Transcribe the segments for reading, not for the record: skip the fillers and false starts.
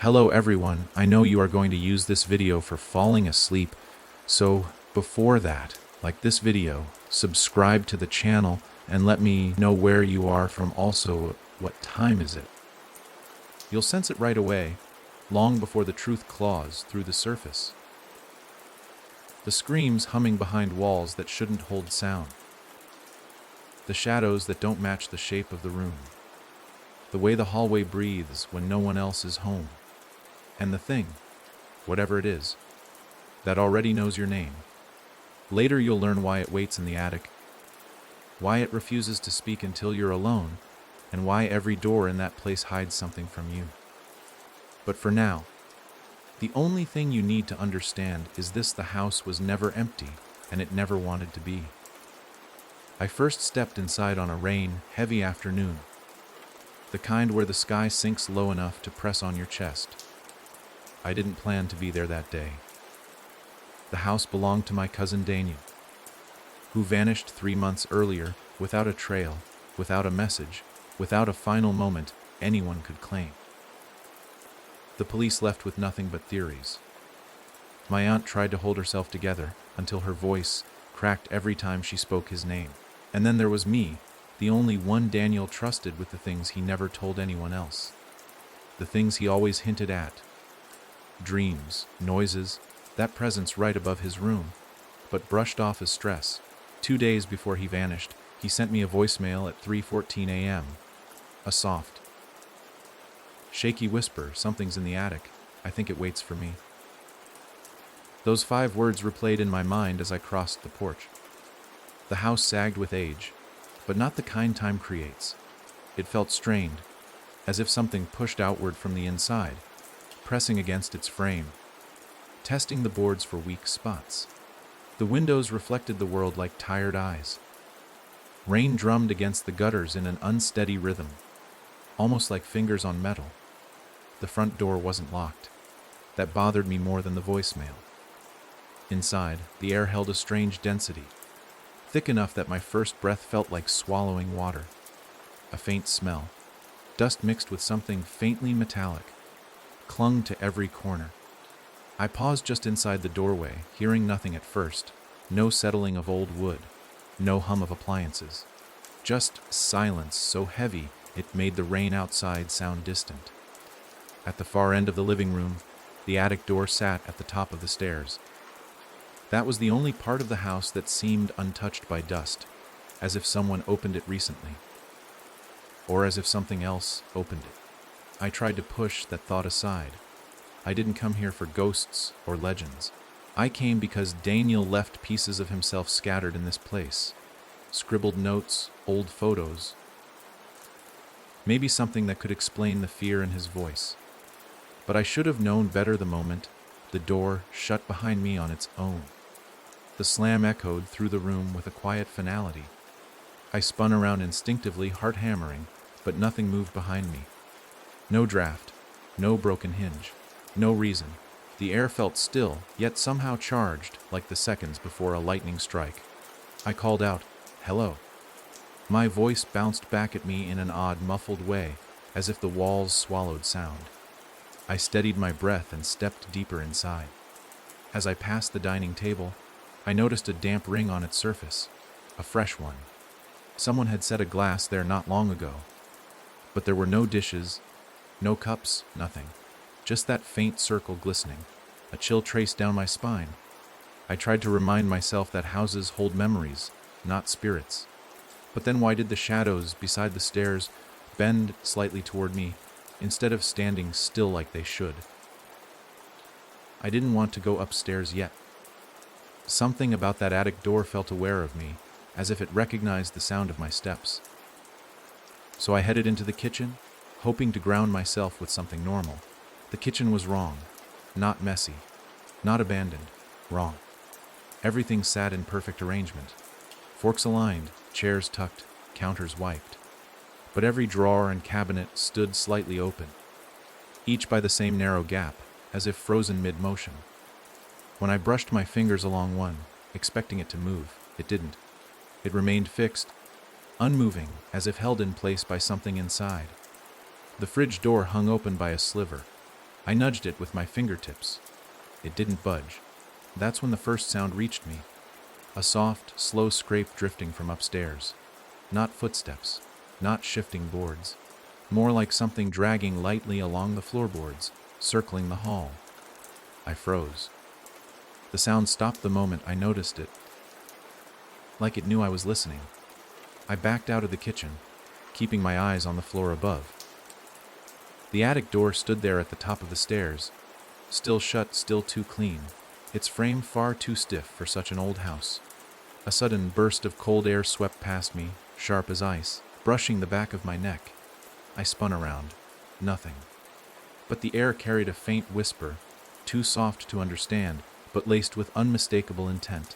Hello everyone, I know you are going to use this video for falling asleep, so before that, like this video, subscribe to the channel and let me know where you are from, also what time is it. You'll sense it right away, long before the truth claws through the surface. The screams humming behind walls that shouldn't hold sound. The shadows that don't match the shape of the room. The way the hallway breathes when no one else is home. And the thing, whatever it is, that already knows your name. Later you'll learn why it waits in the attic, why it refuses to speak until you're alone, and why every door in that place hides something from you. But for now, the only thing you need to understand is this: the house was never empty, and it never wanted to be. I first stepped inside on a rain-heavy afternoon, the kind where the sky sinks low enough to press on your chest. I didn't plan to be there that day. The house belonged to my cousin Daniel, who vanished 3 months earlier without a trail, without a message, without a final moment anyone could claim. The police left with nothing but theories. My aunt tried to hold herself together until her voice cracked every time she spoke his name. And then there was me, the only one Daniel trusted with the things he never told anyone else. The things he always hinted at. Dreams, noises, that presence right above his room, but brushed off as stress. 2 days before he vanished, he sent me a voicemail at 3:14 a.m. A soft, shaky whisper: "Something's in the attic. I think it waits for me." Those 5 words replayed in my mind as I crossed the porch. The house sagged with age, but not the kind time creates. It felt strained, as if something pushed outward from the inside, pressing against its frame, testing the boards for weak spots. The windows reflected the world like tired eyes. Rain drummed against the gutters in an unsteady rhythm, almost like fingers on metal. The front door wasn't locked. That bothered me more than the voicemail. Inside, the air held a strange density, thick enough that my first breath felt like swallowing water. A faint smell, dust mixed with something faintly metallic, clung to every corner. I paused just inside the doorway, hearing nothing at first. No settling of old wood, no hum of appliances. Just silence so heavy it made the rain outside sound distant. At the far end of the living room, the attic door sat at the top of the stairs. That was the only part of the house that seemed untouched by dust, as if someone opened it recently, or as if something else opened it. I tried to push that thought aside. I didn't come here for ghosts or legends. I came because Daniel left pieces of himself scattered in this place. Scribbled notes, old photos. Maybe something that could explain the fear in his voice. But I should have known better the moment the door shut behind me on its own. The slam echoed through the room with a quiet finality. I spun around instinctively, heart hammering, but nothing moved behind me. No draft, no broken hinge, no reason. The air felt still, yet somehow charged, like the seconds before a lightning strike. I called out, "Hello." My voice bounced back at me in an odd, muffled way, as if the walls swallowed sound. I steadied my breath and stepped deeper inside. As I passed the dining table, I noticed a damp ring on its surface, a fresh one. Someone had set a glass there not long ago, but there were no dishes, no cups, nothing. Just that faint circle glistening, a chill traced down my spine. I tried to remind myself that houses hold memories, not spirits. But then why did the shadows beside the stairs bend slightly toward me, instead of standing still like they should? I didn't want to go upstairs yet. Something about that attic door felt aware of me, as if it recognized the sound of my steps. So I headed into the kitchen, hoping to ground myself with something normal. The kitchen was wrong. Not messy. Not abandoned. Wrong. Everything sat in perfect arrangement. Forks aligned, chairs tucked, counters wiped. But every drawer and cabinet stood slightly open, each by the same narrow gap, as if frozen mid-motion. When I brushed my fingers along one, expecting it to move, it didn't. It remained fixed, unmoving, as if held in place by something inside. The fridge door hung open by a sliver, I nudged it with my fingertips. It didn't budge. That's when the first sound reached me. A soft, slow scrape drifting from upstairs. Not footsteps, not shifting boards. More like something dragging lightly along the floorboards, circling the hall. I froze. The sound stopped the moment I noticed it. Like it knew I was listening. I backed out of the kitchen, keeping my eyes on the floor above. The attic door stood there at the top of the stairs, still shut, still too clean, its frame far too stiff for such an old house. A sudden burst of cold air swept past me, sharp as ice, brushing the back of my neck. I spun around. Nothing. But the air carried a faint whisper, too soft to understand, but laced with unmistakable intent.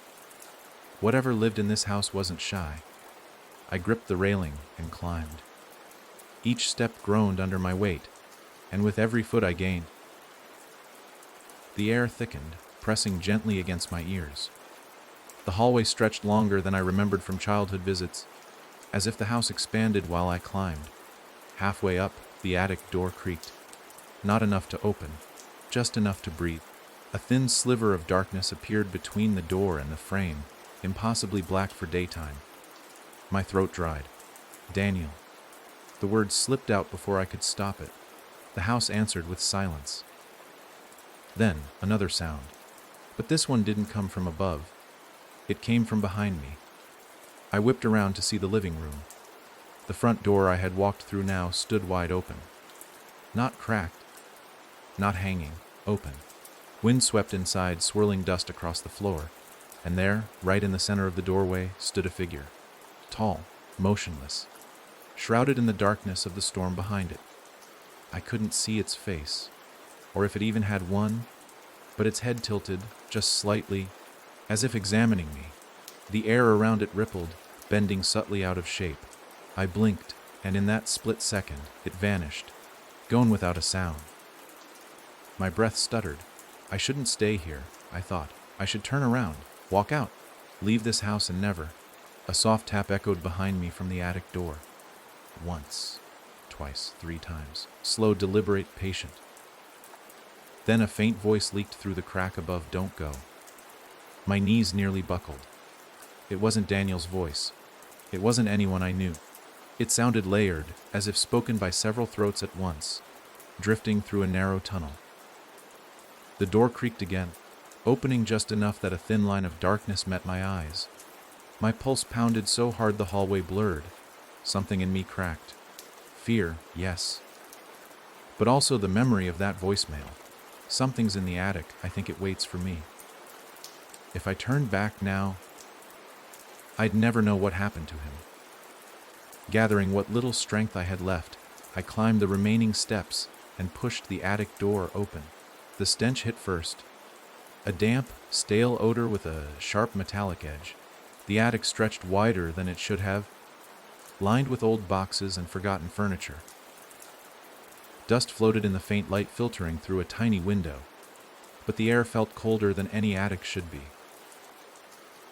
Whatever lived in this house wasn't shy. I gripped the railing and climbed. Each step groaned under my weight, and with every foot I gained, the air thickened, pressing gently against my ears. The hallway stretched longer than I remembered from childhood visits, as if the house expanded while I climbed. Halfway up, the attic door creaked. Not enough to open, just enough to breathe. A thin sliver of darkness appeared between the door and the frame, impossibly black for daytime. My throat dried. Daniel. The words slipped out before I could stop it. The house answered with silence. Then, another sound. But this one didn't come from above. It came from behind me. I whipped around to see the living room. The front door I had walked through now stood wide open. Not cracked, not hanging, open. Wind swept inside, swirling dust across the floor, and there, right in the center of the doorway, stood a figure. Tall, motionless, shrouded in the darkness of the storm behind it. I couldn't see its face, or if it even had one, but its head tilted, just slightly, as if examining me. The air around it rippled, bending subtly out of shape. I blinked, and in that split second, it vanished, gone without a sound. My breath stuttered. I shouldn't stay here, I thought. I should turn around, walk out, leave this house and never. A soft tap echoed behind me from the attic door. Once, twice, 3 times. Slow, deliberate, patient. Then a faint voice leaked through the crack above, "Don't go." My knees nearly buckled. It wasn't Daniel's voice. It wasn't anyone I knew. It sounded layered, as if spoken by several throats at once, drifting through a narrow tunnel. The door creaked again, opening just enough that a thin line of darkness met my eyes. My pulse pounded so hard the hallway blurred. Something in me cracked. Fear, yes. But also the memory of that voicemail. Something's in the attic, I think it waits for me. If I turned back now, I'd never know what happened to him. Gathering what little strength I had left, I climbed the remaining steps and pushed the attic door open. The stench hit first. A damp, stale odor with a sharp metallic edge. The attic stretched wider than it should have, lined with old boxes and forgotten furniture. Dust floated in the faint light filtering through a tiny window, but the air felt colder than any attic should be.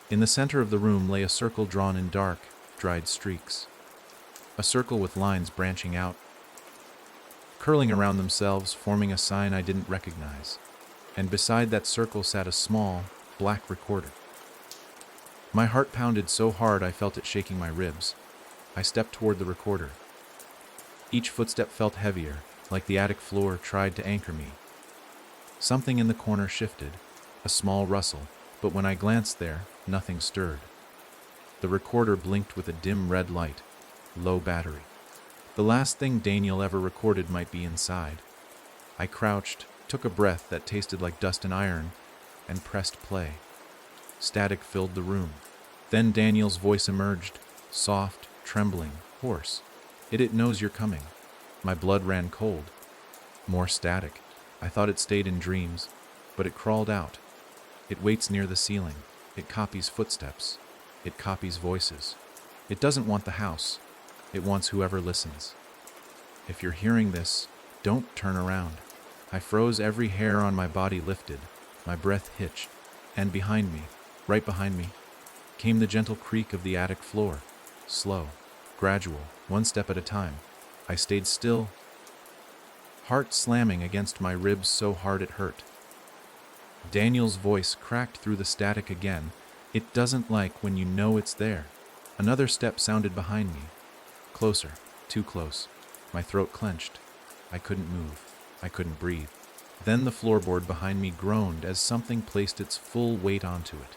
In the center of the room lay a circle drawn in dark, dried streaks. A circle with lines branching out, curling around themselves, forming a sign I didn't recognize. And beside that circle sat a small, black recorder. My heart pounded so hard I felt it shaking my ribs. I stepped toward the recorder. Each footstep felt heavier, like the attic floor tried to anchor me. Something in the corner shifted, a small rustle, but when I glanced there, nothing stirred. The recorder blinked with a dim red light, low battery. The last thing Daniel ever recorded might be inside. I crouched, took a breath that tasted like dust and iron, and pressed play. Static filled the room. Then Daniel's voice emerged, soft, trembling, hoarse. It knows you're coming." My blood ran cold. More static. I thought it stayed in dreams, but it crawled out. It waits near the ceiling. It copies footsteps. It copies voices. It doesn't want the house. It wants whoever listens. If you're hearing this, don't turn around. I froze, every hair on my body lifted. My breath hitched. And behind me, right behind me, came the gentle creak of the attic floor. Slow, gradual, one step at a time. I stayed still, heart slamming against my ribs so hard it hurt. Daniel's voice cracked through the static again. It doesn't like when you know it's there. Another step sounded behind me. Closer, too close. My throat clenched. I couldn't move. I couldn't breathe. Then the floorboard behind me groaned as something placed its full weight onto it.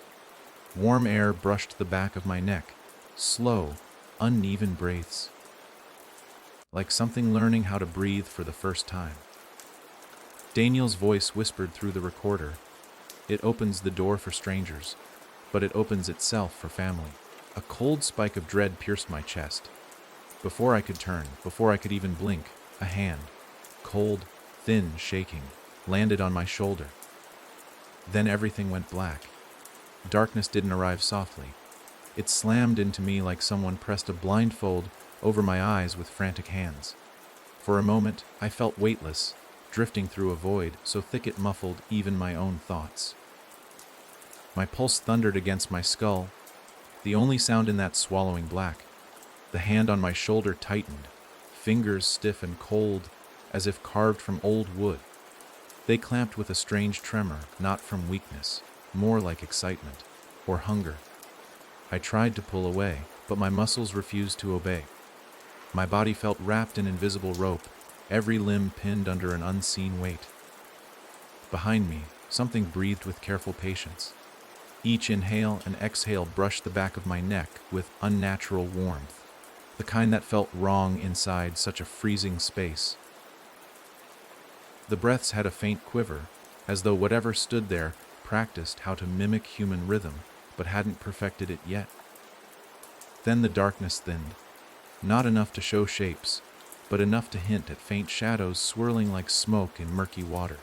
Warm air brushed the back of my neck. Slow, uneven breaths. Like something learning how to breathe for the first time. Daniel's voice whispered through the recorder. It opens the door for strangers, but it opens itself for family. A cold spike of dread pierced my chest. Before I could turn, before I could even blink, a hand, cold, thin, shaking, landed on my shoulder. Then everything went black. Darkness didn't arrive softly. It slammed into me like someone pressed a blindfold over my eyes with frantic hands. For a moment, I felt weightless, drifting through a void so thick it muffled even my own thoughts. My pulse thundered against my skull, the only sound in that swallowing black. The hand on my shoulder tightened, fingers stiff and cold, as if carved from old wood. They clamped with a strange tremor, not from weakness, more like excitement or hunger. I tried to pull away, but my muscles refused to obey. My body felt wrapped in invisible rope, every limb pinned under an unseen weight. Behind me, something breathed with careful patience. Each inhale and exhale brushed the back of my neck with unnatural warmth, the kind that felt wrong inside such a freezing space. The breaths had a faint quiver, as though whatever stood there practiced how to mimic human rhythm, but hadn't perfected it yet. Then the darkness thinned, not enough to show shapes, but enough to hint at faint shadows swirling like smoke in murky water.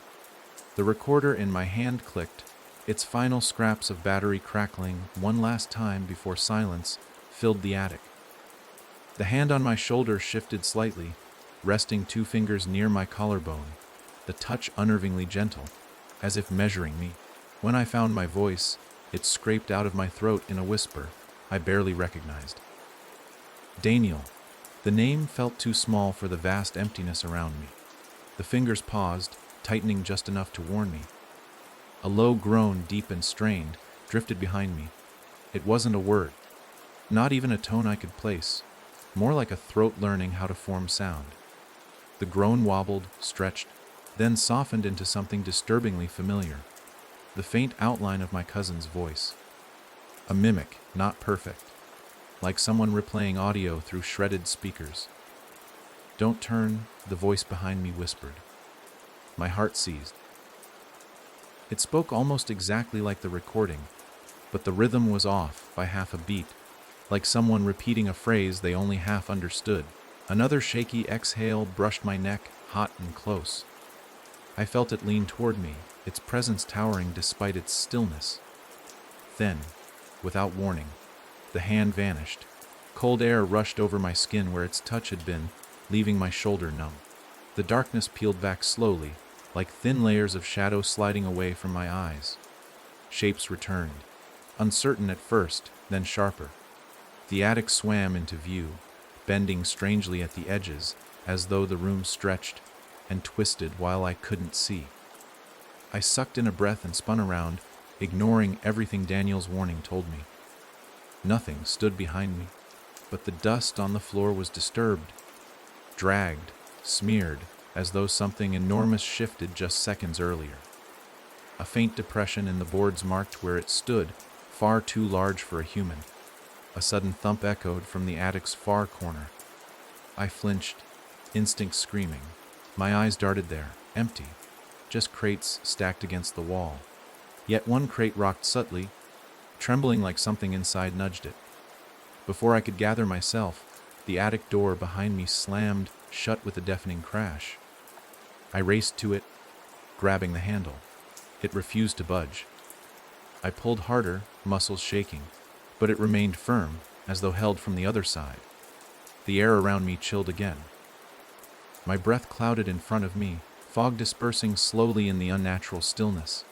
The recorder in my hand clicked, its final scraps of battery crackling one last time before silence filled the attic. The hand on my shoulder shifted slightly, resting 2 fingers near my collarbone, the touch unnervingly gentle, as if measuring me. When I found my voice, it scraped out of my throat in a whisper I barely recognized. Daniel. The name felt too small for the vast emptiness around me. The fingers paused, tightening just enough to warn me. A low groan, deep and strained, drifted behind me. It wasn't a word, not even a tone I could place, more like a throat learning how to form sound. The groan wobbled, stretched, then softened into something disturbingly familiar, the faint outline of my cousin's voice. A mimic, not perfect, like someone replaying audio through shredded speakers. "Don't turn," the voice behind me whispered. My heart seized. It spoke almost exactly like the recording, but the rhythm was off by half a beat, like someone repeating a phrase they only half understood. Another shaky exhale brushed my neck, hot and close. I felt it lean toward me, its presence towering despite its stillness. Then, without warning, the hand vanished. Cold air rushed over my skin where its touch had been, leaving my shoulder numb. The darkness peeled back slowly, like thin layers of shadow sliding away from my eyes. Shapes returned, uncertain at first, then sharper. The attic swam into view, bending strangely at the edges, as though the room stretched and twisted while I couldn't see. I sucked in a breath and spun around, ignoring everything Daniel's warning told me. Nothing stood behind me, but the dust on the floor was disturbed, dragged, smeared, as though something enormous shifted just seconds earlier. A faint depression in the boards marked where it stood, far too large for a human. A sudden thump echoed from the attic's far corner. I flinched, instinct screaming. My eyes darted there, empty, just crates stacked against the wall. Yet one crate rocked subtly, trembling like something inside nudged it. Before I could gather myself, the attic door behind me slammed shut with a deafening crash. I raced to it, grabbing the handle. It refused to budge. I pulled harder, muscles shaking, but it remained firm, as though held from the other side. The air around me chilled again. My breath clouded in front of me, fog dispersing slowly in the unnatural stillness.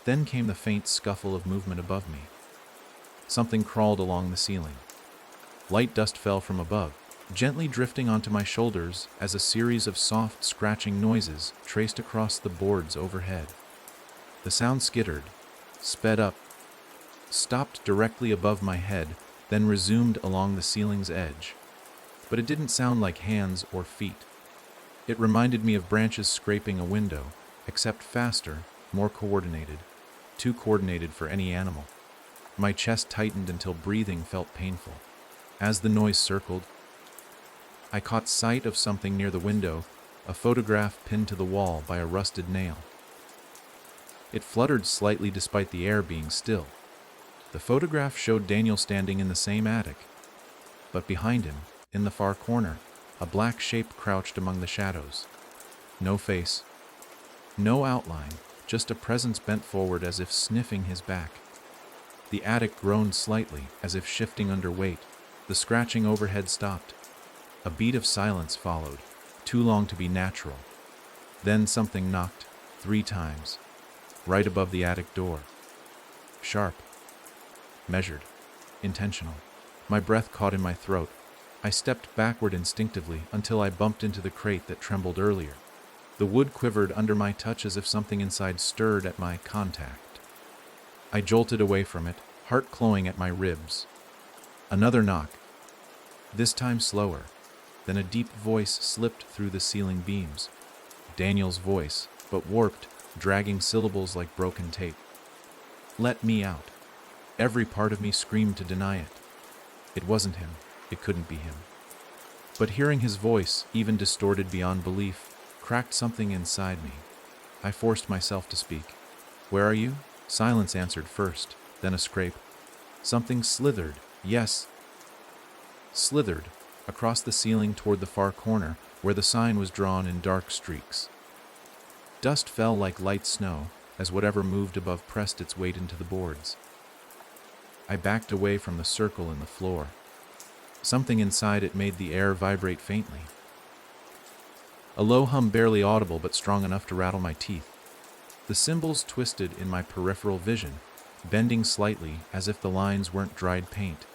Then came the faint scuffle of movement above me. Something crawled along the ceiling. Light dust fell from above, gently drifting onto my shoulders as a series of soft scratching noises traced across the boards overhead. The sound skittered, sped up, stopped directly above my head, then resumed along the ceiling's edge. But it didn't sound like hands or feet. It reminded me of branches scraping a window, except faster, more coordinated, too coordinated for any animal. My chest tightened until breathing felt painful. As the noise circled, I caught sight of something near the window, a photograph pinned to the wall by a rusted nail. It fluttered slightly despite the air being still. The photograph showed Daniel standing in the same attic, but behind him, in the far corner, a black shape crouched among the shadows. No face, no outline, just a presence bent forward as if sniffing his back. The attic groaned slightly, as if shifting under weight. The scratching overhead stopped. A beat of silence followed, too long to be natural. Then something knocked, 3 times, right above the attic door. Sharp, measured, intentional. My breath caught in my throat. I stepped backward instinctively until I bumped into the crate that trembled earlier. The wood quivered under my touch as if something inside stirred at my contact. I jolted away from it, heart clawing at my ribs. Another knock, this time slower. Then a deep voice slipped through the ceiling beams. Daniel's voice, but warped, dragging syllables like broken tape. Let me out. Every part of me screamed to deny it. It wasn't him. It couldn't be him. But hearing his voice, even distorted beyond belief, cracked something inside me. I forced myself to speak. Where are you? Silence answered first, then a scrape. Something slithered, yes, slithered, across the ceiling toward the far corner, where the sign was drawn in dark streaks. Dust fell like light snow, as whatever moved above pressed its weight into the boards. I backed away from the circle in the floor. Something inside it made the air vibrate faintly. A low hum barely audible but strong enough to rattle my teeth. The symbols twisted in my peripheral vision, bending slightly as if the lines weren't dried paint,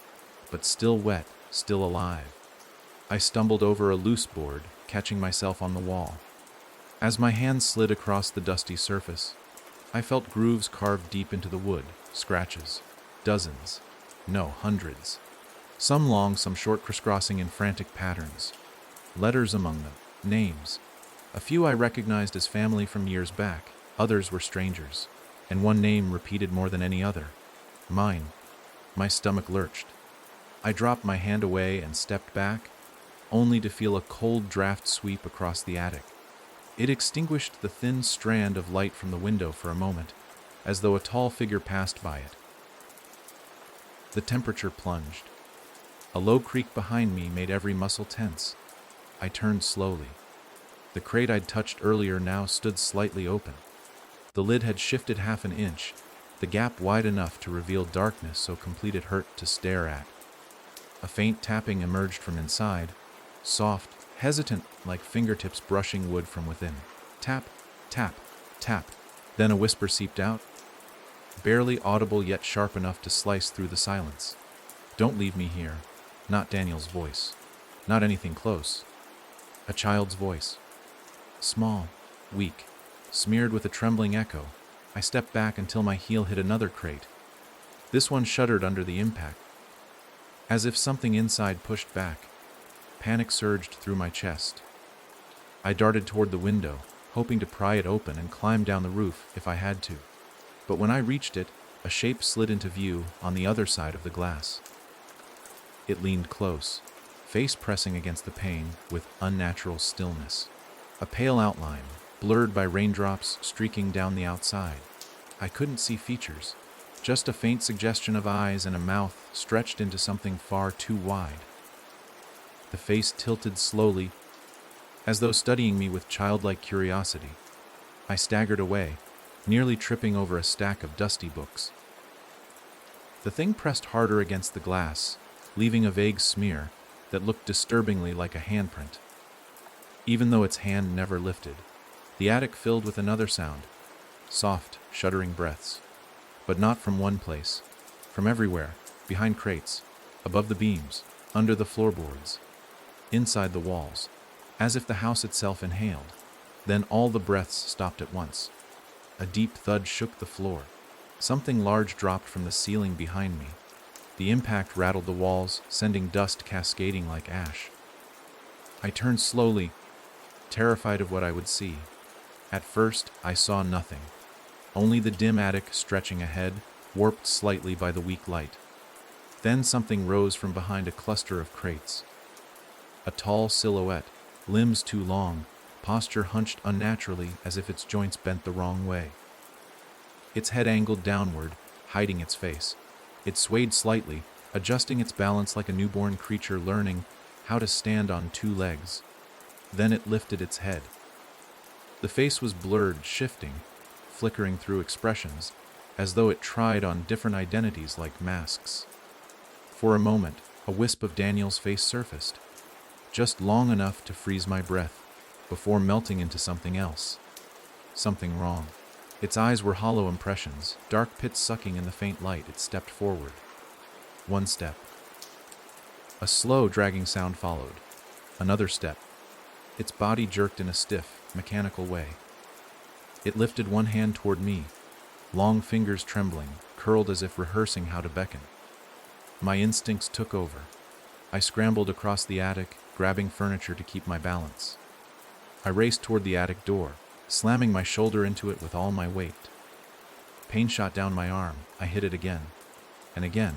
but still wet, still alive. I stumbled over a loose board, catching myself on the wall. As my hand slid across the dusty surface, I felt grooves carved deep into the wood, scratches. Dozens. No, hundreds. Some long, some short, crisscrossing in frantic patterns. Letters among them. Names. A few I recognized as family from years back. Others were strangers. And one name repeated more than any other. Mine. My stomach lurched. I dropped my hand away and stepped back, only to feel a cold draft sweep across the attic. It extinguished the thin strand of light from the window for a moment, as though a tall figure passed by it. The temperature plunged. A low creak behind me made every muscle tense. I turned slowly. The crate I'd touched earlier now stood slightly open. The lid had shifted half an inch, the gap wide enough to reveal darkness so complete it hurt to stare at. A faint tapping emerged from inside, soft, hesitant, like fingertips brushing wood from within. Tap, tap, tap. Then a whisper seeped out, barely audible yet sharp enough to slice through the silence. Don't leave me here. Not Daniel's voice. Not anything close. A child's voice. Small, weak, smeared with a trembling echo. I stepped back until my heel hit another crate. This one shuddered under the impact, as if something inside pushed back. Panic surged through my chest. I darted toward the window, hoping to pry it open and climb down the roof if I had to. But when I reached it, a shape slid into view on the other side of the glass. It leaned close, face pressing against the pane with unnatural stillness. A pale outline, blurred by raindrops streaking down the outside. I couldn't see features, just a faint suggestion of eyes and a mouth stretched into something far too wide. The face tilted slowly, as though studying me with childlike curiosity. I staggered away, nearly tripping over a stack of dusty books. The thing pressed harder against the glass, leaving a vague smear that looked disturbingly like a handprint. Even though its hand never lifted, the attic filled with another sound, soft, shuddering breaths. But not from one place, from everywhere, behind crates, above the beams, under the floorboards. inside the walls, as if the house itself inhaled. Then all the breaths stopped at once. A deep thud shook the floor. Something large dropped from the ceiling behind me. The impact rattled the walls, sending dust cascading like ash. I turned slowly, terrified of what I would see. At first, I saw nothing. Only the dim attic stretching ahead, warped slightly by the weak light. Then something rose from behind a cluster of crates. A tall silhouette, limbs too long, posture hunched unnaturally as if its joints bent the wrong way. Its head angled downward, hiding its face. It swayed slightly, adjusting its balance like a newborn creature learning how to stand on two legs. Then it lifted its head. The face was blurred, shifting, flickering through expressions, as though it tried on different identities like masks. For a moment, a wisp of Daniel's face surfaced, just long enough to freeze my breath, before melting into something else. Something wrong. Its eyes were hollow impressions, dark pits sucking in the faint light. It stepped forward. One step. A slow, dragging sound followed. Another step. Its body jerked in a stiff, mechanical way. It lifted one hand toward me, long fingers trembling, curled as if rehearsing how to beckon. My instincts took over. I scrambled across the attic, grabbing furniture to keep my balance. I raced toward the attic door, slamming my shoulder into it with all my weight. Pain shot down my arm. I hit it again. And again.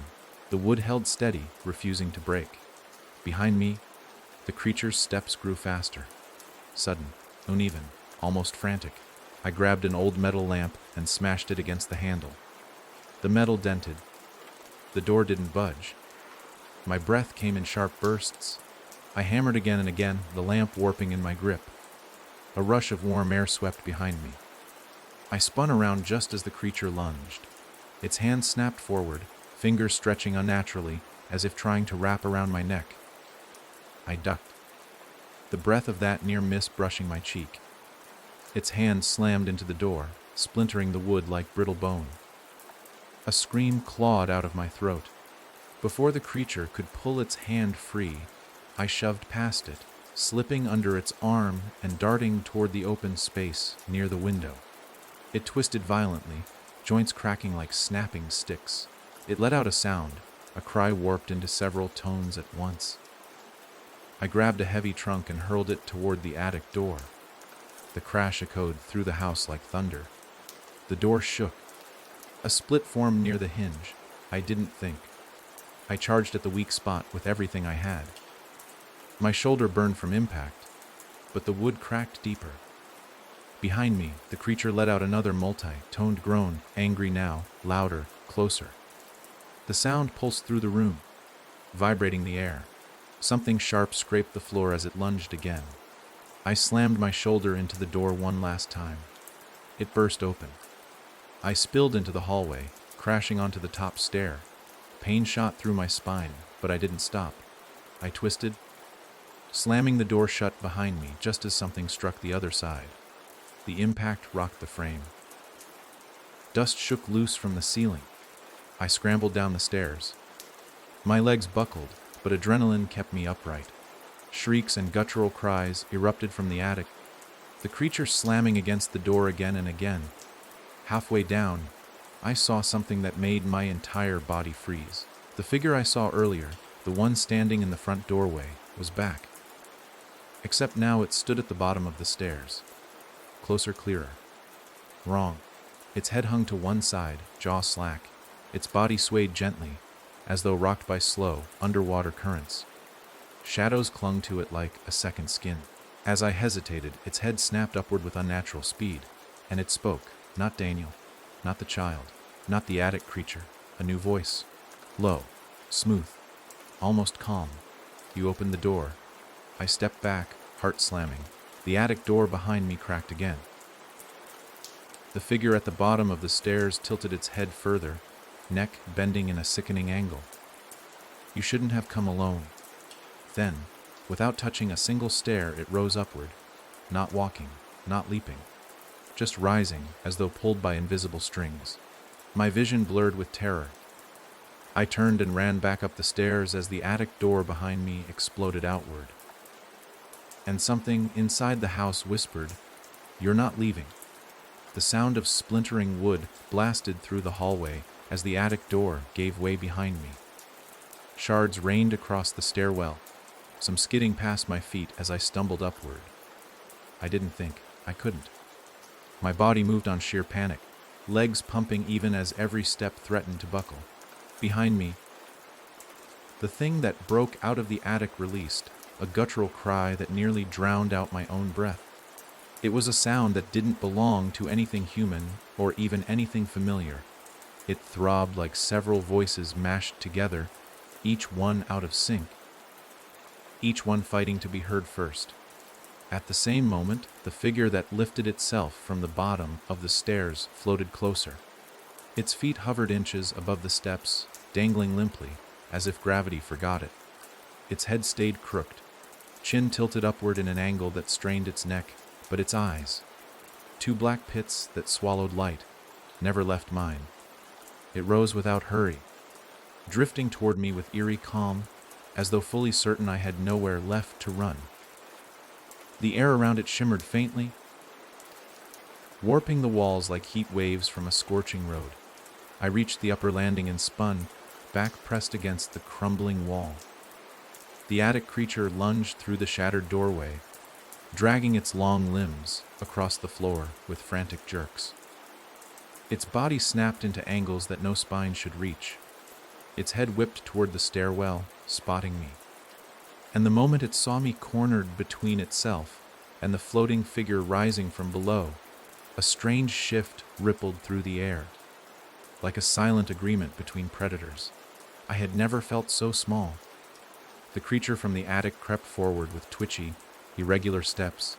The wood held steady, refusing to break. Behind me, the creature's steps grew faster. Sudden, uneven, almost frantic. I grabbed an old metal lamp and smashed it against the handle. The metal dented. The door didn't budge. My breath came in sharp bursts. I hammered again and again, the lamp warping in my grip. A rush of warm air swept behind me. I spun around just as the creature lunged. Its hand snapped forward, fingers stretching unnaturally, as if trying to wrap around my neck. I ducked, the breath of that near miss brushing my cheek. Its hand slammed into the door, splintering the wood like brittle bone. A scream clawed out of my throat. Before the creature could pull its hand free, I shoved past it, slipping under its arm and darting toward the open space near the window. It twisted violently, joints cracking like snapping sticks. It let out a sound, a cry warped into several tones at once. I grabbed a heavy trunk and hurled it toward the attic door. The crash echoed through the house like thunder. The door shook. A split formed near the hinge. I didn't think. I charged at the weak spot with everything I had. My shoulder burned from impact, but the wood cracked deeper. Behind me, the creature let out another multi-toned groan, angry now, louder, closer. The sound pulsed through the room, vibrating the air. Something sharp scraped the floor as it lunged again. I slammed my shoulder into the door one last time. It burst open. I spilled into the hallway, crashing onto the top stair. Pain shot through my spine, but I didn't stop. I twisted, slamming the door shut behind me just as something struck the other side. The impact rocked the frame. Dust shook loose from the ceiling. I scrambled down the stairs. My legs buckled, but adrenaline kept me upright. Shrieks and guttural cries erupted from the attic, the creature slamming against the door again and again. Halfway down, I saw something that made my entire body freeze. The figure I saw earlier, the one standing in the front doorway, was back. Except now it stood at the bottom of the stairs. Closer, clearer. Wrong. Its head hung to one side, jaw slack. Its body swayed gently, as though rocked by slow, underwater currents. Shadows clung to it like a second skin. As I hesitated, its head snapped upward with unnatural speed, and it spoke. Not Daniel, not the child, not the attic creature. A new voice. Low, smooth, almost calm. You opened the door. I stepped back, heart slamming. The attic door behind me cracked again. The figure at the bottom of the stairs tilted its head further, neck bending in a sickening angle. You shouldn't have come alone. Then, without touching a single stair, it rose upward, not walking, not leaping, just rising as though pulled by invisible strings. My vision blurred with terror. I turned and ran back up the stairs as the attic door behind me exploded outward. and something inside the house whispered, "You're not leaving." The sound of splintering wood blasted through the hallway as the attic door gave way behind me. Shards rained across the stairwell, some skidding past my feet as I stumbled upward. I didn't think. I couldn't. My body moved on sheer panic, legs pumping even as every step threatened to buckle. Behind me, the thing that broke out of the attic released, a guttural cry that nearly drowned out my own breath. It was a sound that didn't belong to anything human or even anything familiar. It throbbed like several voices mashed together, each one out of sync, each one fighting to be heard first. At the same moment, the figure that lifted itself from the bottom of the stairs floated closer. Its feet hovered inches above the steps, dangling limply, as if gravity forgot it. Its head stayed crooked, chin tilted upward in an angle that strained its neck, but its eyes, two black pits that swallowed light, never left mine. It rose without hurry, drifting toward me with eerie calm, as though fully certain I had nowhere left to run. The air around it shimmered faintly, warping the walls like heat waves from a scorching road. I reached the upper landing and spun, back pressed against the crumbling wall. The attic creature lunged through the shattered doorway, dragging its long limbs across the floor with frantic jerks. Its body snapped into angles that no spine should reach. Its head whipped toward the stairwell, spotting me. And the moment it saw me cornered between itself and the floating figure rising from below, a strange shift rippled through the air, like a silent agreement between predators. I had never felt so small. The creature from the attic crept forward with twitchy, irregular steps,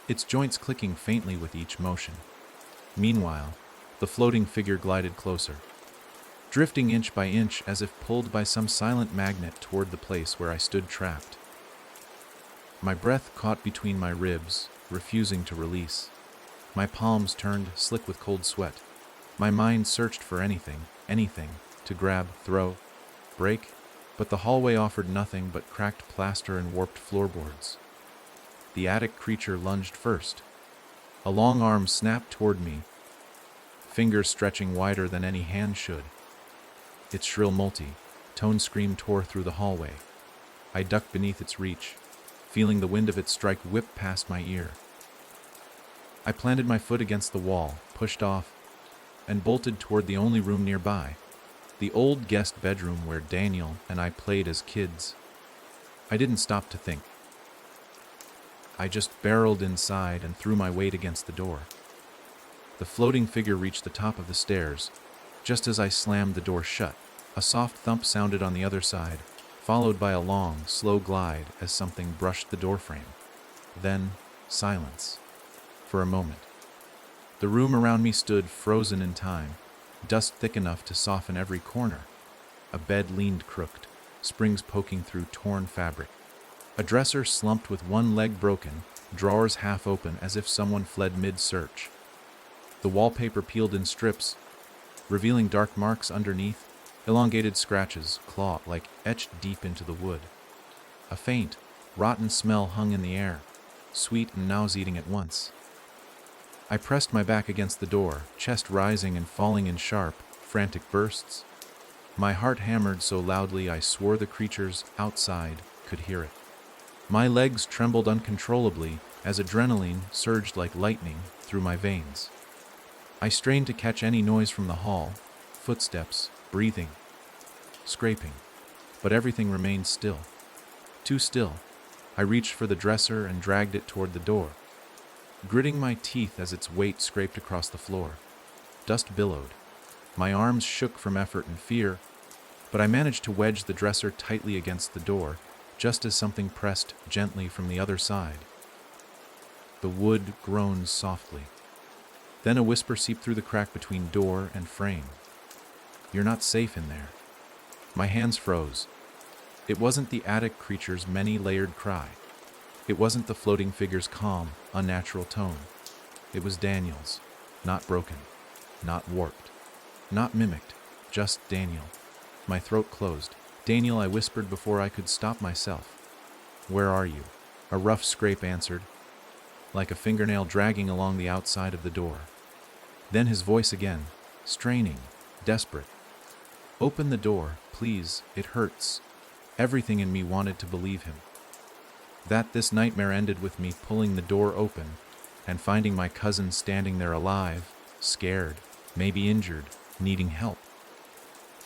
its joints clicking faintly with each motion. Meanwhile, the floating figure glided closer, drifting inch by inch as if pulled by some silent magnet toward the place where I stood trapped. My breath caught between my ribs, refusing to release. My palms turned slick with cold sweat. My mind searched for anything to grab, throw, break, but the hallway offered nothing but cracked plaster and warped floorboards. The attic creature lunged first. A long arm snapped toward me, fingers stretching wider than any hand should. Its shrill multi-tone scream tore through the hallway. I ducked beneath its reach, feeling the wind of its strike whip past my ear. I planted my foot against the wall, pushed off, and bolted toward the only room nearby, the old guest bedroom where Daniel and I played as kids. I didn't stop to think. I just barreled inside and threw my weight against the door. The floating figure reached the top of the stairs. Just as I slammed the door shut, a soft thump sounded on the other side, followed by a long, slow glide as something brushed the doorframe. Then, silence. For a moment. The room around me stood frozen in time, dust thick enough to soften every corner. A bed leaned crooked, springs poking through torn fabric. A dresser slumped with one leg broken, drawers half open as if someone fled mid-search. The wallpaper peeled in strips, revealing dark marks underneath, elongated scratches, claw-like, etched deep into the wood. A faint, rotten smell hung in the air, sweet and nauseating at once. I pressed my back against the door, chest rising and falling in sharp, frantic bursts. My heart hammered so loudly I swore the creatures outside could hear it. My legs trembled uncontrollably as adrenaline surged like lightning through my veins. I strained to catch any noise from the hall, footsteps, breathing, scraping, but everything remained still. Too still. I reached for the dresser and dragged it toward the door, gritting my teeth as its weight scraped across the floor. Dust billowed. My arms shook from effort and fear, but I managed to wedge the dresser tightly against the door, just as something pressed gently from the other side. The wood groaned softly. Then a whisper seeped through the crack between door and frame. "You're not safe in there." My hands froze. It wasn't the attic creature's many-layered cry. It wasn't the floating figure's calm, unnatural tone. It was Daniel's, not broken, not warped, not mimicked, just Daniel. My throat closed. "Daniel," I whispered before I could stop myself. "Where are you?" A rough scrape answered, like a fingernail dragging along the outside of the door. Then his voice again, straining, desperate. "Open the door, please, it hurts." Everything in me wanted to believe him. That this nightmare ended with me pulling the door open and finding my cousin standing there alive, scared, maybe injured, needing help.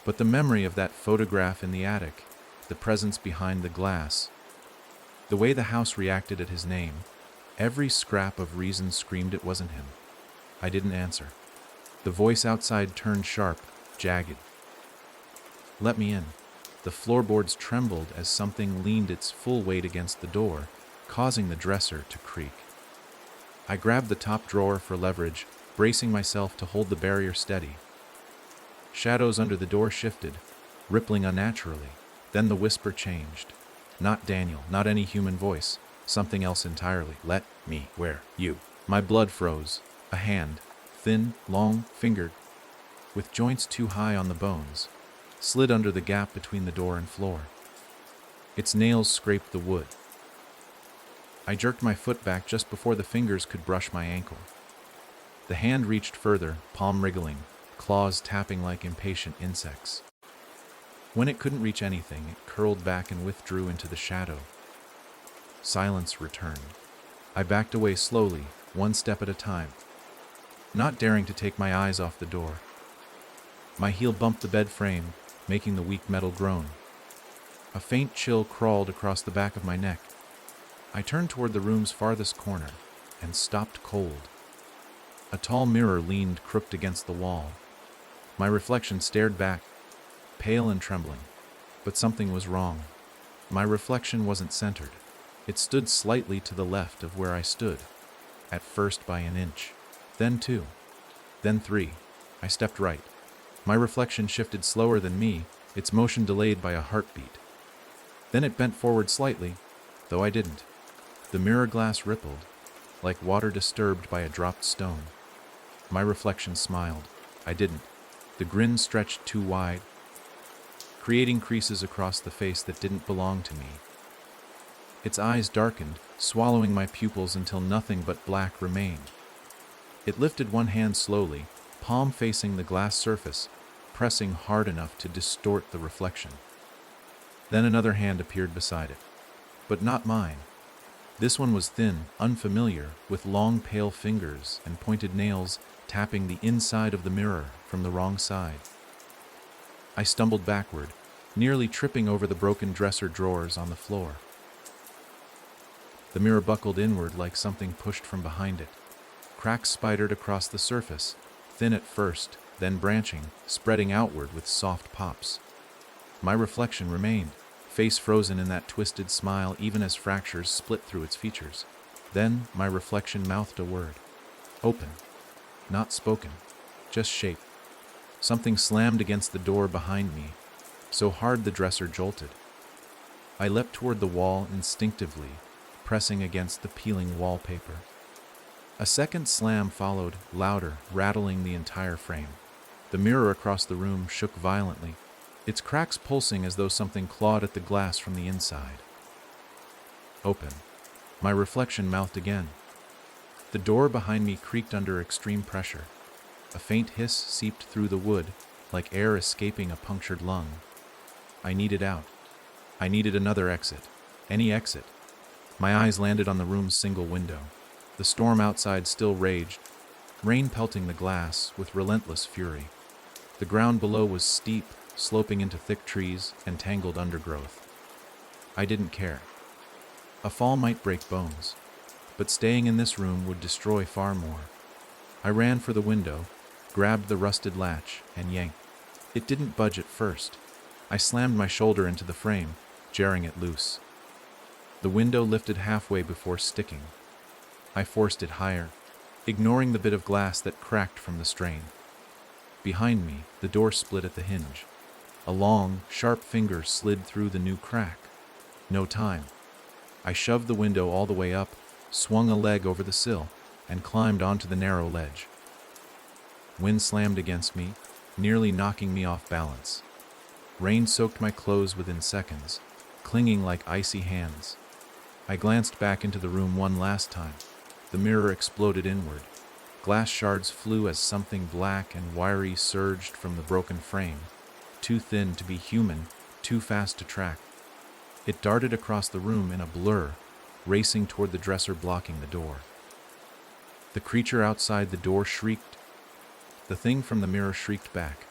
But the memory of that photograph in the attic, the presence behind the glass, the way the house reacted at his name, every scrap of reason screamed it wasn't him. I didn't answer. The voice outside turned sharp, jagged. "Let me in." The floorboards trembled as something leaned its full weight against the door, causing the dresser to creak. I grabbed the top drawer for leverage, bracing myself to hold the barrier steady. Shadows under the door shifted, rippling unnaturally. Then the whisper changed. Not Daniel, not any human voice, something else entirely. "Let me, where? You." My blood froze. A hand, thin, long, fingered, with joints too high on the bones, slid under the gap between the door and floor. Its nails scraped the wood. I jerked my foot back just before the fingers could brush my ankle. The hand reached further, palm wriggling, claws tapping like impatient insects. When it couldn't reach anything, it curled back and withdrew into the shadow. Silence returned. I backed away slowly, one step at a time, not daring to take my eyes off the door. My heel bumped the bed frame, making the weak metal groan. A faint chill crawled across the back of my neck. I turned toward the room's farthest corner and stopped cold. A tall mirror leaned crooked against the wall. My reflection stared back, pale and trembling. But something was wrong. My reflection wasn't centered. It stood slightly to the left of where I stood, at first by an inch, then 2, then 3. I stepped right. My reflection shifted slower than me, its motion delayed by a heartbeat. Then it bent forward slightly, though I didn't. The mirror glass rippled, like water disturbed by a dropped stone. My reflection smiled. I didn't. The grin stretched too wide, creating creases across the face that didn't belong to me. Its eyes darkened, swallowing my pupils until nothing but black remained. It lifted one hand slowly, palm facing the glass surface, pressing hard enough to distort the reflection. Then another hand appeared beside it. But not mine. This one was thin, unfamiliar, with long pale fingers and pointed nails tapping the inside of the mirror from the wrong side. I stumbled backward, nearly tripping over the broken dresser drawers on the floor. The mirror buckled inward like something pushed from behind it. Cracks spidered across the surface, thin at first, then branching, spreading outward with soft pops. My reflection remained, face frozen in that twisted smile even as fractures split through its features. Then my reflection mouthed a word. Open. Not spoken, just shape. Something slammed against the door behind me, so hard the dresser jolted. I leapt toward the wall instinctively, pressing against the peeling wallpaper. A second slam followed, louder, rattling the entire frame. The mirror across the room shook violently, its cracks pulsing as though something clawed at the glass from the inside. Open. My reflection mouthed again. The door behind me creaked under extreme pressure. A faint hiss seeped through the wood, like air escaping a punctured lung. I needed out. I needed another exit. Any exit. My eyes landed on the room's single window. The storm outside still raged, rain pelting the glass with relentless fury. The ground below was steep, sloping into thick trees and tangled undergrowth. I didn't care. A fall might break bones, but staying in this room would destroy far more. I ran for the window, grabbed the rusted latch, and yanked. It didn't budge at first. I slammed my shoulder into the frame, jarring it loose. The window lifted halfway before sticking. I forced it higher, ignoring the bit of glass that cracked from the strain. Behind me, the door split at the hinge. A long, sharp finger slid through the new crack. No time. I shoved the window all the way up, swung a leg over the sill, and climbed onto the narrow ledge. Wind slammed against me, nearly knocking me off balance. Rain soaked my clothes within seconds, clinging like icy hands. I glanced back into the room one last time. The mirror exploded inward. Glass shards flew as something black and wiry surged from the broken frame, too thin to be human, too fast to track. It darted across the room in a blur, racing toward the dresser blocking the door. The creature outside the door shrieked. The thing from the mirror shrieked back.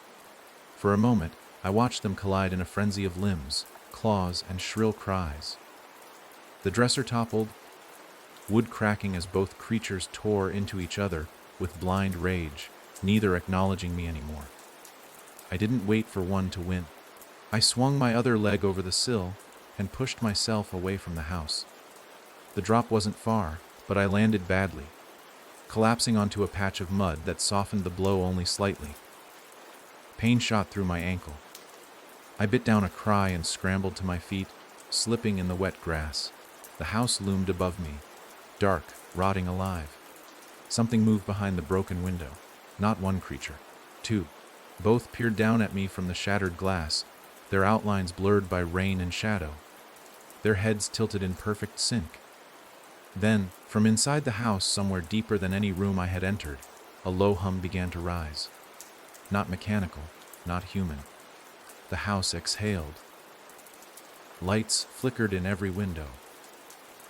For a moment, I watched them collide in a frenzy of limbs, claws, and shrill cries. The dresser toppled, wood cracking as both creatures tore into each other with blind rage, neither acknowledging me anymore. I didn't wait for one to win. I swung my other leg over the sill and pushed myself away from the house. The drop wasn't far, but I landed badly, collapsing onto a patch of mud that softened the blow only slightly. Pain shot through my ankle. I bit down a cry and scrambled to my feet, slipping in the wet grass. The house loomed above me, dark, rotting alive. Something moved behind the broken window. Not one creature. Two. Both peered down at me from the shattered glass, their outlines blurred by rain and shadow, their heads tilted in perfect sync. Then, from inside the house, somewhere deeper than any room I had entered, a low hum began to rise. Not mechanical, not human. The house exhaled. Lights flickered in every window.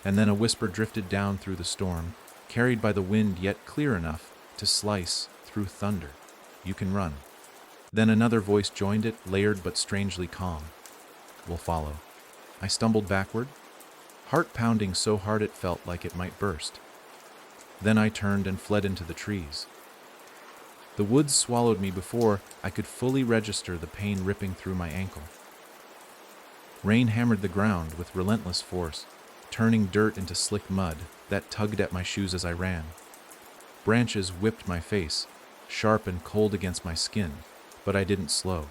And then a whisper drifted down through the storm, carried by the wind yet clear enough to slice through thunder. You can run. Then another voice joined it, layered but strangely calm. We'll follow. I stumbled backward, heart pounding so hard it felt like it might burst. Then I turned and fled into the trees. The woods swallowed me before I could fully register the pain ripping through my ankle. Rain hammered the ground with relentless force, turning dirt into slick mud that tugged at my shoes as I ran. Branches whipped my face, sharp and cold against my skin, but I didn't slow.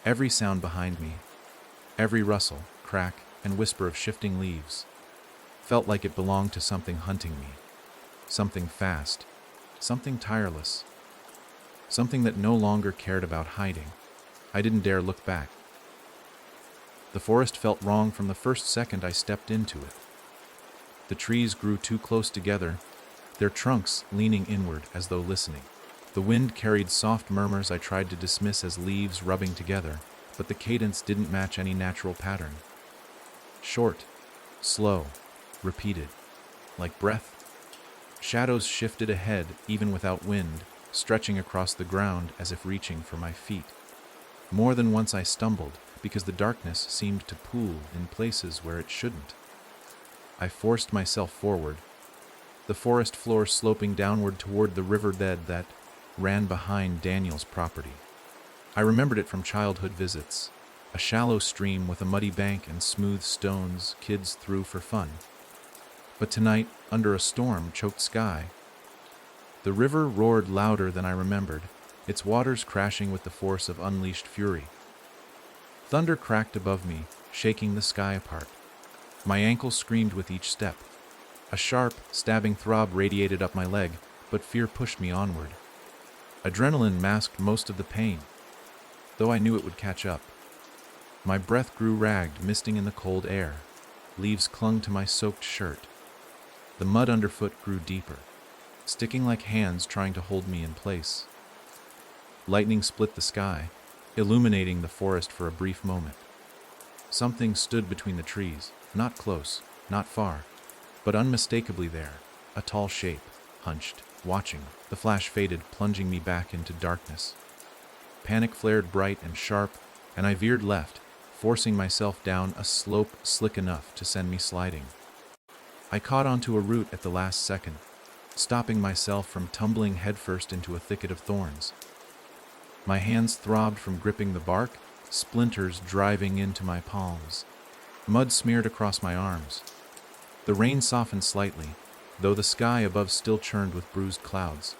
Every sound behind me, every rustle, crack, and whisper of shifting leaves, felt like it belonged to something hunting me. Something fast, something tireless, something that no longer cared about hiding. I didn't dare look back. The forest felt wrong from the first second I stepped into it. The trees grew too close together, their trunks leaning inward as though listening. The wind carried soft murmurs I tried to dismiss as leaves rubbing together, but the cadence didn't match any natural pattern. Short, slow, repeated, like breath. Shadows shifted ahead, even without wind, stretching across the ground as if reaching for my feet. More than once I stumbled, because the darkness seemed to pool in places where it shouldn't. I forced myself forward, the forest floor sloping downward toward the river bed that ran behind Daniel's property. I remembered it from childhood visits, a shallow stream with a muddy bank and smooth stones kids threw for fun. But tonight, under a storm-choked sky, the river roared louder than I remembered, its waters crashing with the force of unleashed fury. Thunder cracked above me, shaking the sky apart. My ankle screamed with each step. A sharp, stabbing throb radiated up my leg, but fear pushed me onward. Adrenaline masked most of the pain, though I knew it would catch up. My breath grew ragged, misting in the cold air. Leaves clung to my soaked shirt. The mud underfoot grew deeper, sticking like hands trying to hold me in place. Lightning split the sky, illuminating the forest for a brief moment. Something stood between the trees, not close, not far, but unmistakably there, a tall shape, hunched, watching. The flash faded, plunging me back into darkness. Panic flared bright and sharp, and I veered left, forcing myself down a slope slick enough to send me sliding. I caught onto a root at the last second, stopping myself from tumbling headfirst into a thicket of thorns. My hands throbbed from gripping the bark, splinters driving into my palms. Mud smeared across my arms. The rain softened slightly, though the sky above still churned with bruised clouds.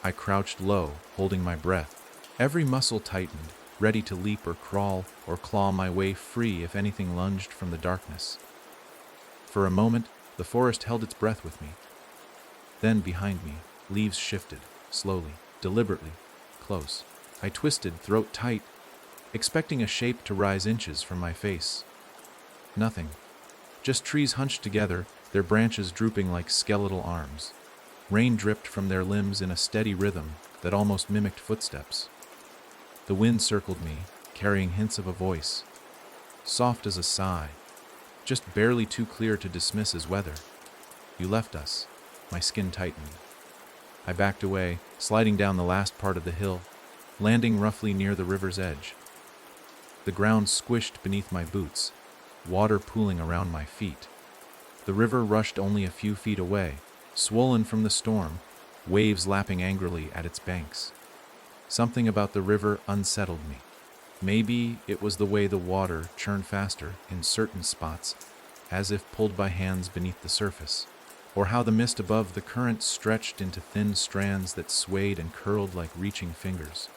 I crouched low, holding my breath. Every muscle tightened, ready to leap or crawl or claw my way free if anything lunged from the darkness. For a moment, the forest held its breath with me. Then, behind me, leaves shifted, slowly, deliberately, close. I twisted, throat tight, expecting a shape to rise inches from my face. Nothing. Just trees hunched together, their branches drooping like skeletal arms. Rain dripped from their limbs in a steady rhythm that almost mimicked footsteps. The wind circled me, carrying hints of a voice, soft as a sigh, just barely too clear to dismiss as weather. You left us. My skin tightened. I backed away, sliding down the last part of the hill, landing roughly near the river's edge. The ground squished beneath my boots, water pooling around my feet. The river rushed only a few feet away, swollen from the storm, waves lapping angrily at its banks. Something about the river unsettled me. Maybe it was the way the water churned faster in certain spots, as if pulled by hands beneath the surface, or how the mist above the current stretched into thin strands that swayed and curled like reaching fingers.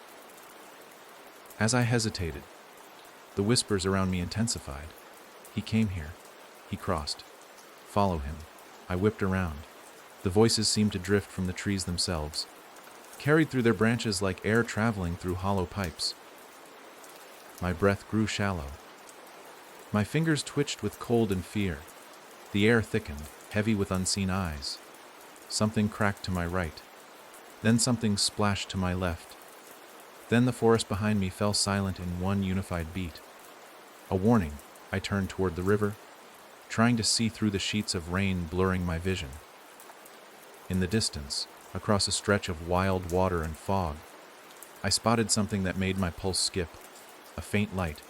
As I hesitated, the whispers around me intensified. He came here. He crossed. Follow him. I whipped around. The voices seemed to drift from the trees themselves, carried through their branches like air traveling through hollow pipes. My breath grew shallow. My fingers twitched with cold and fear. The air thickened, heavy with unseen eyes. Something cracked to my right. Then something splashed to my left. Then the forest behind me fell silent in one unified beat. A warning. I turned toward the river, trying to see through the sheets of rain blurring my vision. In the distance, across a stretch of wild water and fog, I spotted something that made my pulse skip. A faint light.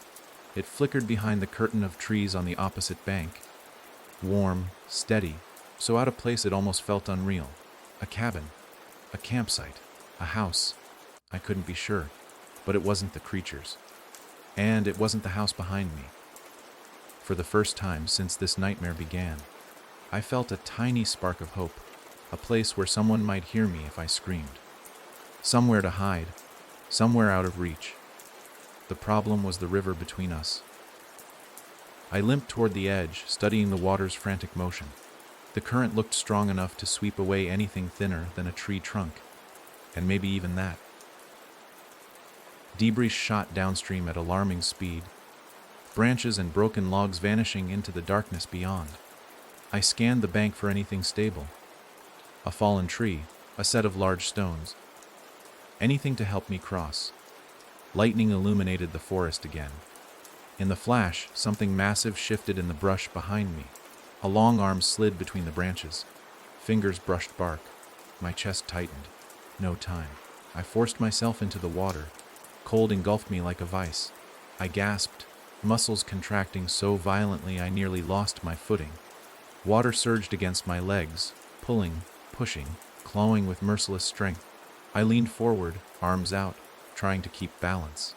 It flickered behind the curtain of trees on the opposite bank. Warm, steady, so out of place it almost felt unreal. A cabin. A campsite. A house. I couldn't be sure, but it wasn't the creatures. And it wasn't the house behind me. For the first time since this nightmare began, I felt a tiny spark of hope, a place where someone might hear me if I screamed. Somewhere to hide, somewhere out of reach. The problem was the river between us. I limped toward the edge, studying the water's frantic motion. The current looked strong enough to sweep away anything thinner than a tree trunk, and maybe even that. Debris shot downstream at alarming speed, branches and broken logs vanishing into the darkness beyond. I scanned the bank for anything stable. A fallen tree, a set of large stones. Anything to help me cross. Lightning illuminated the forest again. In the flash, something massive shifted in the brush behind me. A long arm slid between the branches. Fingers brushed bark. My chest tightened. No time. I forced myself into the water. Cold engulfed me like a vice. I gasped, muscles contracting so violently I nearly lost my footing. Water surged against my legs, pulling, pushing, clawing with merciless strength. I leaned forward, arms out, trying to keep balance.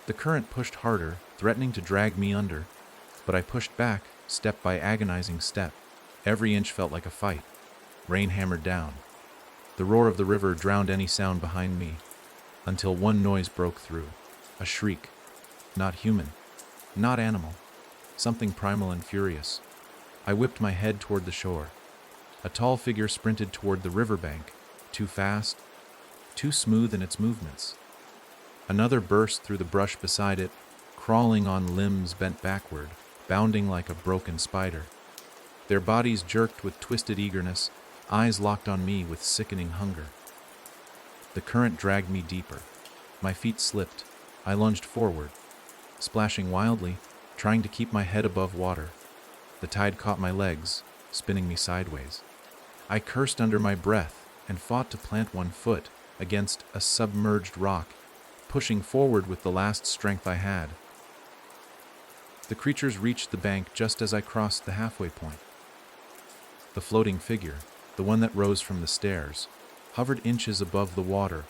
The current pushed harder, threatening to drag me under, but I pushed back, step by agonizing step. Every inch felt like a fight. Rain hammered down. The roar of the river drowned any sound behind me, until one noise broke through. A shriek. Not human. Not animal. Something primal and furious. I whipped my head toward the shore. A tall figure sprinted toward the riverbank, too fast, too smooth in its movements. Another burst through the brush beside it, crawling on limbs bent backward, bounding like a broken spider. Their bodies jerked with twisted eagerness, eyes locked on me with sickening hunger. The current dragged me deeper. My feet slipped. I lunged forward, splashing wildly, trying to keep my head above water. The tide caught my legs, spinning me sideways. I cursed under my breath and fought to plant one foot against a submerged rock, pushing forward with the last strength I had. The creatures reached the bank just as I crossed the halfway point. The floating figure, the one that rose from the stairs, hovered inches above the water,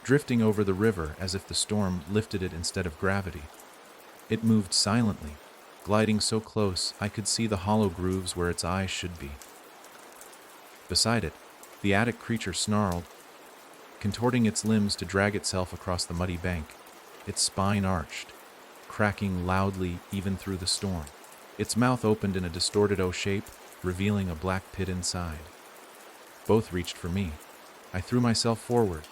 drifting over the river as if the storm lifted it instead of gravity. It moved silently, gliding so close I could see the hollow grooves where its eyes should be. Beside it, the attic creature snarled, contorting its limbs to drag itself across the muddy bank, its spine arched, cracking loudly even through the storm. Its mouth opened in a distorted O shape, revealing a black pit inside. Both reached for me. I threw myself forward,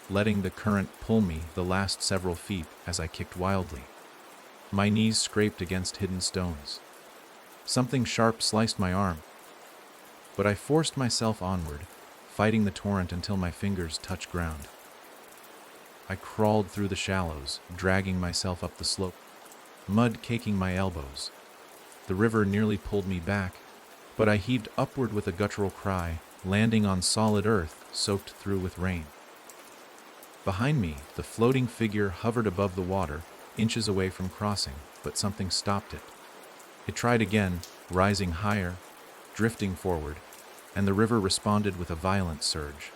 letting the current pull me the last several feet as I kicked wildly. My knees scraped against hidden stones. Something sharp sliced my arm, but I forced myself onward, fighting the torrent until my fingers touched ground. I crawled through the shallows, dragging myself up the slope, mud caking my elbows. The river nearly pulled me back, but I heaved upward with a guttural cry, landing on solid earth soaked through with rain. Behind me, the floating figure hovered above the water, inches away from crossing, but something stopped it. It tried again, rising higher, drifting forward, and the river responded with a violent surge.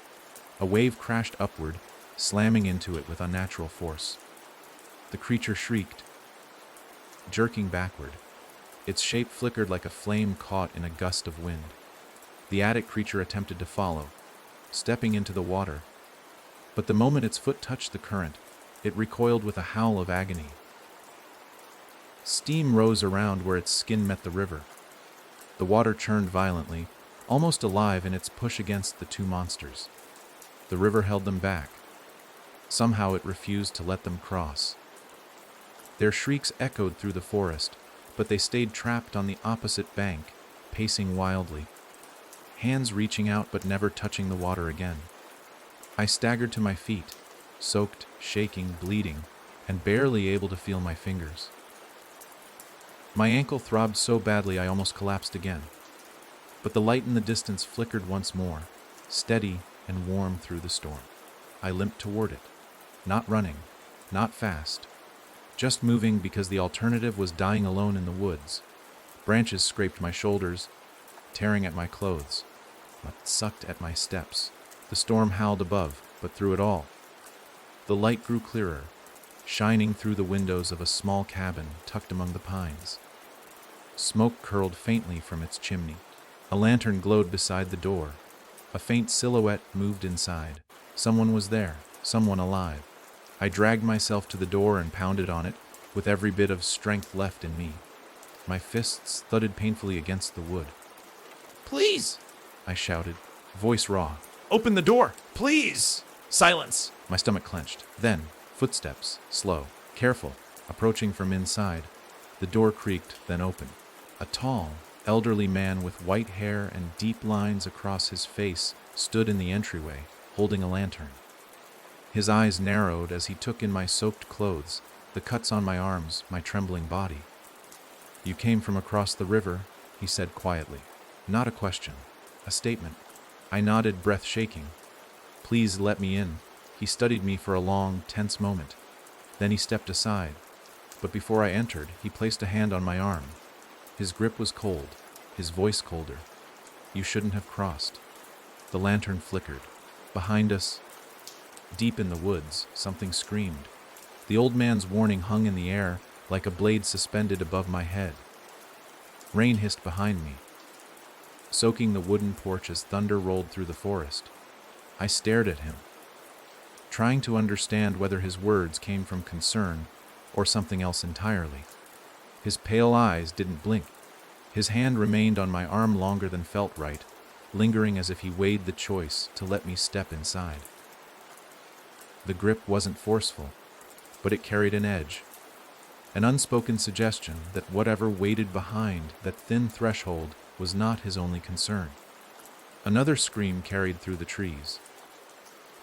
A wave crashed upward, slamming into it with unnatural force. The creature shrieked, jerking backward. Its shape flickered like a flame caught in a gust of wind. The attic creature attempted to follow, stepping into the water, but the moment its foot touched the current, it recoiled with a howl of agony. Steam rose around where its skin met the river. The water churned violently, almost alive in its push against the two monsters. The river held them back. Somehow it refused to let them cross. Their shrieks echoed through the forest, but they stayed trapped on the opposite bank, pacing wildly, hands reaching out but never touching the water again. I staggered to my feet, soaked, shaking, bleeding, and barely able to feel my fingers. My ankle throbbed so badly I almost collapsed again. But the light in the distance flickered once more, steady and warm through the storm. I limped toward it, not running, not fast, just moving because the alternative was dying alone in the woods. Branches scraped my shoulders, tearing at my clothes, but sucked at my steps. The storm howled above, but through it all, the light grew clearer, shining through the windows of a small cabin tucked among the pines. Smoke curled faintly from its chimney. A lantern glowed beside the door. A faint silhouette moved inside. Someone was there, someone alive. I dragged myself to the door and pounded on it, with every bit of strength left in me. My fists thudded painfully against the wood. Please, I shouted, voice raw. open the door, please. Silence. My stomach clenched. Then, footsteps, slow, careful, approaching from inside. The door creaked, then opened. A tall, elderly man with white hair and deep lines across his face stood in the entryway, holding a lantern. His eyes narrowed as he took in my soaked clothes, the cuts on my arms, my trembling body. "You came from across the river," he said quietly. Not a question, a statement. I nodded, breath shaking. "Please let me in." He studied me for a long, tense moment. Then he stepped aside. But before I entered, he placed a hand on my arm. His grip was cold, his voice colder. "You shouldn't have crossed." The lantern flickered. Behind us, deep in the woods, something screamed. The old man's warning hung in the air like a blade suspended above my head. Rain hissed behind me, soaking the wooden porch as thunder rolled through the forest. I stared at him, trying to understand whether his words came from concern or something else entirely. His pale eyes didn't blink. His hand remained on my arm longer than felt right, lingering as if he weighed the choice to let me step inside. The grip wasn't forceful, but it carried an edge, an unspoken suggestion that whatever waited behind that thin threshold was not his only concern. Another scream carried through the trees.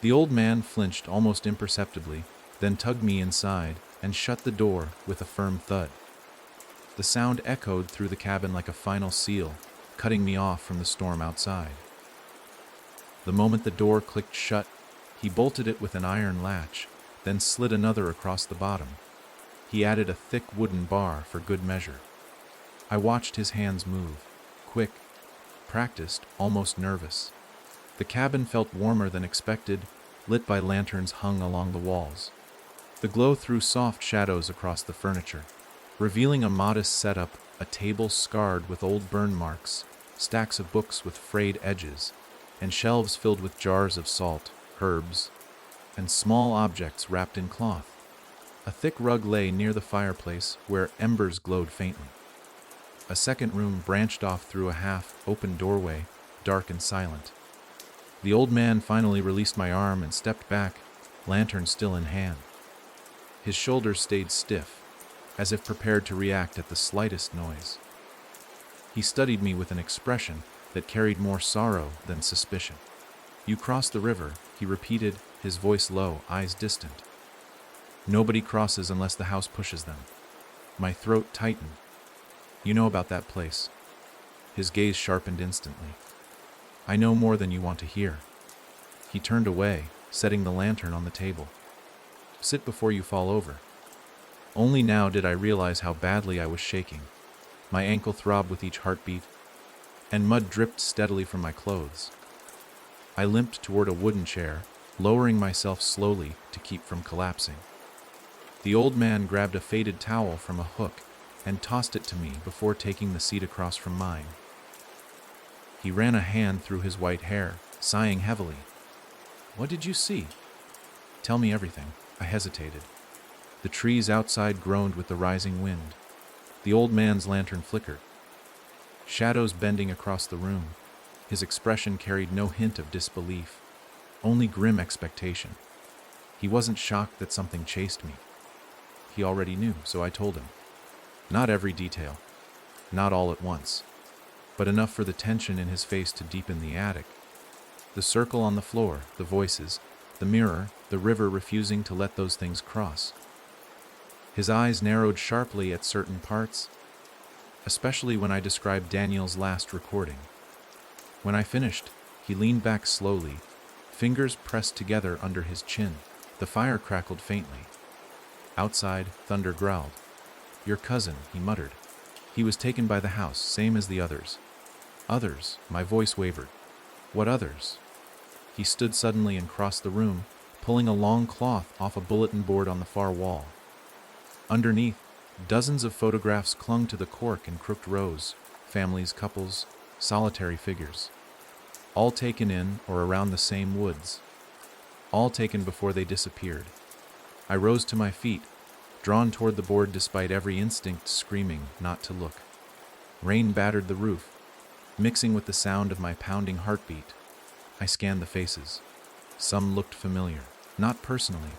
The old man flinched almost imperceptibly, then tugged me inside and shut the door with a firm thud. The sound echoed through the cabin like a final seal, cutting me off from the storm outside. The moment the door clicked shut, he bolted it with an iron latch, then slid another across the bottom. He added a thick wooden bar for good measure. I watched his hands move, quick, practiced, almost nervous. The cabin felt warmer than expected, lit by lanterns hung along the walls. The glow threw soft shadows across the furniture, revealing a modest setup, a table scarred with old burn marks, stacks of books with frayed edges, and shelves filled with jars of salt, herbs, and small objects wrapped in cloth. A thick rug lay near the fireplace where embers glowed faintly. A second room branched off through a half-open doorway, dark and silent. The old man finally released my arm and stepped back, lantern still in hand. His shoulders stayed stiff, as if prepared to react at the slightest noise. He studied me with an expression that carried more sorrow than suspicion. "You crossed the river," he repeated, his voice low, eyes distant. "Nobody crosses unless the house pushes them." My throat tightened. "You know about that place?" His gaze sharpened instantly. "I know more than you want to hear." He turned away, setting the lantern on the table. "Sit before you fall over." Only now did I realize how badly I was shaking. My ankle throbbed with each heartbeat, and mud dripped steadily from my clothes. I limped toward a wooden chair, lowering myself slowly to keep from collapsing. The old man grabbed a faded towel from a hook and tossed it to me before taking the seat across from mine. He ran a hand through his white hair, sighing heavily. "What did you see?" "Tell me everything." I hesitated. The trees outside groaned with the rising wind. The old man's lantern flickered, shadows bending across the room. His expression carried no hint of disbelief, only grim expectation. He wasn't shocked that something chased me. He already knew, so I told him. Not every detail, not all at once, but enough for the tension in his face to deepen the attic. The circle on the floor, the voices, the mirror, the river refusing to let those things cross. His eyes narrowed sharply at certain parts, especially when I described Daniel's last recording. When I finished, he leaned back slowly, fingers pressed together under his chin. The fire crackled faintly. Outside, thunder growled. "Your cousin," he muttered. "He was taken by the house, same as the others." "Others?" My voice wavered. "What others?" He stood suddenly and crossed the room, pulling a long cloth off a bulletin board on the far wall. Underneath, dozens of photographs clung to the cork in crooked rows, families, couples, solitary figures. All taken in or around the same woods. All taken before they disappeared. I rose to my feet, drawn toward the board despite every instinct screaming not to look. Rain battered the roof, mixing with the sound of my pounding heartbeat. I scanned the faces. Some looked familiar, not personally,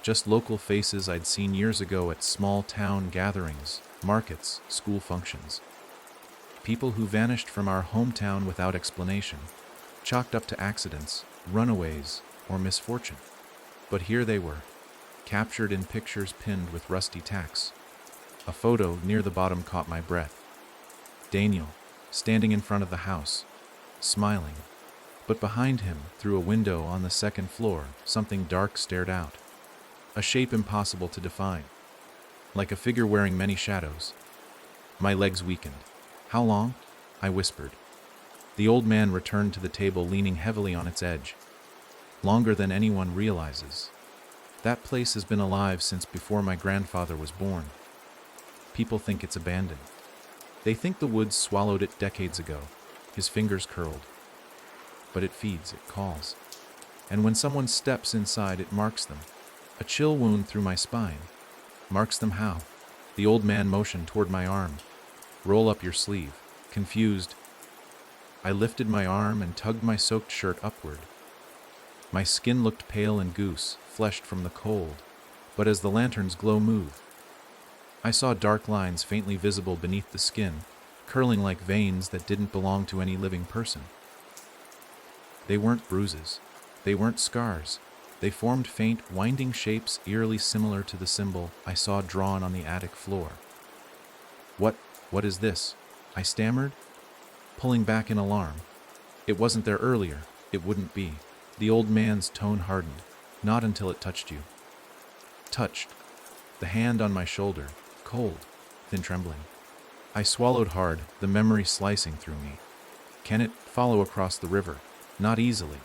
just local faces I'd seen years ago at small-town gatherings, markets, school functions. People who vanished from our hometown without explanation, chalked up to accidents, runaways, or misfortune. But here they were, captured in pictures pinned with rusty tacks. A photo near the bottom caught my breath. Daniel, standing in front of the house, smiling. But behind him, through a window on the second floor, something dark stared out. A shape impossible to define, like a figure wearing many shadows. My legs weakened. "How long?" I whispered. The old man returned to the table, leaning heavily on its edge. "Longer than anyone realizes. That place has been alive since before my grandfather was born. People think it's abandoned. They think the woods swallowed it decades ago." His fingers curled. "But it feeds, it calls. And when someone steps inside, it marks them. A chill wound through my spine. Marks them how?" The old man motioned toward my arm. "Roll up your sleeve." Confused, I lifted my arm and tugged my soaked shirt upward. My skin looked pale and goose, fleshed from the cold, but as the lantern's glow moved, I saw dark lines faintly visible beneath the skin, curling like veins that didn't belong to any living person. They weren't bruises. They weren't scars. They formed faint, winding shapes eerily similar to the symbol I saw drawn on the attic floor. What is this?" I stammered, pulling back in alarm. "It wasn't there earlier. It wouldn't be." The old man's tone hardened. "Not until it touched you." Touched. The hand on my shoulder, cold, then trembling. I swallowed hard, the memory slicing through me. Can it follow across the river? Not easily.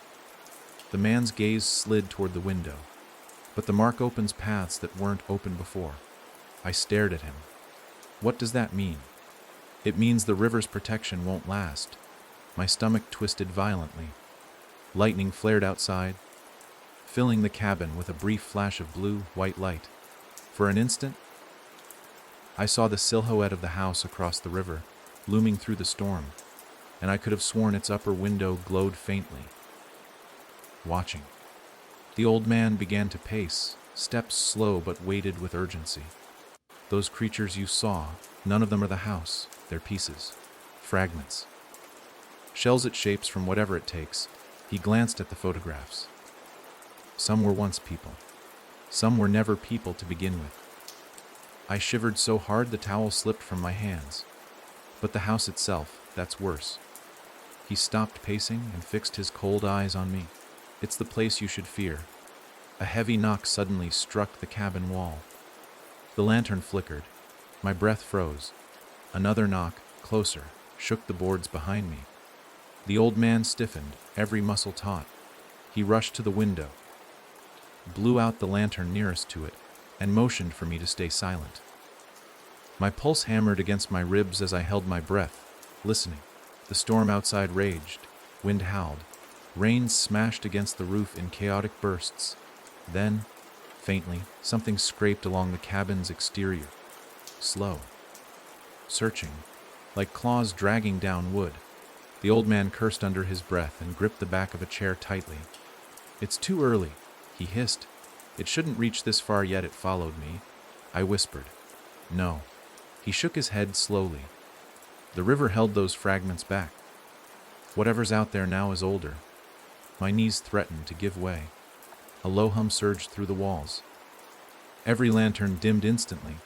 The man's gaze slid toward the window. But the mark opens paths that weren't open before. I stared at him. What does that mean? It means the river's protection won't last. My stomach twisted violently. Lightning flared outside, filling the cabin with a brief flash of blue-white light. For an instant, I saw the silhouette of the house across the river, looming through the storm, and I could have sworn its upper window glowed faintly. Watching. The old man began to pace, steps slow but weighted with urgency. "Those creatures you saw, none of them are the house. They're pieces. fragments. Shells at shapes from whatever it takes. He glanced at the photographs. Some were once people. Some were never people to begin with. I shivered so hard the towel slipped from my hands. But the house itself, that's worse. He stopped pacing and fixed his cold eyes on me. It's the place you should fear. A heavy knock suddenly struck the cabin wall. The lantern flickered. My breath froze. Another knock, closer, shook the boards behind me. The old man stiffened, every muscle taut. He rushed to the window, blew out the lantern nearest to it, and motioned for me to stay silent. My pulse hammered against my ribs as I held my breath, listening. The storm outside raged, wind howled, rain smashed against the roof in chaotic bursts. Then, faintly, something scraped along the cabin's exterior. Slow. Searching, like claws dragging down wood. The old man cursed under his breath and gripped the back of a chair tightly. "It's too early," he hissed. "It shouldn't reach this far yet." It followed me. I whispered, "No." He shook his head slowly. The river held those fragments back. Whatever's out there now is older. My knees threatened to give way. A low hum surged through the walls. Every lantern dimmed instantly,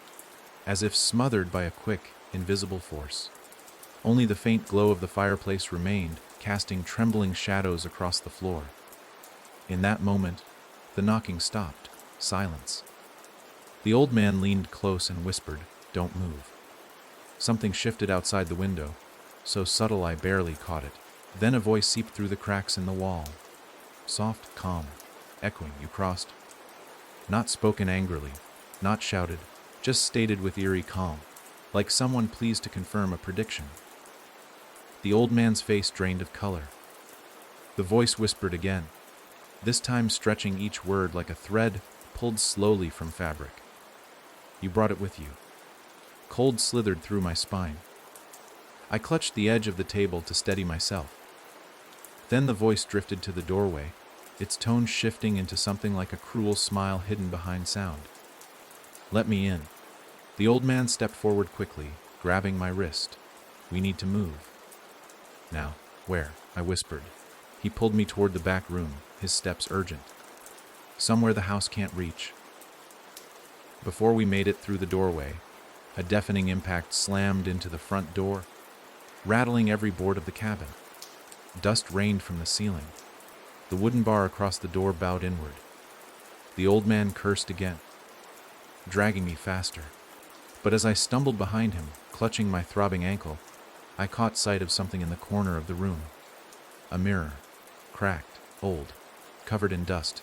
as if smothered by a quick, invisible force. Only the faint glow of the fireplace remained, casting trembling shadows across the floor. In that moment, the knocking stopped. Silence. The old man leaned close and whispered, "Don't move." Something shifted outside the window, so subtle I barely caught it. Then a voice seeped through the cracks in the wall. Soft, calm, echoing, "You crossed." Not spoken angrily, not shouted, just stated with eerie calm, like someone pleased to confirm a prediction. The old man's face drained of color. The voice whispered again, this time stretching each word like a thread pulled slowly from fabric. "You brought it with you." Cold slithered through my spine. I clutched the edge of the table to steady myself. Then the voice drifted to the doorway, its tone shifting into something like a cruel smile hidden behind sound. "Let me in." The old man stepped forward quickly, grabbing my wrist. "We need to move." "Now, where?" I whispered. He pulled me toward the back room, his steps urgent. "Somewhere the house can't reach." Before we made it through the doorway, a deafening impact slammed into the front door, rattling every board of the cabin. Dust rained from the ceiling. The wooden bar across the door bowed inward. The old man cursed again, dragging me faster. But as I stumbled behind him, clutching my throbbing ankle, I caught sight of something in the corner of the room. A mirror, cracked, old, covered in dust.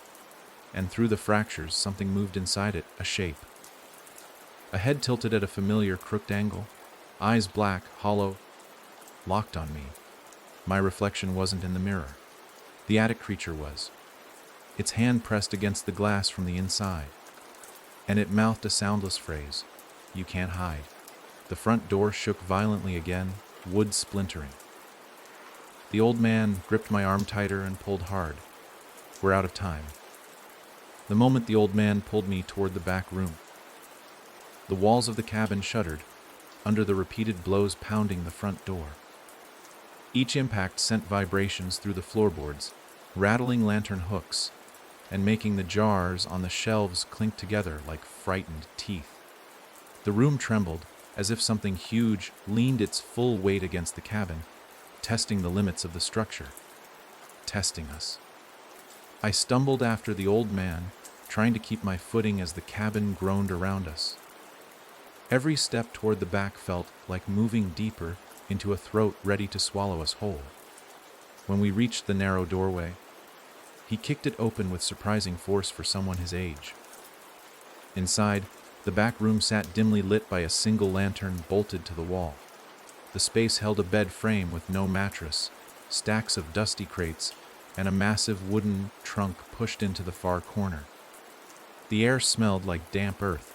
And through the fractures, something moved inside it, a shape. A head tilted at a familiar crooked angle, eyes black, hollow, locked on me. My reflection wasn't in the mirror. The attic creature was. Its hand pressed against the glass from the inside. And it mouthed a soundless phrase, "You can't hide." The front door shook violently again, wood splintering. The old man gripped my arm tighter and pulled hard. "We're out of time." The moment the old man pulled me toward the back room, the walls of the cabin shuddered under the repeated blows pounding the front door. Each impact sent vibrations through the floorboards, rattling lantern hooks and making the jars on the shelves clink together like frightened teeth. The room trembled as if something huge leaned its full weight against the cabin, testing the limits of the structure, testing us. I stumbled after the old man, trying to keep my footing as the cabin groaned around us. Every step toward the back felt like moving deeper into a throat ready to swallow us whole. When we reached the narrow doorway, he kicked it open with surprising force for someone his age. Inside, the back room sat dimly lit by a single lantern bolted to the wall. The space held a bed frame with no mattress, stacks of dusty crates, and a massive wooden trunk pushed into the far corner. The air smelled like damp earth.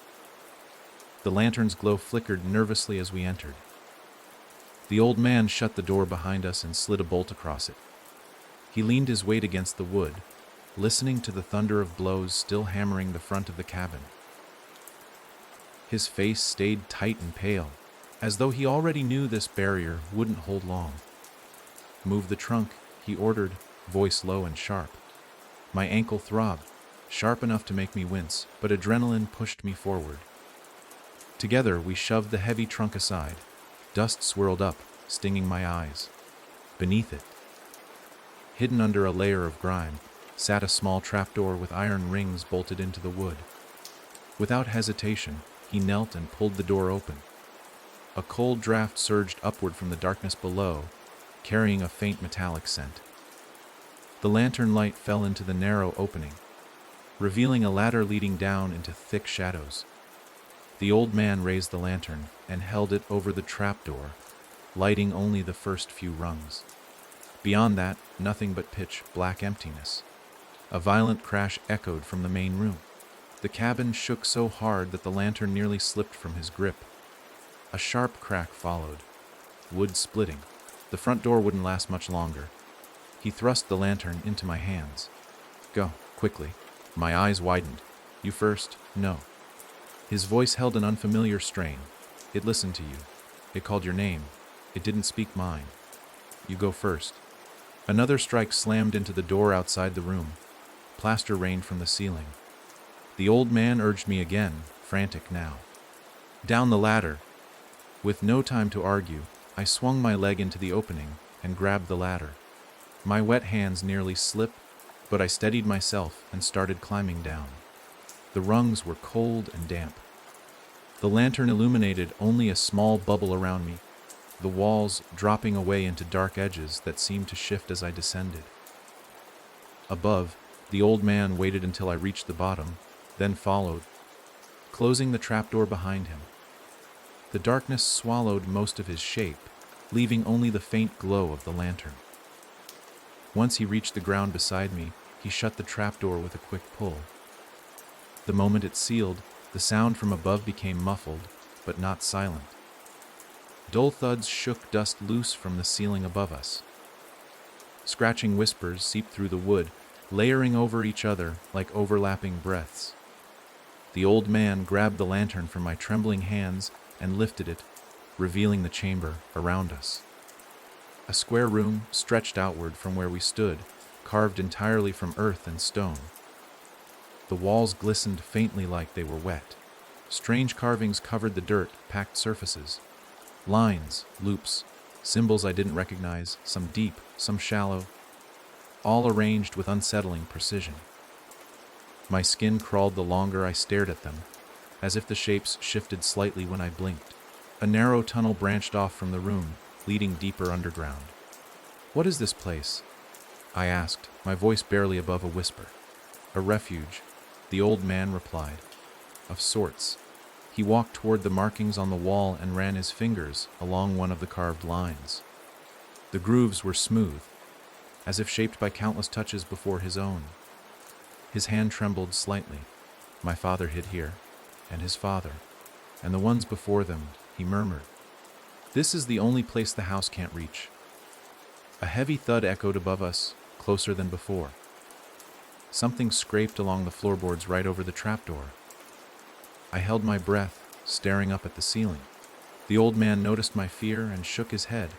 The lantern's glow flickered nervously as we entered. The old man shut the door behind us and slid a bolt across it. He leaned his weight against the wood, listening to the thunder of blows still hammering the front of the cabin. His face stayed tight and pale, as though he already knew this barrier wouldn't hold long. "Move the trunk," he ordered, voice low and sharp. My ankle throbbed, sharp enough to make me wince, but adrenaline pushed me forward. Together, we shoved the heavy trunk aside. Dust swirled up, stinging my eyes. Beneath it, hidden under a layer of grime, sat a small trapdoor with iron rings bolted into the wood. Without hesitation, he knelt and pulled the door open. A cold draft surged upward from the darkness below, carrying a faint metallic scent. The lantern light fell into the narrow opening, revealing a ladder leading down into thick shadows. The old man raised the lantern and held it over the trapdoor, lighting only the first few rungs. Beyond that, nothing but pitch black emptiness. A violent crash echoed from the main room. The cabin shook so hard that the lantern nearly slipped from his grip. A sharp crack followed, wood splitting. The front door wouldn't last much longer. He thrust the lantern into my hands. "Go, quickly." My eyes widened. "You first?" "No." His voice held an unfamiliar strain. "It listened to you. It called your name. It didn't speak mine. You go first." Another strike slammed into the door outside the room. Plaster rained from the ceiling. The old man urged me again, frantic now. Down the ladder. With no time to argue, I swung my leg into the opening and grabbed the ladder. My wet hands nearly slipped, but I steadied myself and started climbing down. The rungs were cold and damp. The lantern illuminated only a small bubble around me, the walls dropping away into dark edges that seemed to shift as I descended. Above, the old man waited until I reached the bottom, then followed, closing the trapdoor behind him. The darkness swallowed most of his shape, leaving only the faint glow of the lantern. Once he reached the ground beside me, he shut the trapdoor with a quick pull. The moment it sealed, the sound from above became muffled, but not silent. Dull thuds shook dust loose from the ceiling above us. Scratching whispers seeped through the wood, layering over each other like overlapping breaths. The old man grabbed the lantern from my trembling hands and lifted it, revealing the chamber around us. A square room stretched outward from where we stood, carved entirely from earth and stone. The walls glistened faintly like they were wet. Strange carvings covered the dirt-packed surfaces. Lines, loops, symbols I didn't recognize, some deep, some shallow, all arranged with unsettling precision. My skin crawled the longer I stared at them, as if the shapes shifted slightly when I blinked. A narrow tunnel branched off from the room, leading deeper underground. "What is this place?" I asked, my voice barely above a whisper. "A refuge," the old man replied. "Of sorts." He walked toward the markings on the wall and ran his fingers along one of the carved lines. The grooves were smooth, as if shaped by countless touches before his own. His hand trembled slightly. "My father hid here, and his father, and the ones before them," he murmured. "This is the only place the house can't reach." A heavy thud echoed above us, closer than before. Something scraped along the floorboards right over the trapdoor. I held my breath, staring up at the ceiling. The old man noticed my fear and shook his head.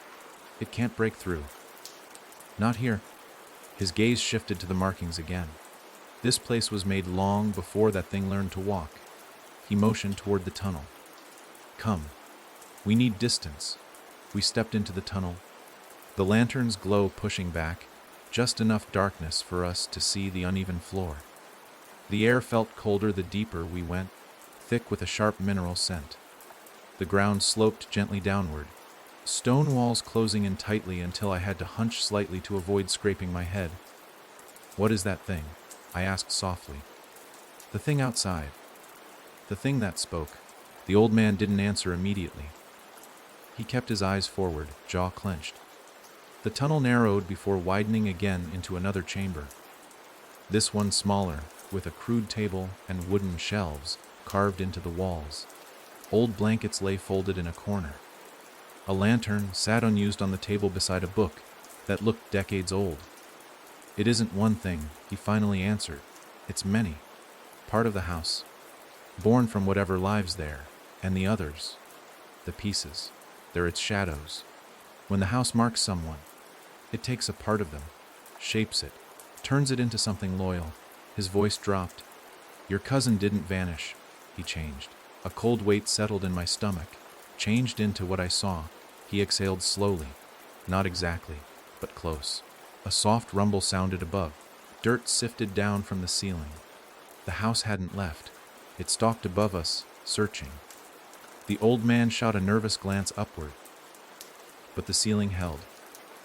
"It can't break through." "Not here." His gaze shifted to the markings again. "This place was made long before that thing learned to walk." He motioned toward the tunnel. "Come. We need distance." We stepped into the tunnel, the lantern's glow pushing back, just enough darkness for us to see the uneven floor. The air felt colder the deeper we went, thick with a sharp mineral scent. The ground sloped gently downward, stone walls closing in tightly until I had to hunch slightly to avoid scraping my head. "What is that thing?" I asked softly. "The thing outside." The thing that spoke. The old man didn't answer immediately. He kept his eyes forward, jaw clenched. The tunnel narrowed before widening again into another chamber. This one smaller, with a crude table and wooden shelves carved into the walls. Old blankets lay folded in a corner. A lantern sat unused on the table beside a book that looked decades old. "It isn't one thing," he finally answered. "It's many. Part of the house. Born from whatever lives there, and the others." The pieces. They're its shadows. When the house marks someone, it takes a part of them, shapes it, turns it into something loyal. His voice dropped. Your cousin didn't vanish. He changed. A cold weight settled in my stomach, changed into what I saw. He exhaled slowly. Not exactly, but close. A soft rumble sounded above. Dirt sifted down from the ceiling. The house hadn't left. It stalked above us, searching. The old man shot a nervous glance upward, but the ceiling held.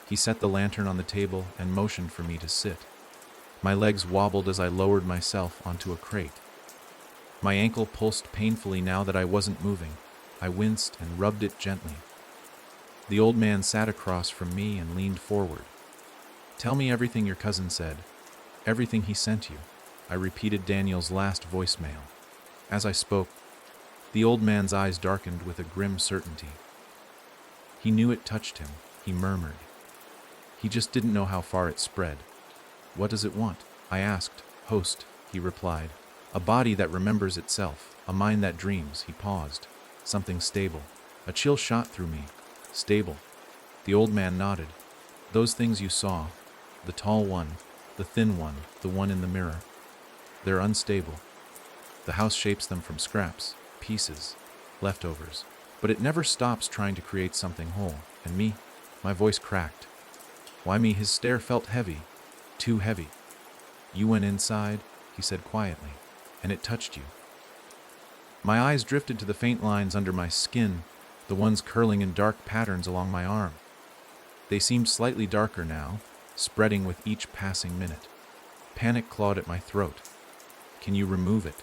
He set the lantern on the table and motioned for me to sit. My legs wobbled as I lowered myself onto a crate. My ankle pulsed painfully now that I wasn't moving. I winced and rubbed it gently. The old man sat across from me and leaned forward. Tell me everything your cousin said. Everything he sent you. I repeated Daniel's last voicemail. As I spoke, the old man's eyes darkened with a grim certainty. He knew it touched him, he murmured. He just didn't know how far it spread. What does it want? I asked. Host, he replied. A body that remembers itself, a mind that dreams. He paused. Something stable. A chill shot through me. Stable. The old man nodded. Those things you saw, the tall one, the thin one, the one in the mirror, they're unstable. The house shapes them from scraps, pieces, leftovers. But it never stops trying to create something whole. And me? My voice cracked. Why me? His stare felt heavy. Too heavy. You went inside, he said quietly, and it touched you. My eyes drifted to the faint lines under my skin, the ones curling in dark patterns along my arm. They seemed slightly darker now, spreading with each passing minute. Panic clawed at my throat. Can you remove it?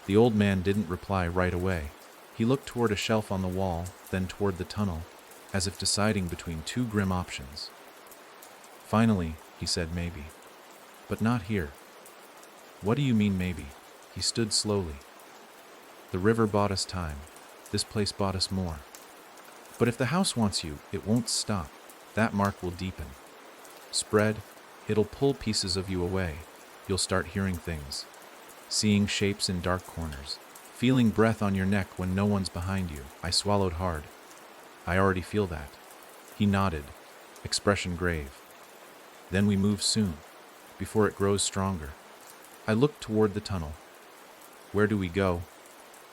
The old man didn't reply right away. He looked toward a shelf on the wall, then toward the tunnel, as if deciding between two grim options. Finally, he said maybe. But not here. What do you mean maybe? He stood slowly. The river bought us time. This place bought us more. But if the house wants you, it won't stop. That mark will deepen. Spread, it'll pull pieces of you away. You'll start hearing things. Seeing shapes in dark corners. Feeling breath on your neck when no one's behind you. I swallowed hard. I already feel that. He nodded, expression grave. Then we move soon, before it grows stronger. I looked toward the tunnel. Where do we go?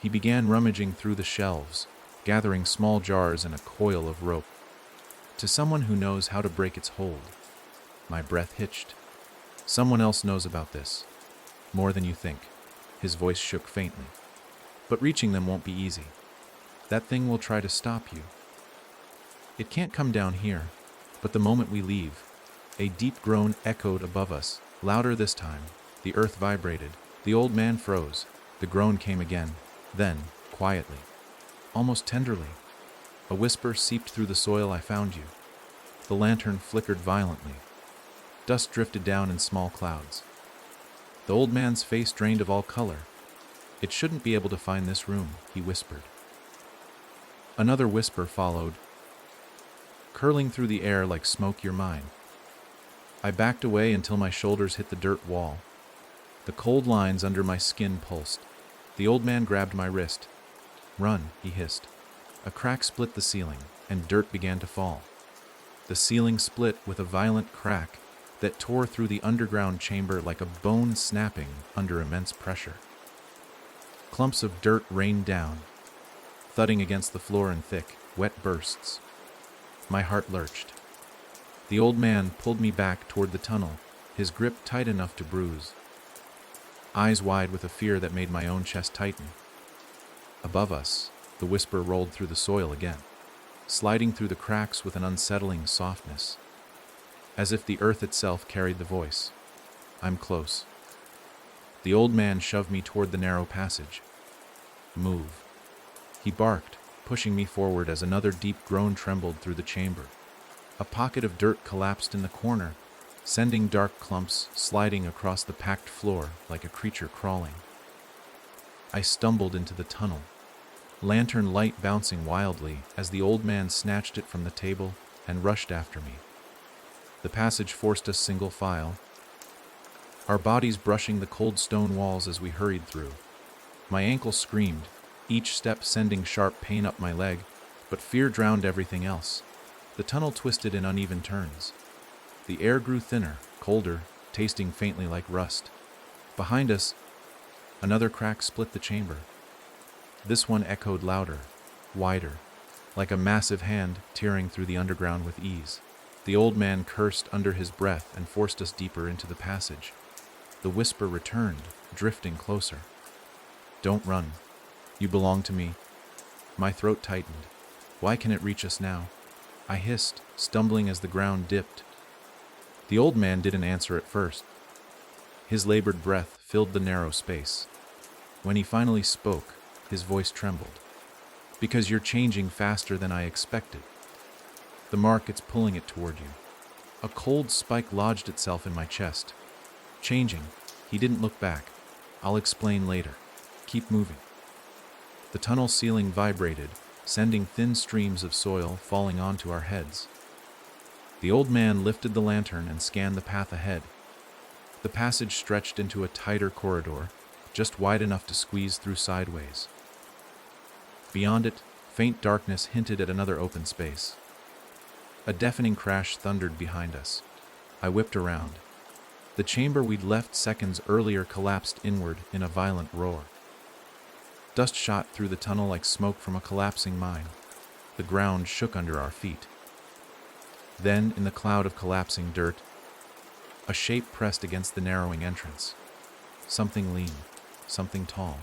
He began rummaging through the shelves, gathering small jars and a coil of rope. To someone who knows how to break its hold. My breath hitched. Someone else knows about this. More than you think. His voice shook faintly. But reaching them won't be easy. That thing will try to stop you. It can't come down here, but the moment we leave, a deep groan echoed above us, louder this time. The earth vibrated. The old man froze. The groan came again. Then, quietly, almost tenderly, a whisper seeped through the soil. I found you. The lantern flickered violently. Dust drifted down in small clouds. The old man's face drained of all color. It shouldn't be able to find this room, he whispered. Another whisper followed, curling through the air like smoke. You're mine. I backed away until my shoulders hit the dirt wall. The cold lines under my skin pulsed. The old man grabbed my wrist. Run, he hissed. A crack split the ceiling, and dirt began to fall. The ceiling split with a violent crack that tore through the underground chamber like a bone snapping under immense pressure. Clumps of dirt rained down, thudding against the floor in thick, wet bursts. My heart lurched. The old man pulled me back toward the tunnel, his grip tight enough to bruise. Eyes wide with a fear that made my own chest tighten. Above us, the whisper rolled through the soil again, sliding through the cracks with an unsettling softness, as if the earth itself carried the voice. I'm close. The old man shoved me toward the narrow passage. Move. He barked, pushing me forward as another deep groan trembled through the chamber. A pocket of dirt collapsed in the corner, sending dark clumps sliding across the packed floor like a creature crawling. I stumbled into the tunnel, lantern light bouncing wildly as the old man snatched it from the table and rushed after me. The passage forced us single file, our bodies brushing the cold stone walls as we hurried through. My ankle screamed, each step sending sharp pain up my leg, but fear drowned everything else. The tunnel twisted in uneven turns. The air grew thinner, colder, tasting faintly like rust. Behind us, another crack split the chamber. This one echoed louder, wider, like a massive hand tearing through the underground with ease. The old man cursed under his breath and forced us deeper into the passage. The whisper returned, drifting closer. "Don't run. You belong to me." My throat tightened. Why can it reach us now? I hissed, stumbling as the ground dipped. The old man didn't answer at first. His labored breath filled the narrow space. When he finally spoke, his voice trembled. "Because you're changing faster than I expected. The market's pulling it toward you." A cold spike lodged itself in my chest. "Changing." He didn't look back. "I'll explain later. Keep moving." The tunnel ceiling vibrated, sending thin streams of soil falling onto our heads. The old man lifted the lantern and scanned the path ahead. The passage stretched into a tighter corridor, just wide enough to squeeze through sideways. Beyond it, faint darkness hinted at another open space. A deafening crash thundered behind us. I whipped around. The chamber we'd left seconds earlier collapsed inward in a violent roar. Dust shot through the tunnel like smoke from a collapsing mine. The ground shook under our feet. Then, in the cloud of collapsing dirt, a shape pressed against the narrowing entrance. Something lean, something tall.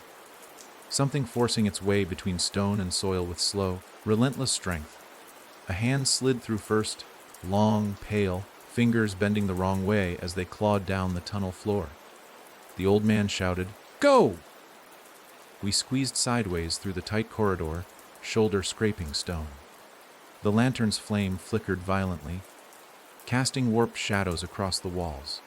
Something forcing its way between stone and soil with slow, relentless strength. A hand slid through first, long, pale, fingers bending the wrong way as they clawed down the tunnel floor. The old man shouted, "Go!" We squeezed sideways through the tight corridor, shoulder scraping stone. The lantern's flame flickered violently, casting warped shadows across the walls.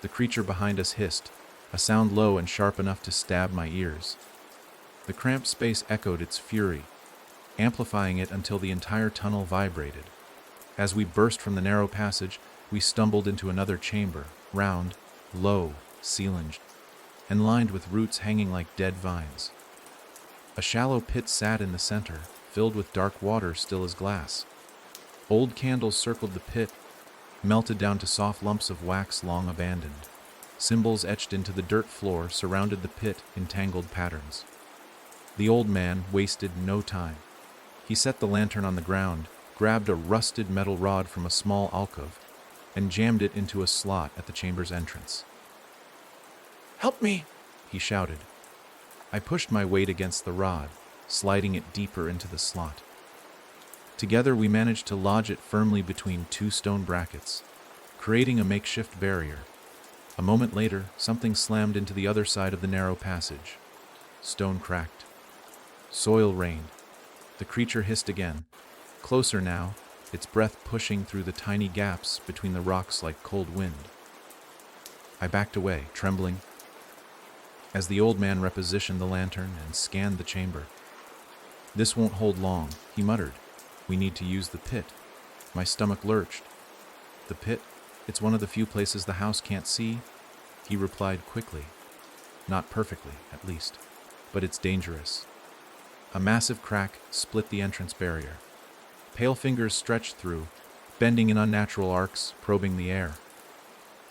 The creature behind us hissed, a sound low and sharp enough to stab my ears. The cramped space echoed its fury, amplifying it until the entire tunnel vibrated. As we burst from the narrow passage, we stumbled into another chamber, round, low, ceilinged, and lined with roots hanging like dead vines. A shallow pit sat in the center, filled with dark water still as glass. Old candles circled the pit, melted down to soft lumps of wax long abandoned. Symbols etched into the dirt floor surrounded the pit in tangled patterns. The old man wasted no time. He set the lantern on the ground, grabbed a rusted metal rod from a small alcove, and jammed it into a slot at the chamber's entrance. Help me! He shouted. I pushed my weight against the rod, sliding it deeper into the slot. Together we managed to lodge it firmly between two stone brackets, creating a makeshift barrier. A moment later, something slammed into the other side of the narrow passage. Stone cracked. Soil rained. The creature hissed again, closer now, its breath pushing through the tiny gaps between the rocks like cold wind. I backed away, trembling, as the old man repositioned the lantern and scanned the chamber. This won't hold long, he muttered. We need to use the pit. My stomach lurched. The pit? It's one of the few places the house can't see, he replied quickly. Not perfectly, at least, but it's dangerous. A massive crack split the entrance barrier. Pale fingers stretched through, bending in unnatural arcs, probing the air.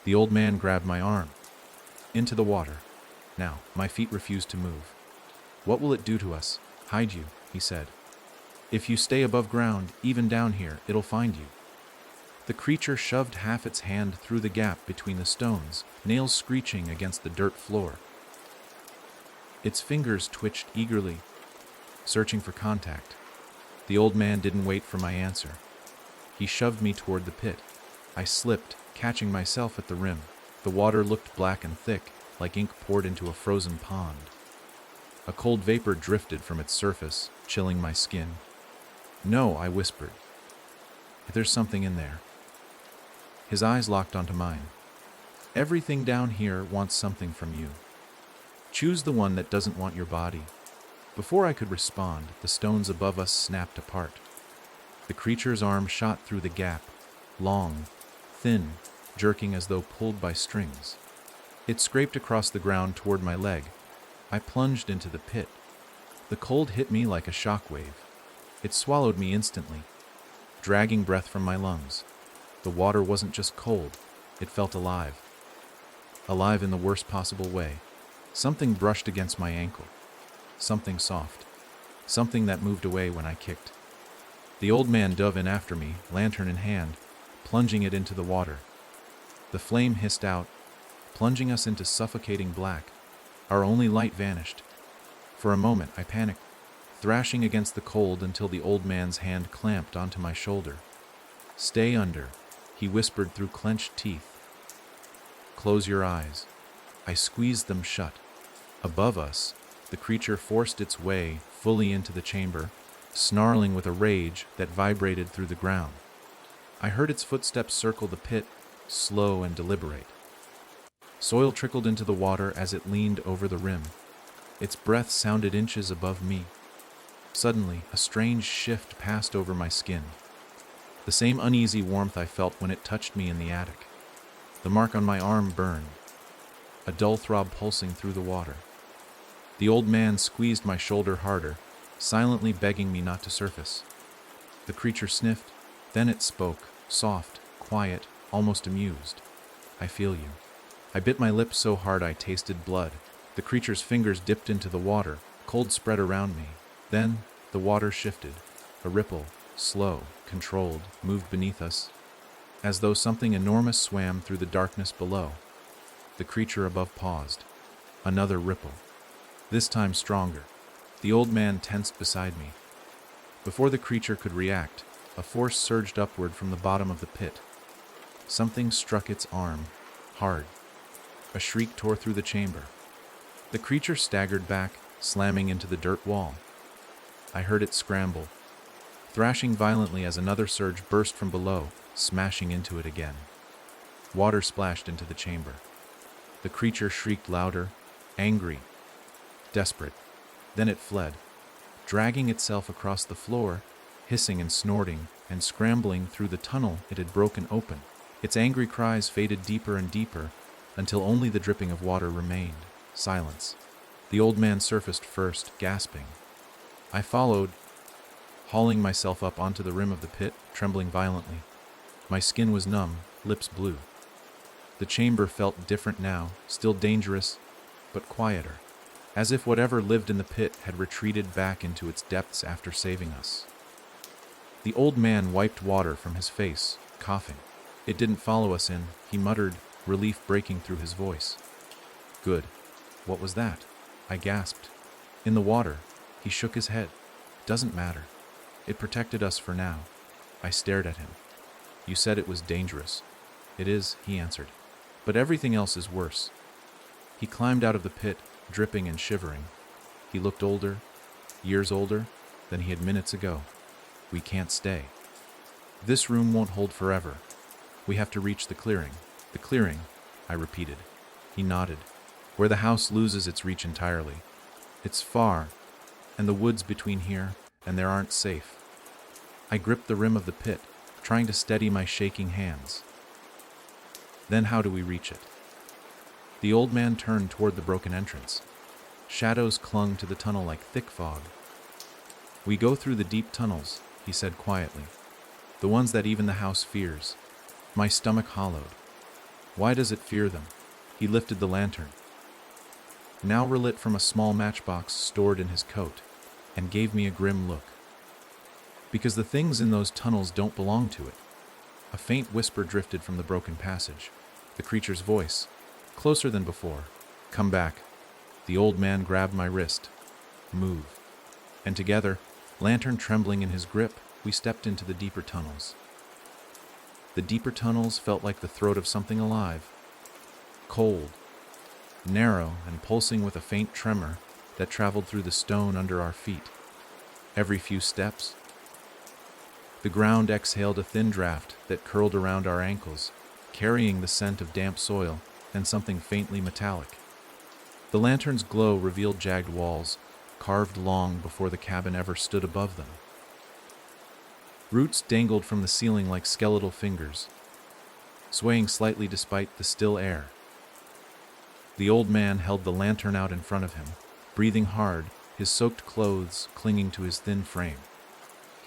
The old man grabbed my arm. Into the water. Now, my feet refused to move. What will it do to us? Hide you, he said. If you stay above ground, even down here, it'll find you. The creature shoved half its hand through the gap between the stones, nails screeching against the dirt floor. Its fingers twitched eagerly, searching for contact. The old man didn't wait for my answer. He shoved me toward the pit. I slipped, catching myself at the rim. The water looked black and thick, like ink poured into a frozen pond. A cold vapor drifted from its surface, chilling my skin. No, I whispered. There's something in there. His eyes locked onto mine. Everything down here wants something from you. Choose the one that doesn't want your body. Before I could respond, the stones above us snapped apart. The creature's arm shot through the gap, long, thin, jerking as though pulled by strings. It scraped across the ground toward my leg. I plunged into the pit. The cold hit me like a shockwave. It swallowed me instantly, dragging breath from my lungs. The water wasn't just cold, it felt alive. Alive in the worst possible way. Something brushed against my ankle. Something soft. Something that moved away when I kicked. The old man dove in after me, lantern in hand, plunging it into the water. The flame hissed out, plunging us into suffocating black. Our only light vanished. For a moment I panicked, thrashing against the cold until the old man's hand clamped onto my shoulder. "Stay under," he whispered through clenched teeth. "Close your eyes." I squeezed them shut. Above us, the creature forced its way fully into the chamber, snarling with a rage that vibrated through the ground. I heard its footsteps circle the pit, slow and deliberate. Soil trickled into the water as it leaned over the rim. Its breath sounded inches above me. Suddenly, a strange shift passed over my skin. The same uneasy warmth I felt when it touched me in the attic. The mark on my arm burned, a dull throb pulsing through the water. The old man squeezed my shoulder harder, silently begging me not to surface. The creature sniffed, then it spoke, soft, quiet, almost amused. "I feel you." I bit my lip so hard I tasted blood. The creature's fingers dipped into the water, cold spread around me. Then, the water shifted. A ripple, slow, controlled, moved beneath us, as though something enormous swam through the darkness below. The creature above paused. Another ripple. This time stronger. The old man tensed beside me. Before the creature could react, a force surged upward from the bottom of the pit. Something struck its arm, hard. A shriek tore through the chamber. The creature staggered back, slamming into the dirt wall. I heard it scramble, thrashing violently as another surge burst from below, smashing into it again. Water splashed into the chamber. The creature shrieked louder, angry, desperate. Then it fled, dragging itself across the floor, hissing and snorting, and scrambling through the tunnel it had broken open. Its angry cries faded deeper and deeper, until only the dripping of water remained. Silence. The old man surfaced first, gasping. I followed, hauling myself up onto the rim of the pit, trembling violently. My skin was numb, lips blue. The chamber felt different now, still dangerous, but quieter, as if whatever lived in the pit had retreated back into its depths after saving us. The old man wiped water from his face, coughing. "It didn't follow us in," he muttered, relief breaking through his voice. "Good. What was that?" I gasped. "In the water." He shook his head. "Doesn't matter. It protected us for now." I stared at him. "You said it was dangerous." "It is," he answered. "But everything else is worse." He climbed out of the pit, dripping and shivering. He looked older, years older, than he had minutes ago. "We can't stay. This room won't hold forever. We have to reach the clearing." "The clearing," I repeated. He nodded. "Where the house loses its reach entirely. It's far, and the woods between here and there aren't safe." I gripped the rim of the pit, trying to steady my shaking hands. "Then how do we reach it?" The old man turned toward the broken entrance. Shadows clung to the tunnel like thick fog. "We go through the deep tunnels," he said quietly. "The ones that even the house fears." My stomach hollowed. Why does it fear them? He lifted the lantern, now relit from a small matchbox stored in his coat, and gave me a grim look. "Because the things in those tunnels don't belong to it." A faint whisper drifted from the broken passage. The creature's voice, closer than before. "Come back." The old man grabbed my wrist. "Move." And together, lantern trembling in his grip, we stepped into the deeper tunnels. The deeper tunnels felt like the throat of something alive. Cold, narrow, and pulsing with a faint tremor that traveled through the stone under our feet. Every few steps, the ground exhaled a thin draft that curled around our ankles, carrying the scent of damp soil and something faintly metallic. The lantern's glow revealed jagged walls, carved long before the cabin ever stood above them. Roots dangled from the ceiling like skeletal fingers, swaying slightly despite the still air. The old man held the lantern out in front of him, breathing hard, his soaked clothes clinging to his thin frame.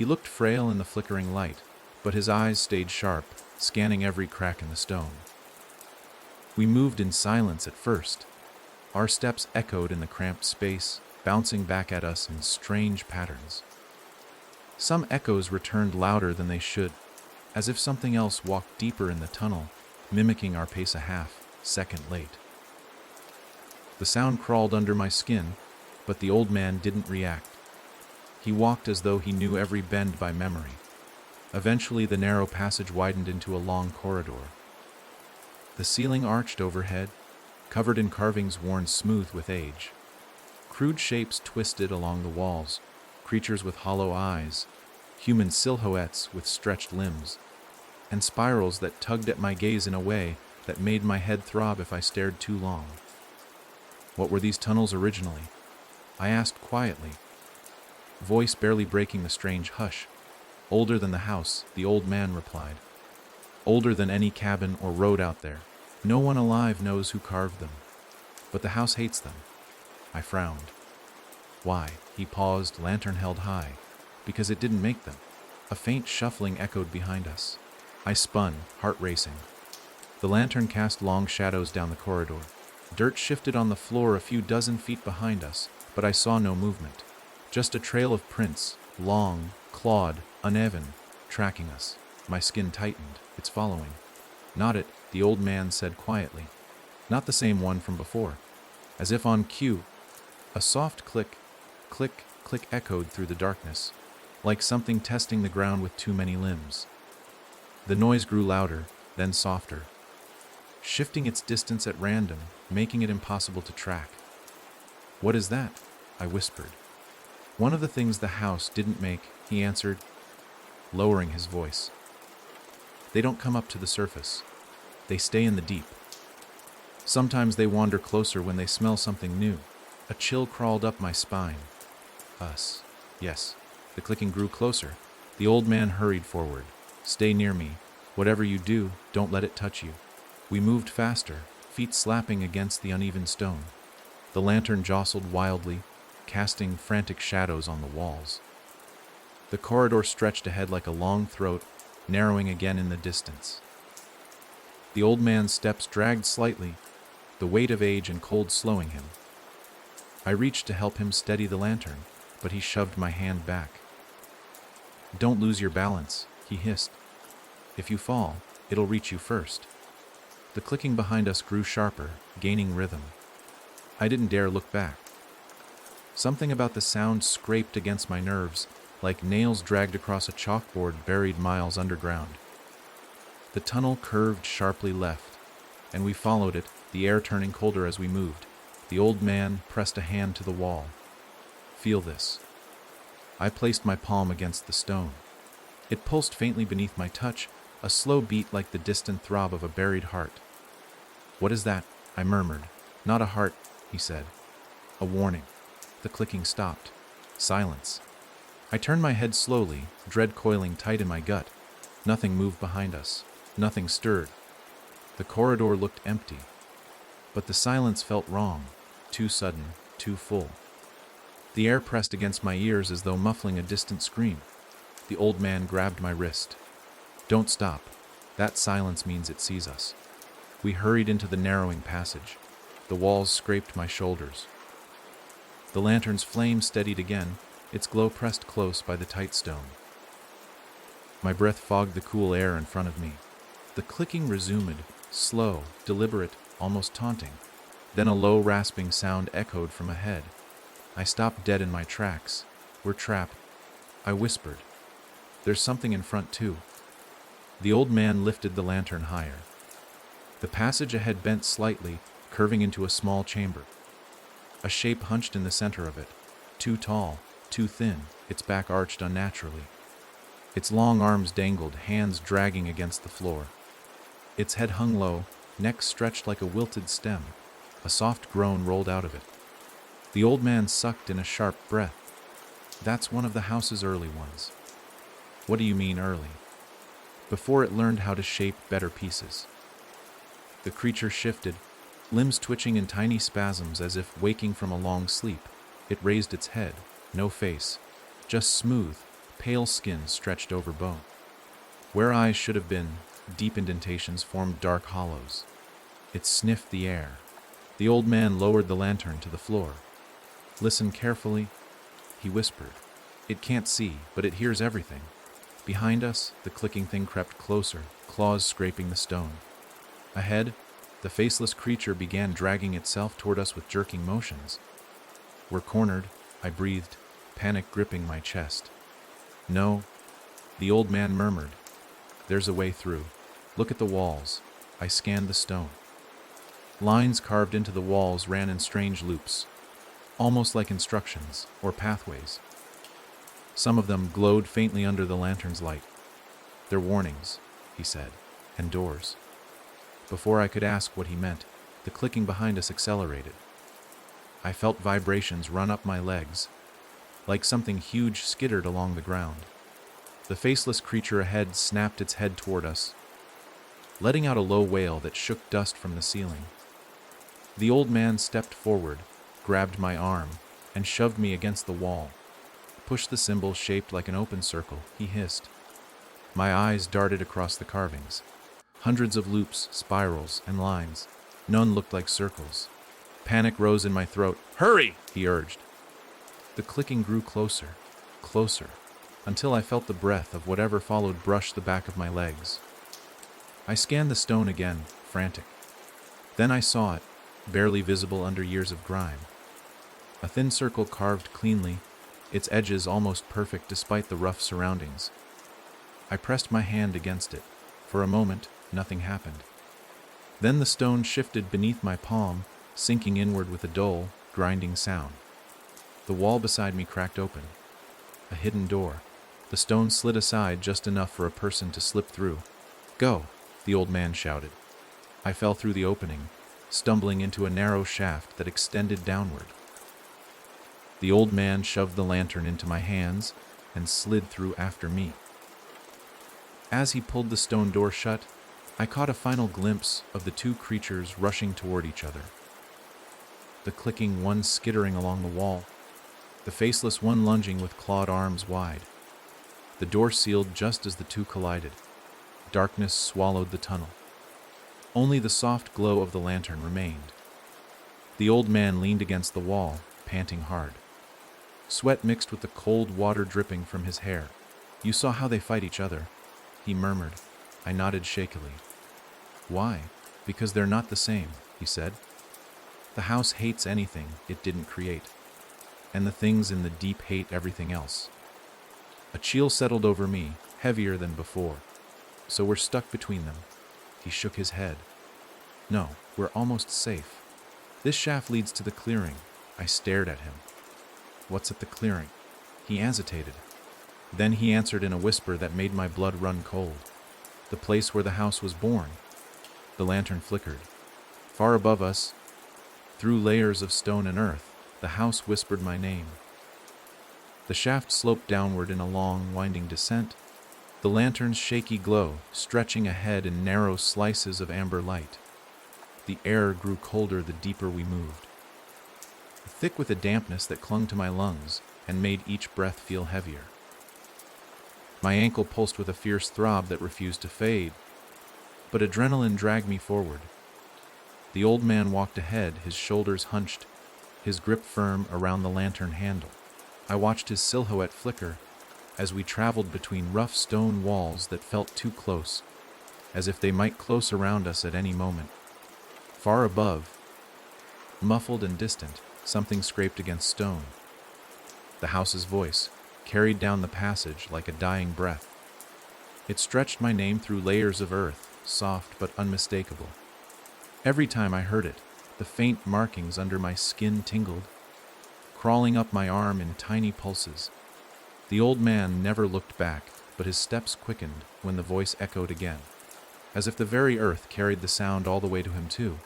He looked frail in the flickering light, but his eyes stayed sharp, scanning every crack in the stone. We moved in silence at first. Our steps echoed in the cramped space, bouncing back at us in strange patterns. Some echoes returned louder than they should, as if something else walked deeper in the tunnel, mimicking our pace a half-second late. The sound crawled under my skin, but the old man didn't react. He walked as though he knew every bend by memory. Eventually, the narrow passage widened into a long corridor. The ceiling arched overhead, covered in carvings worn smooth with age. Crude shapes twisted along the walls, creatures with hollow eyes, human silhouettes with stretched limbs, and spirals that tugged at my gaze in a way that made my head throb if I stared too long. What were these tunnels originally? I asked quietly, voice barely breaking the strange hush. Older than the house, the old man replied. Older than any cabin or road out there. No one alive knows who carved them, but the house hates them. I frowned. Why? He paused, lantern held high. Because it didn't make them. A faint shuffling echoed behind us. I spun, heart racing. The lantern cast long shadows down the corridor. Dirt shifted on the floor a few dozen feet behind us, but I saw no movement. Just a trail of prints, long, clawed, uneven, tracking us. My skin tightened. It's following. Not it, the old man said quietly. Not the same one from before. As if on cue, a soft click, click, click echoed through the darkness, like something testing the ground with too many limbs. The noise grew louder, then softer, shifting its distance at random, making it impossible to track. What is that? I whispered. One of the things the house didn't make, he answered, lowering his voice. They don't come up to the surface. They stay in the deep. Sometimes they wander closer when they smell something new. A chill crawled up my spine. Us. Yes. The clicking grew closer. The old man hurried forward. Stay near me. Whatever you do, don't let it touch you. We moved faster, feet slapping against the uneven stone. The lantern jostled wildly, casting frantic shadows on the walls. The corridor stretched ahead like a long throat, narrowing again in the distance. The old man's steps dragged slightly, the weight of age and cold slowing him. I reached to help him steady the lantern, but he shoved my hand back. Don't lose your balance, he hissed. If you fall, it'll reach you first. The clicking behind us grew sharper, gaining rhythm. I didn't dare look back. Something about the sound scraped against my nerves, like nails dragged across a chalkboard buried miles underground. The tunnel curved sharply left, and we followed it, the air turning colder as we moved. The old man pressed a hand to the wall. Feel this. I placed my palm against the stone. It pulsed faintly beneath my touch, a slow beat like the distant throb of a buried heart. What is that? I murmured. Not a heart, he said. A warning. The clicking stopped. Silence. I turned my head slowly, dread coiling tight in my gut. Nothing moved behind us. Nothing stirred. The corridor looked empty. But the silence felt wrong. Too sudden, too full. The air pressed against my ears as though muffling a distant scream. The old man grabbed my wrist. Don't stop. That silence means it sees us. We hurried into the narrowing passage. The walls scraped my shoulders. The lantern's flame steadied again, its glow pressed close by the tight stone. My breath fogged the cool air in front of me. The clicking resumed, slow, deliberate, almost taunting. Then a low rasping sound echoed from ahead. I stopped dead in my tracks. We're trapped. I whispered. There's something in front too. The old man lifted the lantern higher. The passage ahead bent slightly, curving into a small chamber. A shape hunched in the center of it. Too tall, too thin, its back arched unnaturally. Its long arms dangled, hands dragging against the floor. Its head hung low, neck stretched like a wilted stem. A soft groan rolled out of it. The old man sucked in a sharp breath. That's one of the house's early ones. What do you mean early? Before it learned how to shape better pieces. The creature shifted, limbs twitching in tiny spasms as if waking from a long sleep. It raised its head, no face, just smooth, pale skin stretched over bone. Where eyes should have been, deep indentations formed dark hollows. It sniffed the air. The old man lowered the lantern to the floor. "Listen carefully," he whispered. "It can't see, but it hears everything." Behind us, the clicking thing crept closer, claws scraping the stone. Ahead, the faceless creature began dragging itself toward us with jerking motions. "We're cornered," I breathed, panic gripping my chest. "No," the old man murmured. "There's a way through. Look at the walls." I scanned the stone. Lines carved into the walls ran in strange loops, almost like instructions or pathways. Some of them glowed faintly under the lantern's light. "They're warnings," he said, "and doors." Before I could ask what he meant, the clicking behind us accelerated. I felt vibrations run up my legs, like something huge skittered along the ground. The faceless creature ahead snapped its head toward us, letting out a low wail that shook dust from the ceiling. The old man stepped forward, grabbed my arm, and shoved me against the wall. "Push the symbol shaped like an open circle," he hissed. My eyes darted across the carvings. Hundreds of loops, spirals, and lines. None looked like circles. Panic rose in my throat. "Hurry!" he urged. The clicking grew closer, closer, until I felt the breath of whatever followed brush the back of my legs. I scanned the stone again, frantic. Then I saw it, barely visible under years of grime. A thin circle carved cleanly, its edges almost perfect despite the rough surroundings. I pressed my hand against it. For a moment, nothing happened. Then the stone shifted beneath my palm, sinking inward with a dull, grinding sound. The wall beside me cracked open. A hidden door. The stone slid aside just enough for a person to slip through. "Go!" the old man shouted. I fell through the opening, stumbling into a narrow shaft that extended downward. The old man shoved the lantern into my hands and slid through after me. As he pulled the stone door shut, I caught a final glimpse of the two creatures rushing toward each other. The clicking one skittering along the wall, the faceless one lunging with clawed arms wide. The door sealed just as the two collided. Darkness swallowed the tunnel. Only the soft glow of the lantern remained. The old man leaned against the wall, panting hard. Sweat mixed with the cold water dripping from his hair. "You saw how they fight each other," he murmured. I nodded shakily. "Why? Because they're not the same," he said. "The house hates anything it didn't create, and the things in the deep hate everything else." A chill settled over me, heavier than before. "So we're stuck between them." He shook his head. "No, we're almost safe. This shaft leads to the clearing." I stared at him. "What's at the clearing?" He hesitated. Then he answered in a whisper that made my blood run cold. "The place where the house was born." The lantern flickered. Far above us, through layers of stone and earth, the house whispered my name. The shaft sloped downward in a long, winding descent, the lantern's shaky glow stretching ahead in narrow slices of amber light. The air grew colder the deeper we moved, thick with a dampness that clung to my lungs and made each breath feel heavier. My ankle pulsed with a fierce throb that refused to fade, but adrenaline dragged me forward. The old man walked ahead, his shoulders hunched, his grip firm around the lantern handle. I watched his silhouette flicker as we traveled between rough stone walls that felt too close, as if they might close around us at any moment. Far above, muffled and distant, something scraped against stone. The house's voice carried down the passage like a dying breath. It stretched my name through layers of earth, soft but unmistakable. Every time I heard it, the faint markings under my skin tingled, crawling up my arm in tiny pulses. The old man never looked back, but his steps quickened when the voice echoed again, as if the very earth carried the sound all the way to him too.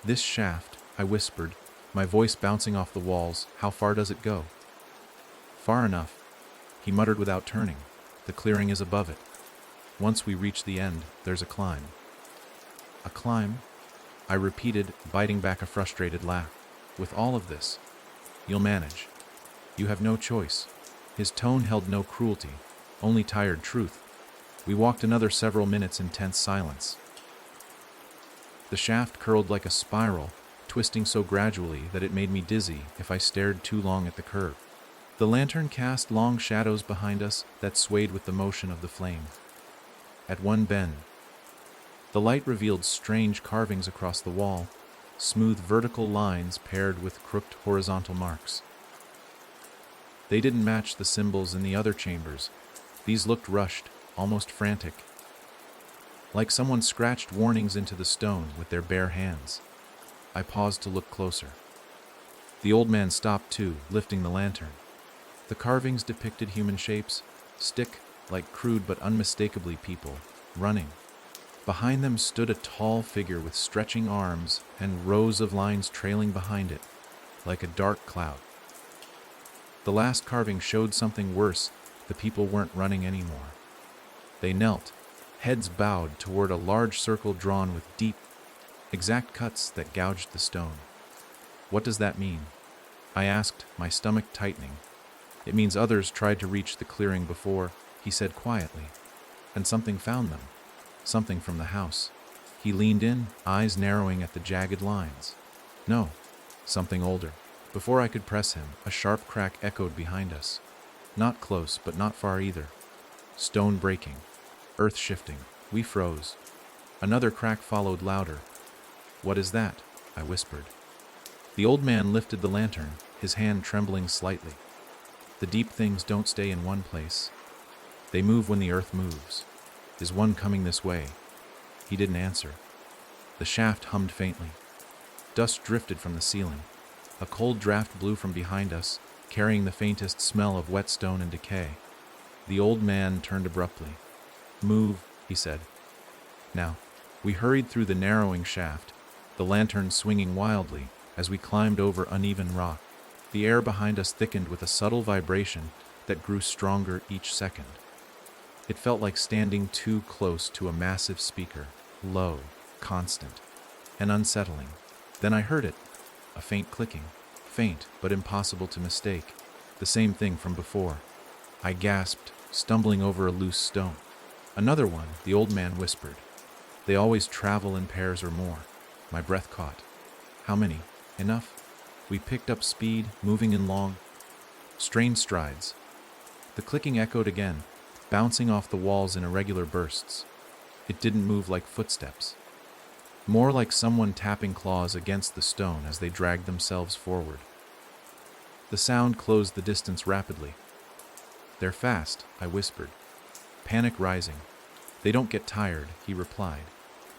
"This shaft," I whispered, my voice bouncing off the walls, "how far does it go?" "Far enough," he muttered without turning. "The clearing is above it. Once we reach the end, there's a climb." "A climb?" I repeated, biting back a frustrated laugh. "With all of this, you'll manage. You have no choice." His tone held no cruelty, only tired truth. We walked another several minutes in tense silence. The shaft curled like a spiral, twisting so gradually that it made me dizzy if I stared too long at the curve. The lantern cast long shadows behind us that swayed with the motion of the flame. At one bend, the light revealed strange carvings across the wall, smooth vertical lines paired with crooked horizontal marks. They didn't match the symbols in the other chambers. These looked rushed, almost frantic, like someone scratched warnings into the stone with their bare hands. I paused to look closer. The old man stopped too, lifting the lantern. The carvings depicted human shapes, stick-like crude but unmistakably people, running. Behind them stood a tall figure with stretching arms and rows of lines trailing behind it, like a dark cloud. The last carving showed something worse. The people weren't running anymore. They knelt, heads bowed toward a large circle drawn with deep, exact cuts that gouged the stone. What does that mean? I asked, my stomach tightening. It means others tried to reach the clearing before, he said quietly, and something found them, something from the house. He leaned in, eyes narrowing at the jagged lines. No, something older. Before I could press him, a sharp crack echoed behind us. Not close, but not far either. Stone breaking, earth shifting. We froze. Another crack followed louder. What is that? I whispered. The old man lifted the lantern, his hand trembling slightly. The deep things don't stay in one place. They move when the earth moves. Is one coming this way? He didn't answer. The shaft hummed faintly. Dust drifted from the ceiling. A cold draft blew from behind us, carrying the faintest smell of wet stone and decay. The old man turned abruptly. Move, he said. Now, we hurried through the narrowing shaft, the lantern swinging wildly as we climbed over uneven rock. The air behind us thickened with a subtle vibration that grew stronger each second. It felt like standing too close to a massive speaker, low, constant, and unsettling. Then I heard it, a faint clicking, faint but impossible to mistake, the same thing from before. I gasped, stumbling over a loose stone. Another one, the old man whispered. They always travel in pairs or more. My breath caught. How many? Enough? We picked up speed, moving in long, strained strides. The clicking echoed again, bouncing off the walls in irregular bursts. It didn't move like footsteps, more like someone tapping claws against the stone as they dragged themselves forward. The sound closed the distance rapidly. They're fast, I whispered, panic rising. They don't get tired, he replied,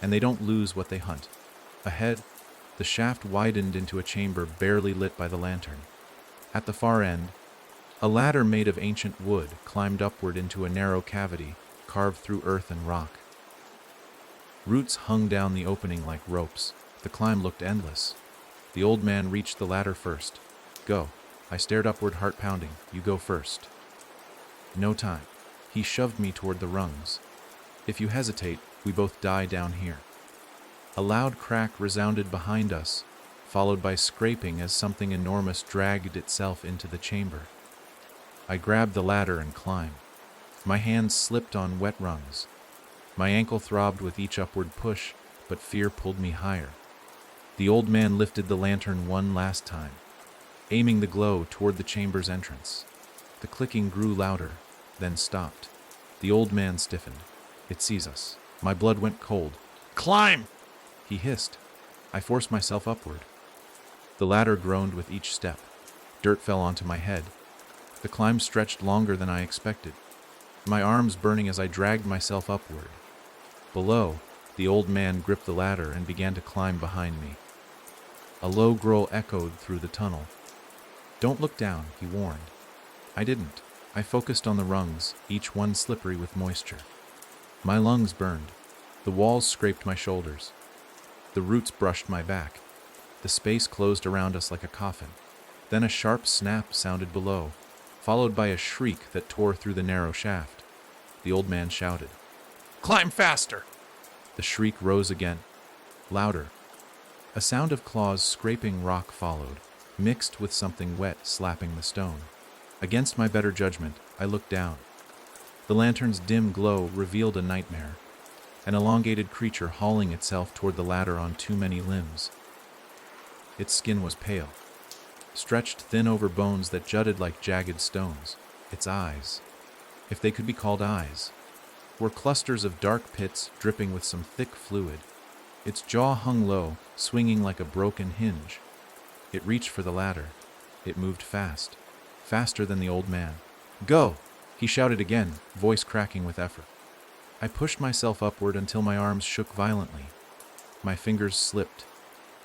and they don't lose what they hunt. Ahead, the shaft widened into a chamber barely lit by the lantern. At the far end, a ladder made of ancient wood climbed upward into a narrow cavity carved through earth and rock. Roots hung down the opening like ropes. The climb looked endless. The old man reached the ladder first. Go. I stared upward, heart pounding. You go first. No time. He shoved me toward the rungs. If you hesitate, we both die down here. A loud crack resounded behind us, followed by scraping as something enormous dragged itself into the chamber. I grabbed the ladder and climbed. My hands slipped on wet rungs. My ankle throbbed with each upward push, but fear pulled me higher. The old man lifted the lantern one last time, aiming the glow toward the chamber's entrance. The clicking grew louder, then stopped. The old man stiffened. It sees us. My blood went cold. Climb! He hissed. I forced myself upward. The ladder groaned with each step. Dirt fell onto my head. The climb stretched longer than I expected, my arms burning as I dragged myself upward. Below, the old man gripped the ladder and began to climb behind me. A low growl echoed through the tunnel. Don't look down, he warned. I didn't. I focused on the rungs, each one slippery with moisture. My lungs burned. The walls scraped my shoulders. The roots brushed my back. The space closed around us like a coffin. Then a sharp snap sounded below, followed by a shriek that tore through the narrow shaft. The old man shouted. Climb faster! The shriek rose again, louder. A sound of claws scraping rock followed, mixed with something wet slapping the stone. Against my better judgment, I looked down. The lantern's dim glow revealed a nightmare, an elongated creature hauling itself toward the ladder on too many limbs. Its skin was pale, stretched thin over bones that jutted like jagged stones. Its eyes, if they could be called eyes, were clusters of dark pits dripping with some thick fluid. Its jaw hung low, swinging like a broken hinge. It reached for the ladder. It moved fast, faster than the old man. "Go!" he shouted again, voice cracking with effort. I pushed myself upward until my arms shook violently. My fingers slipped.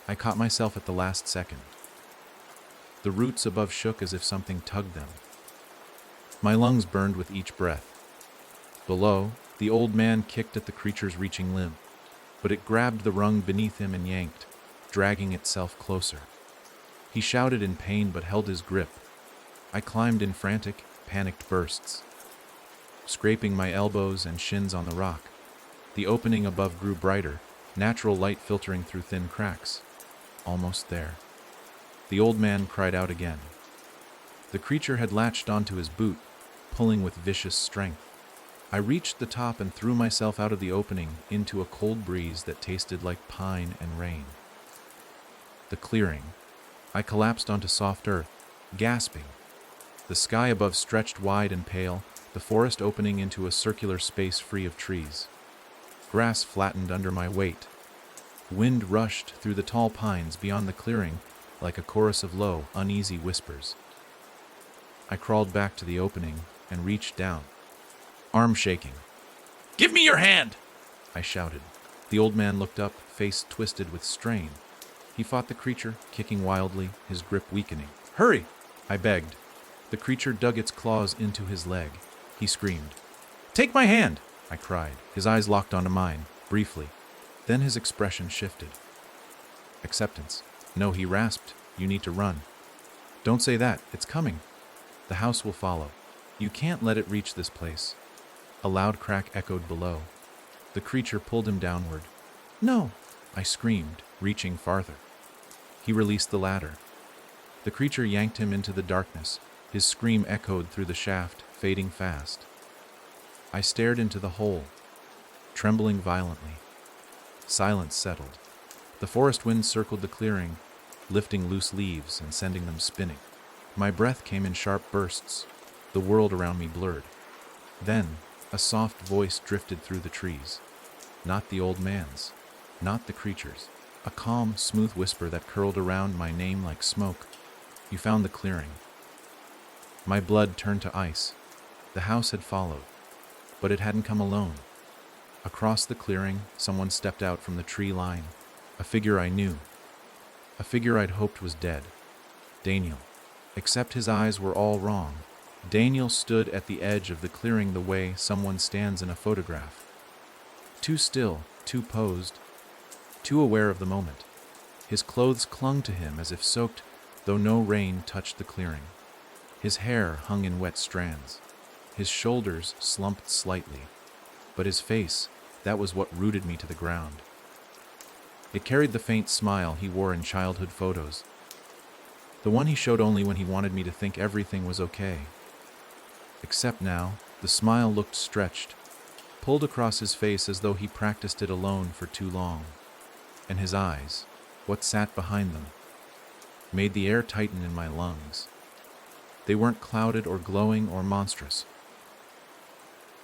I caught myself at the last second. The roots above shook as if something tugged them. My lungs burned with each breath. Below, the old man kicked at the creature's reaching limb, but it grabbed the rung beneath him and yanked, dragging itself closer. He shouted in pain but held his grip. I climbed in frantic, panicked bursts, scraping my elbows and shins on the rock. The opening above grew brighter, natural light filtering through thin cracks. Almost there. The old man cried out again. The creature had latched onto his boot, pulling with vicious strength. I reached the top and threw myself out of the opening into a cold breeze that tasted like pine and rain. The clearing. I collapsed onto soft earth, gasping. The sky above stretched wide and pale, the forest opening into a circular space free of trees. Grass flattened under my weight. Wind rushed through the tall pines beyond the clearing like a chorus of low, uneasy whispers. I crawled back to the opening and reached down, arm shaking. Give me your hand! I shouted. The old man looked up, face twisted with strain. He fought the creature, kicking wildly, his grip weakening. "Hurry!" I begged. The creature dug its claws into his leg. He screamed. "Take my hand!" I cried. His eyes locked onto mine, briefly. Then his expression shifted. Acceptance. "No," he rasped. "You need to run." "Don't say that. It's coming. The house will follow. You can't let it reach this place." A loud crack echoed below. The creature pulled him downward. "No!" I screamed, reaching farther. He released the ladder. The creature yanked him into the darkness. His scream echoed through the shaft, fading fast. I stared into the hole, trembling violently. Silence settled. The forest wind circled the clearing, lifting loose leaves and sending them spinning. My breath came in sharp bursts. The world around me blurred. Then, a soft voice drifted through the trees. Not the old man's, not the creature's. A calm, smooth whisper that curled around my name like smoke. "You found the clearing." My blood turned to ice. The house had followed, but it hadn't come alone. Across the clearing, someone stepped out from the tree line. A figure I knew. A figure I'd hoped was dead. Daniel. Except his eyes were all wrong. Daniel stood at the edge of the clearing the way someone stands in a photograph. Too still, too posed, too aware of the moment. His clothes clung to him as if soaked, though no rain touched the clearing. His hair hung in wet strands. His shoulders slumped slightly. But his face, that was what rooted me to the ground. It carried the faint smile he wore in childhood photos. The one he showed only when he wanted me to think everything was okay. Except now, the smile looked stretched, pulled across his face as though he practiced it alone for too long. And his eyes, what sat behind them, made the air tighten in my lungs. They weren't clouded or glowing or monstrous.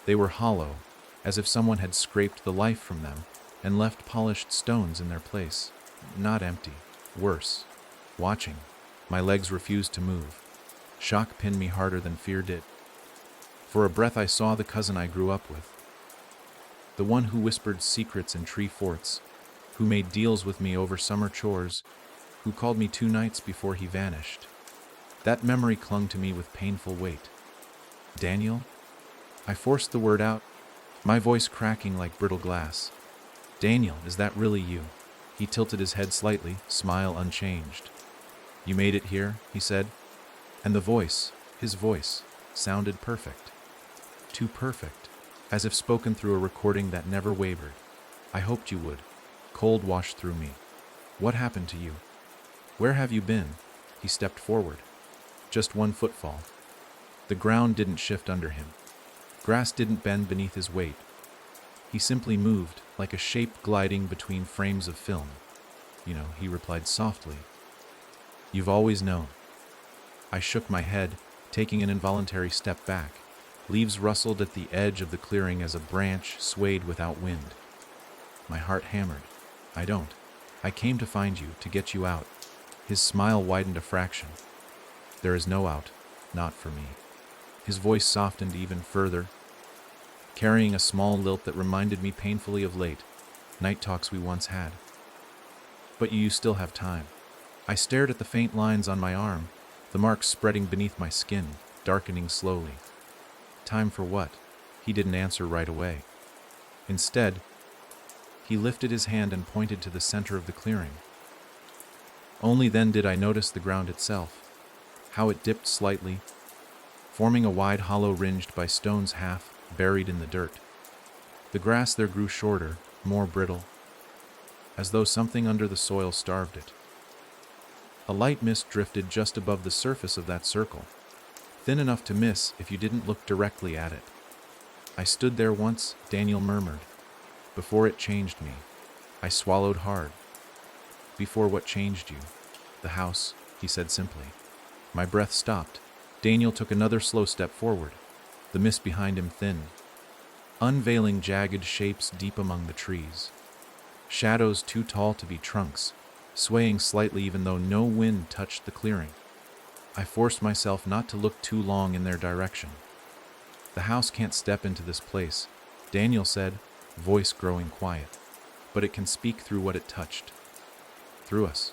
They were hollow, as if someone had scraped the life from them and left polished stones in their place. Not empty, worse, watching. My legs refused to move. Shock pinned me harder than fear did. For a breath I saw the cousin I grew up with. The one who whispered secrets in tree forts, who made deals with me over summer chores, who called me 2 nights before he vanished. That memory clung to me with painful weight. Daniel? I forced the word out, my voice cracking like brittle glass. "Daniel, is that really you?" He tilted his head slightly, smile unchanged. "You made it here," he said. And the voice, his voice, sounded perfect. Too perfect, as if spoken through a recording that never wavered. "I hoped you would." Cold washed through me. "What happened to you? Where have you been?" He stepped forward. Just one footfall. The ground didn't shift under him. Grass didn't bend beneath his weight. He simply moved, like a shape gliding between frames of film. He replied softly. You've always known. I shook my head, taking an involuntary step back. Leaves rustled at the edge of the clearing as a branch swayed without wind. My heart hammered. I don't. I came to find you, to get you out. His smile widened a fraction. There is no out, not for me. His voice softened even further, carrying a small lilt that reminded me painfully of late night talks we once had. But you still have time. I stared at the faint lines on my arm, the marks spreading beneath my skin, darkening slowly. Time for what? He didn't answer right away. Instead, he lifted his hand and pointed to the center of the clearing. Only then did I notice the ground itself, how it dipped slightly, forming a wide hollow ringed by stones half buried in the dirt. The grass there grew shorter, more brittle, as though something under the soil starved it. A light mist drifted just above the surface of that circle, thin enough to miss if you didn't look directly at it. I stood there once, Daniel murmured. Before it changed me. I swallowed hard. Before what changed you? The house, he said simply. My breath stopped. Daniel took another slow step forward. The mist behind him thinned, unveiling jagged shapes deep among the trees. Shadows too tall to be trunks, swaying slightly even though no wind touched the clearing. I forced myself not to look too long in their direction. The house can't step into this place, Daniel said, voice growing quiet. But it can speak through what it touched. Through us.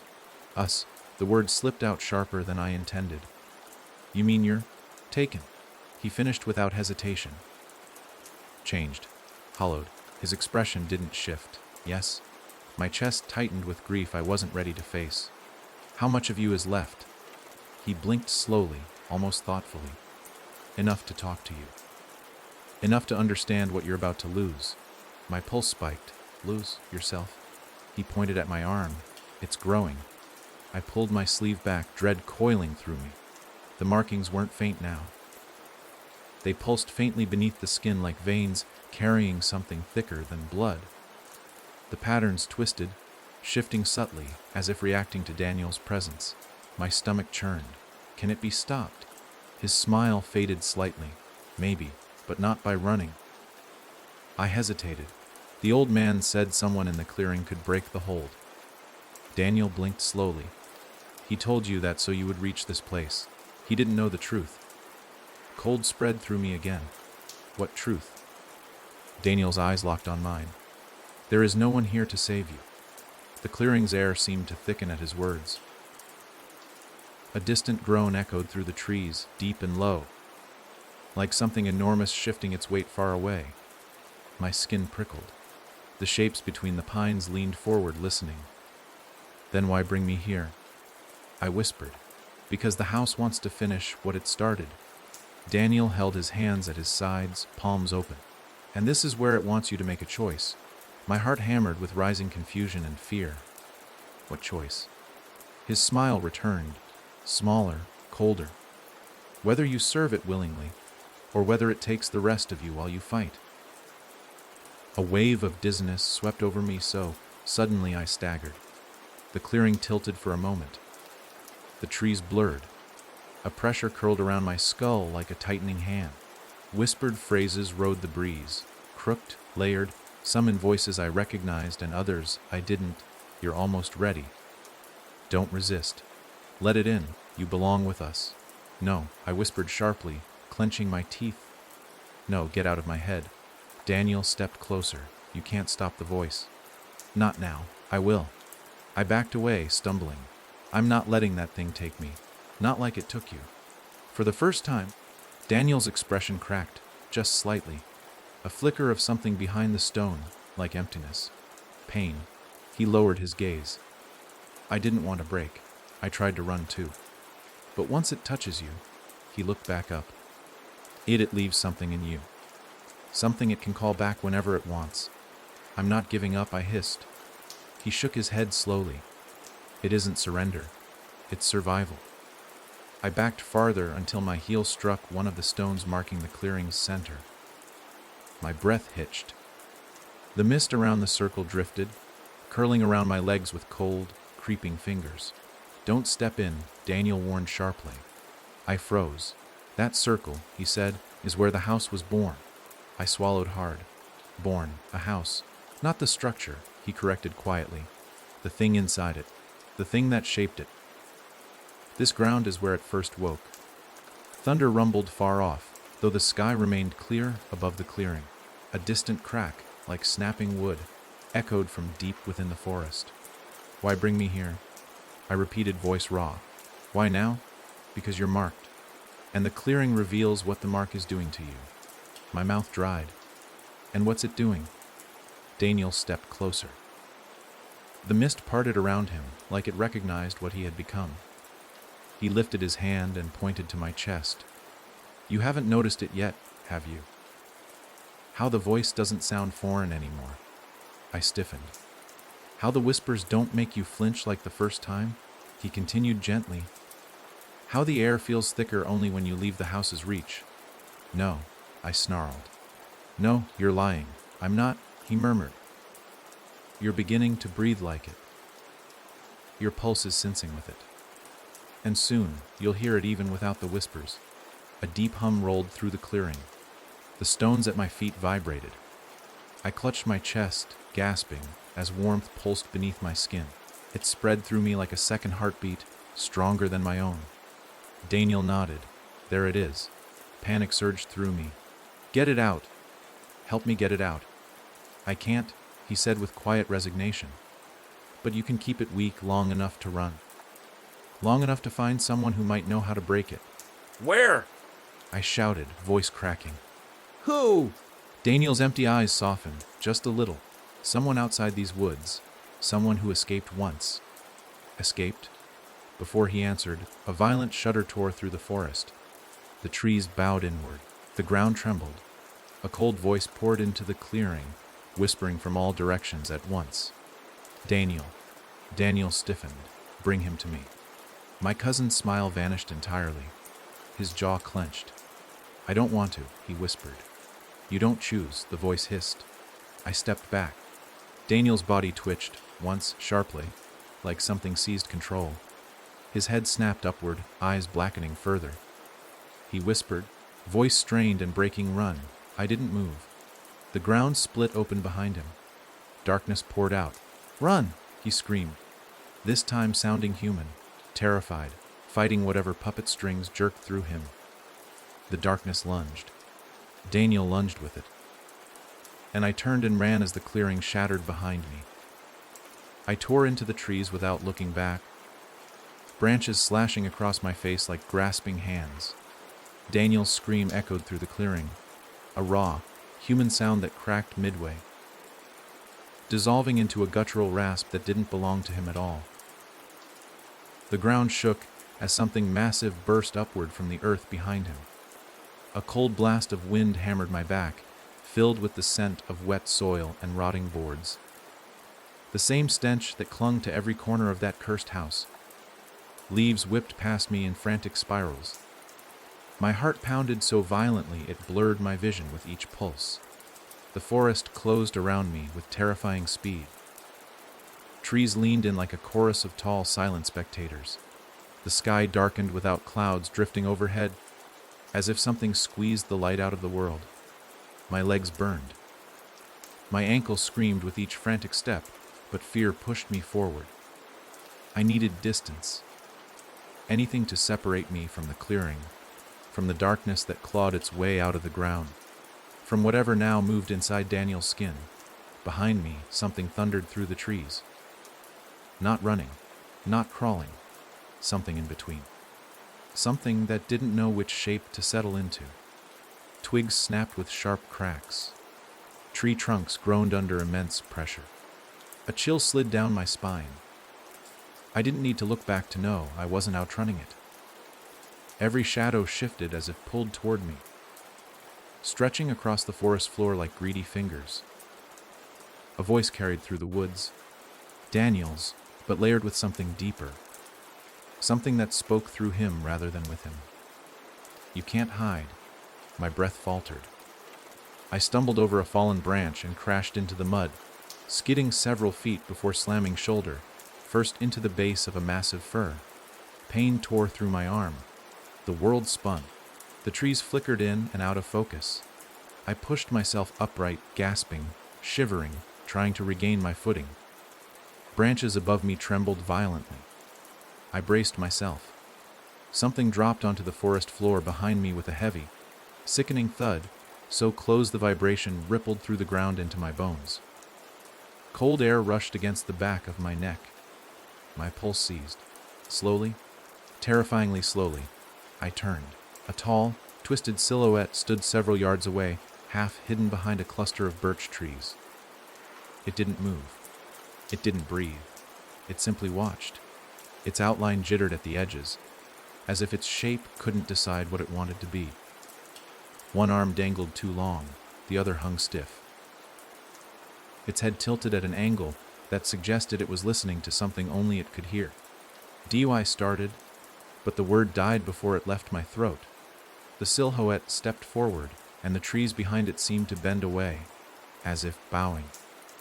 Us. The word slipped out sharper than I intended. You mean you're taken? He finished without hesitation. Changed. Hollowed. His expression didn't shift. Yes? My chest tightened with grief I wasn't ready to face. How much of you is left? He blinked slowly, almost thoughtfully. Enough to talk to you. Enough to understand what you're about to lose. My pulse spiked. Lose yourself? He pointed at my arm. It's growing. I pulled my sleeve back, dread coiling through me. The markings weren't faint now. They pulsed faintly beneath the skin like veins carrying something thicker than blood. The patterns twisted, shifting subtly, as if reacting to Daniel's presence. My stomach churned. Can it be stopped? His smile faded slightly. Maybe, but not by running. I hesitated. The old man said someone in the clearing could break the hold. Daniel blinked slowly. He told you that so you would reach this place. He didn't know the truth. Cold spread through me again. What truth? Daniel's eyes locked on mine. There is no one here to save you. The clearing's air seemed to thicken at his words. A distant groan echoed through the trees, deep and low, like something enormous shifting its weight far away. My skin prickled. The shapes between the pines leaned forward, listening. Then why bring me here? I whispered. Because the house wants to finish what it started. Daniel held his hands at his sides, palms open. And this is where it wants you to make a choice. My heart hammered with rising confusion and fear. What choice? His smile returned, smaller, colder. Whether you serve it willingly, or whether it takes the rest of you while you fight. A wave of dizziness swept over me so suddenly I staggered. The clearing tilted for a moment. The trees blurred. A pressure curled around my skull like a tightening hand. Whispered phrases rode the breeze, crooked, layered, some in voices I recognized and others I didn't. You're almost ready. Don't resist. Let it in. You belong with us. No, I whispered sharply, clenching my teeth. No, get out of my head. Daniel stepped closer. You can't stop the voice. Not now. I will. I backed away, stumbling. I'm not letting that thing take me. Not like it took you. For the first time, Daniel's expression cracked, just slightly. A flicker of something behind the stone, like emptiness. Pain. He lowered his gaze. I didn't want to break. I tried to run too. But once it touches you, he looked back up. It leaves something in you. Something it can call back whenever it wants. I'm not giving up, I hissed. He shook his head slowly. It isn't surrender. It's survival. I backed farther until my heel struck one of the stones marking the clearing's center. My breath hitched. The mist around the circle drifted, curling around my legs with cold, creeping fingers. "Don't step in," Daniel warned sharply. I froze. "That circle," he said, "is where the house was born." I swallowed hard. Born, a house. Not the structure, he corrected quietly. The thing inside it. The thing that shaped it. This ground is where it first woke. Thunder rumbled far off, though the sky remained clear above the clearing. A distant crack, like snapping wood, echoed from deep within the forest. "Why bring me here?" I repeated, voice raw. "Why now?" "Because you're marked. And the clearing reveals what the mark is doing to you." My mouth dried. "And what's it doing?" Daniel stepped closer. The mist parted around him, like it recognized what he had become. He lifted his hand and pointed to my chest. "You haven't noticed it yet, have you? How the voice doesn't sound foreign anymore." I stiffened. "How the whispers don't make you flinch like the first time?" He continued gently. "How the air feels thicker only when you leave the house's reach." "No," I snarled. "No, you're lying. I'm not," he murmured. "You're beginning to breathe like it. Your pulse is sensing with it. And soon, you'll hear it even without the whispers." A deep hum rolled through the clearing. The stones at my feet vibrated. I clutched my chest, gasping, as warmth pulsed beneath my skin. It spread through me like a second heartbeat, stronger than my own. Daniel nodded. "There it is." Panic surged through me. "Get it out. Help me get it out." "I can't," he said with quiet resignation. "But you can keep it weak long enough to run. Long enough to find someone who might know how to break it." Where? I shouted, voice cracking. "Who?" Daniel's empty eyes softened, just a little. "Someone outside these woods. Someone who escaped once." "Escaped?" Before he answered, a violent shudder tore through the forest. The trees bowed inward. The ground trembled. A cold voice poured into the clearing, whispering from all directions at once. "Daniel." Daniel stiffened. "Bring him to me." My cousin's smile vanished entirely. His jaw clenched. "I don't want to," he whispered. "You don't choose," the voice hissed. I stepped back. Daniel's body twitched, once sharply, like something seized control. His head snapped upward, eyes blackening further. He whispered, voice strained and breaking, "Run." I didn't move. The ground split open behind him. Darkness poured out. "Run!" he screamed, this time sounding human, terrified, fighting whatever puppet strings jerked through him. The darkness lunged. Daniel lunged with it. And I turned and ran as the clearing shattered behind me. I tore into the trees without looking back, branches slashing across my face like grasping hands. Daniel's scream echoed through the clearing, a raw, human sound that cracked midway, dissolving into a guttural rasp that didn't belong to him at all. The ground shook as something massive burst upward from the earth behind him. A cold blast of wind hammered my back, filled with the scent of wet soil and rotting boards. The same stench that clung to every corner of that cursed house. Leaves whipped past me in frantic spirals. My heart pounded so violently it blurred my vision with each pulse. The forest closed around me with terrifying speed. Trees leaned in like a chorus of tall, silent spectators. The sky darkened without clouds drifting overhead, as if something squeezed the light out of the world. My legs burned. My ankle screamed with each frantic step, but fear pushed me forward. I needed distance. Anything to separate me from the clearing, from the darkness that clawed its way out of the ground, from whatever now moved inside Daniel's skin. Behind me, something thundered through the trees. Not running, not crawling, something in between. Something that didn't know which shape to settle into. Twigs snapped with sharp cracks. Tree trunks groaned under immense pressure. A chill slid down my spine. I didn't need to look back to know I wasn't outrunning it. Every shadow shifted as if pulled toward me, stretching across the forest floor like greedy fingers. A voice carried through the woods. Daniel's, but layered with something deeper. something that spoke through him rather than with him. "You can't hide." My breath faltered. I stumbled over a fallen branch and crashed into the mud, skidding several feet before slamming shoulder, first into the base of a massive fir. Pain tore through my arm. The world spun. The trees flickered in and out of focus. I pushed myself upright, gasping, shivering, trying to regain my footing. Branches above me trembled violently. I braced myself. Something dropped onto the forest floor behind me with a heavy, sickening thud, so close the vibration rippled through the ground into my bones. Cold air rushed against the back of my neck. My pulse seized. Slowly, terrifyingly slowly, I turned. A tall, twisted silhouette stood several yards away, half hidden behind a cluster of birch trees. It didn't move. It didn't breathe. It simply watched. Its outline jittered at the edges, as if its shape couldn't decide what it wanted to be. One arm dangled too long, the other hung stiff. Its head tilted at an angle that suggested it was listening to something only it could hear. DUI started, but the word died before it left my throat. The silhouette stepped forward, and the trees behind it seemed to bend away, as if bowing.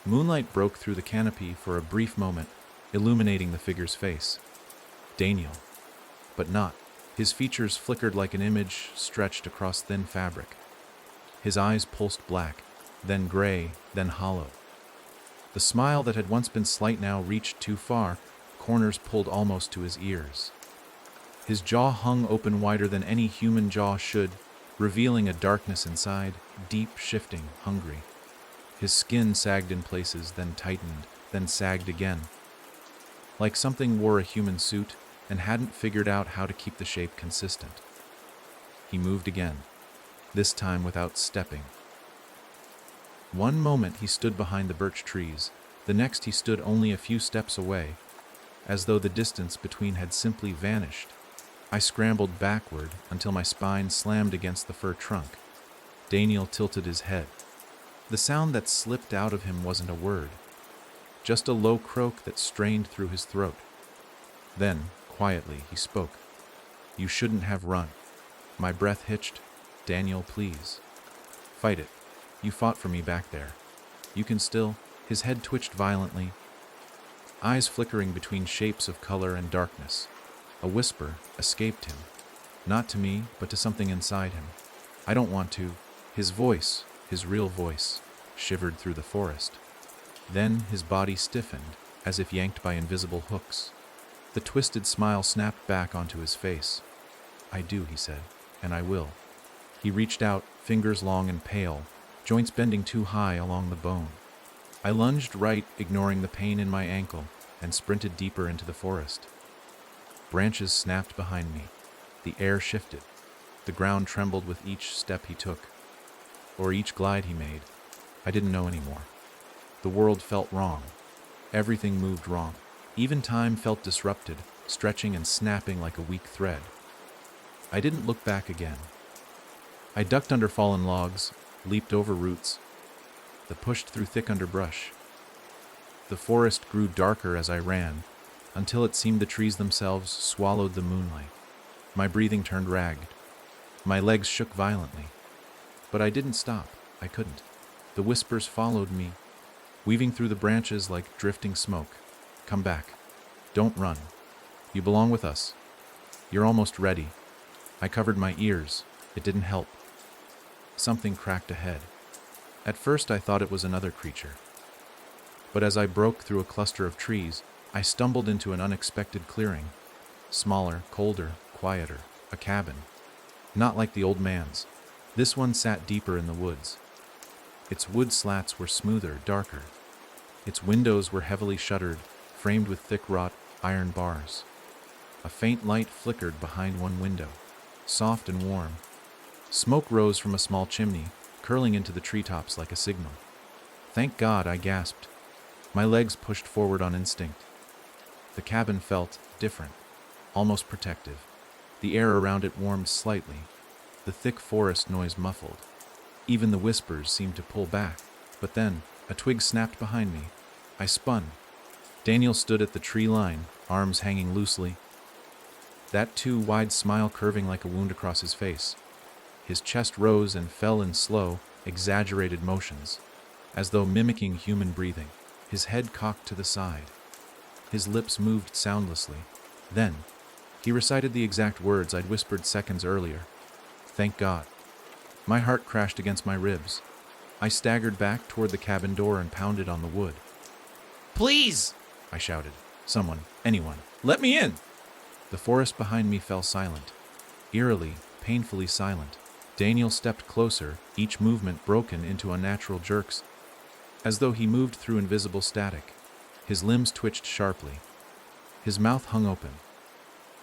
Moonlight broke through the canopy for a brief moment, illuminating the figure's face. Daniel. But not. His features flickered like an image stretched across thin fabric. His eyes pulsed black, then gray, then hollow. The smile that had once been slight now reached too far, corners pulled almost to his ears. His jaw hung open wider than any human jaw should, revealing a darkness inside, deep, shifting, hungry. His skin sagged in places, then tightened, then sagged again. Like something wore a human suit and hadn't figured out how to keep the shape consistent. He moved again, this time without stepping. One moment he stood behind the birch trees, the next he stood only a few steps away, as though the distance between had simply vanished. I scrambled backward until my spine slammed against the fir trunk. Daniel tilted his head. The sound that slipped out of him wasn't a word, just a low croak that strained through his throat. Then, quietly, he spoke. "You shouldn't have run." My breath hitched. "Daniel, please. Fight it. You fought for me back there. You can still..." His head twitched violently, eyes flickering between shapes of color and darkness. A whisper escaped him, not to me, but to something inside him. "I don't want to." His voice, his real voice, shivered through the forest. Then his body stiffened, as if yanked by invisible hooks. The twisted smile snapped back onto his face. "I do," he said, "and I will." He reached out, fingers long and pale, joints bending too high along the bone. I lunged right, ignoring the pain in my ankle, and sprinted deeper into the forest. Branches snapped behind me. The air shifted. The ground trembled with each step he took, or each glide he made. I didn't know anymore. The world felt wrong. Everything moved wrong. Even time felt disrupted, stretching and snapping like a weak thread. I didn't look back again. I ducked under fallen logs, leaped over roots, pushed through thick underbrush. The forest grew darker as I ran, until it seemed the trees themselves swallowed the moonlight. My breathing turned ragged. My legs shook violently. But I didn't stop. I couldn't. The whispers followed me, weaving through the branches like drifting smoke. "Come back. Don't run. You belong with us. You're almost ready." I covered my ears. It didn't help. Something cracked ahead. At first I thought it was another creature. But as I broke through a cluster of trees, I stumbled into an unexpected clearing. Smaller, colder, quieter. A cabin. Not like the old man's. This one sat deeper in the woods. Its wood slats were smoother, darker. Its windows were heavily shuttered, framed with thick wrought iron bars. A faint light flickered behind one window, soft and warm. Smoke rose from a small chimney, curling into the treetops like a signal. "Thank God," I gasped. My legs pushed forward on instinct. The cabin felt different, almost protective. The air around it warmed slightly, the thick forest noise muffled. Even the whispers seemed to pull back. But then, a twig snapped behind me. I spun. Daniel stood at the tree line, arms hanging loosely. that too wide smile curving like a wound across his face. His chest rose and fell in slow, exaggerated motions, as though mimicking human breathing. His head cocked to the side. His lips moved soundlessly. Then, he recited the exact words I'd whispered seconds earlier. Thank God. My heart crashed against my ribs. I staggered back toward the cabin door and pounded on the wood. Please! I shouted. Someone, anyone, let me in! The forest behind me fell silent. Eerily, painfully silent. Daniel stepped closer, each movement broken into unnatural jerks, as though he moved through invisible static. His limbs twitched sharply. His mouth hung open,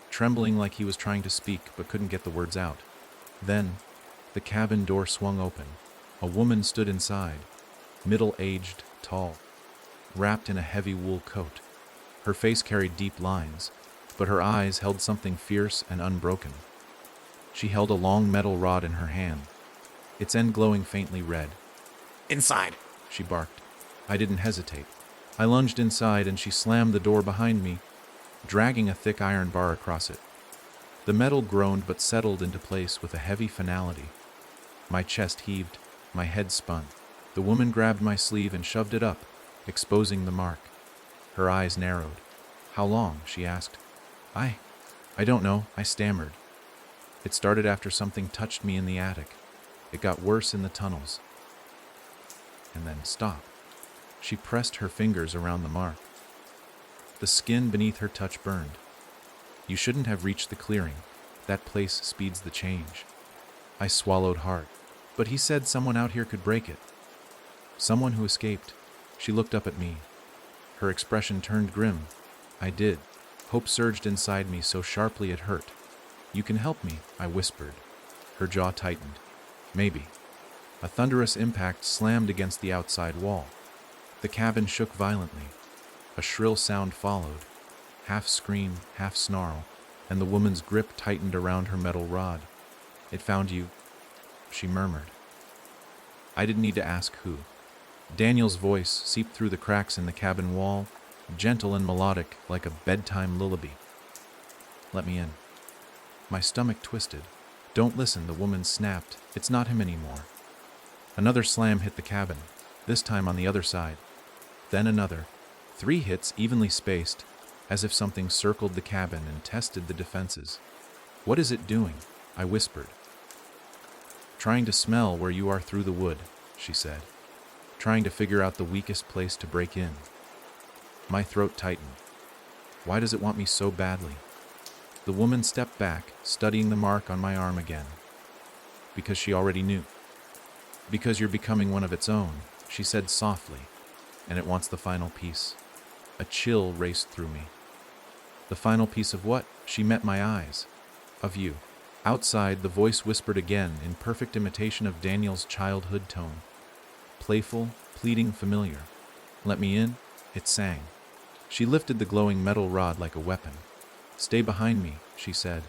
trembling like he was trying to speak but couldn't get the words out. Then, the cabin door swung open. A woman stood inside, middle-aged, tall, wrapped in a heavy wool coat. Her face carried deep lines, but her eyes held something fierce and unbroken. She held a long metal rod in her hand, its end glowing faintly red. Inside! She barked. I didn't hesitate. I lunged inside and she slammed the door behind me, dragging a thick iron bar across it. The metal groaned but settled into place with a heavy finality. My chest heaved, my head spun. The woman grabbed my sleeve and shoved it up, exposing the mark. Her eyes narrowed. How long? She asked. I don't know, I stammered. It started after something touched me in the attic. It got worse in the tunnels. And then stopped. She pressed her fingers around the mark. The skin beneath her touch burned. You shouldn't have reached the clearing. That place speeds the change. I swallowed hard. But he said someone out here could break it. Someone who escaped. She looked up at me. Her expression turned grim. I did. Hope surged inside me so sharply it hurt. You can help me, I whispered. Her jaw tightened. Maybe. A thunderous impact slammed against the outside wall. The cabin shook violently. A shrill sound followed, half scream, half snarl, and the woman's grip tightened around her metal rod. It found you, she murmured. I didn't need to ask who. Daniel's voice seeped through the cracks in the cabin wall, gentle and melodic like a bedtime lullaby. Let me in. My stomach twisted. Don't listen, the woman snapped. It's not him anymore. Another slam hit the cabin, this time on the other side. Then another. 3 hits evenly spaced, as if something circled the cabin and tested the defenses. What is it doing? I whispered. Trying to smell where you are through the wood, she said. Trying to figure out the weakest place to break in. My throat tightened. Why does it want me so badly? The woman stepped back, studying the mark on my arm again. Because she already knew. Because you're becoming one of its own, she said softly, and it wants the final piece. A chill raced through me. The final piece of what? She met my eyes. Of you. Outside, the voice whispered again in perfect imitation of Daniel's childhood tone. Playful, pleading, familiar. Let me in, it sang. She lifted the glowing metal rod like a weapon. Stay behind me, she said.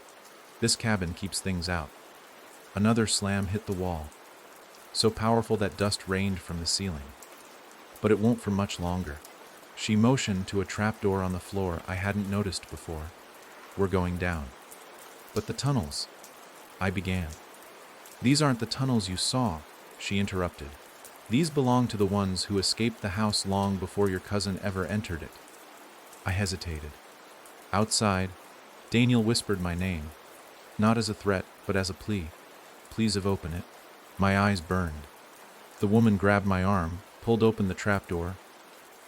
This cabin keeps things out. Another slam hit the wall, so powerful that dust rained from the ceiling. But it won't for much longer. She motioned to a trapdoor on the floor I hadn't noticed before. We're going down. But the tunnels, I began. These aren't the tunnels you saw, she interrupted. These belong to the ones who escaped the house long before your cousin ever entered it. I hesitated. Outside, Daniel whispered my name, not as a threat, but as a plea. Please open it. My eyes burned. The woman grabbed my arm, pulled open the trapdoor,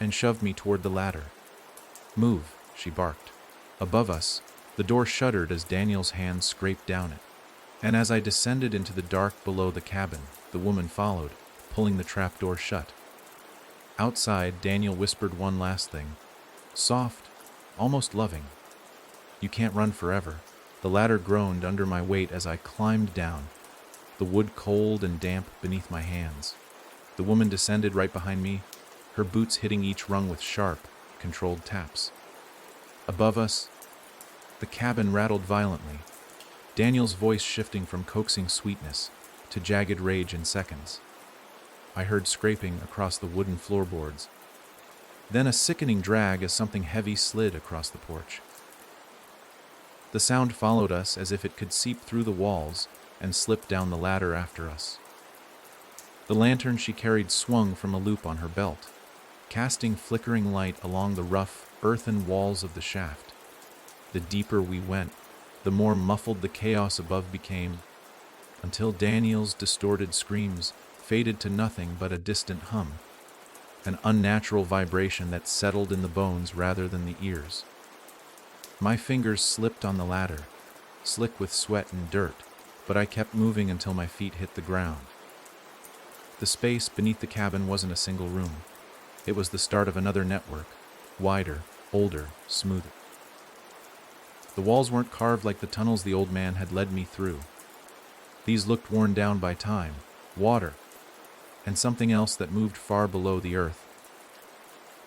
and shoved me toward the ladder. Move, she barked. Above us, the door shuddered as Daniel's hand scraped down it. And as I descended into the dark below the cabin, the woman followed, pulling the trapdoor shut. Outside, Daniel whispered one last thing. Soft, almost loving. You can't run forever. The ladder groaned under my weight as I climbed down, the wood cold and damp beneath my hands. The woman descended right behind me, her boots hitting each rung with sharp, controlled taps. Above us, the cabin rattled violently, Daniel's voice shifting from coaxing sweetness to jagged rage in seconds. I heard scraping across the wooden floorboards, then a sickening drag as something heavy slid across the porch. The sound followed us as if it could seep through the walls and slip down the ladder after us. The lantern she carried swung from a loop on her belt, casting flickering light along the rough, earthen walls of the shaft. The deeper we went, the more muffled the chaos above became, until Daniel's distorted screams faded to nothing but a distant hum, an unnatural vibration that settled in the bones rather than the ears. My fingers slipped on the ladder, slick with sweat and dirt, but I kept moving until my feet hit the ground. The space beneath the cabin wasn't a single room. It was the start of another network, wider, older, smoother. The walls weren't carved like the tunnels the old man had led me through. These looked worn down by time, water, and something else that moved far below the earth.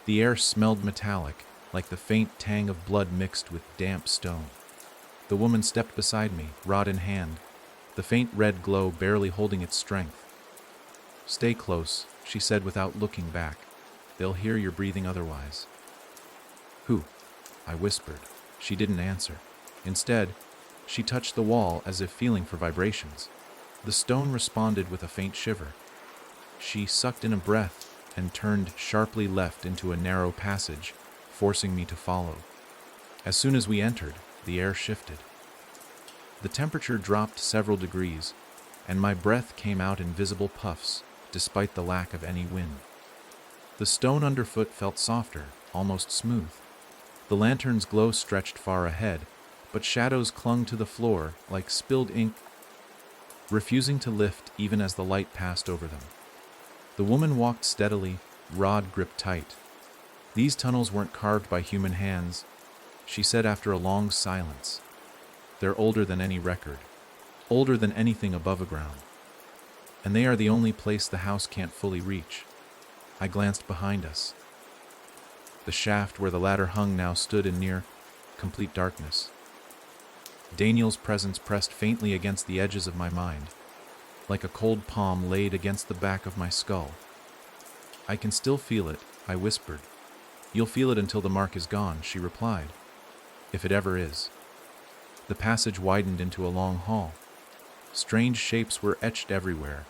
The air smelled metallic, like the faint tang of blood mixed with damp stone. The woman stepped beside me, rod in hand, the faint red glow barely holding its strength. "Stay close," she said without looking back. "They'll hear your breathing otherwise." "Who?" I whispered. She didn't answer. Instead, she touched the wall as if feeling for vibrations. The stone responded with a faint shiver. She sucked in a breath and turned sharply left into a narrow passage, forcing me to follow. As soon as we entered, the air shifted. The temperature dropped several degrees, and my breath came out in visible puffs, despite the lack of any wind. The stone underfoot felt softer, almost smooth. The lantern's glow stretched far ahead, but shadows clung to the floor like spilled ink, refusing to lift even as the light passed over them. The woman walked steadily, rod gripped tight. "These tunnels weren't carved by human hands," she said after a long silence. "They're older than any record, older than anything above ground. And they are the only place the house can't fully reach." I glanced behind us. The shaft where the ladder hung now stood in near complete darkness. Daniel's presence pressed faintly against the edges of my mind, like a cold palm laid against the back of my skull. "I can still feel it," I whispered. "You'll feel it until the mark is gone," she replied. "If it ever is." The passage widened into a long hall. Strange shapes were etched everywhere.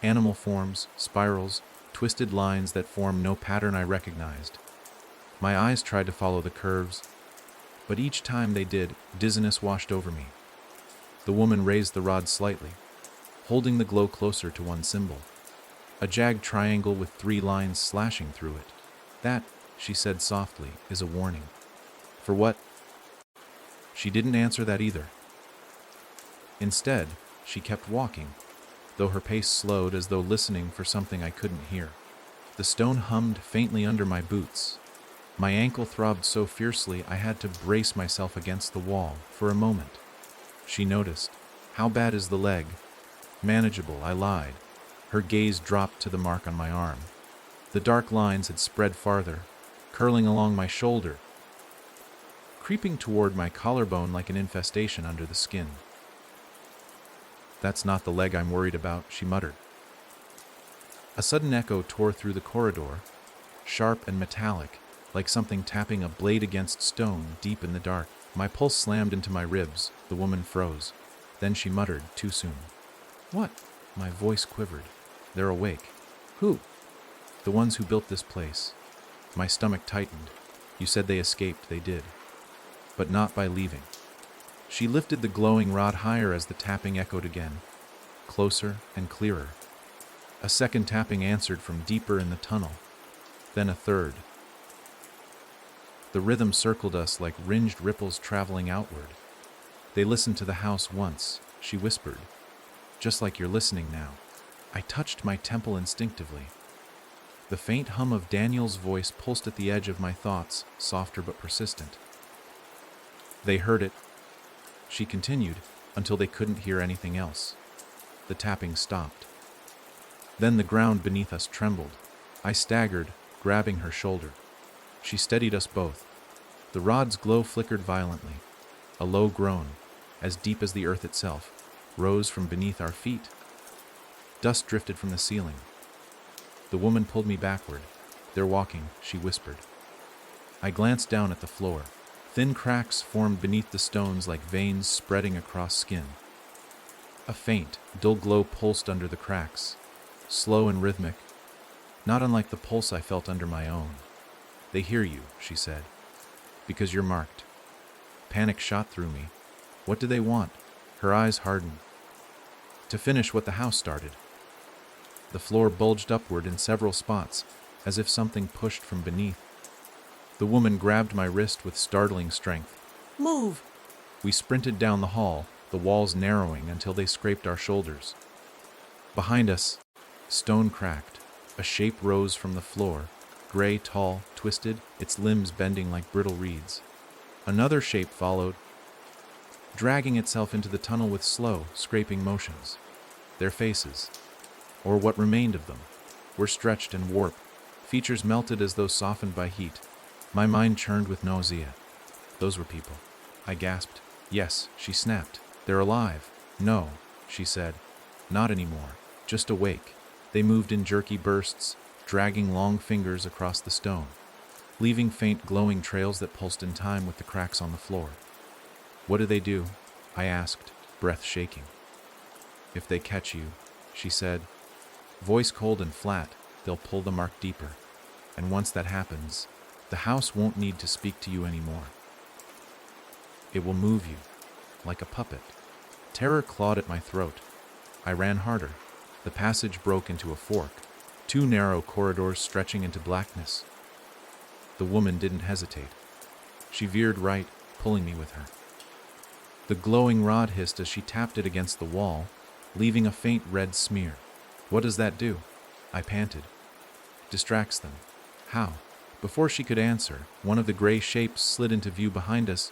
Animal forms, spirals, twisted lines that formed no pattern I recognized. My eyes tried to follow the curves, but each time they did, dizziness washed over me. The woman raised the rod slightly, holding the glow closer to one symbol, a jagged triangle with 3 lines slashing through it. "That," she said softly, "is a warning." "For what?" She didn't answer that either. Instead, she kept walking, though her pace slowed as though listening for something I couldn't hear. The stone hummed faintly under my boots. My ankle throbbed so fiercely I had to brace myself against the wall for a moment. She noticed. "How bad is the leg?" "Manageable," I lied. Her gaze dropped to the mark on my arm. The dark lines had spread farther, curling along my shoulder, creeping toward my collarbone like an infestation under the skin. "That's not the leg I'm worried about," she muttered. A sudden echo tore through the corridor, sharp and metallic, like something tapping a blade against stone deep in the dark. My pulse slammed into my ribs. The woman froze. Then she muttered, too soon. "What?" My voice quivered. "They're awake." "Who?" "The ones who built this place." My stomach tightened. "You said they escaped." "They did. But not by leaving." She lifted the glowing rod higher as the tapping echoed again, closer and clearer. A second tapping answered from deeper in the tunnel, then a third. The rhythm circled us like ringed ripples traveling outward. "They listened to the house once," she whispered, "just like you're listening now." I touched my temple instinctively. The faint hum of Daniel's voice pulsed at the edge of my thoughts, softer but persistent. "They heard it," she continued, until they couldn't hear anything else. The tapping stopped. Then the ground beneath us trembled. I staggered, grabbing her shoulder. She steadied us both. The rod's glow flickered violently. A low groan, as deep as the earth itself, rose from beneath our feet. Dust drifted from the ceiling. The woman pulled me backward. "They're walking," she whispered. I glanced down at the floor. Thin cracks formed beneath the stones like veins spreading across skin. A faint, dull glow pulsed under the cracks, slow and rhythmic, not unlike the pulse I felt under my own. "They hear you," she said, "because you're marked." Panic shot through me. What do they want? Her eyes hardened. To finish what the house started. The floor bulged upward in several spots, as if something pushed from beneath. The woman grabbed my wrist with startling strength. Move! We sprinted down the hall, the walls narrowing until they scraped our shoulders. Behind us, stone cracked. A shape rose from the floor, gray, tall, twisted, its limbs bending like brittle reeds. Another shape followed, dragging itself into the tunnel with slow, scraping motions. Their faces, or what remained of them, were stretched and warped, features melted as though softened by heat. My mind churned with nausea. Those were people. I gasped. "Yes," she snapped. "They're alive." "No," she said. "Not anymore. Just awake." They moved in jerky bursts, dragging long fingers across the stone, leaving faint glowing trails that pulsed in time with the cracks on the floor. "What do they do?" I asked, breath shaking. "If they catch you," she said, voice cold and flat, "they'll pull the mark deeper. And once that happens, the house won't need to speak to you anymore. It will move you, like a puppet." Terror clawed at my throat. I ran harder. The passage broke into a fork, two narrow corridors stretching into blackness. The woman didn't hesitate. She veered right, pulling me with her. The glowing rod hissed as she tapped it against the wall, leaving a faint red smear. "What does that do?" I panted. "Distracts them." "How?" Before she could answer, one of the gray shapes slid into view behind us,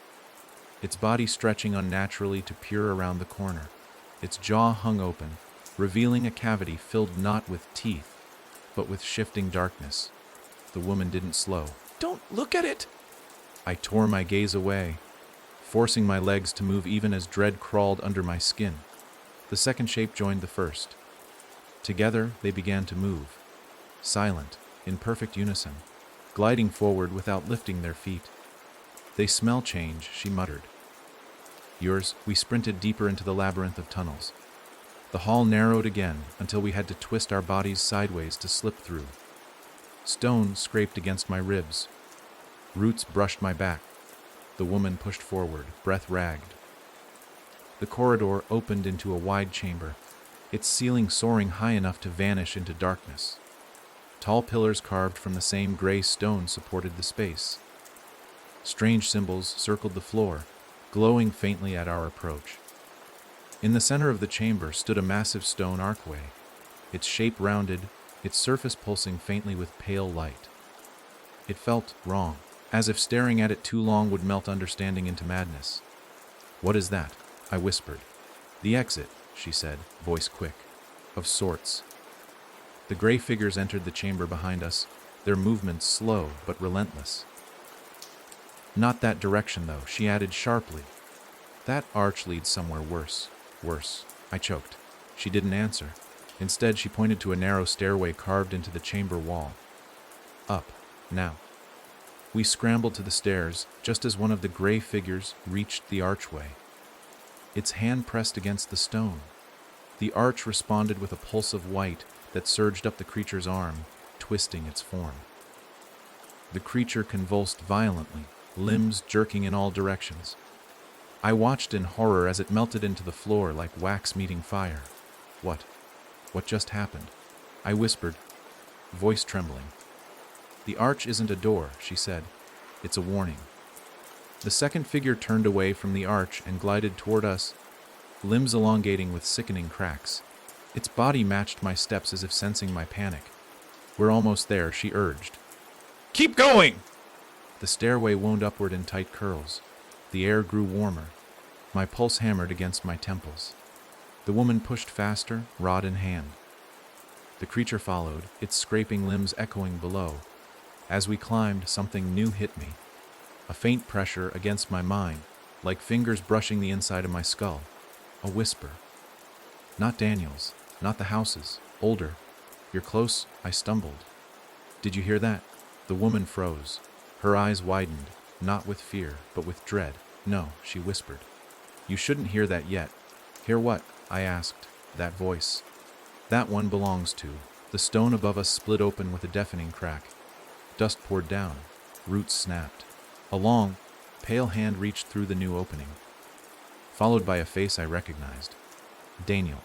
its body stretching unnaturally to peer around the corner. Its jaw hung open, revealing a cavity filled not with teeth, but with shifting darkness. The woman didn't slow. Don't look at it! I tore my gaze away, forcing my legs to move even as dread crawled under my skin. The second shape joined the first. Together, they began to move, silent, in perfect unison, gliding forward without lifting their feet. "They smell change," she muttered. "Yours." We sprinted deeper into the labyrinth of tunnels. The hall narrowed again until we had to twist our bodies sideways to slip through. Stone scraped against my ribs. Roots brushed my back. The woman pushed forward, breath ragged. The corridor opened into a wide chamber, its ceiling soaring high enough to vanish into darkness. Tall pillars carved from the same gray stone supported the space. Strange symbols circled the floor, glowing faintly at our approach. In the center of the chamber stood a massive stone archway, its shape rounded, its surface pulsing faintly with pale light. It felt wrong, as if staring at it too long would melt understanding into madness. "What is that?" I whispered. "The exit," she said, voice quick. "Of sorts." The gray figures entered the chamber behind us, their movements slow but relentless. "Not that direction, though," she added sharply. "That arch leads somewhere worse." "Worse," I choked. She didn't answer. Instead, she pointed to a narrow stairway carved into the chamber wall. "Up, now." We scrambled to the stairs, just as one of the gray figures reached the archway. Its hand pressed against the stone. The arch responded with a pulse of white that surged up the creature's arm, twisting its form. The creature convulsed violently, limbs jerking in all directions. I watched in horror as it melted into the floor like wax meeting fire. What just happened?" I whispered, voice trembling. "The arch isn't a door," she said. "It's a warning." The second figure turned away from the arch and glided toward us, limbs elongating with sickening cracks. Its body matched my steps as if sensing my panic. "We're almost there," she urged. Keep going! The stairway wound upward in tight curls. The air grew warmer. My pulse hammered against my temples. The woman pushed faster, rod in hand. The creature followed, its scraping limbs echoing below. As we climbed, something new hit me. A faint pressure against my mind, like fingers brushing the inside of my skull. A whisper. Not Daniel's, not the house's, older. "You're close," I stumbled. "Did you hear that?" The woman froze. Her eyes widened. not with fear, but with dread. "No," she whispered. "You shouldn't hear that yet." "Hear what?" I asked. "That voice. That one belongs to." The stone above us split open with a deafening crack. Dust poured down. Roots snapped. A long, pale hand reached through the new opening, followed by a face I recognized. Daniel.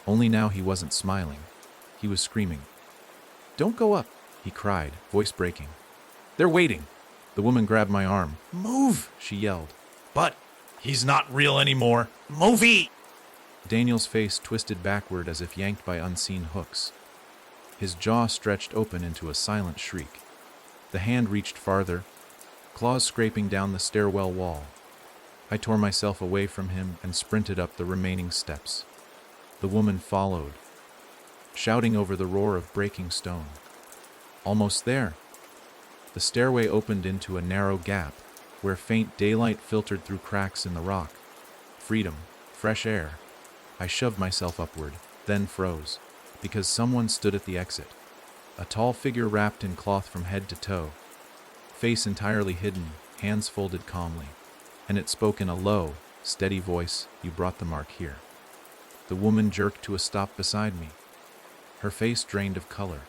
Only now he wasn't smiling. He was screaming. "Don't go up," he cried, voice breaking. "They're waiting." The woman grabbed my arm. Move! She yelled. But he's not real anymore. Movie! Daniel's face twisted backward as if yanked by unseen hooks. His jaw stretched open into a silent shriek. The hand reached farther, claws scraping down the stairwell wall. I tore myself away from him and sprinted up the remaining steps. The woman followed, shouting over the roar of breaking stone. Almost there. The stairway opened into a narrow gap where faint daylight filtered through cracks in the rock. Freedom, fresh air. I shoved myself upward, then froze, because someone stood at the exit. A tall figure wrapped in cloth from head to toe, face entirely hidden, hands folded calmly, and it spoke in a low, steady voice. "You brought the mark here." The woman jerked to a stop beside me, her face drained of color.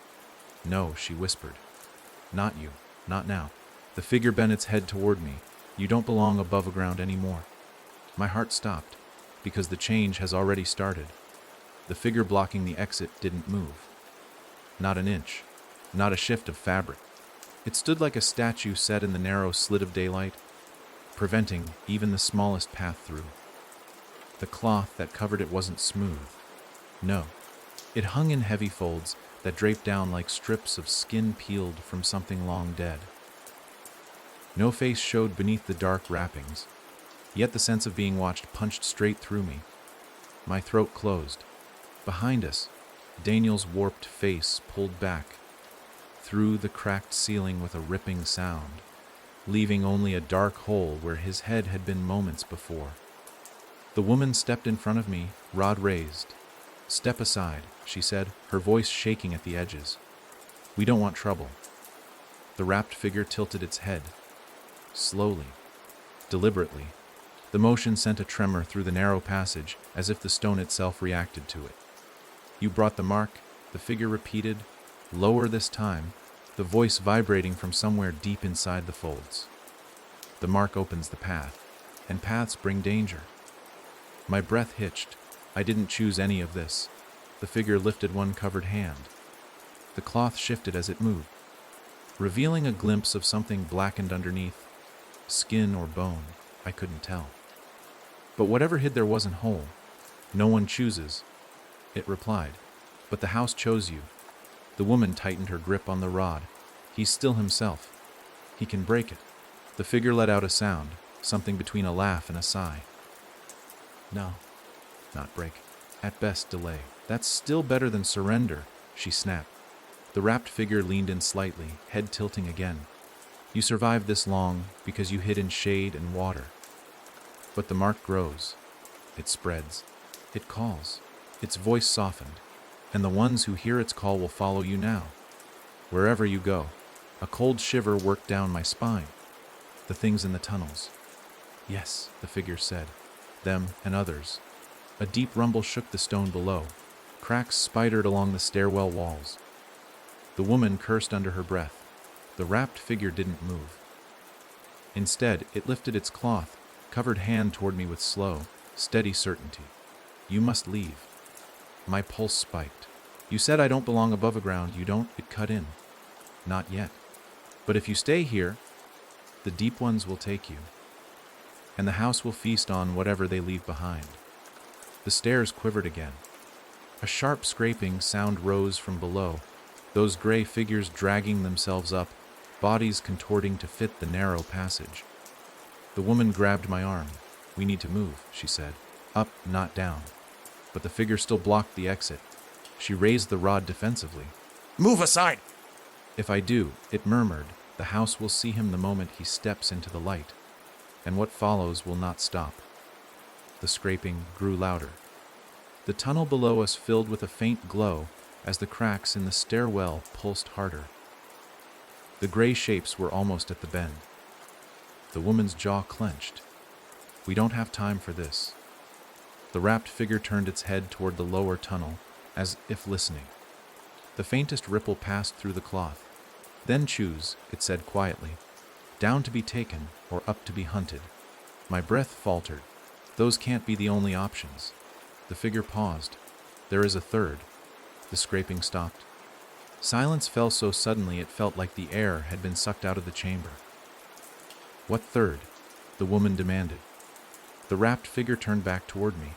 "No," she whispered. "Not you. Not now." The figure bent its head toward me. "You don't belong above ground anymore." My heart stopped, because the change has already started. The figure blocking the exit didn't move. Not an inch. Not a shift of fabric. It stood like a statue set in the narrow slit of daylight, preventing even the smallest path through. The cloth that covered it wasn't smooth. No. It hung in heavy folds that draped down like strips of skin peeled from something long dead. No face showed beneath the dark wrappings, yet the sense of being watched punched straight through me. My throat closed. Behind us, Daniel's warped face pulled back through the cracked ceiling with a ripping sound, leaving only a dark hole where his head had been moments before. The woman stepped in front of me, rod raised. "Step aside," she said, her voice shaking at the edges. "We don't want trouble." The wrapped figure tilted its head, slowly, deliberately. The motion sent a tremor through the narrow passage, as if the stone itself reacted to it. "You brought the mark," the figure repeated, lower this time, the voice vibrating from somewhere deep inside the folds. "The mark opens the path, and paths bring danger." My breath hitched. I didn't choose any of this. The figure lifted one covered hand. The cloth shifted as it moved, revealing a glimpse of something blackened underneath. Skin or bone, I couldn't tell. But whatever hid there wasn't whole. "No one chooses," it replied. "But the house chose you." The woman tightened her grip on the rod. "He's still himself. He can break it." The figure let out a sound, something between a laugh and a sigh. "No, not break. At best, delay." "That's still better than surrender," she snapped. The wrapped figure leaned in slightly, head tilting again. "You survived this long because you hid in shade and water. But the mark grows. It spreads. It calls." Its voice softened. "And the ones who hear its call will follow you now, wherever you go." A cold shiver worked down my spine. "The things in the tunnels." "Yes," the figure said. "Them and others." A deep rumble shook the stone below. Cracks spidered along the stairwell walls. The woman cursed under her breath. The wrapped figure didn't move. Instead, it lifted its cloth, covered hand toward me with slow, steady certainty. "You must leave." My pulse spiked. "You said I don't belong above ground, you don't?" It cut in. "Not yet. But if you stay here, the deep ones will take you, and the house will feast on whatever they leave behind." The stairs quivered again. A sharp scraping sound rose from below, those gray figures dragging themselves up, bodies contorting to fit the narrow passage. The woman grabbed my arm. "We need to move," she said. "Up, not down." But the figure still blocked the exit. She raised the rod defensively. Move aside! "If I do," it murmured, "the house will see him the moment he steps into the light, and what follows will not stop." The scraping grew louder. The tunnel below us filled with a faint glow as the cracks in the stairwell pulsed harder. The gray shapes were almost at the bend. The woman's jaw clenched. We don't have time for this. The wrapped figure turned its head toward the lower tunnel, as if listening. The faintest ripple passed through the cloth. Then choose, it said quietly. Down to be taken, or up to be hunted. My breath faltered. Those can't be the only options. The figure paused. There is a third. The scraping stopped. Silence fell so suddenly it felt like the air had been sucked out of the chamber. What third? The woman demanded. The wrapped figure turned back toward me.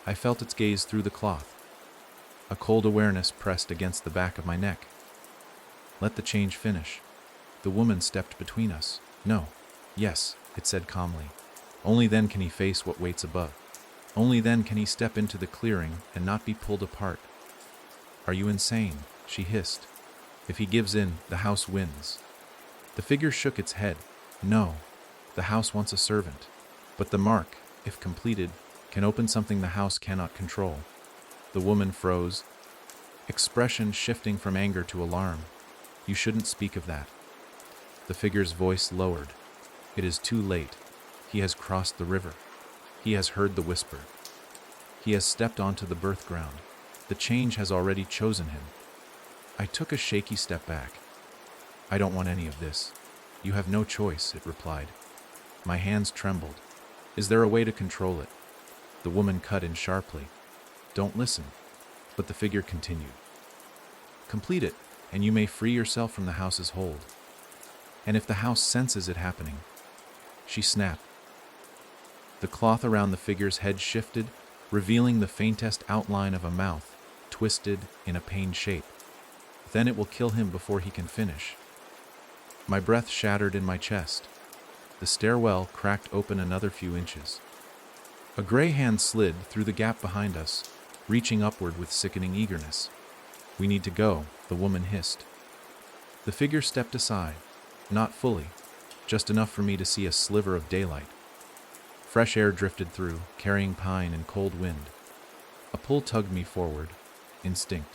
I felt its gaze through the cloth. A cold awareness pressed against the back of my neck. Let the change finish. The woman stepped between us. No. Yes, it said calmly. Only then can he face what waits above. Only then can he step into the clearing and not be pulled apart. Are you insane? She hissed. If he gives in, the house wins. The figure shook its head. No. The house wants a servant. But the mark, if completed, can open something the house cannot control. The woman froze, expression shifting from anger to alarm. You shouldn't speak of that. The figure's voice lowered. It is too late. He has crossed the river. He has heard the whisper. He has stepped onto the birth ground. The change has already chosen him. I took a shaky step back. I don't want any of this. You have no choice, it replied. My hands trembled. Is there a way to control it? The woman cut in sharply. Don't listen. But the figure continued. Complete it, and you may free yourself from the house's hold. And if the house senses it happening, she snapped. The cloth around the figure's head shifted, revealing the faintest outline of a mouth, twisted in a pained shape. Then it will kill him before he can finish. My breath shattered in my chest. The stairwell cracked open another few inches. A gray hand slid through the gap behind us, reaching upward with sickening eagerness. We need to go, the woman hissed. The figure stepped aside, not fully, just enough for me to see a sliver of daylight. Fresh air drifted through, carrying pine and cold wind. A pull tugged me forward. Instinct.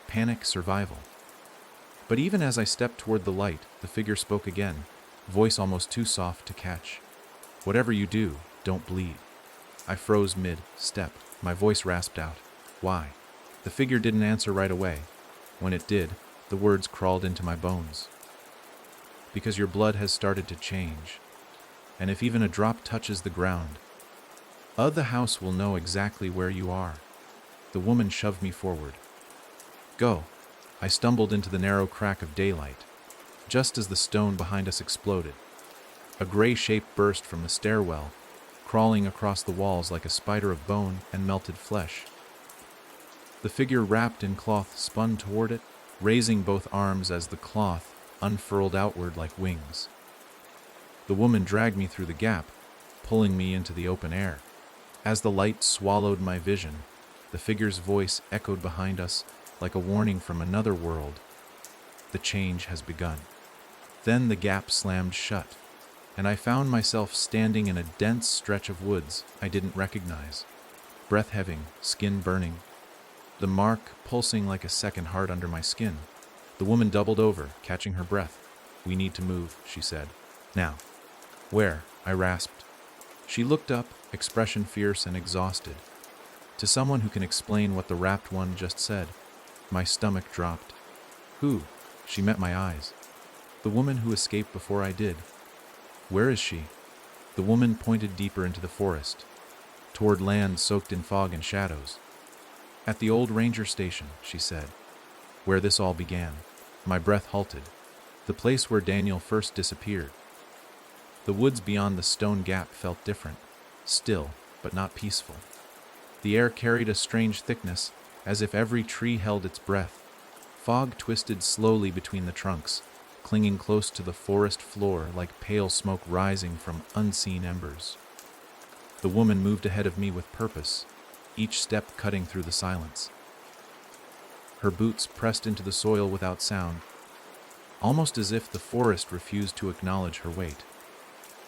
Panic, survival. But even as I stepped toward the light, the figure spoke again, voice almost too soft to catch. Whatever you do, don't bleed. I froze mid-step. My voice rasped out. Why? The figure didn't answer right away. When it did, the words crawled into my bones. Because your blood has started to change. And if even a drop touches the ground, the house will know exactly where you are. The woman shoved me forward. Go. I stumbled into the narrow crack of daylight, just as the stone behind us exploded. A gray shape burst from the stairwell, crawling across the walls like a spider of bone and melted flesh. The figure wrapped in cloth spun toward it, raising both arms as the cloth unfurled outward like wings. The woman dragged me through the gap, pulling me into the open air. As the light swallowed my vision, the figure's voice echoed behind us like a warning from another world. The change has begun. Then the gap slammed shut, and I found myself standing in a dense stretch of woods I didn't recognize. Breath heavy, skin burning. The mark pulsing like a second heart under my skin. The woman doubled over, catching her breath. We need to move, she said. Now. Where? I rasped. She looked up, expression fierce and exhausted. To someone who can explain what the wrapped one just said, my stomach dropped. Who? She met my eyes. The woman who escaped before I did. Where is she? The woman pointed deeper into the forest, toward land soaked in fog and shadows. At the old ranger station, she said, where this all began. My breath halted. The place where Daniel first disappeared. The woods beyond the stone gap felt different, still, but not peaceful. The air carried a strange thickness, as if every tree held its breath. Fog twisted slowly between the trunks, clinging close to the forest floor like pale smoke rising from unseen embers. The woman moved ahead of me with purpose, each step cutting through the silence. Her boots pressed into the soil without sound, almost as if the forest refused to acknowledge her weight.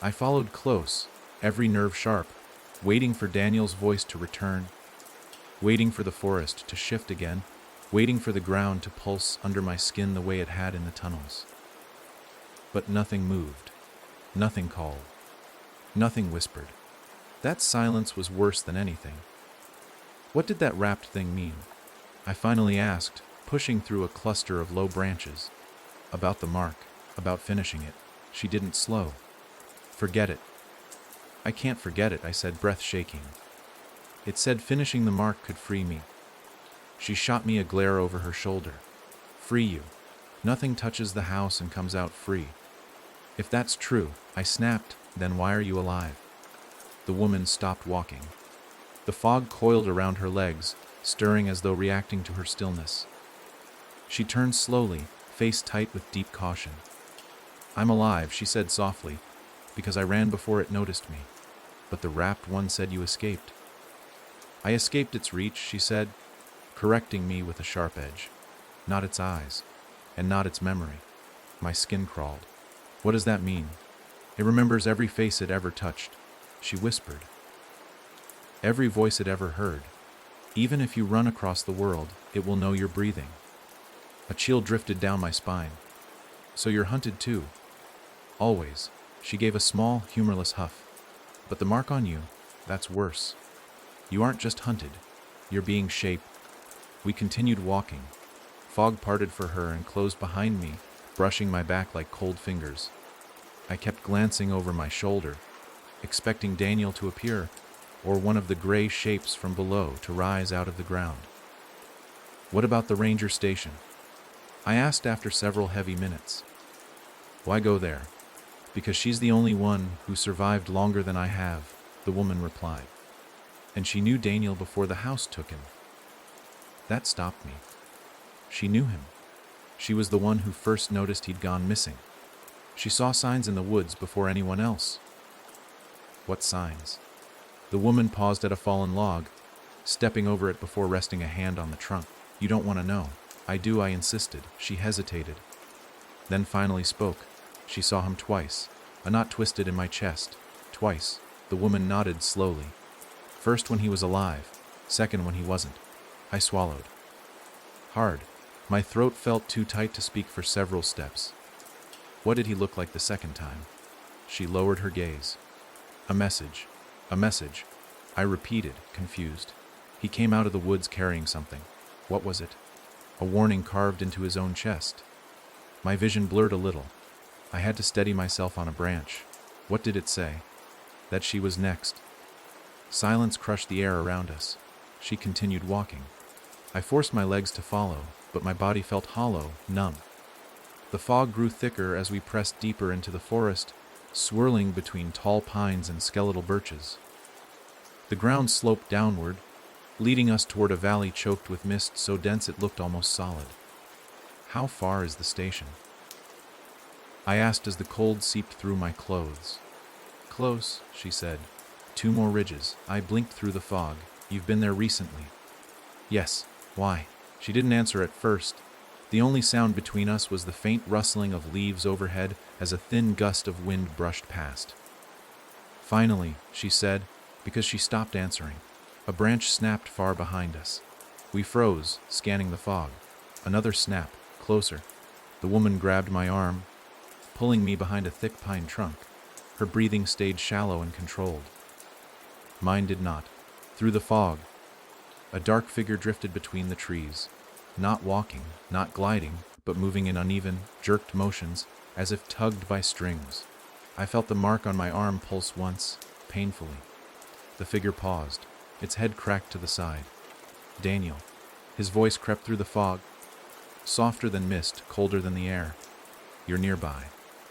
I followed close, every nerve sharp, waiting for Daniel's voice to return, waiting for the forest to shift again, waiting for the ground to pulse under my skin the way it had in the tunnels. But nothing moved. Nothing called. Nothing whispered. That silence was worse than anything. What did that wrapped thing mean? I finally asked, pushing through a cluster of low branches. About the mark, about finishing it. She didn't slow. Forget it. I can't forget it, I said, breath shaking. It said finishing the mark could free me. She shot me a glare over her shoulder. Free you. Nothing touches the house and comes out free. If that's true, I snapped, then why are you alive? The woman stopped walking. The fog coiled around her legs, stirring as though reacting to her stillness. She turned slowly, face tight with deep caution. I'm alive, she said softly, because I ran before it noticed me. But the wrapped one said you escaped. I escaped its reach, she said, correcting me with a sharp edge. Not its eyes, and not its memory. My skin crawled. What does that mean? It remembers every face it ever touched, she whispered. Every voice it ever heard. Even if you run across the world, it will know you're breathing. A chill drifted down my spine. So you're hunted too. Always. She gave a small, humorless huff. But the mark on you, that's worse. You aren't just hunted. You're being shaped. We continued walking. Fog parted for her and closed behind me, brushing my back like cold fingers. I kept glancing over my shoulder, expecting Daniel to appear, or one of the gray shapes from below to rise out of the ground. What about the ranger station? I asked after several heavy minutes. Why go there? Because she's the only one who survived longer than I have, the woman replied. And she knew Daniel before the house took him. That stopped me. She knew him. She was the one who first noticed he'd gone missing. She saw signs in the woods before anyone else. What signs? The woman paused at a fallen log, stepping over it before resting a hand on the trunk. You don't want to know. I do, I insisted. She hesitated, then finally spoke. She saw him twice. A knot twisted in my chest. Twice. The woman nodded slowly. First when he was alive, second when he wasn't. I swallowed. Hard. My throat felt too tight to speak for several steps. What did he look like the second time? She lowered her gaze. A message. A message. I repeated, confused. He came out of the woods carrying something. What was it? A warning carved into his own chest. My vision blurred a little. I had to steady myself on a branch. What did it say? That she was next. Silence crushed the air around us. She continued walking. I forced my legs to follow, but my body felt hollow, numb. The fog grew thicker as we pressed deeper into the forest, swirling between tall pines and skeletal birches. The ground sloped downward, leading us toward a valley choked with mist so dense it looked almost solid. How far is the station? I asked as the cold seeped through my clothes. Close, she said. 2 more ridges. I blinked through the fog. You've been there recently. Yes. Why? She didn't answer at first. The only sound between us was the faint rustling of leaves overhead as a thin gust of wind brushed past. Finally, she said, because she stopped answering. A branch snapped far behind us. We froze, scanning the fog. Another snap, closer. The woman grabbed my arm, pulling me behind a thick pine trunk. Her breathing stayed shallow and controlled. Mine did not. Through the fog, a dark figure drifted between the trees, not walking, not gliding, but moving in uneven, jerked motions, as if tugged by strings. I felt the mark on my arm pulse once, painfully. The figure paused, its head cracked to the side. Daniel. His voice crept through the fog, softer than mist, colder than the air. You're nearby.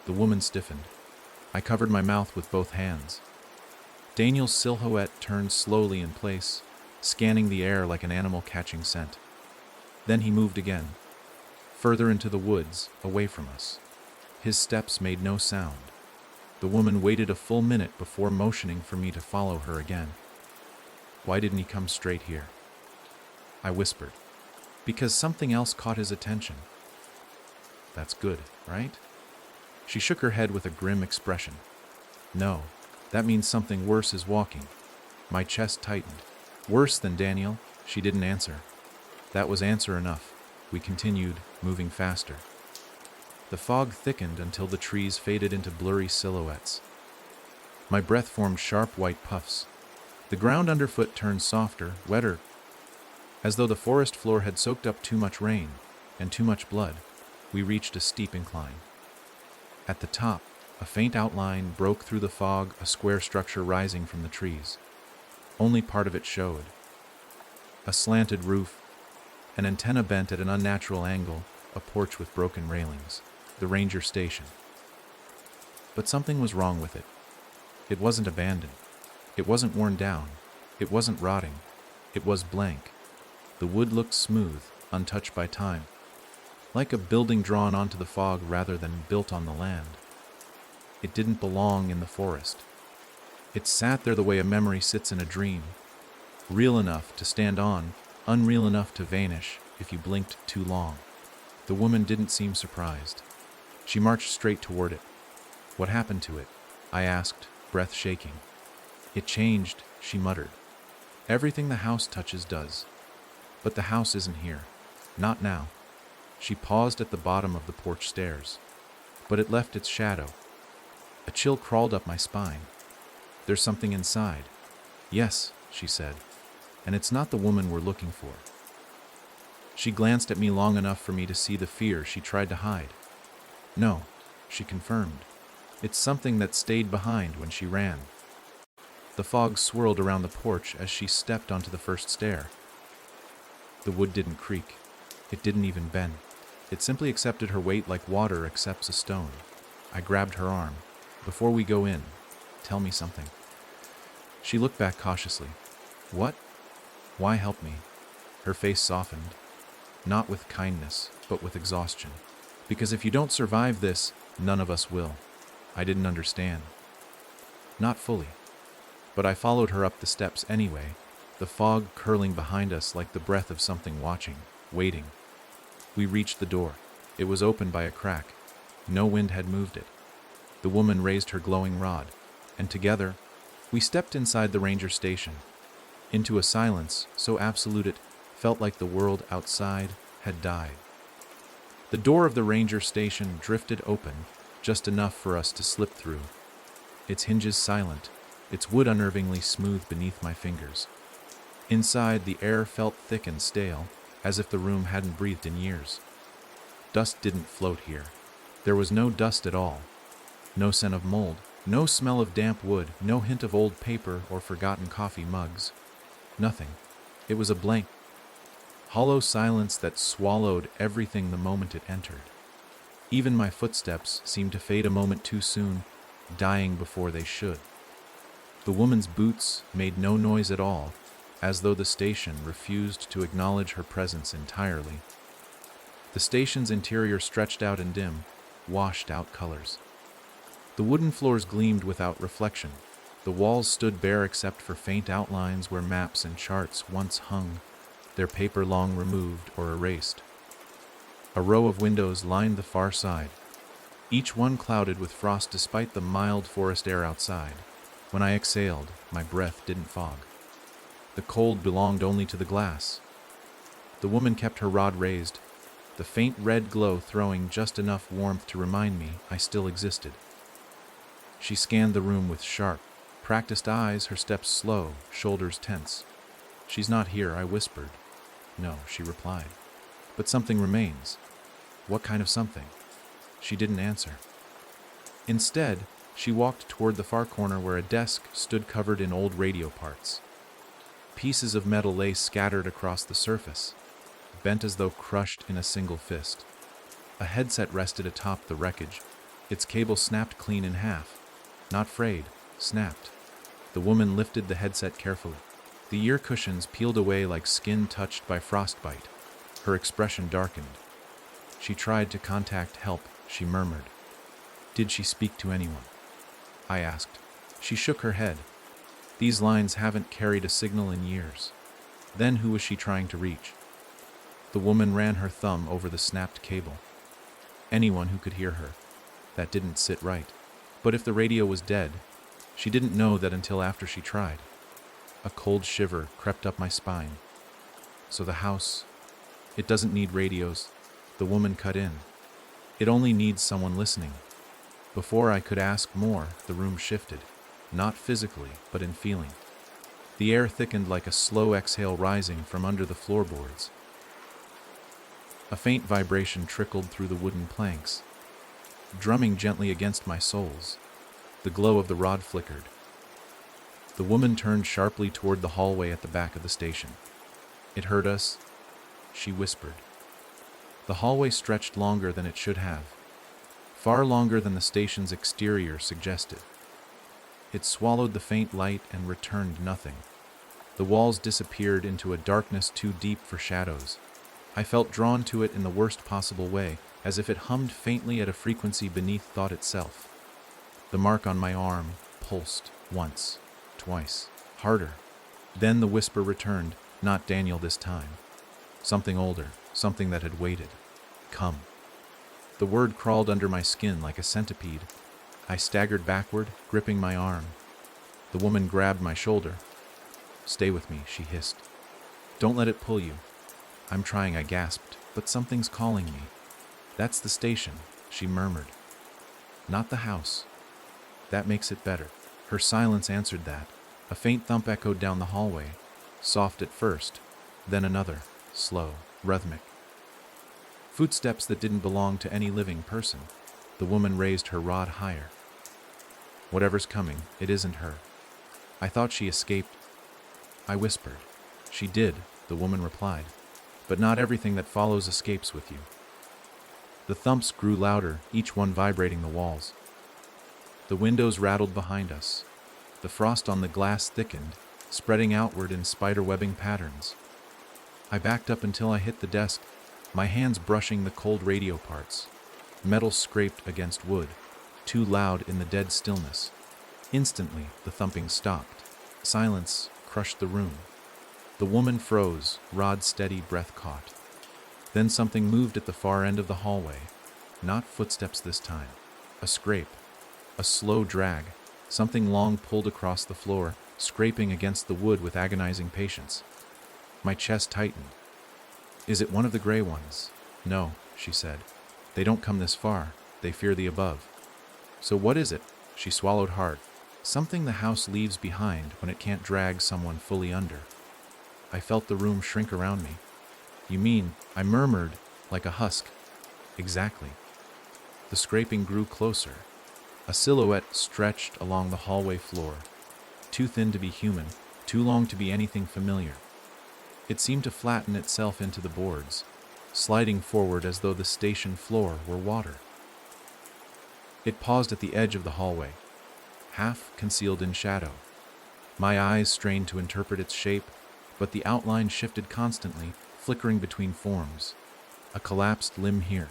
The woman stiffened. I covered my mouth with both hands. Daniel's silhouette turned slowly in place, scanning the air like an animal catching scent. Then he moved again, further into the woods, away from us. His steps made no sound. The woman waited a full minute before motioning for me to follow her again. Why didn't he come straight here? I whispered. Because something else caught his attention. That's good, right? She shook her head with a grim expression. No, that means something worse is walking. My chest tightened. Worse than Daniel? She didn't answer. That was answer enough. We continued, moving faster. The fog thickened until the trees faded into blurry silhouettes. My breath formed sharp white puffs. The ground underfoot turned softer, wetter, as though the forest floor had soaked up too much rain and too much blood. We reached a steep incline. At the top, a faint outline broke through the fog, a square structure rising from the trees. Only part of it showed. A slanted roof, an antenna bent at an unnatural angle, a porch with broken railings. The ranger station. But something was wrong with it. It wasn't abandoned. It wasn't worn down. It wasn't rotting. It was blank. The wood looked smooth, untouched by time, like a building drawn onto the fog rather than built on the land. It didn't belong in the forest. It sat there the way a memory sits in a dream, real enough to stand on, unreal enough to vanish if you blinked too long. The woman didn't seem surprised. She marched straight toward it. "What happened to it?" I asked, breath shaking. "It changed," she muttered. "Everything the house touches does. But the house isn't here. Not now." She paused at the bottom of the porch stairs. But it left its shadow. A chill crawled up my spine. "There's something inside." "Yes," she said. "And it's not the woman we're looking for." She glanced at me long enough for me to see the fear she tried to hide. "No," she confirmed. "It's something that stayed behind when she ran." The fog swirled around the porch as she stepped onto the first stair. The wood didn't creak. It didn't even bend. It simply accepted her weight like water accepts a stone. I grabbed her arm. "Before we go in, tell me something." She looked back cautiously. "What?" "Why help me?" Her face softened. Not with kindness, but with exhaustion. "Because if you don't survive this, none of us will." I didn't understand. Not fully. But I followed her up the steps anyway, the fog curling behind us like the breath of something watching, waiting. We reached the door. It was open by a crack. No wind had moved it. The woman raised her glowing rod, and together, we stepped inside the ranger station, into a silence so absolute it felt like the world outside had died. The door of the ranger station drifted open, just enough for us to slip through, its hinges silent, its wood unnervingly smooth beneath my fingers. Inside, the air felt thick and stale, as if the room hadn't breathed in years. Dust didn't float here. There was no dust at all. No scent of mold, no smell of damp wood, no hint of old paper or forgotten coffee mugs. Nothing. It was a blank, hollow silence that swallowed everything the moment it entered. Even my footsteps seemed to fade a moment too soon, dying before they should. The woman's boots made no noise at all, as though the station refused to acknowledge her presence entirely. The station's interior stretched out in dim, washed-out colors. The wooden floors gleamed without reflection. The walls stood bare except for faint outlines where maps and charts once hung, their paper long removed or erased. A row of windows lined the far side, each one clouded with frost despite the mild forest air outside. When I exhaled, my breath didn't fog. The cold belonged only to the glass. The woman kept her rod raised, the faint red glow throwing just enough warmth to remind me I still existed. She scanned the room with sharp, practiced eyes, her steps slow, shoulders tense. "She's not here," I whispered. "No," she replied. "But something remains." "What kind of something?" She didn't answer. Instead, she walked toward the far corner where a desk stood covered in old radio parts. Pieces of metal lay scattered across the surface, bent as though crushed in a single fist. A headset rested atop the wreckage, its cable snapped clean in half. Not frayed, snapped. The woman lifted the headset carefully. The ear cushions peeled away like skin touched by frostbite. Her expression darkened. "She tried to contact help," she murmured. "Did she speak to anyone?" I asked. She shook her head. "These lines haven't carried a signal in years." Then who was she trying to reach? The woman ran her thumb over the snapped cable. Anyone who could hear her. That didn't sit right. But if the radio was dead, she didn't know that until after she tried. A cold shiver crept up my spine. So the house, it doesn't need radios. The woman cut in. It only needs someone listening. Before I could ask more, the room shifted, not physically, but in feeling. The air thickened like a slow exhale rising from under the floorboards. A faint vibration trickled through the wooden planks, drumming gently against my soles. The glow of the rod flickered. The woman turned sharply toward the hallway at the back of the station. "It hurt us," she whispered. The hallway stretched longer than it should have, far longer than the station's exterior suggested. It swallowed the faint light and returned nothing. The walls disappeared into a darkness too deep for shadows. I felt drawn to it in the worst possible way, as if it hummed faintly at a frequency beneath thought itself. The mark on my arm pulsed once, twice, harder. Then the whisper returned, not Daniel this time. Something older, something that had waited. "Come." The word crawled under my skin like a centipede. I staggered backward, gripping my arm. The woman grabbed my shoulder. "Stay with me," she hissed. "Don't let it pull you." "I'm trying," I gasped, "but something's calling me." "That's the station," she murmured. "Not the house." "That makes it better." Her silence answered that. A faint thump echoed down the hallway, soft at first, then another, slow, rhythmic. Footsteps that didn't belong to any living person. The woman raised her rod higher. "Whatever's coming, it isn't her." "I thought she escaped," I whispered. "She did," the woman replied, "but not everything that follows escapes with you." The thumps grew louder, each one vibrating the walls. The windows rattled behind us. The frost on the glass thickened, spreading outward in spider-webbing patterns. I backed up until I hit the desk, my hands brushing the cold radio parts. Metal scraped against wood, too loud in the dead stillness. Instantly, the thumping stopped. Silence crushed the room. The woman froze, rod steady, breath caught. Then something moved at the far end of the hallway. Not footsteps this time. A scrape. A slow drag. Something long pulled across the floor, scraping against the wood with agonizing patience. My chest tightened. "Is it one of the gray ones?" "No," she said. "They don't come this far. They fear the above." "So what is it?" She swallowed hard. "Something the house leaves behind when it can't drag someone fully under." I felt the room shrink around me. "You mean," I murmured, like a husk. "Exactly." The scraping grew closer. A silhouette stretched along the hallway floor, too thin to be human, too long to be anything familiar. It seemed to flatten itself into the boards, sliding forward as though the station floor were water. It paused at the edge of the hallway, half concealed in shadow. My eyes strained to interpret its shape, but the outline shifted constantly, flickering between forms. A collapsed limb here,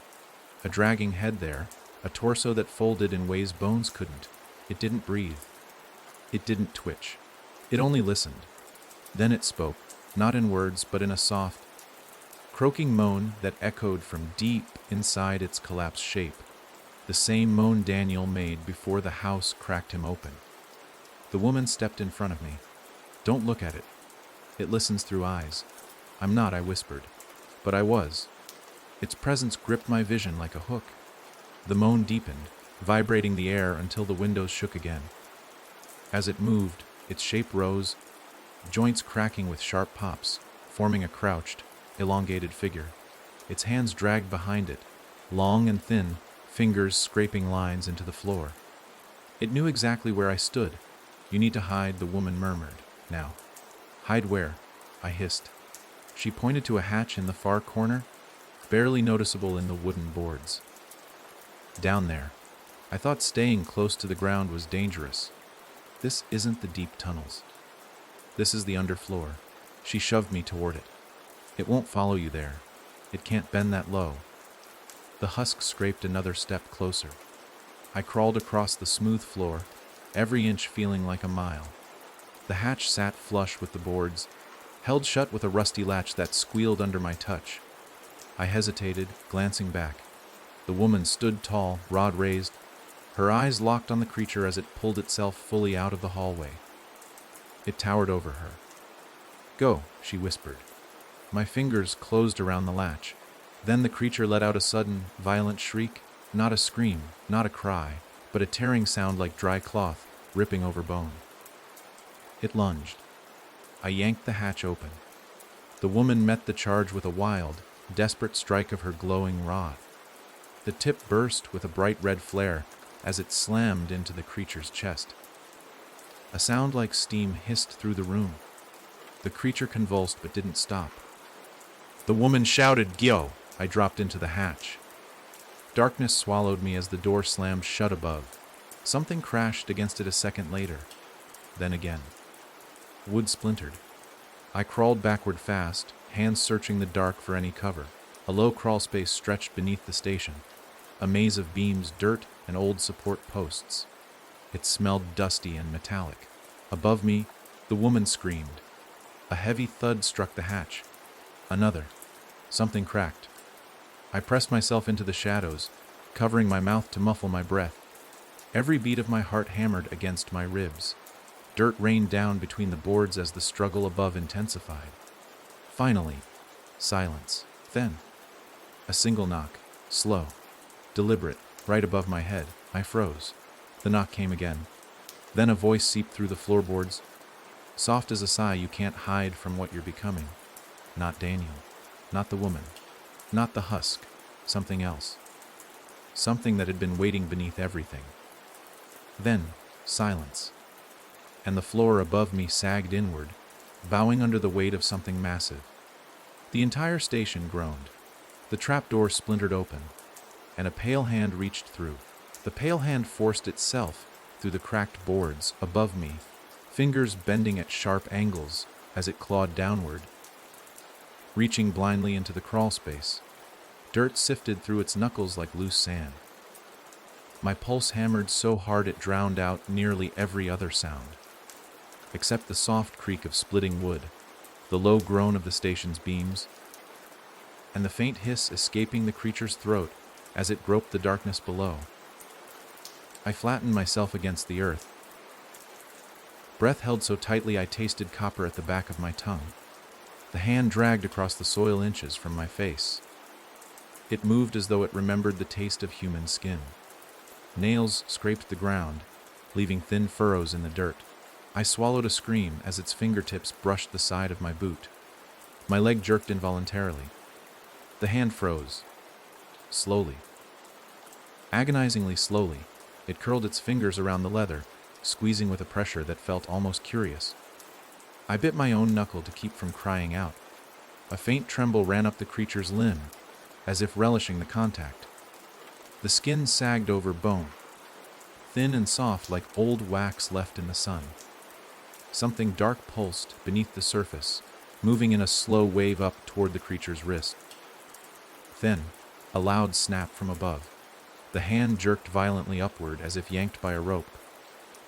a dragging head there, a torso that folded in ways bones couldn't. It didn't breathe. It didn't twitch. It only listened. Then it spoke, not in words, but in a soft, croaking moan that echoed from deep inside its collapsed shape, the same moan Daniel made before the house cracked him open. The woman stepped in front of me. "Don't look at it. It listens through eyes." "I'm not," I whispered. But I was. Its presence gripped my vision like a hook. The moan deepened, vibrating the air until the windows shook again. As it moved, its shape rose, joints cracking with sharp pops, forming a crouched, elongated figure. Its hands dragged behind it, long and thin, fingers scraping lines into the floor. It knew exactly where I stood. "You need to hide," the woman murmured. "Now." "Hide where?" I hissed. She pointed to a hatch in the far corner, barely noticeable in the wooden boards. "Down there." I thought staying close to the ground was dangerous. "This isn't the deep tunnels. This is the underfloor." She shoved me toward it. "It won't follow you there. It can't bend that low." The husk scraped another step closer. I crawled across the smooth floor, every inch feeling like a mile. The hatch sat flush with the boards, held shut with a rusty latch that squealed under my touch. I hesitated, glancing back. The woman stood tall, rod raised, her eyes locked on the creature as it pulled itself fully out of the hallway. It towered over her. "Go," she whispered. My fingers closed around the latch. Then the creature let out a sudden, violent shriek, Not a scream, not a cry, but a tearing sound like dry cloth ripping over bone. It lunged. I yanked the hatch open. The woman met the charge with a wild, desperate strike of her glowing rod. The tip burst with a bright red flare as it slammed into the creature's chest. A sound like steam hissed through the room. The creature convulsed but didn't stop. The woman shouted, "Gyo!" I dropped into the hatch. Darkness swallowed me as the door slammed shut above. Something crashed against it a second later. Then again. Wood splintered. I crawled backward fast, hands searching the dark for any cover. A low crawl space stretched beneath the station. A maze of beams, dirt, and old support posts. It smelled dusty and metallic. Above me, the woman screamed. A heavy thud struck the hatch. Another. Something cracked. I pressed myself into the shadows, covering my mouth to muffle my breath. Every beat of my heart hammered against my ribs. Dirt rained down between the boards as the struggle above intensified. Finally, silence. Then, a single knock, slow, deliberate, right above my head. I froze. The knock came again. Then a voice seeped through the floorboards. Soft as a sigh, you can't hide from what you're becoming. Not Daniel. Not the woman. Not the husk. Something else. Something that had been waiting beneath everything. Then, silence. And the floor above me sagged inward, bowing under the weight of something massive. The entire station groaned. The trapdoor splintered open, and a pale hand reached through. The pale hand forced itself through the cracked boards above me, fingers bending at sharp angles as it clawed downward, reaching blindly into the crawl space. Dirt sifted through its knuckles like loose sand. My pulse hammered so hard it drowned out nearly every other sound, except the soft creak of splitting wood, the low groan of the station's beams, and the faint hiss escaping the creature's throat as it groped the darkness below. I flattened myself against the earth. Breath held so tightly I tasted copper at the back of my tongue. The hand dragged across the soil inches from my face. It moved as though it remembered the taste of human skin. Nails scraped the ground, leaving thin furrows in the dirt. I swallowed a scream as its fingertips brushed the side of my boot. My leg jerked involuntarily. The hand froze. Slowly. Agonizingly slowly, it curled its fingers around the leather, squeezing with a pressure that felt almost curious. I bit my own knuckle to keep from crying out. A faint tremble ran up the creature's limb, as if relishing the contact. The skin sagged over bone, thin and soft like old wax left in the sun. Something dark pulsed beneath the surface, moving in a slow wave up toward the creature's wrist. Then, a loud snap from above. The hand jerked violently upward as if yanked by a rope.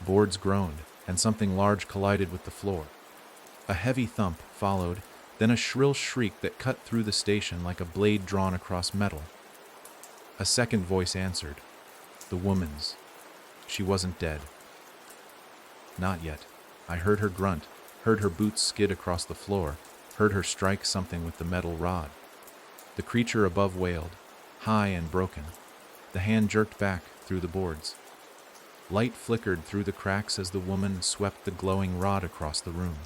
Boards groaned, and something large collided with the floor. A heavy thump followed, then a shrill shriek that cut through the station like a blade drawn across metal. A second voice answered. The woman's. She wasn't dead. Not yet. I heard her grunt, heard her boots skid across the floor, heard her strike something with the metal rod. The creature above wailed, high and broken. The hand jerked back through the boards. Light flickered through the cracks as the woman swept the glowing rod across the room.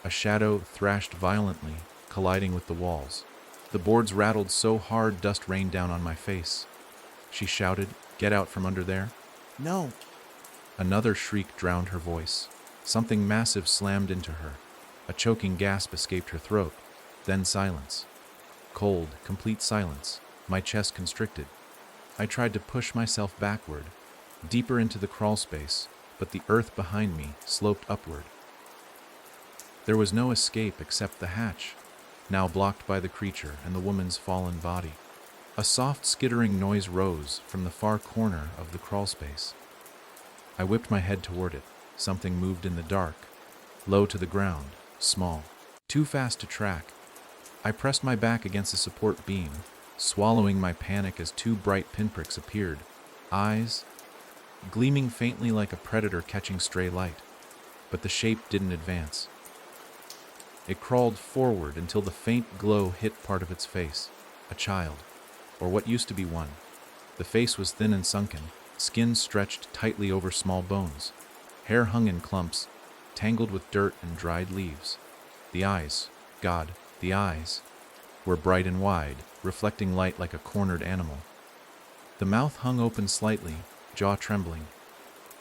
A shadow thrashed violently, colliding with the walls. The boards rattled so hard dust rained down on my face. She shouted, "Get out from under there." No. Another shriek drowned her voice. Something massive slammed into her. A choking gasp escaped her throat. Then silence. Cold, complete silence. My chest constricted. I tried to push myself backward, deeper into the crawl space, but the earth behind me sloped upward. There was no escape except the hatch, now blocked by the creature and the woman's fallen body. A soft skittering noise rose from the far corner of the crawl space. I whipped my head toward it. Something moved in the dark, low to the ground, small, too fast to track. I pressed my back against a support beam, swallowing my panic as two bright pinpricks appeared, eyes gleaming faintly like a predator catching stray light. But the shape didn't advance. It crawled forward until the faint glow hit part of its face, a child, or what used to be one. The face was thin and sunken, skin stretched tightly over small bones. Hair hung in clumps, tangled with dirt and dried leaves. The eyes, God, the eyes, were bright and wide, reflecting light like a cornered animal. The mouth hung open slightly, jaw trembling.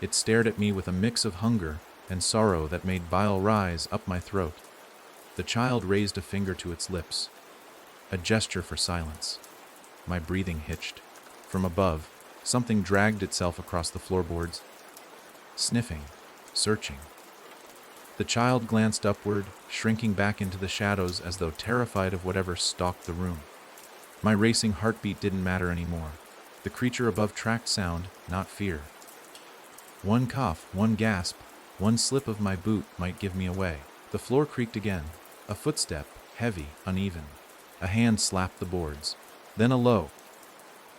It stared at me with a mix of hunger and sorrow that made bile rise up my throat. The child raised a finger to its lips, a gesture for silence. My breathing hitched. From above, something dragged itself across the floorboards, sniffing, searching. The child glanced upward, shrinking back into the shadows as though terrified of whatever stalked the room. My racing heartbeat didn't matter anymore. The creature above tracked sound, not fear. One cough, one gasp, one slip of my boot might give me away. The floor creaked again. A footstep, heavy, uneven. A hand slapped the boards. Then a low,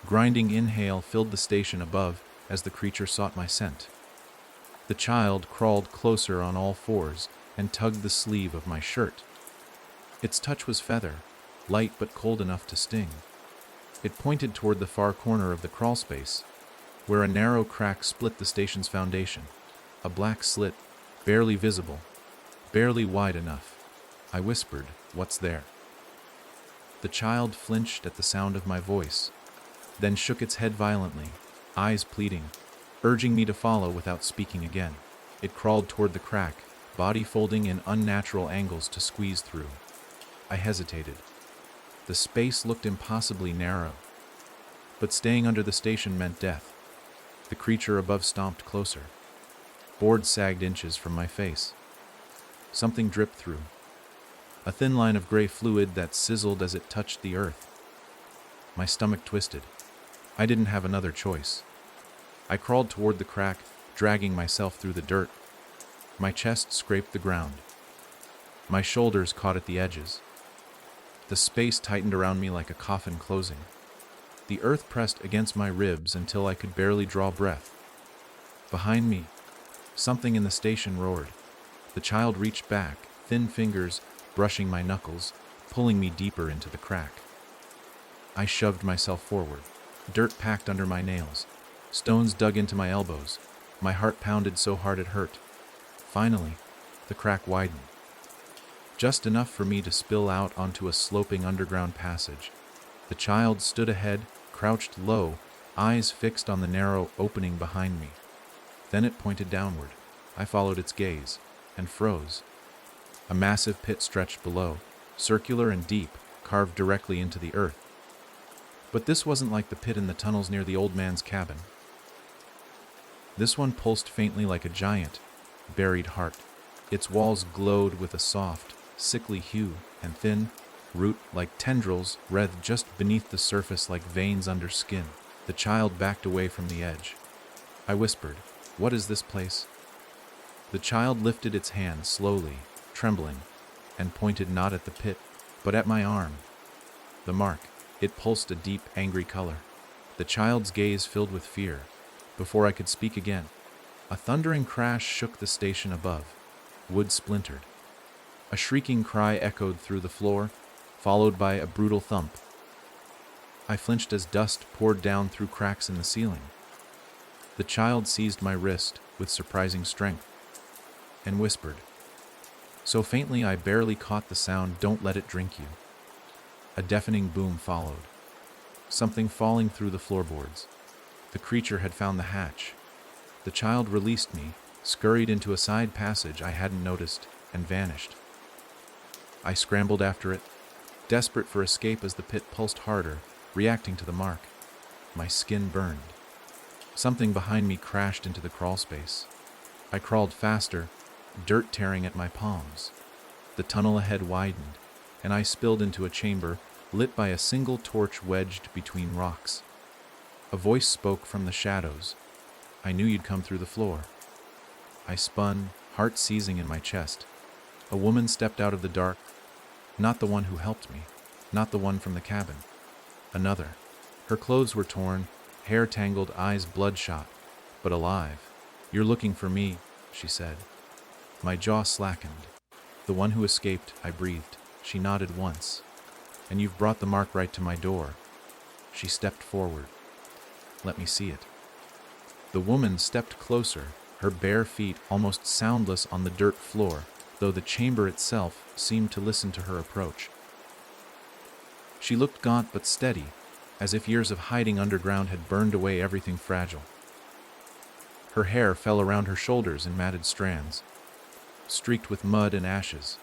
grinding inhale filled the station above as the creature sought my scent. The child crawled closer on all fours and tugged the sleeve of my shirt. Its touch was feather, light but cold enough to sting. It pointed toward the far corner of the crawl space, where a narrow crack split the station's foundation, a black slit, barely visible, barely wide enough. I whispered, "What's there?" The child flinched at the sound of my voice, then shook its head violently, eyes pleading, urging me to follow without speaking again. It crawled toward the crack, body folding in unnatural angles to squeeze through. I hesitated. The space looked impossibly narrow, but staying under the station meant death. The creature above stomped closer. Boards sagged inches from my face. Something dripped through, a thin line of gray fluid that sizzled as it touched the earth. My stomach twisted. I didn't have another choice. I crawled toward the crack, dragging myself through the dirt. My chest scraped the ground. My shoulders caught at the edges. The space tightened around me like a coffin closing. The earth pressed against my ribs until I could barely draw breath. Behind me, something in the station roared. The child reached back, thin fingers brushing my knuckles, pulling me deeper into the crack. I shoved myself forward. Dirt packed under my nails. Stones dug into my elbows. My heart pounded so hard it hurt. Finally, the crack widened. Just enough for me to spill out onto a sloping underground passage. The child stood ahead, crouched low, eyes fixed on the narrow opening behind me. Then it pointed downward. I followed its gaze, and froze. A massive pit stretched below, circular and deep, carved directly into the earth. But this wasn't like the pit in the tunnels near the old man's cabin. This one pulsed faintly like a giant, buried heart. Its walls glowed with a soft, sickly hue, and thin, root-like tendrils wreathed just beneath the surface like veins under skin. The child backed away from the edge. I whispered, "What is this place?" The child lifted its hand slowly, trembling, and pointed not at the pit, but at my arm. The mark. It pulsed a deep, angry color. The child's gaze filled with fear. Before I could speak again, a thundering crash shook the station above. Wood splintered. A shrieking cry echoed through the floor, followed by a brutal thump. I flinched as dust poured down through cracks in the ceiling. The child seized my wrist with surprising strength and whispered, so faintly I barely caught the sound, "Don't let it drink you." A deafening boom followed, something falling through the floorboards. The creature had found the hatch. The child released me, scurried into a side passage I hadn't noticed, and vanished. I scrambled after it, desperate for escape as the pit pulsed harder, reacting to the mark. My skin burned. Something behind me crashed into the crawl space. I crawled faster, dirt tearing at my palms. The tunnel ahead widened, and I spilled into a chamber lit by a single torch wedged between rocks. A voice spoke from the shadows. "I knew you'd come through the floor." I spun, heart seizing in my chest. A woman stepped out of the dark, not the one who helped me, not the one from the cabin. Another. Her clothes were torn, hair tangled, eyes bloodshot, but alive. "You're looking for me," she said. My jaw slackened. "The one who escaped," I breathed. She nodded once. "And you've brought the mark right to my door." She stepped forward. Let me see it. The woman stepped closer, her bare feet almost soundless on the dirt floor, though the chamber itself seemed to listen to her approach. She looked gaunt but steady, as if years of hiding underground had burned away everything fragile. Her hair fell around her shoulders in matted strands, streaked with mud and ashes.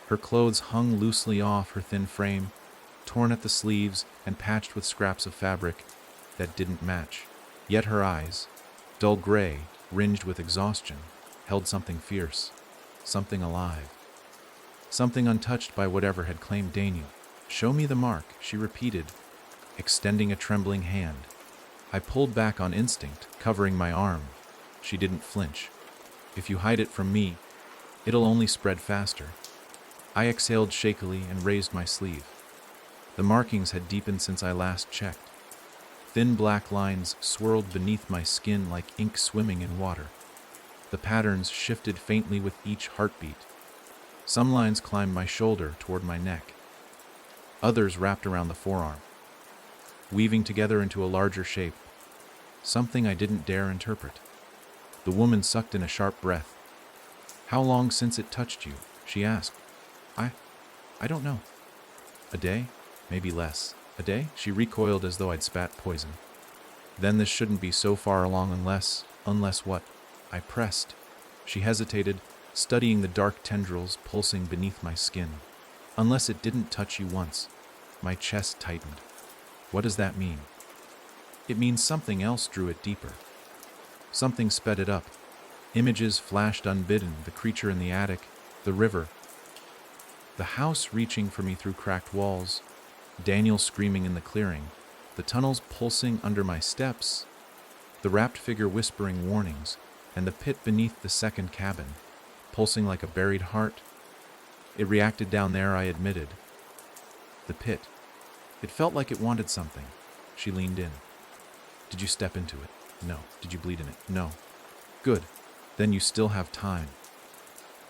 Her clothes hung loosely off her thin frame, torn at the sleeves and patched with scraps of fabric that didn't match. Yet her eyes, dull gray, ringed with exhaustion, held something fierce, something alive, something untouched by whatever had claimed Daniel. "Show me the mark," she repeated, extending a trembling hand. I pulled back on instinct, covering my arm. She didn't flinch. "If you hide it from me, it'll only spread faster." I exhaled shakily and raised my sleeve. The markings had deepened since I last checked. Thin black lines swirled beneath my skin like ink swimming in water. The patterns shifted faintly with each heartbeat. Some lines climbed my shoulder toward my neck. Others wrapped around the forearm, weaving together into a larger shape, something I didn't dare interpret. The woman sucked in a sharp breath. "How long since it touched you?" she asked. I don't know. "A day? Maybe less." "A day?" She recoiled as though I'd spat poison. "Then this shouldn't be so far along unless what?" I pressed. She hesitated, studying the dark tendrils pulsing beneath my skin. "Unless it didn't touch you once." My chest tightened. "What does that mean?" "It means something else drew it deeper. Something sped it up. Images flashed unbidden, the creature in the attic, the river, the house reaching for me through cracked walls, Daniel screaming in the clearing, the tunnels pulsing under my steps, the wrapped figure whispering warnings, and the pit beneath the second cabin, pulsing like a buried heart. It reacted down there, I admitted. The pit. It felt like it wanted something." She leaned in. "Did you step into it?" "No." "Did you bleed in it?" "No." "Good. Then you still have time."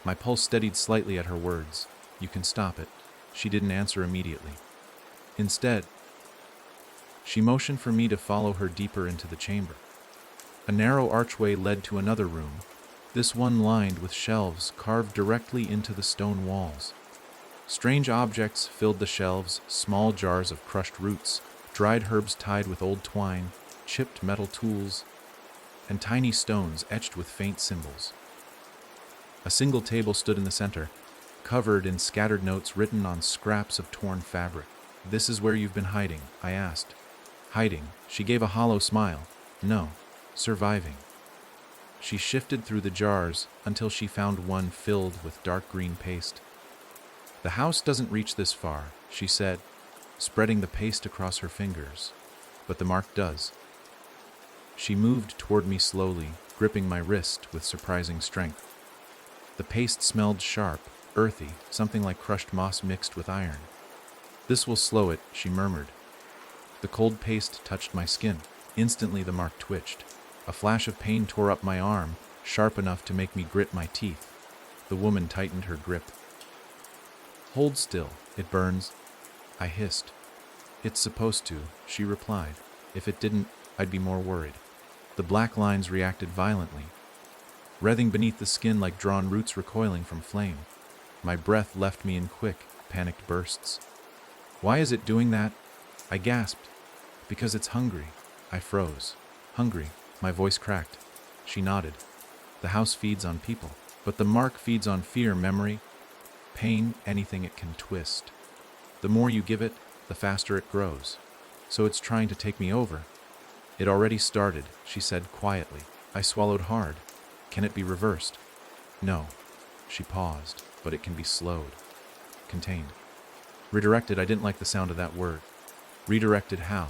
My pulse steadied slightly at her words. "You can stop it." She didn't answer immediately. Instead, she motioned for me to follow her deeper into the chamber. A narrow archway led to another room, this one lined with shelves carved directly into the stone walls. Strange objects filled the shelves, small jars of crushed roots, dried herbs tied with old twine, chipped metal tools, and tiny stones etched with faint symbols. A single table stood in the center, covered in scattered notes written on scraps of torn fabric. "This is where you've been hiding?" I asked. "Hiding?" She gave a hollow smile. "No, surviving." She shifted through the jars until she found one filled with dark green paste. "The house doesn't reach this far," she said, spreading the paste across her fingers. "But the mark does." She moved toward me slowly, gripping my wrist with surprising strength. The paste smelled sharp, earthy, something like crushed moss mixed with iron. "This will slow it," she murmured. The cold paste touched my skin. Instantly the mark twitched. A flash of pain tore up my arm, sharp enough to make me grit my teeth. The woman tightened her grip. "Hold still, it burns," I hissed. "It's supposed to," she replied. "If it didn't, I'd be more worried." The black lines reacted violently, writhing beneath the skin like drawn roots recoiling from flame. My breath left me in quick, panicked bursts. "Why is it doing that?" I gasped. "Because it's hungry." I froze. "Hungry?" My voice cracked. She nodded. "The house feeds on people, but the mark feeds on fear, memory, pain, anything it can twist. The more you give it, the faster it grows. So it's trying to take me over." "It already started," she said quietly. I swallowed hard. "Can it be reversed?" "No." She paused. "But it can be slowed. Contained." "Redirected," I didn't like the sound of that word. "Redirected how?"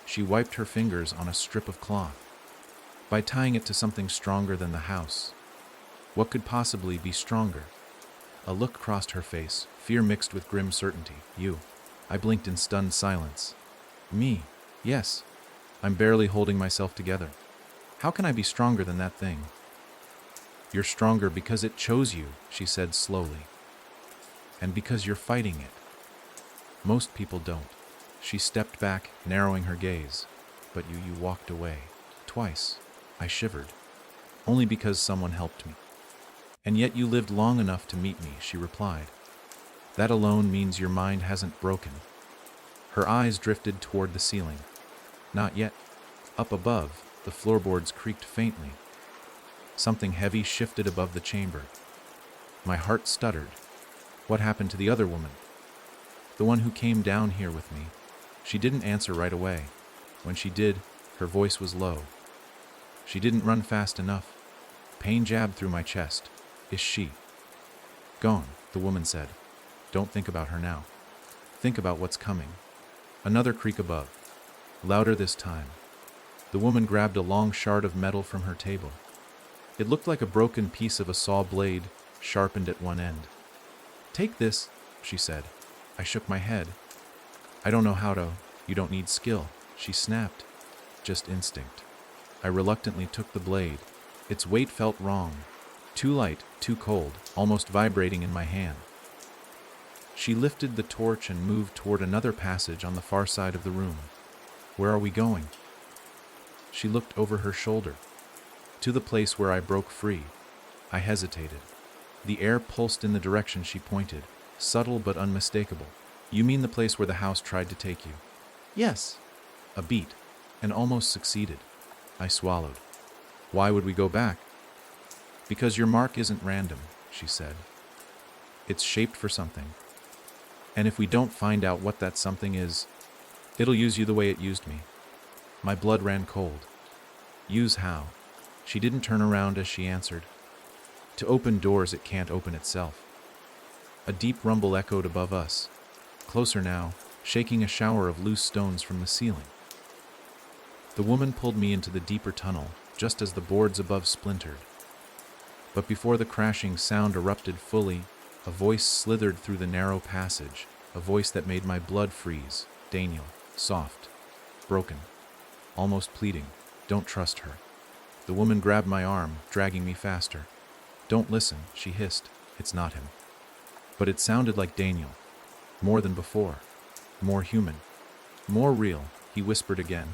She wiped her fingers on a strip of cloth. "By tying it to something stronger than the house." "What could possibly be stronger?" A look crossed her face, fear mixed with grim certainty. "You." I blinked in stunned silence. "Me?" "Yes." I'm barely holding myself together. "How can I be stronger than that thing?" "You're stronger because it chose you," she said slowly. "And because you're fighting it. Most people don't." She stepped back, narrowing her gaze. but you walked away. Twice. I shivered. Only because someone helped me. And yet you lived long enough to meet me, she replied. That alone means your mind hasn't broken. Her eyes drifted toward the ceiling. Not yet. Up above, the floorboards creaked faintly. Something heavy shifted above the chamber. My heart stuttered. What happened to the other woman? The one who came down here with me. She didn't answer right away. When she did, her voice was low. She didn't run fast enough. Pain jabbed through my chest. Is she? Gone, the woman said. Don't think about her now. Think about what's coming. Another creak above. Louder this time. The woman grabbed a long shard of metal from her table. It looked like a broken piece of a saw blade, sharpened at one end. Take this, she said. I shook my head. I don't know how to. You don't need skill, she snapped. Just instinct. I reluctantly took the blade. Its weight felt wrong. Too light, too cold, almost vibrating in my hand. She lifted the torch and moved toward another passage on the far side of the room. Where are we going? She looked over her shoulder. To the place where I broke free. I hesitated. The air pulsed in the direction she pointed, subtle but unmistakable. You mean the place where the house tried to take you? Yes. A beat, and almost succeeded. I swallowed. Why would we go back? Because your mark isn't random, she said. It's shaped for something. And if we don't find out what that something is, it'll use you the way it used me. My blood ran cold. Use how? She didn't turn around as she answered. To open doors it can't open itself. A deep rumble echoed above us. Closer now, shaking a shower of loose stones from the ceiling. The woman pulled me into the deeper tunnel, just as the boards above splintered. But before the crashing sound erupted fully, a voice slithered through the narrow passage, a voice that made my blood freeze. Daniel, soft, broken, almost pleading. Don't trust her. The woman grabbed my arm, dragging me faster. Don't listen, she hissed. It's not him. But it sounded like Daniel. More than before. More human. More real, he whispered again.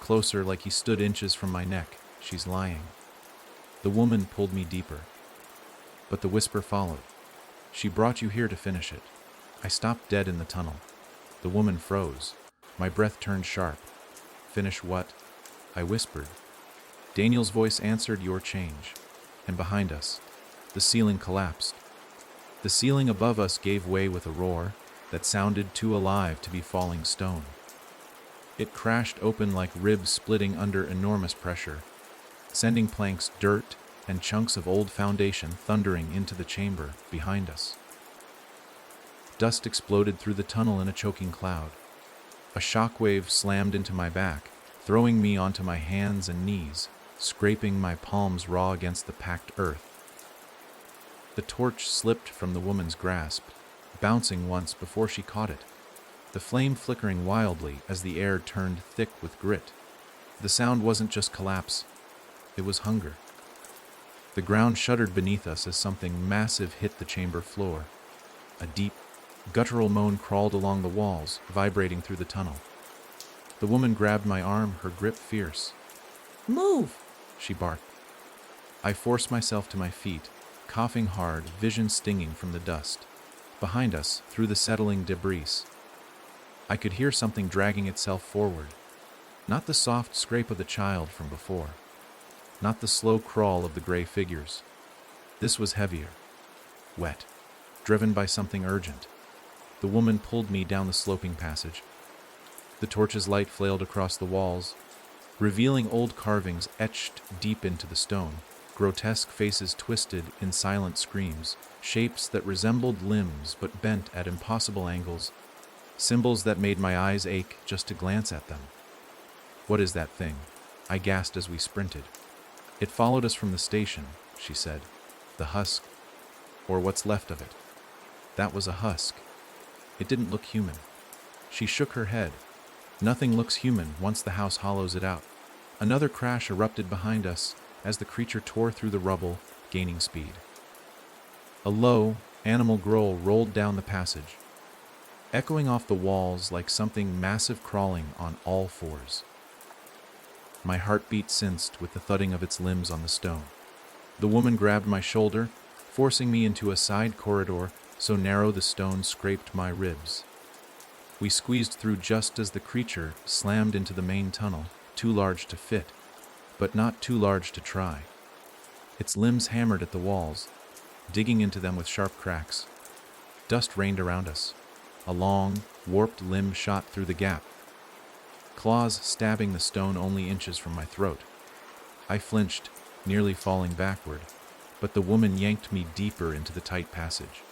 Closer, like he stood inches from my neck. She's lying. The woman pulled me deeper. But the whisper followed. She brought you here to finish it. I stopped dead in the tunnel. The woman froze. My breath turned sharp. Finish what? I whispered. Daniel's voice answered, your change. And behind us, the ceiling collapsed. The ceiling above us gave way with a roar that sounded too alive to be falling stone. It crashed open like ribs splitting under enormous pressure, sending planks, dirt, and chunks of old foundation thundering into the chamber behind us. Dust exploded through the tunnel in a choking cloud. A shockwave slammed into my back, throwing me onto my hands and knees, scraping my palms raw against the packed earth. The torch slipped from the woman's grasp, bouncing once before she caught it, the flame flickering wildly as the air turned thick with grit. The sound wasn't just collapse, it was hunger. The ground shuddered beneath us as something massive hit the chamber floor. A deep, guttural moan crawled along the walls, vibrating through the tunnel. The woman grabbed my arm, her grip fierce. Move, she barked. I forced myself to my feet, coughing hard, vision stinging from the dust. Behind us, through the settling debris, I could hear something dragging itself forward. Not the soft scrape of the child from before. Not the slow crawl of the gray figures. This was heavier. Wet. Driven by something urgent. The woman pulled me down the sloping passage. The torch's light flailed across the walls, revealing old carvings etched deep into the stone, grotesque faces twisted in silent screams, shapes that resembled limbs but bent at impossible angles, symbols that made my eyes ache just to glance at them. What is that thing? I gasped as we sprinted. It followed us from the station, she said. The husk, or what's left of it. That was a husk. It didn't look human. She shook her head. Nothing looks human once the house hollows it out. Another crash erupted behind us as the creature tore through the rubble, gaining speed. A low, animal growl rolled down the passage, echoing off the walls like something massive crawling on all fours. My heartbeat cinched with the thudding of its limbs on the stone. The woman grabbed my shoulder, forcing me into a side corridor so narrow the stone scraped my ribs. We squeezed through just as the creature slammed into the main tunnel, too large to fit, but not too large to try. Its limbs hammered at the walls, digging into them with sharp cracks. Dust rained around us. A long, warped limb shot through the gap, claws stabbing the stone only inches from my throat. I flinched, nearly falling backward, but the woman yanked me deeper into the tight passage.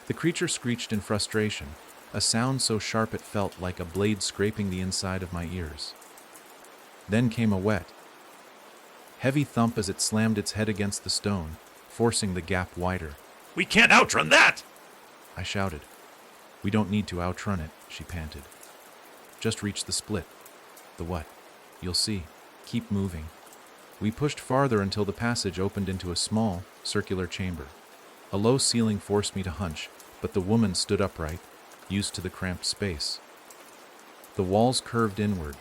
The creature screeched in frustration, a sound so sharp it felt like a blade scraping the inside of my ears. Then came a wet, heavy thump as it slammed its head against the stone, forcing the gap wider. We can't outrun that! I shouted. We don't need to outrun it, she panted. Just reach the split. The what? You'll see. Keep moving. We pushed farther until the passage opened into a small, circular chamber. A low ceiling forced me to hunch, but the woman stood upright, used to the cramped space. The walls curved inward,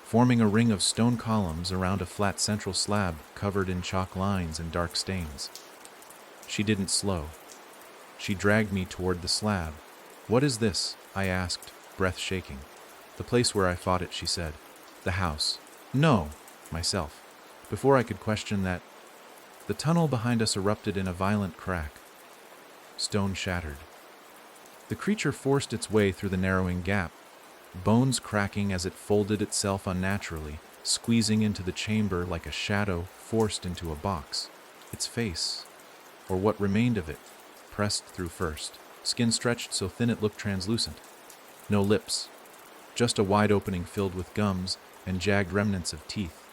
forming a ring of stone columns around a flat central slab covered in chalk lines and dark stains. She didn't slow. She dragged me toward the slab. What is this? I asked, breath shaking. The place where I fought it, she said. The house. No, myself. Before I could question that, the tunnel behind us erupted in a violent crack. Stone shattered. The creature forced its way through the narrowing gap, bones cracking as it folded itself unnaturally, squeezing into the chamber like a shadow forced into a box. Its face, or what remained of it, pressed through first, skin stretched so thin it looked translucent. No lips, just a wide opening filled with gums and jagged remnants of teeth.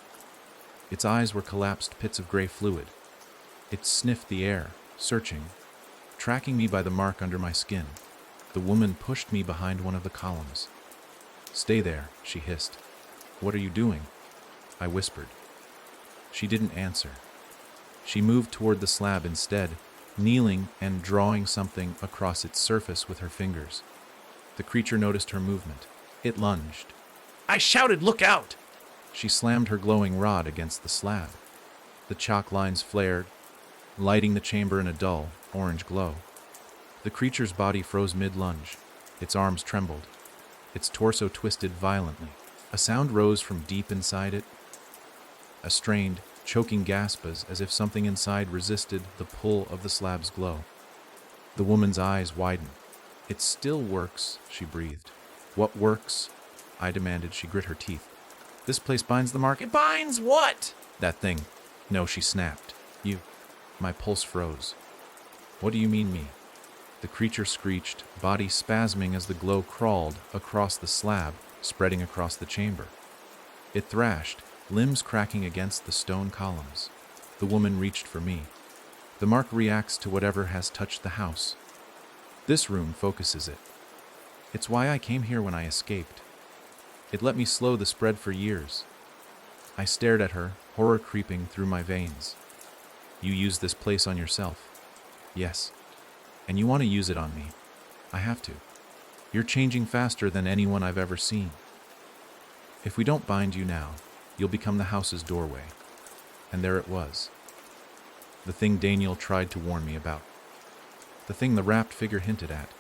Its eyes were collapsed pits of gray fluid. It sniffed the air, searching, tracking me by the mark under my skin. The woman pushed me behind one of the columns. Stay there, she hissed. What are you doing? I whispered. She didn't answer. She moved toward the slab instead, kneeling and drawing something across its surface with her fingers. The creature noticed her movement. It lunged. I shouted, look out! She slammed her glowing rod against the slab. The chalk lines flared, lighting the chamber in a dull, orange glow. The creature's body froze mid-lunge. Its arms trembled. Its torso twisted violently. A sound rose from deep inside it. A strained, choking gasp as if something inside resisted the pull of the slab's glow. The woman's eyes widened. It still works, she breathed. What works? I demanded. She grit her teeth. This place binds the mark. It binds what? That thing. No, she snapped. You. My pulse froze. What do you mean, me? The creature screeched, body spasming as the glow crawled across the slab, spreading across the chamber. It thrashed, limbs cracking against the stone columns. The woman reached for me. The mark reacts to whatever has touched the house. This room focuses it. It's why I came here when I escaped. It let me slow the spread for years. I stared at her, horror creeping through my veins. You used this place on yourself. Yes. And you want to use it on me. I have to. You're changing faster than anyone I've ever seen. If we don't bind you now, you'll become the house's doorway. And there it was. The thing Daniel tried to warn me about. The thing the wrapped figure hinted at.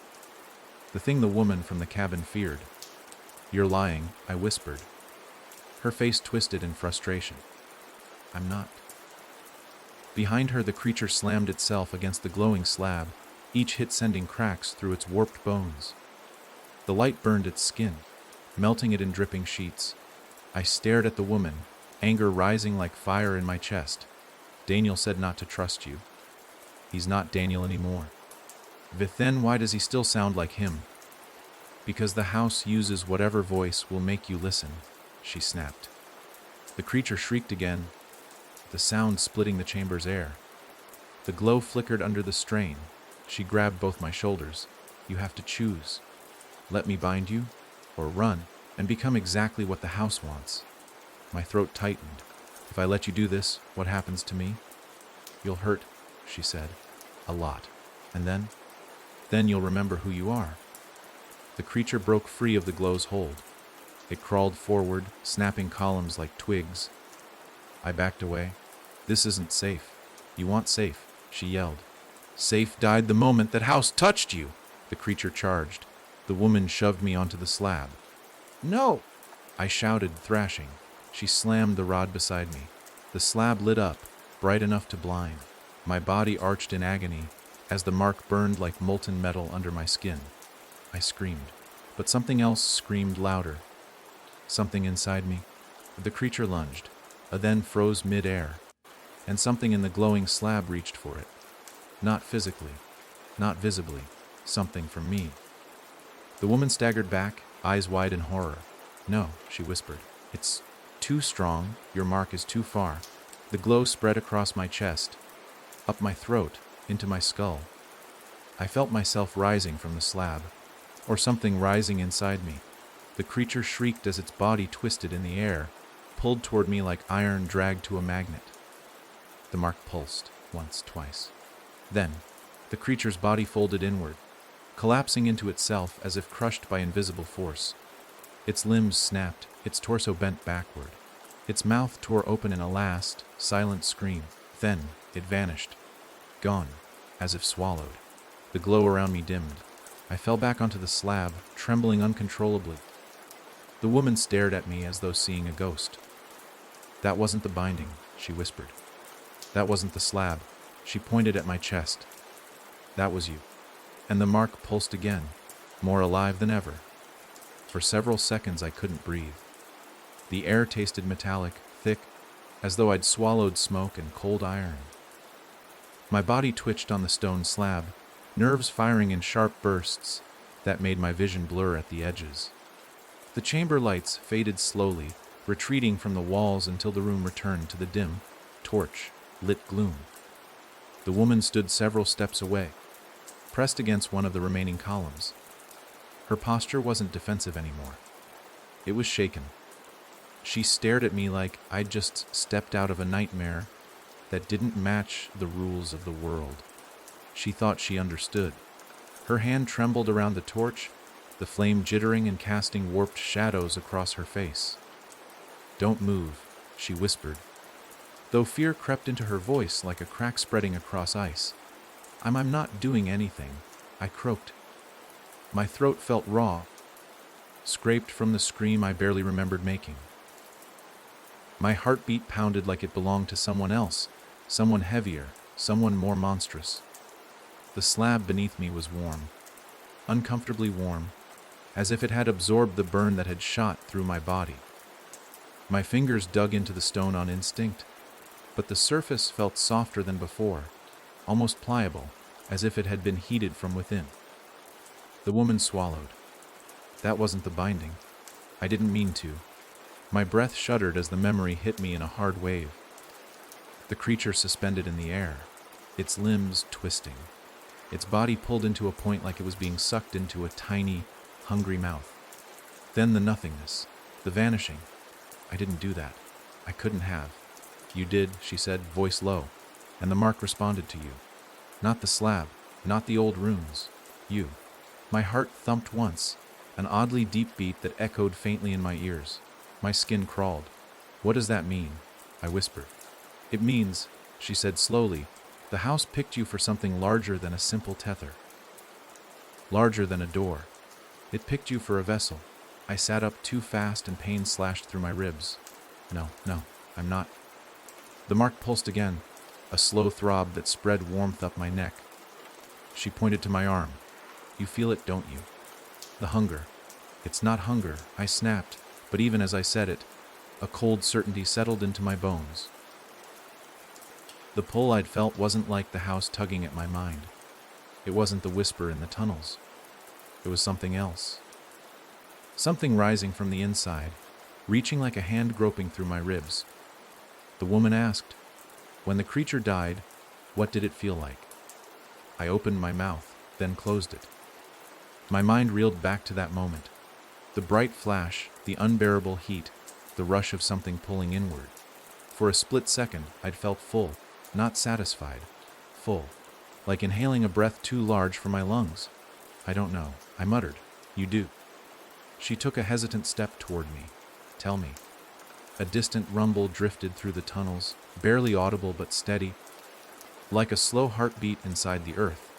The thing the woman from the cabin feared. You're lying, I whispered. Her face twisted in frustration. I'm not. Behind her, the creature slammed itself against the glowing slab, each hit sending cracks through its warped bones. The light burned its skin, melting it in dripping sheets. I stared at the woman, anger rising like fire in my chest. Daniel said not to trust you. He's not Daniel anymore. Then why does he still sound like him? Because the house uses whatever voice will make you listen, she snapped. The creature shrieked again, the sound splitting the chamber's air. The glow flickered under the strain. She grabbed both my shoulders. You have to choose. Let me bind you, or run, and become exactly what the house wants. My throat tightened. If I let you do this, what happens to me? You'll hurt, she said. A lot. And then? Then you'll remember who you are. The creature broke free of the glow's hold. It crawled forward, snapping columns like twigs. I backed away. This isn't safe. You want safe, she yelled. Safe died the moment that house touched you, the creature charged. The woman shoved me onto the slab. No, I shouted, thrashing. She slammed the rod beside me. The slab lit up, bright enough to blind. My body arched in agony as the mark burned like molten metal under my skin. I screamed, but something else screamed louder. Something inside me. The creature lunged, then froze mid-air, and something in the glowing slab reached for it. Not physically, not visibly, something from me. The woman staggered back, eyes wide in horror. No, she whispered. It's too strong. Your mark is too far. The glow spread across my chest, up my throat, into my skull. I felt myself rising from the slab, or something rising inside me. The creature shrieked as its body twisted in the air, pulled toward me like iron dragged to a magnet. The mark pulsed, once, twice. Then, the creature's body folded inward, collapsing into itself as if crushed by invisible force. Its limbs snapped, its torso bent backward. Its mouth tore open in a last, silent scream. Then, it vanished. Gone, as if swallowed. The glow around me dimmed. I fell back onto the slab, trembling uncontrollably. The woman stared at me as though seeing a ghost. That wasn't the binding, she whispered. That wasn't the slab. She pointed at my chest. That was you. And the mark pulsed again, more alive than ever. For several seconds I couldn't breathe. The air tasted metallic, thick, as though I'd swallowed smoke and cold iron. My body twitched on the stone slab, nerves firing in sharp bursts that made my vision blur at the edges. The chamber lights faded slowly, retreating from the walls until the room returned to the dim, torch-lit gloom. The woman stood several steps away, pressed against one of the remaining columns. Her posture wasn't defensive anymore. It was shaken. She stared at me like I'd just stepped out of a nightmare that didn't match the rules of the world. She thought she understood. Her hand trembled around the torch, the flame jittering and casting warped shadows across her face. Don't move, she whispered, though fear crept into her voice like a crack spreading across ice. I'm not doing anything, I croaked. My throat felt raw, scraped from the scream I barely remembered making. My heartbeat pounded like it belonged to someone else, someone heavier, someone more monstrous. The slab beneath me was warm, uncomfortably warm, as if it had absorbed the burn that had shot through my body. My fingers dug into the stone on instinct, but the surface felt softer than before, almost pliable, as if it had been heated from within. The woman swallowed. That wasn't the binding. I didn't mean to. My breath shuddered as the memory hit me in a hard wave. The creature suspended in the air, its limbs twisting, its body pulled into a point like it was being sucked into a tiny, hungry mouth. Then the nothingness, the vanishing. I didn't do that. I couldn't have. You did, she said, voice low, and the mark responded to you. Not the slab, not the old runes. You. My heart thumped once, an oddly deep beat that echoed faintly in my ears. My skin crawled. What does that mean? I whispered. It means, she said slowly, the house picked you for something larger than a simple tether. Larger than a door. It picked you for a vessel. I sat up too fast and pain slashed through my ribs. No, I'm not. The mark pulsed again, a slow throb that spread warmth up my neck. She pointed to my arm. You feel it, don't you? The hunger. It's not hunger, I snapped, but even as I said it, a cold certainty settled into my bones. The pull I'd felt wasn't like the house tugging at my mind. It wasn't the whisper in the tunnels. It was something else. Something rising from the inside, reaching like a hand groping through my ribs. The woman asked, when the creature died, what did it feel like? I opened my mouth, then closed it. My mind reeled back to that moment. The bright flash, the unbearable heat, the rush of something pulling inward. For a split second, I'd felt full, not satisfied. Full. Like inhaling a breath too large for my lungs. I don't know, I muttered. You do. She took a hesitant step toward me. Tell me. A distant rumble drifted through the tunnels, barely audible but steady, like a slow heartbeat inside the earth.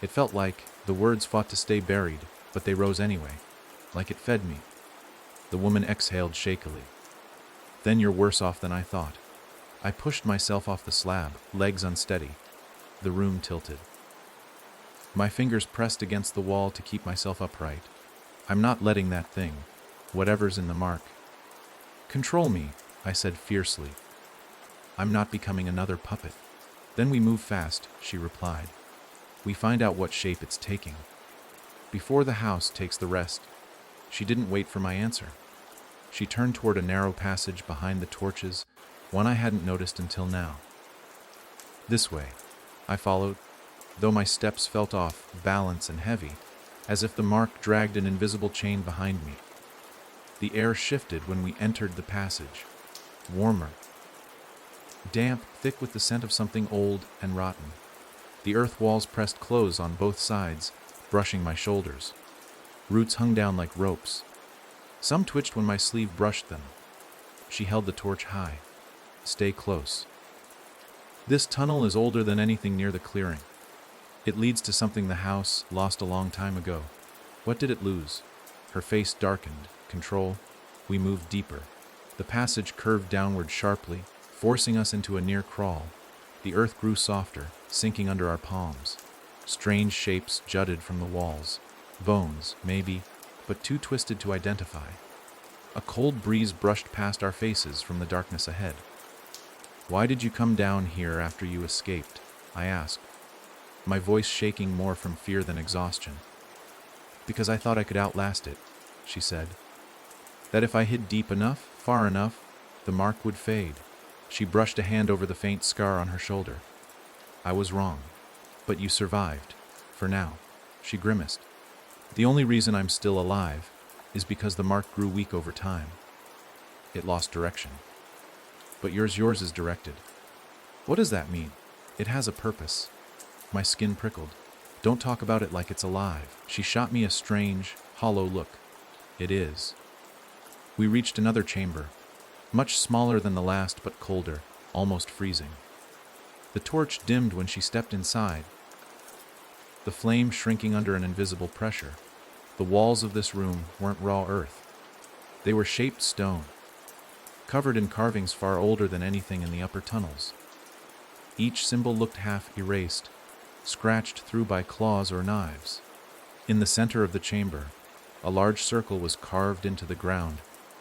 It felt like the words fought to stay buried, but they rose anyway, like it fed me. The woman exhaled shakily. Then you're worse off than I thought. I pushed myself off the slab, legs unsteady. The room tilted. My fingers pressed against the wall to keep myself upright. I'm not letting that thing, whatever's in the mark, control me, I said fiercely. I'm not becoming another puppet. Then we move fast, she replied. We find out what shape it's taking. Before the house takes the rest. She didn't wait for my answer. She turned toward a narrow passage behind the torches, one I hadn't noticed until now. This way. I followed, though my steps felt off balance and heavy, as if the mark dragged an invisible chain behind me. The air shifted when we entered the passage. Warmer. Damp, thick with the scent of something old and rotten. The earth walls pressed close on both sides, brushing my shoulders. Roots hung down like ropes. Some twitched when my sleeve brushed them. She held the torch high. Stay close. This tunnel is older than anything near the clearing. It leads to something the house lost a long time ago. What did it lose? Her face darkened. Control. We moved deeper. The passage curved downward sharply, forcing us into a near crawl. The earth grew softer, sinking under our palms. Strange shapes jutted from the walls. Bones, maybe, but too twisted to identify. A cold breeze brushed past our faces from the darkness ahead. Why did you come down here after you escaped? I asked, my voice shaking more from fear than exhaustion. Because I thought I could outlast it, she said. That if I hid deep enough, far enough, the mark would fade. She brushed a hand over the faint scar on her shoulder. I was wrong, but you survived, for now, she grimaced. The only reason I'm still alive is because the mark grew weak over time. It lost direction. But yours is directed. What does that mean? It has a purpose. My skin prickled. Don't talk about it like it's alive. She shot me a strange, hollow look. It is. We reached another chamber, much smaller than the last but colder, almost freezing. The torch dimmed when she stepped inside, the flame shrinking under an invisible pressure. The walls of this room weren't raw earth. They were shaped stone, covered in carvings far older than anything in the upper tunnels. Each symbol looked half erased, scratched through by claws or knives. In the center of the chamber, a large circle was carved into the ground,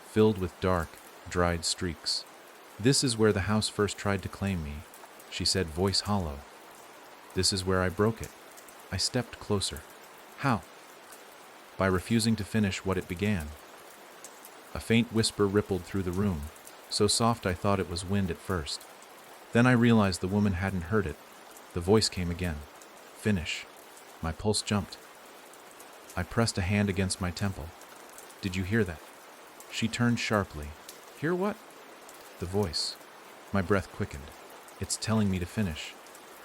filled with dark, dried streaks. This is where the house first tried to claim me, she said, voice hollow. This is where I broke it. I stepped closer. How? By refusing to finish what it began. A faint whisper rippled through the room, so soft I thought it was wind at first. Then I realized the woman hadn't heard it. The voice came again. Finish. My pulse jumped. I pressed a hand against my temple. Did you hear that? She turned sharply. Hear what? The voice. My breath quickened. It's telling me to finish.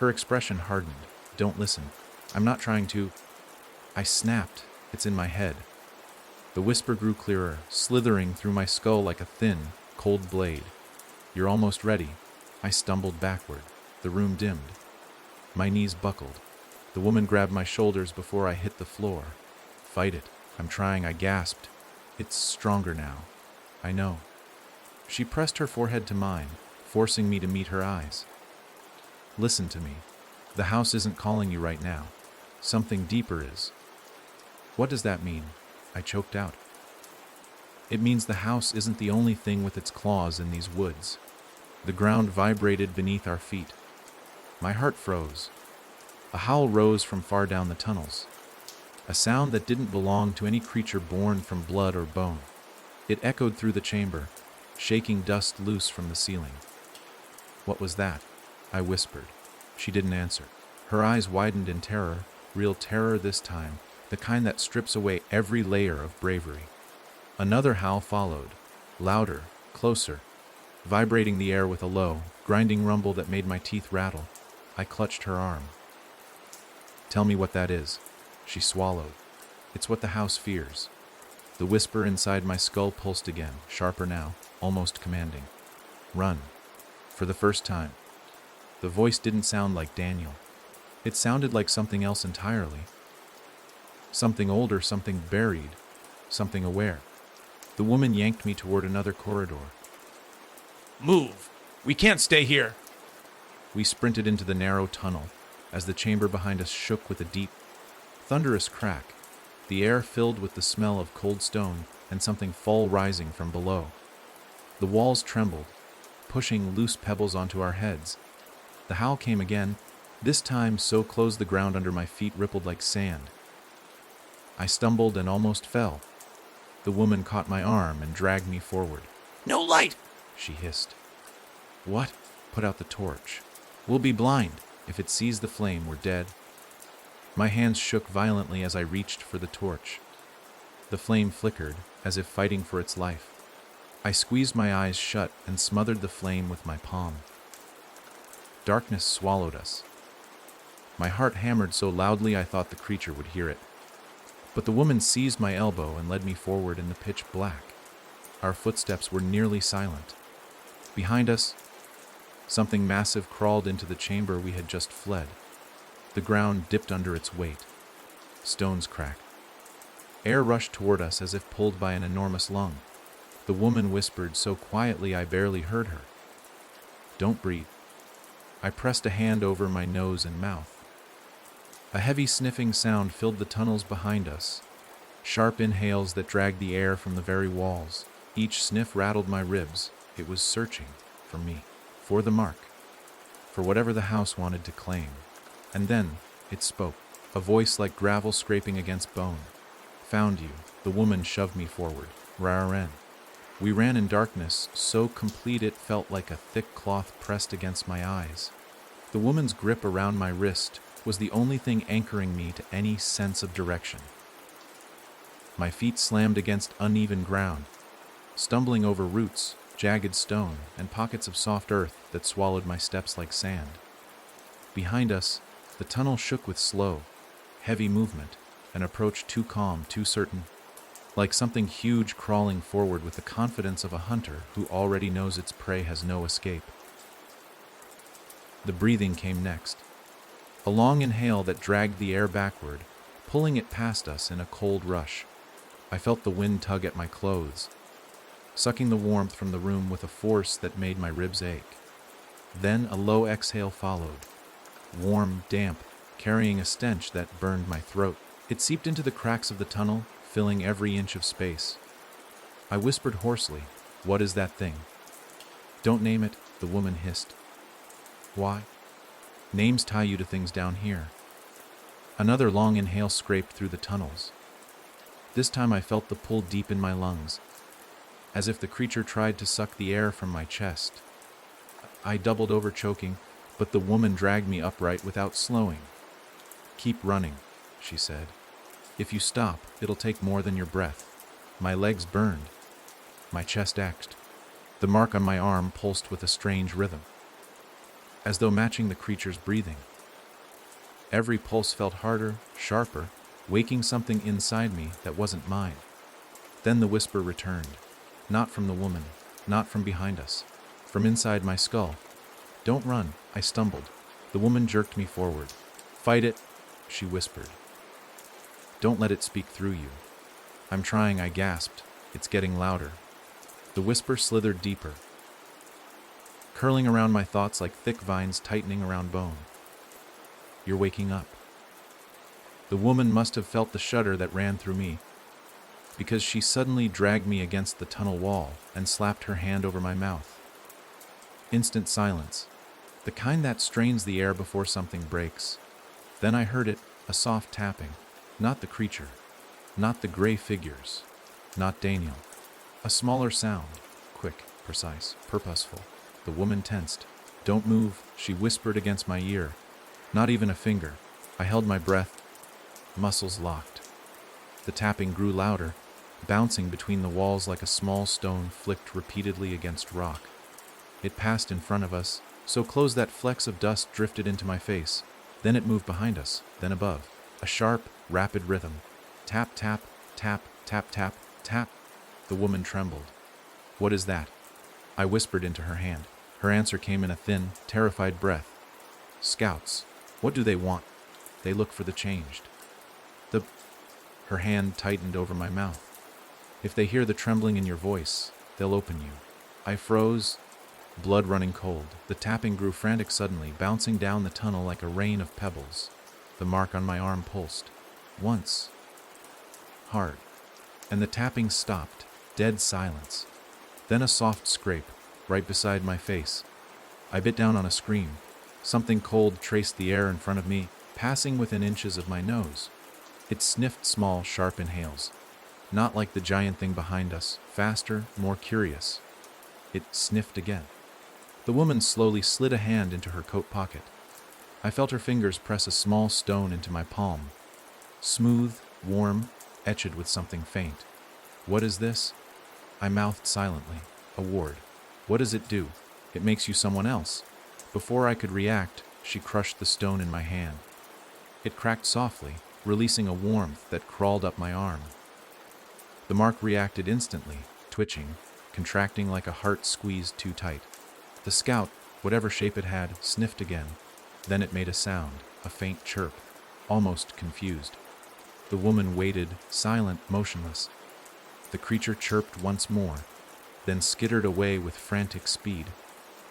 Her expression hardened. Don't listen. I'm not trying to. I snapped. It's in my head. The whisper grew clearer, slithering through my skull like a thin, cold blade. You're almost ready. I stumbled backward. The room dimmed. My knees buckled. The woman grabbed my shoulders before I hit the floor. Fight it. I'm trying, I gasped. It's stronger now. I know. She pressed her forehead to mine, forcing me to meet her eyes. Listen to me. The house isn't calling you right now. Something deeper is. What does that mean? I choked out. It means the house isn't the only thing with its claws in these woods. The ground vibrated beneath our feet. My heart froze. A howl rose from far down the tunnels. A sound that didn't belong to any creature born from blood or bone. It echoed through the chamber, shaking dust loose from the ceiling. What was that? I whispered. She didn't answer. Her eyes widened in terror, real terror this time, the kind that strips away every layer of bravery. Another howl followed, louder, closer, vibrating the air with a low, grinding rumble that made my teeth rattle. I clutched her arm. Tell me what that is. She swallowed. It's what the house fears. The whisper inside my skull pulsed again, sharper now, almost commanding. Run. For the first time. The voice didn't sound like Daniel. It sounded like something else entirely. Something older, something buried, something aware. The woman yanked me toward another corridor. Move! We can't stay here! We sprinted into the narrow tunnel as the chamber behind us shook with a deep, thunderous crack, the air filled with the smell of cold stone and something foul rising from below. The walls trembled, pushing loose pebbles onto our heads. The howl came again, this time so close the ground under my feet rippled like sand. I stumbled and almost fell. The woman caught my arm and dragged me forward. No light! She hissed. What? Put out the torch. We'll be blind. If it sees the flame, we're dead. My hands shook violently as I reached for the torch. The flame flickered, as if fighting for its life. I squeezed my eyes shut and smothered the flame with my palm. Darkness swallowed us. My heart hammered so loudly I thought the creature would hear it. But the woman seized my elbow and led me forward in the pitch black. Our footsteps were nearly silent. Behind us, something massive crawled into the chamber we had just fled. The ground dipped under its weight. Stones cracked. Air rushed toward us as if pulled by an enormous lung. The woman whispered so quietly I barely heard her. Don't breathe. I pressed a hand over my nose and mouth. A heavy sniffing sound filled the tunnels behind us, sharp inhales that dragged the air from the very walls. Each sniff rattled my ribs. It was searching for me, for the mark, for whatever the house wanted to claim. And then it spoke, a voice like gravel scraping against bone. Found you. The woman shoved me forward. Raren. We ran in darkness, so complete it felt like a thick cloth pressed against my eyes. The woman's grip around my wrist was the only thing anchoring me to any sense of direction. My feet slammed against uneven ground, stumbling over roots, jagged stone, and pockets of soft earth that swallowed my steps like sand. Behind us, the tunnel shook with slow, heavy movement, an approach too calm, too certain, like something huge crawling forward with the confidence of a hunter who already knows its prey has no escape. The breathing came next, a long inhale that dragged the air backward, pulling it past us in a cold rush. I felt the wind tug at my clothes, sucking the warmth from the room with a force that made my ribs ache. Then a low exhale followed, warm, damp, carrying a stench that burned my throat. It seeped into the cracks of the tunnel, filling every inch of space. I whispered hoarsely, "What is that thing?" "Don't name it," the woman hissed. "Why?" "Names tie you to things down here." Another long inhale scraped through the tunnels. This time I felt the pull deep in my lungs, as if the creature tried to suck the air from my chest. I doubled over choking, but the woman dragged me upright without slowing. "Keep running," she said. "If you stop, it'll take more than your breath." My legs burned. My chest ached. The mark on my arm pulsed with a strange rhythm, as though matching the creature's breathing. Every pulse felt harder, sharper, waking something inside me that wasn't mine. Then the whisper returned, not from the woman, not from behind us, from inside my skull. "Don't run," I stumbled. The woman jerked me forward. "Fight it," she whispered. "Don't let it speak through you." "I'm trying," I gasped. "It's getting louder." The whisper slithered deeper, curling around my thoughts like thick vines tightening around bone. "You're waking up." The woman must have felt the shudder that ran through me, because she suddenly dragged me against the tunnel wall and slapped her hand over my mouth. Instant silence, the kind that strains the air before something breaks. Then I heard it, a soft tapping. Not the creature, not the gray figures, not Daniel. A smaller sound, quick, precise, purposeful. The woman tensed. "Don't move," she whispered against my ear. Not even a finger. I held my breath, muscles locked. The tapping grew louder, bouncing between the walls like a small stone flicked repeatedly against rock. It passed in front of us, so close that flecks of dust drifted into my face. Then it moved behind us, then above. A sharp, rapid rhythm. Tap, tap, tap, tap, tap, Tap. The woman trembled. What is that? I whispered into her hand. Her answer came in a thin, terrified breath. Scouts. What do they want? They look for the changed. Her hand tightened over my mouth. If they hear the trembling in your voice, they'll open you. I froze, blood running cold. The tapping grew frantic suddenly, bouncing down the tunnel like a rain of pebbles. The mark on my arm pulsed. Once. Hard. And the tapping stopped. Dead silence. Then a soft scrape, right beside my face. I bit down on a scream. Something cold traced the air in front of me, passing within inches of my nose. It sniffed small, sharp inhales. Not like the giant thing behind us, faster, more curious. It sniffed again. The woman slowly slid a hand into her coat pocket. I felt her fingers press a small stone into my palm. Smooth, warm, etched with something faint. What is this? I mouthed silently. A ward. What does it do? It makes you someone else. Before I could react, she crushed the stone in my hand. It cracked softly, releasing a warmth that crawled up my arm. The mark reacted instantly, twitching, contracting like a heart squeezed too tight. The scout, whatever shape it had, sniffed again. Then it made a sound, a faint chirp, almost confused. The woman waited, silent, motionless. The creature chirped once more, then skittered away with frantic speed,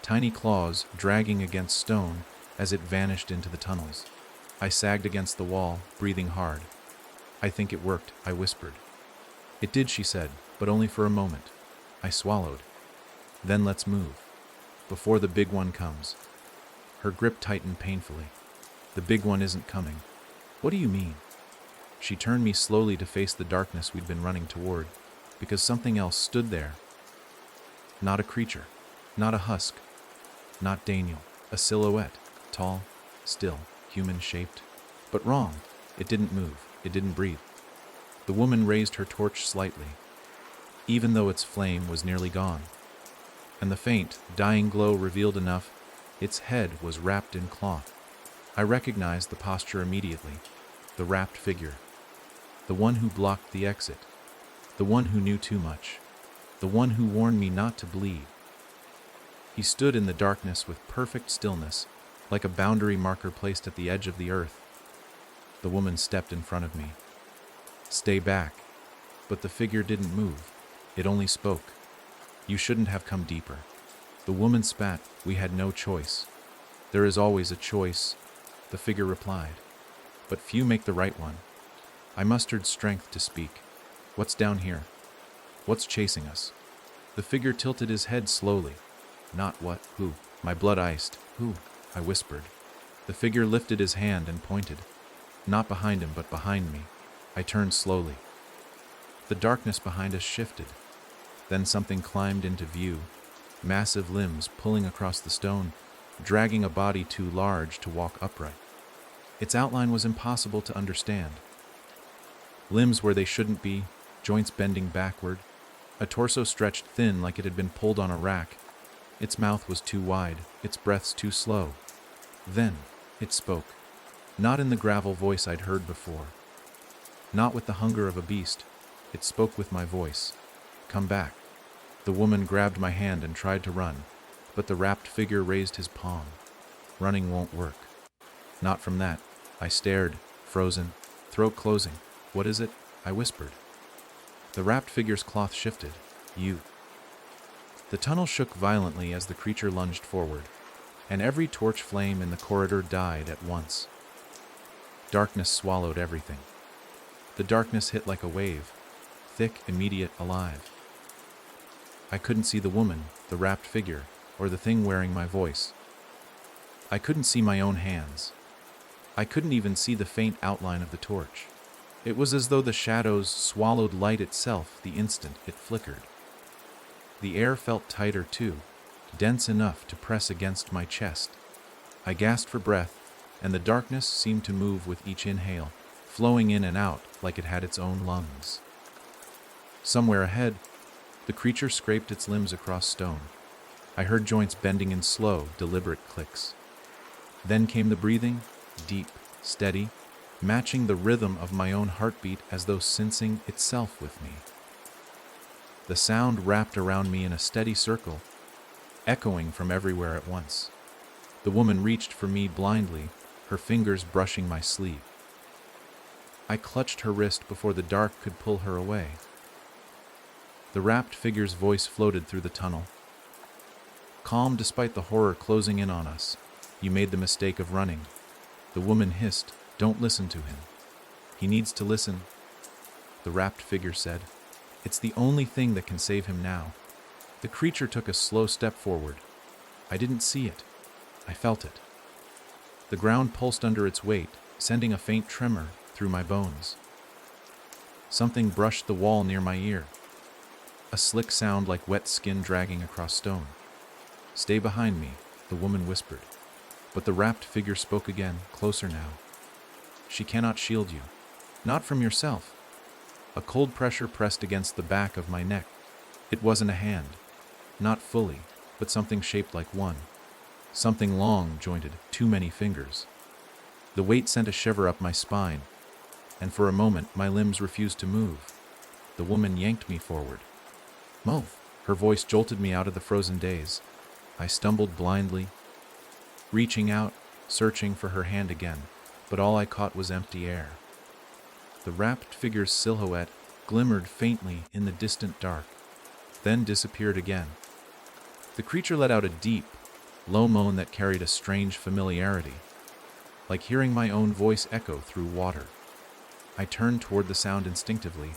tiny claws dragging against stone as it vanished into the tunnels. I sagged against the wall, breathing hard. I think it worked, I whispered. It did, she said, but only for a moment. I swallowed. Then let's move. Before the big one comes. Her grip tightened painfully. The big one isn't coming. What do you mean? She turned me slowly to face the darkness we'd been running toward, because something else stood there. Not a creature, not a husk, not Daniel, a silhouette, tall, still, human-shaped, but wrong. It didn't move, it didn't breathe. The woman raised her torch slightly, even though its flame was nearly gone, and the faint, dying glow revealed enough. Its head was wrapped in cloth. I recognized the posture immediately, the wrapped figure, the one who blocked the exit, the one who knew too much, the one who warned me not to bleed. He stood in the darkness with perfect stillness, like a boundary marker placed at the edge of the earth. The woman stepped in front of me. Stay back. But the figure didn't move. It only spoke. You shouldn't have come deeper. The woman spat. We had no choice. There is always a choice, the figure replied. But few make the right one. I mustered strength to speak. What's down here? What's chasing us? The figure tilted his head slowly. Not what, who. My blood iced. Who? I whispered. The figure lifted his hand and pointed. Not behind him, but behind me. I turned slowly. The darkness behind us shifted. Then something climbed into view, massive limbs pulling across the stone, dragging a body too large to walk upright. Its outline was impossible to understand. Limbs where they shouldn't be, joints bending backward, a torso stretched thin like it had been pulled on a rack. Its mouth was too wide, its breaths too slow. Then it spoke, not in the gravel voice I'd heard before, not with the hunger of a beast. It spoke with my voice. Come back. The woman grabbed my hand and tried to run, but the wrapped figure raised his palm. Running won't work. Not from that. I stared, frozen, throat closing. What is it? I whispered. The wrapped figure's cloth shifted. You. The tunnel shook violently as the creature lunged forward, and every torch flame in the corridor died at once. Darkness swallowed everything. The darkness hit like a wave, thick, immediate, alive. I couldn't see the woman, the wrapped figure, or the thing wearing my voice. I couldn't see my own hands. I couldn't even see the faint outline of the torch. It was as though the shadows swallowed light itself the instant it flickered. The air felt tighter too, dense enough to press against my chest. I gasped for breath, and the darkness seemed to move with each inhale, flowing in and out like it had its own lungs. Somewhere ahead, the creature scraped its limbs across stone. I heard joints bending in slow, deliberate clicks. Then came the breathing, deep, steady, matching the rhythm of my own heartbeat as though sensing itself with me. The sound wrapped around me in a steady circle, echoing from everywhere at once. The woman reached for me blindly, her fingers brushing my sleeve. I clutched her wrist before the dark could pull her away. The wrapped figure's voice floated through the tunnel. Calm despite the horror closing in on us, you made the mistake of running. The woman hissed, "Don't listen to him. He needs to listen." The wrapped figure said, "It's the only thing that can save him now." The creature took a slow step forward. I didn't see it. I felt it. The ground pulsed under its weight, sending a faint tremor through my bones. Something brushed the wall near my ear. A slick sound like wet skin dragging across stone. "Stay behind me," the woman whispered. But the wrapped figure spoke again, closer now. "She cannot shield you. Not from yourself." A cold pressure pressed against the back of my neck. It wasn't a hand. Not fully, but something shaped like one. Something long, jointed, too many fingers. The weight sent a shiver up my spine, and for a moment my limbs refused to move. The woman yanked me forward. "Move!" Her voice jolted me out of the frozen daze. I stumbled blindly, reaching out, searching for her hand again, but all I caught was empty air. The wrapped figure's silhouette glimmered faintly in the distant dark, then disappeared again. The creature let out a deep, low moan that carried a strange familiarity, like hearing my own voice echo through water. I turned toward the sound instinctively,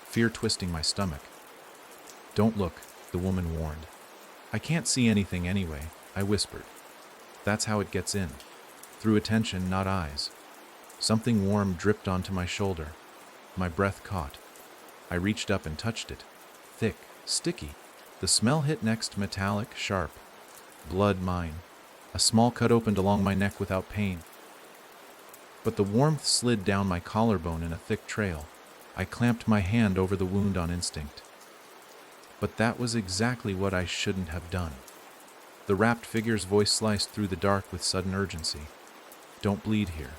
fear twisting my stomach. "Don't look," the woman warned. "I can't see anything anyway," I whispered. "That's how it gets in. Through attention, not eyes." Something warm dripped onto my shoulder. My breath caught. I reached up and touched it. Thick, sticky. The smell hit next, metallic, sharp. Blood mine. A small cut opened along my neck without pain. But the warmth slid down my collarbone in a thick trail. I clamped my hand over the wound on instinct. But that was exactly what I shouldn't have done. The wrapped figure's voice sliced through the dark with sudden urgency. "Don't bleed here."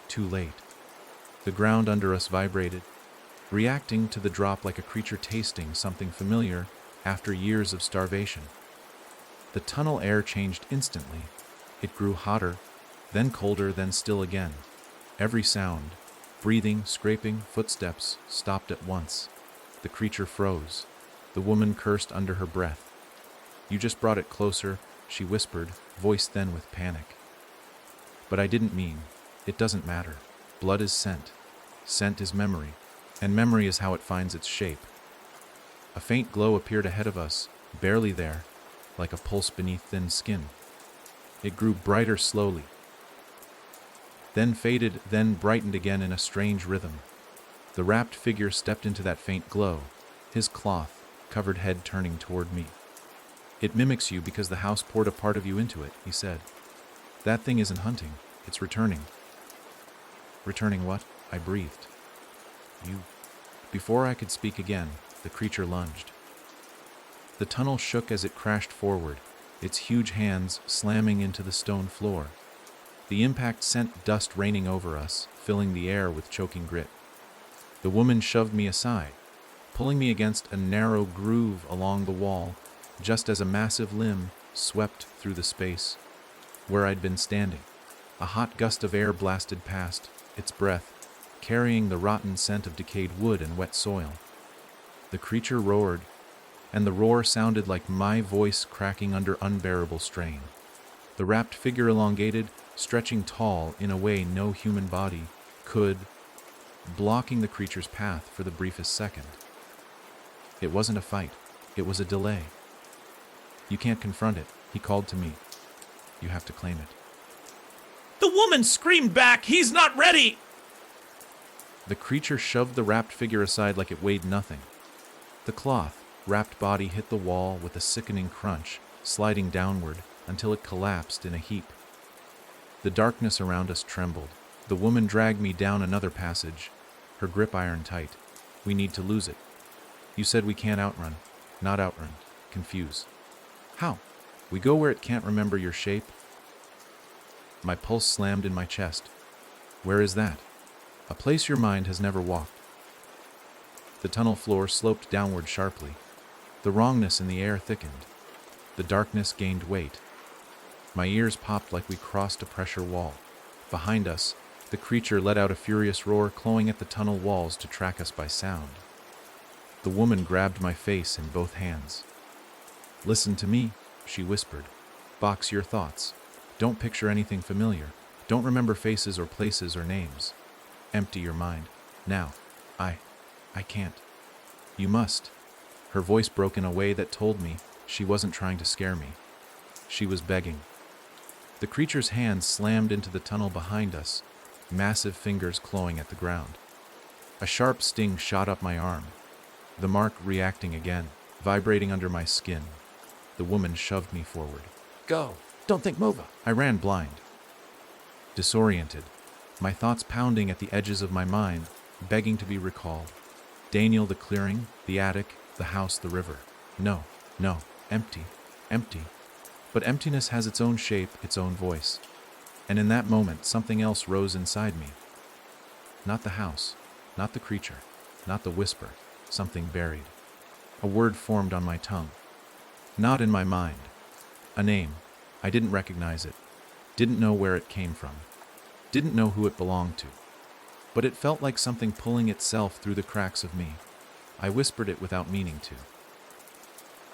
Too late. The ground under us vibrated, reacting to the drop like a creature tasting something familiar after years of starvation. The tunnel air changed instantly. It grew hotter, then colder, then still again. Every sound, breathing, scraping, footsteps, stopped at once. The creature froze. The woman cursed under her breath. "You just brought it closer," she whispered, voice thin with panic. "But I didn't mean. It doesn't matter. Blood is scent. Scent is memory. And memory is how it finds its shape." A faint glow appeared ahead of us, barely there, like a pulse beneath thin skin. It grew brighter slowly, then faded, then brightened again in a strange rhythm. The wrapped figure stepped into that faint glow, his cloth-covered head turning toward me. "It mimics you because the house poured a part of you into it," he said. "That thing isn't hunting, it's returning." "Returning what?" I breathed. "You." Before I could speak again, the creature lunged. The tunnel shook as it crashed forward, its huge hands slamming into the stone floor. The impact sent dust raining over us, filling the air with choking grit. The woman shoved me aside, pulling me against a narrow groove along the wall, just as a massive limb swept through the space where I'd been standing. A hot gust of air blasted past, its breath carrying the rotten scent of decayed wood and wet soil. The creature roared, and the roar sounded like my voice cracking under unbearable strain. The wrapped figure elongated, stretching tall in a way no human body could, blocking the creature's path for the briefest second. It wasn't a fight, it was a delay. "You can't confront it," he called to me. "You have to claim it." The woman screamed back, "He's not ready!" The creature shoved the wrapped figure aside like it weighed nothing. The cloth-wrapped body hit the wall with a sickening crunch, sliding downward until it collapsed in a heap. The darkness around us trembled. The woman dragged me down another passage, her grip iron tight. "We need to lose it. You said we can't outrun." "Not outrun. Confuse." "How?" "We go where it can't remember your shape." My pulse slammed in my chest. "Where is that?" "A place your mind has never walked." The tunnel floor sloped downward sharply. The wrongness in the air thickened. The darkness gained weight. My ears popped like we crossed a pressure wall. Behind us, the creature let out a furious roar, clawing at the tunnel walls to track us by sound. The woman grabbed my face in both hands. "Listen to me," she whispered. "Box your thoughts. Don't picture anything familiar. Don't remember faces or places or names. Empty your mind. Now. I can't." "You must." Her voice broke in a way that told me she wasn't trying to scare me. She was begging. The creature's hands slammed into the tunnel behind us, massive fingers clawing at the ground. A sharp sting shot up my arm, the mark reacting again, vibrating under my skin. The woman shoved me forward. Go. Don't think move. I ran blind. Disoriented, my thoughts pounding at the edges of my mind, begging to be recalled. Daniel, the clearing, the attic, the house, the river. No, empty, empty. But emptiness has its own shape, its own voice. And in that moment, something else rose inside me. Not the house, not the creature, not the whisper, something buried. A word formed on my tongue. Not in my mind. A name. I didn't recognize it. Didn't know where it came from. Didn't know who it belonged to. But it felt like something pulling itself through the cracks of me. I whispered it without meaning to.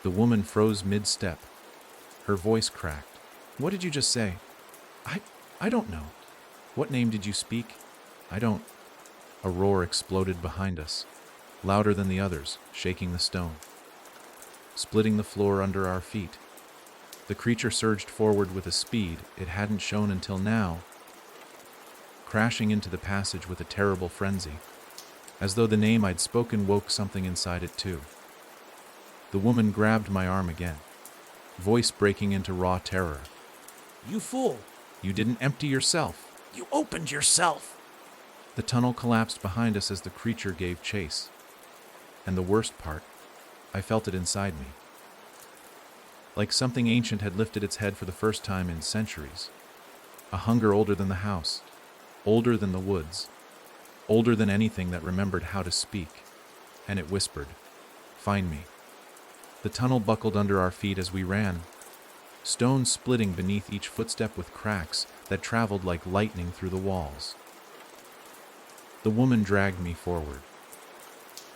The woman froze mid-step. Her voice cracked. "What did you just say?" I don't know." "What name did you speak?" "I don't." A roar exploded behind us, louder than the others, shaking the stone, splitting the floor under our feet. The creature surged forward with a speed it hadn't shown until now, crashing into the passage with a terrible frenzy, as though the name I'd spoken woke something inside it too. The woman grabbed my arm again, voice breaking into raw terror. You fool. "You didn't empty yourself." You opened yourself. The tunnel collapsed behind us as the creature gave chase. And the worst part, I felt it inside me. Like something ancient had lifted its head for the first time in centuries. A hunger older than the house, older than the woods, older than anything that remembered how to speak. And it whispered, "Find me." The tunnel buckled under our feet as we ran, stones splitting beneath each footstep with cracks that traveled like lightning through the walls. The woman dragged me forward.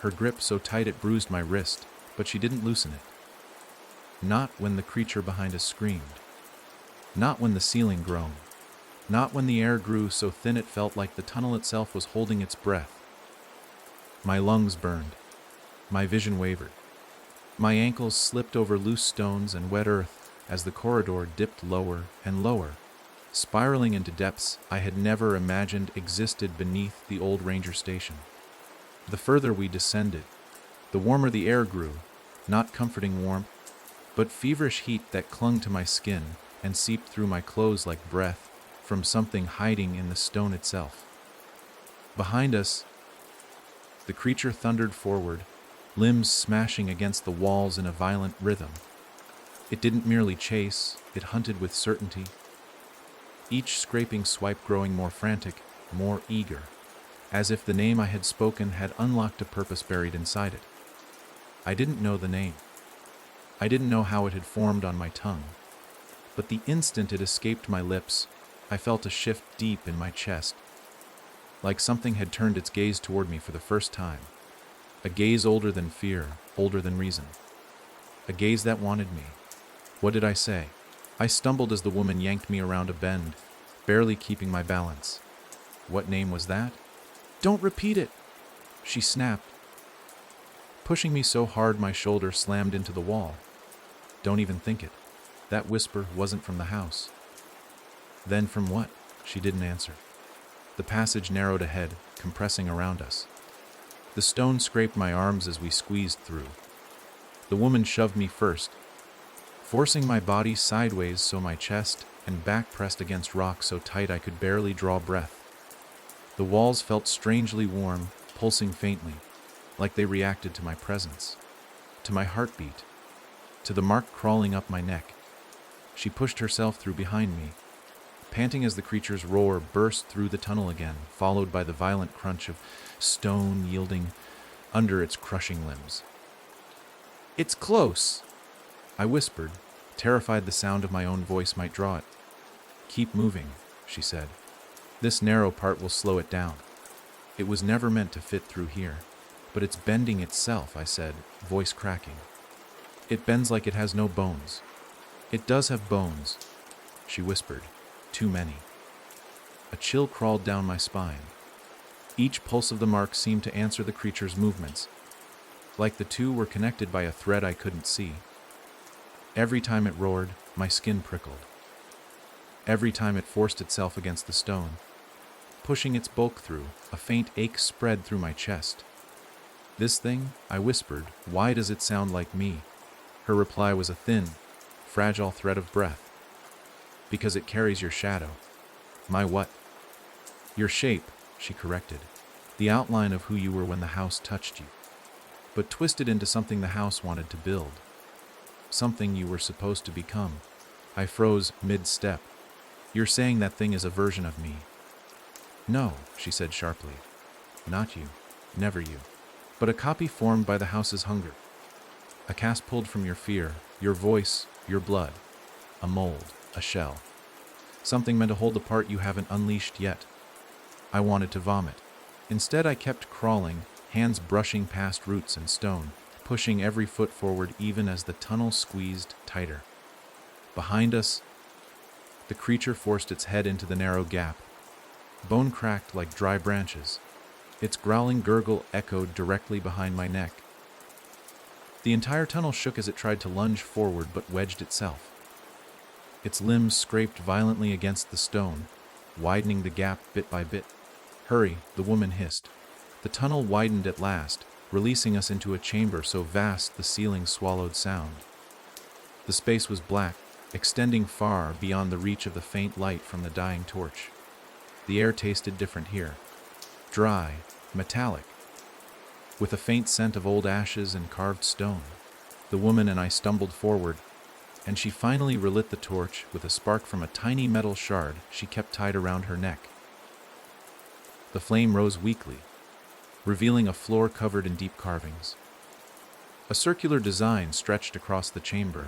Her grip so tight it bruised my wrist, but she didn't loosen it. Not when the creature behind us screamed. Not when the ceiling groaned. Not when the air grew so thin it felt like the tunnel itself was holding its breath. My lungs burned. My vision wavered. My ankles slipped over loose stones and wet earth as the corridor dipped lower and lower, spiraling into depths I had never imagined existed beneath the old ranger station. The further we descended, the warmer the air grew, not comforting warmth, but feverish heat that clung to my skin and seeped through my clothes like breath from something hiding in the stone itself. Behind us, the creature thundered forward, limbs smashing against the walls in a violent rhythm. It didn't merely chase, it hunted with certainty, each scraping swipe growing more frantic, more eager, as if the name I had spoken had unlocked a purpose buried inside it. I didn't know the name. I didn't know how it had formed on my tongue. But the instant it escaped my lips, I felt a shift deep in my chest, like something had turned its gaze toward me for the first time. A gaze older than fear, older than reason. A gaze that wanted me. What did I say? I stumbled as the woman yanked me around a bend, barely keeping my balance. What name was that? "Don't repeat it!" she snapped, pushing me so hard my shoulder slammed into the wall. Don't even think it. That whisper wasn't from the house. Then from what? She didn't answer. The passage narrowed ahead, compressing around us. The stone scraped my arms as we squeezed through. The woman shoved me first, forcing my body sideways so my chest and back pressed against rock so tight I could barely draw breath. The walls felt strangely warm, pulsing faintly, like they reacted to my presence, to my heartbeat, to the mark crawling up my neck. She pushed herself through behind me, panting as the creature's roar burst through the tunnel again, followed by the violent crunch of stone yielding, under its crushing limbs. "It's close," I whispered, terrified the sound of my own voice might draw it. "Keep moving," she said. "This narrow part will slow it down. It was never meant to fit through here. But it's bending itself," I said, voice cracking. "It bends like it has no bones." "It does have bones," she whispered. "Too many." A chill crawled down my spine. Each pulse of the mark seemed to answer the creature's movements, like the two were connected by a thread I couldn't see. Every time it roared, my skin prickled. Every time it forced itself against the stone, pushing its bulk through, a faint ache spread through my chest. "This thing?" I whispered. "Why does it sound like me?" Her reply was a thin, fragile thread of breath. "Because it carries your shadow." "My what?" "Your shape," she corrected. "The outline of who you were when the house touched you, but twisted into something the house wanted to build. Something you were supposed to become." I froze mid-step. "You're saying that thing is a version of me?" "No," she said sharply. "Not you. Never you. But a copy formed by the house's hunger. A cast pulled from your fear, your voice, your blood. A mold, a shell. Something meant to hold the part you haven't unleashed yet." I wanted to vomit. Instead, I kept crawling, hands brushing past roots and stone, pushing every foot forward even as the tunnel squeezed tighter. Behind us, the creature forced its head into the narrow gap. Bone cracked like dry branches. Its growling gurgle echoed directly behind my neck. The entire tunnel shook as it tried to lunge forward but wedged itself. Its limbs scraped violently against the stone, widening the gap bit by bit. "Hurry," the woman hissed. The tunnel widened at last, releasing us into a chamber so vast the ceiling swallowed sound. The space was black, extending far beyond the reach of the faint light from the dying torch. The air tasted different here. Dry, metallic, with a faint scent of old ashes and carved stone. The woman and I stumbled forward, and she finally relit the torch with a spark from a tiny metal shard she kept tied around her neck. The flame rose weakly, revealing a floor covered in deep carvings. A circular design stretched across the chamber,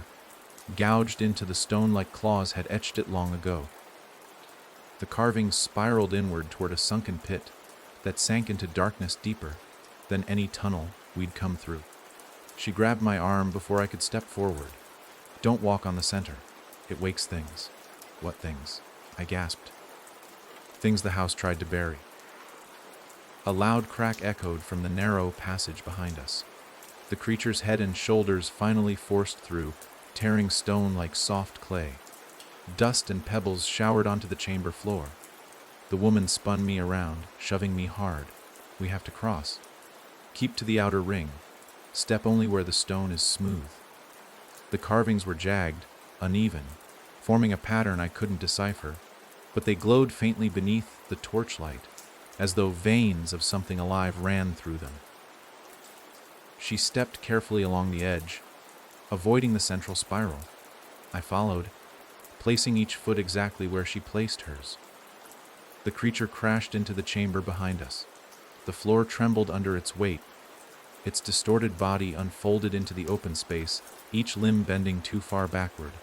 gouged into the stone like claws had etched it long ago. The carvings spiraled inward toward a sunken pit that sank into darkness deeper than any tunnel we'd come through. She grabbed my arm before I could step forward. "Don't walk on the center. It wakes things." "What things?" I gasped. "Things the house tried to bury." A loud crack echoed from the narrow passage behind us. The creature's head and shoulders finally forced through, tearing stone like soft clay. Dust and pebbles showered onto the chamber floor. The woman spun me around, shoving me hard. "We have to cross. Keep to the outer ring. Step only where the stone is smooth." The carvings were jagged, uneven, forming a pattern I couldn't decipher, but they glowed faintly beneath the torchlight, as though veins of something alive ran through them. She stepped carefully along the edge, avoiding the central spiral. I followed, placing each foot exactly where she placed hers. The creature crashed into the chamber behind us. The floor trembled under its weight. Its distorted body unfolded into the open space, each limb bending too far backward.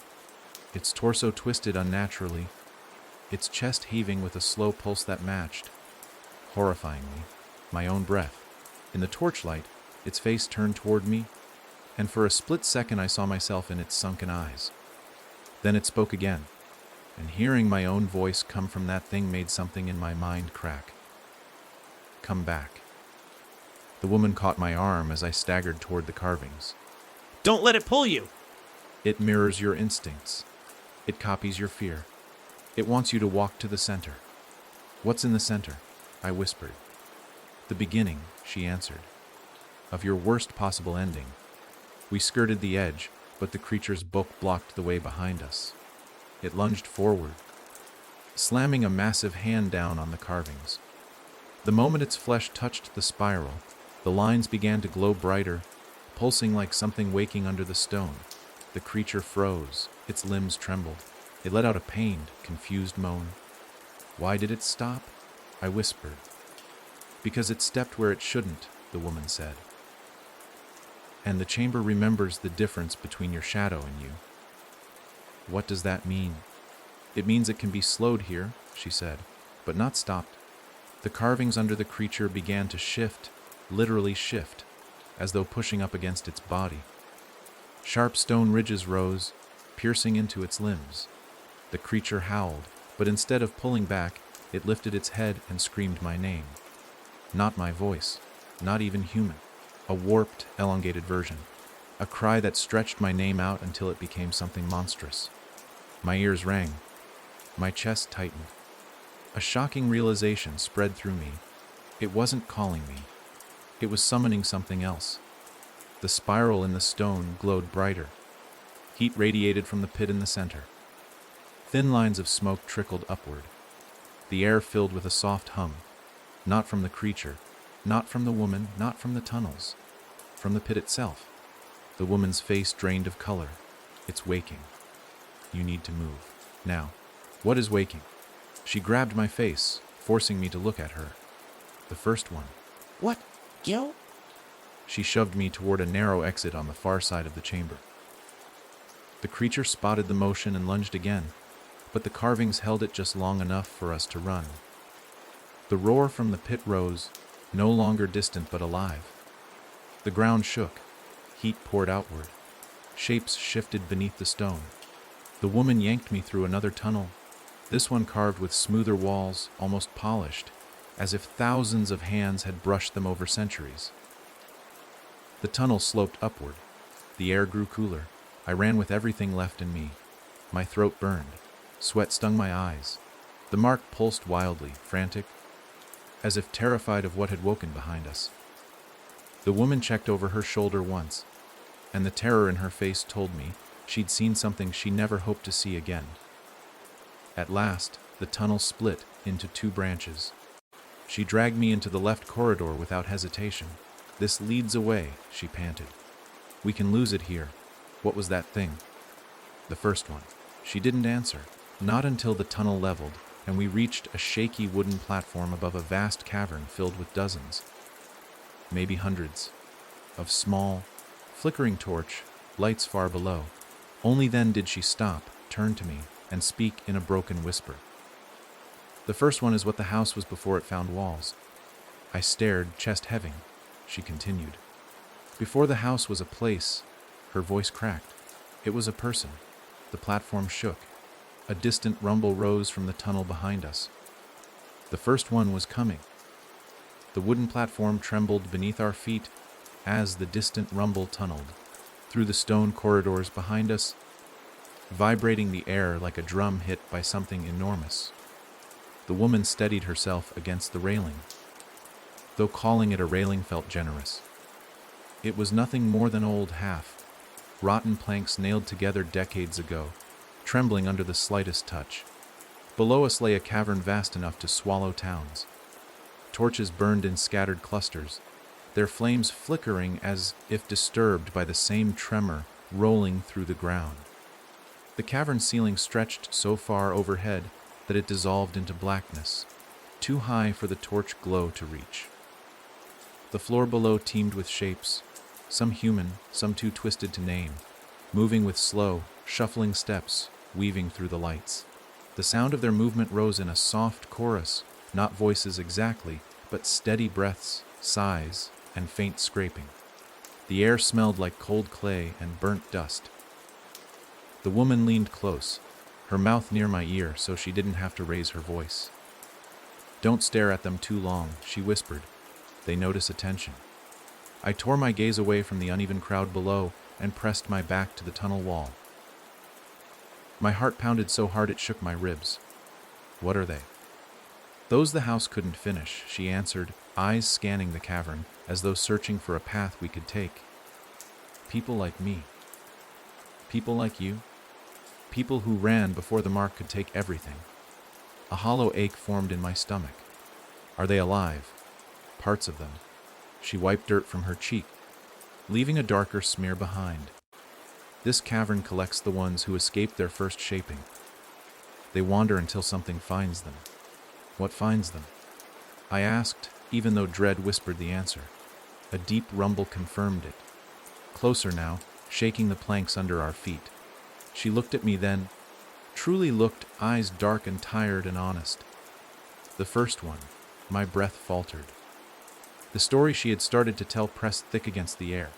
Its torso twisted unnaturally, its chest heaving with a slow pulse that matched, horrifyingly, my own breath. In the torchlight, its face turned toward me, and for a split second I saw myself in its sunken eyes. Then it spoke again, and hearing my own voice come from that thing made something in my mind crack. "Come back." The woman caught my arm as I staggered toward the carvings. Don't let it pull you! "It mirrors your instincts. It copies your fear. It wants you to walk to the center." "What's in the center?" I whispered. "The beginning," she answered, "of your worst possible ending." We skirted the edge, but the creature's bulk blocked the way behind us. It lunged forward, slamming a massive hand down on the carvings. The moment its flesh touched the spiral, the lines began to glow brighter, pulsing like something waking under the stone. The creature froze, its limbs trembled. It let out a pained, confused moan. "Why did it stop?" I whispered. "Because it stepped where it shouldn't," the woman said. and the chamber remembers the difference between your shadow and you. What does that mean? It means it can be slowed here, she said, but not stopped. The carvings under the creature began to shift, literally shift, as though pushing up against its body. Sharp stone ridges rose, piercing into its limbs. The creature howled, but instead of pulling back, it lifted its head and screamed my name. Not my voice, not even human. A warped, elongated version. A cry that stretched my name out until it became something monstrous. My ears rang. My chest tightened. A shocking realization spread through me. It wasn't calling me. It was summoning something else. The spiral in the stone glowed brighter. Heat radiated from the pit in the center. Thin lines of smoke trickled upward. The air filled with a soft hum. Not from the creature, not from the woman, not from the tunnels. From the pit itself. The woman's face drained of color. It's waking. You need to move. Now. What is waking? She grabbed my face, forcing me to look at her. The first one. What? You? She shoved me toward a narrow exit on the far side of the chamber. The creature spotted the motion and lunged again, but the carvings held it just long enough for us to run. The roar from the pit rose, no longer distant but alive. The ground shook. Heat poured outward. Shapes shifted beneath the stone. The woman yanked me through another tunnel, this one carved with smoother walls, almost polished, as if thousands of hands had brushed them over centuries. The tunnel sloped upward. The air grew cooler. I ran with everything left in me. My throat burned. Sweat stung my eyes. The mark pulsed wildly, frantic, as if terrified of what had woken behind us. The woman checked over her shoulder once, and the terror in her face told me she'd seen something she never hoped to see again. At last, the tunnel split into two branches. She dragged me into the left corridor without hesitation. This leads away, she panted. We can lose it here. What was that thing? The first one. She didn't answer. Not until the tunnel leveled, and we reached a shaky wooden platform above a vast cavern filled with dozens, maybe hundreds, of small, flickering torch lights far below. Only then did she stop, turn to me, and speak in a broken whisper. The first one is what the house was before it found walls. I stared, chest heaving. She continued. Before the house was a place. Her voice cracked. It was a person. The platform shook. A distant rumble rose from the tunnel behind us. The first one was coming. The wooden platform trembled beneath our feet as the distant rumble tunneled through the stone corridors behind us, vibrating the air like a drum hit by something enormous. The woman steadied herself against the railing, though calling it a railing felt generous. It was nothing more than old rotten planks nailed together decades ago, trembling under the slightest touch. Below us lay a cavern vast enough to swallow towns. Torches burned in scattered clusters, their flames flickering as if disturbed by the same tremor rolling through the ground. The cavern ceiling stretched so far overhead that it dissolved into blackness, too high for the torch glow to reach. The floor below teemed with shapes, some human, some too twisted to name, moving with slow, shuffling steps, weaving through the lights. The sound of their movement rose in a soft chorus, not voices exactly, but steady breaths, sighs, and faint scraping. The air smelled like cold clay and burnt dust. The woman leaned close, her mouth near my ear so she didn't have to raise her voice. "Don't stare at them too long," she whispered. "They notice attention." I tore my gaze away from the uneven crowd below and pressed my back to the tunnel wall. My heart pounded so hard it shook my ribs. "What are they?" "Those the house couldn't finish," she answered, eyes scanning the cavern as though searching for a path we could take. "People like me. People like you. People who ran before the mark could take everything." A hollow ache formed in my stomach. "Are they alive?" "Parts of them." She wiped dirt from her cheek, leaving a darker smear behind. "This cavern collects the ones who escaped their first shaping. They wander until something finds them." "What finds them?" I asked, even though dread whispered the answer. A deep rumble confirmed it. closer now, shaking the planks under our feet. She looked at me then, truly looked, eyes dark and tired and honest. The first one. My breath faltered. The story she had started to tell pressed thick against the air.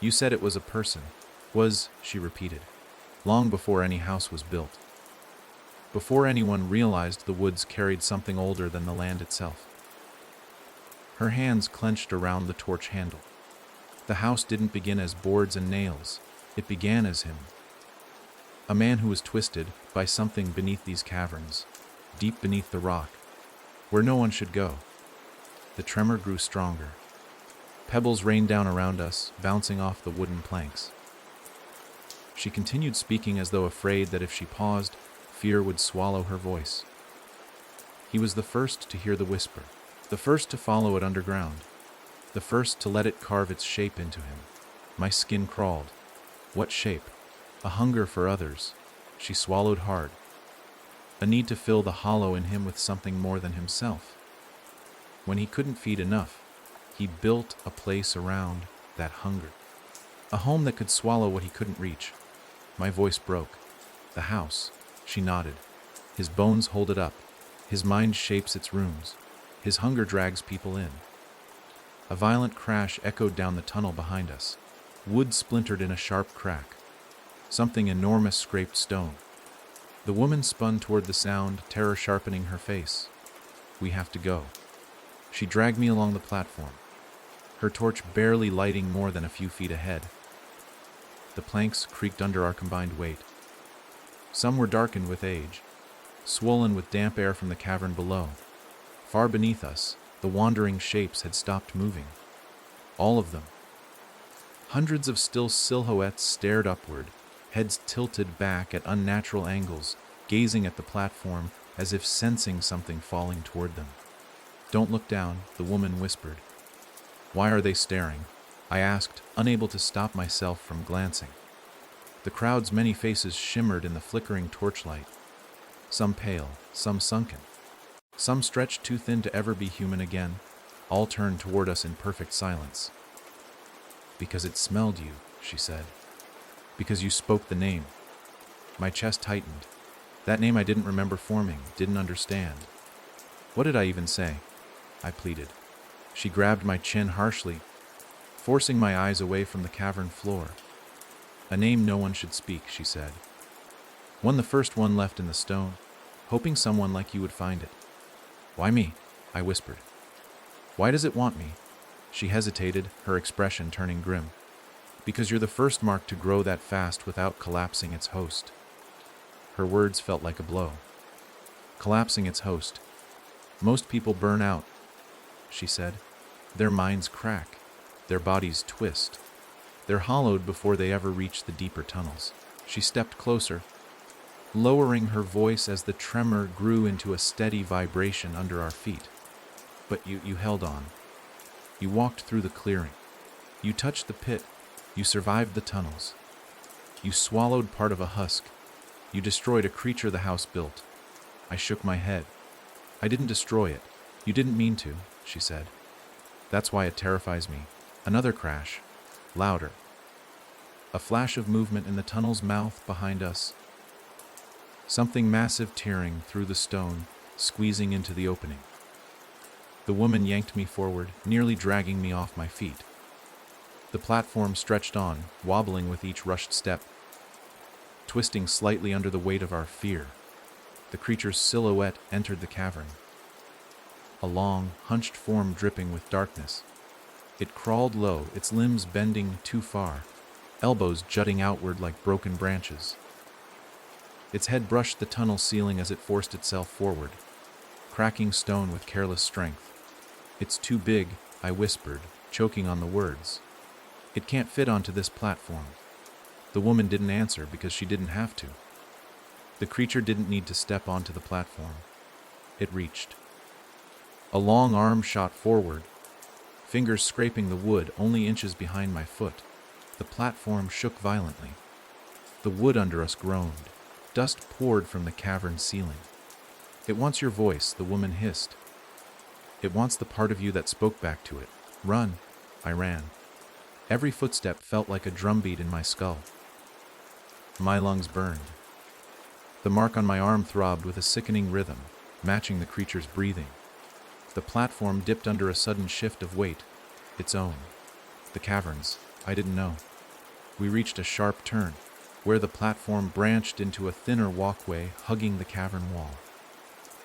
You said it was a person. Was, she repeated, long before any house was built. Before anyone realized the woods carried something older than the land itself. Her hands clenched around the torch handle. The house didn't begin as boards and nails. It began as him. A man who was twisted by something beneath these caverns, deep beneath the rock, where no one should go. The tremor grew stronger. Pebbles rained down around us, bouncing off the wooden planks. She continued speaking as though afraid that if she paused, fear would swallow her voice. He was the first to hear the whisper, the first to follow it underground, the first to let it carve its shape into him. My skin crawled. What shape? A hunger for others. She swallowed hard. A need to fill the hollow in him with something more than himself. When he couldn't feed enough, he built a place around that hunger. A home that could swallow what he couldn't reach. My voice broke. The house. She nodded. His bones hold it up. His mind shapes its rooms. His hunger drags people in. A violent crash echoed down the tunnel behind us. Wood splintered in a sharp crack. Something enormous scraped stone. The woman spun toward the sound, terror sharpening her face. We have to go. She dragged me along the platform, her torch barely lighting more than a few feet ahead. The planks creaked under our combined weight. Some were darkened with age, swollen with damp air from the cavern below. Far beneath us, the wandering shapes had stopped moving. All of them. Hundreds of still silhouettes stared upward, heads tilted back at unnatural angles, gazing at the platform as if sensing something falling toward them. Don't look down, the woman whispered. Why are they staring? I asked, unable to stop myself from glancing. The crowd's many faces shimmered in the flickering torchlight. Some pale, some sunken. Some stretched too thin to ever be human again. All turned toward us in perfect silence. Because it smelled you, she said. Because you spoke the name. My chest tightened. That name I didn't remember forming, didn't understand. What did I even say? I pleaded. She grabbed my chin harshly, forcing my eyes away from the cavern floor. A name no one should speak, she said. One, the first one left in the stone, hoping someone like you would find it. Why me? I whispered. Why does it want me? She hesitated, her expression turning grim. Because you're the first mark to grow that fast without collapsing its host. Her words felt like a blow. Collapsing its host. Most people burn out, she said. Their minds crack. Their bodies twist. They're hollowed before they ever reach the deeper tunnels. She stepped closer, lowering her voice as the tremor grew into a steady vibration under our feet. But you held on. You walked through the clearing. You touched the pit. You survived the tunnels. You swallowed part of a husk. You destroyed a creature the house built. I shook my head. I didn't destroy it. You didn't mean to, she said. That's why it terrifies me. Another crash. Louder. A flash of movement in the tunnel's mouth behind us. Something massive tearing through the stone, squeezing into the opening. The woman yanked me forward, nearly dragging me off my feet. The platform stretched on, wobbling with each rushed step, twisting slightly under the weight of our fear. The creature's silhouette entered the cavern. A long, hunched form dripping with darkness. It crawled low, its limbs bending too far, elbows jutting outward like broken branches. Its head brushed the tunnel ceiling as it forced itself forward, cracking stone with careless strength. It's too big, I whispered, choking on the words. It can't fit onto this platform. The woman didn't answer because she didn't have to. The creature didn't need to step onto the platform. It reached. A long arm shot forward, fingers scraping the wood only inches behind my foot. The platform shook violently. The wood under us groaned. Dust poured from the cavern ceiling. It wants your voice, the woman hissed. It wants the part of you that spoke back to it. Run. I ran. Every footstep felt like a drumbeat in my skull. My lungs burned. The mark on my arm throbbed with a sickening rhythm, matching the creature's breathing. The platform dipped under a sudden shift of weight, its own. The caverns, I didn't know. We reached a sharp turn, where the platform branched into a thinner walkway hugging the cavern wall.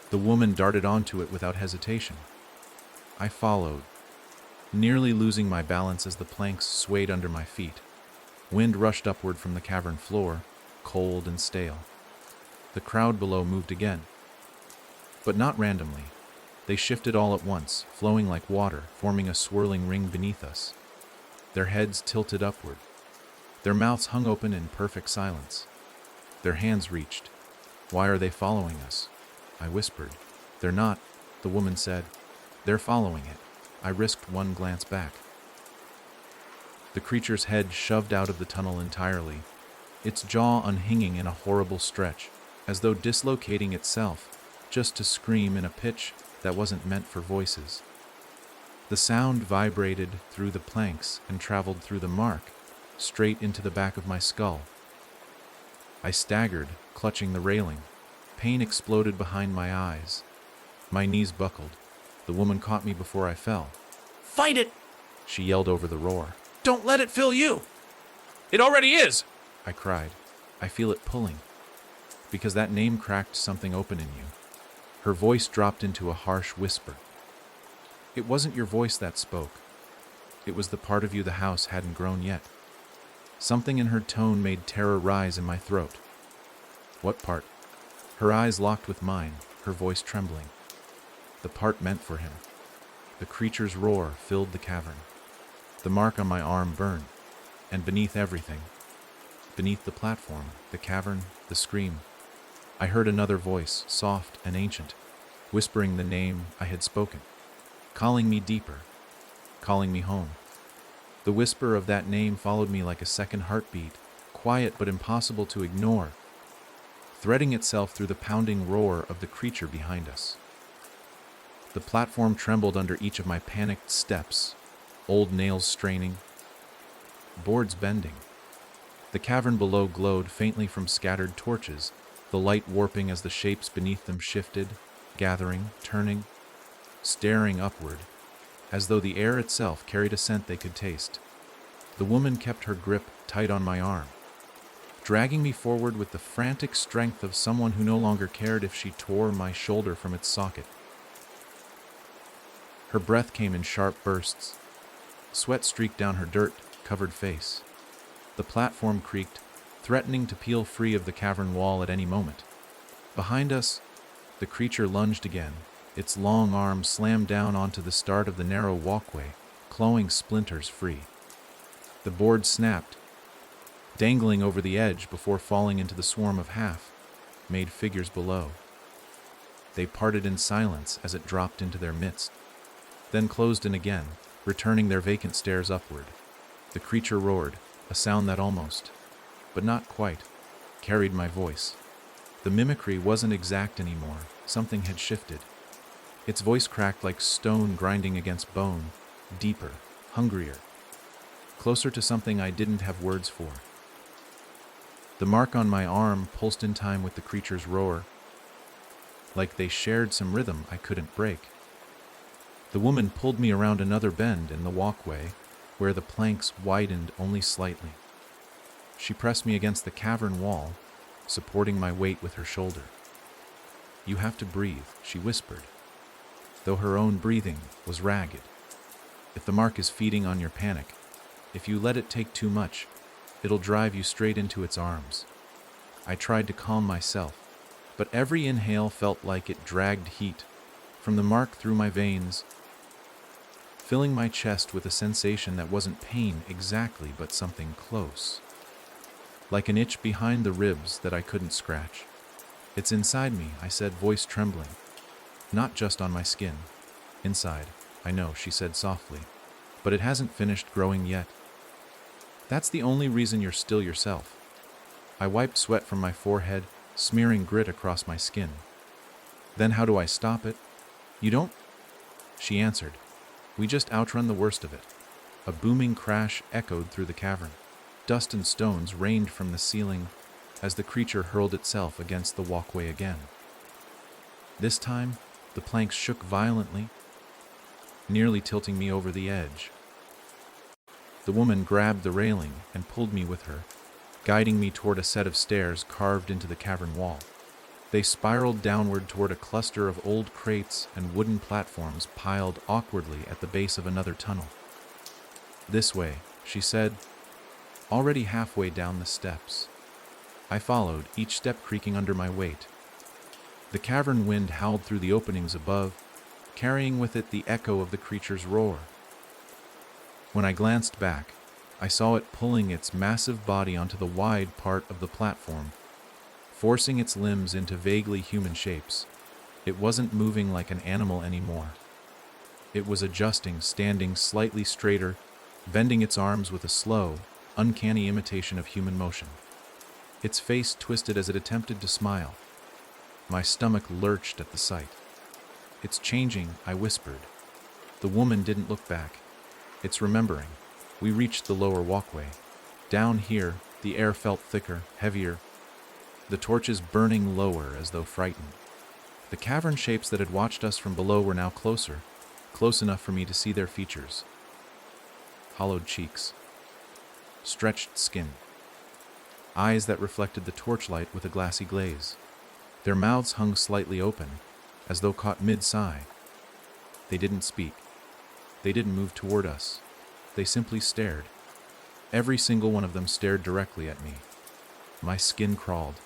The woman darted onto it without hesitation. I followed, nearly losing my balance as the planks swayed under my feet. Wind rushed upward from the cavern floor, cold and stale. The crowd below moved again, but not randomly. They shifted all at once, flowing like water, forming a swirling ring beneath us. Their heads tilted upward. Their mouths hung open in perfect silence. Their hands reached. "Why are they following us?" I whispered. "They're not," the woman said. "They're following it." I risked one glance back. The creature's head shoved out of the tunnel entirely, its jaw unhinging in a horrible stretch, as though dislocating itself, just to scream in a pitch that wasn't meant for voices. The sound vibrated through the planks and traveled through the mark, straight into the back of my skull. I staggered, clutching the railing. Pain exploded behind my eyes. My knees buckled. The woman caught me before I fell. Fight it! She yelled over the roar. Don't let it fill you! It already is! I cried. I feel it pulling. Because that name cracked something open in you. Her voice dropped into a harsh whisper. It wasn't your voice that spoke. It was the part of you the house hadn't grown yet. Something in her tone made terror rise in my throat. What part? Her eyes locked with mine, her voice trembling. The part meant for him. The creature's roar filled the cavern. The mark on my arm burned, and beneath everything, beneath the platform, the cavern, the scream, I heard another voice, soft and ancient, whispering the name I had spoken, calling me deeper, calling me home. The whisper of that name followed me like a second heartbeat, quiet but impossible to ignore, threading itself through the pounding roar of the creature behind us. The platform trembled under each of my panicked steps, old nails straining, boards bending. The cavern below glowed faintly from scattered torches, the light warping as the shapes beneath them shifted, gathering, turning, staring upward, as though the air itself carried a scent they could taste. The woman kept her grip tight on my arm, dragging me forward with the frantic strength of someone who no longer cared if she tore my shoulder from its socket. Her breath came in sharp bursts. Sweat streaked down her dirt-covered face. The platform creaked, threatening to peel free of the cavern wall at any moment. Behind us, the creature lunged again, its long arm slammed down onto the start of the narrow walkway, clawing splinters free. The board snapped, dangling over the edge before falling into the swarm of half-made figures below. They parted in silence as it dropped into their midst, then closed in again, returning their vacant stares upward. The creature roared, a sound that almost, but not quite, carried my voice. The mimicry wasn't exact anymore. Something had shifted. Its voice cracked like stone grinding against bone, deeper, hungrier, closer to something I didn't have words for. The mark on my arm pulsed in time with the creature's roar, like they shared some rhythm I couldn't break. The woman pulled me around another bend in the walkway, where the planks widened only slightly. She pressed me against the cavern wall, supporting my weight with her shoulder. "You have to breathe," she whispered, though her own breathing was ragged. "If the mark is feeding on your panic, if you let it take too much, it'll drive you straight into its arms." I tried to calm myself, but every inhale felt like it dragged heat from the mark through my veins, filling my chest with a sensation that wasn't pain exactly, but something close. Like an itch behind the ribs that I couldn't scratch. "It's inside me," I said, voice trembling. "Not just on my skin. Inside, I know," she said softly. "But it hasn't finished growing yet. That's the only reason you're still yourself." I wiped sweat from my forehead, smearing grit across my skin. "Then how do I stop it?" "You don't," she answered. "We just outrun the worst of it. A booming crash echoed through the cavern. Dust and stones rained from the ceiling as the creature hurled itself against the walkway again. This time, the planks shook violently, nearly tilting me over the edge. The woman grabbed the railing and pulled me with her, guiding me toward a set of stairs carved into the cavern wall. They spiraled downward toward a cluster of old crates and wooden platforms piled awkwardly at the base of another tunnel. "This way," she said, already halfway down the steps. I followed, each step creaking under my weight. The cavern wind howled through the openings above, carrying with it the echo of the creature's roar. When I glanced back, I saw it pulling its massive body onto the wide part of the platform, forcing its limbs into vaguely human shapes. It wasn't moving like an animal anymore. It was adjusting, standing slightly straighter, bending its arms with a slow, uncanny imitation of human motion. Its face twisted as it attempted to smile. My stomach lurched at the sight. "It's changing," I whispered. The woman didn't look back. "It's remembering." We reached the lower walkway. Down here, the air felt thicker, heavier, the torches burning lower as though frightened. The cavern shapes that had watched us from below were now closer, close enough for me to see their features. Hollowed cheeks, stretched skin, eyes that reflected the torchlight with a glassy glaze. Their mouths hung slightly open, as though caught mid-sigh. They didn't speak. They didn't move toward us. They simply stared. Every single one of them stared directly at me. My skin crawled.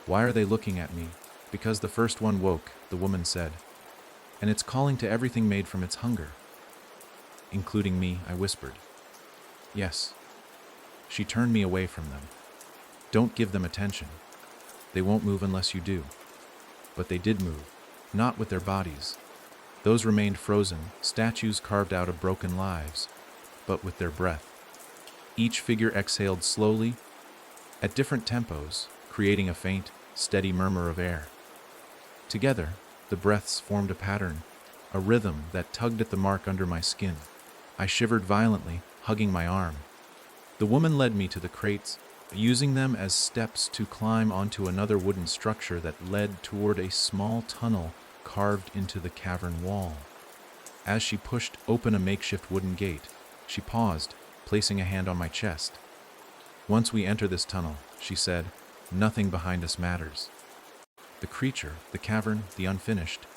"Why are they looking at me?" "Because the first one woke," the woman said. "And it's calling to everything made from its hunger." "Including me," I whispered. "Yes." She turned me away from them. "Don't give them attention. They won't move unless you do." But they did move, not with their bodies. Those remained frozen, statues carved out of broken lives, but with their breath. Each figure exhaled slowly, at different tempos, creating a faint, steady murmur of air. Together, the breaths formed a pattern, a rhythm that tugged at the mark under my skin. I shivered violently, hugging my arm. The woman led me to the crates, using them as steps to climb onto another wooden structure that led toward a small tunnel carved into the cavern wall. As she pushed open a makeshift wooden gate, she paused, placing a hand on my chest. "Once we enter this tunnel," she said, "nothing behind us matters. The creature, the cavern, the unfinished,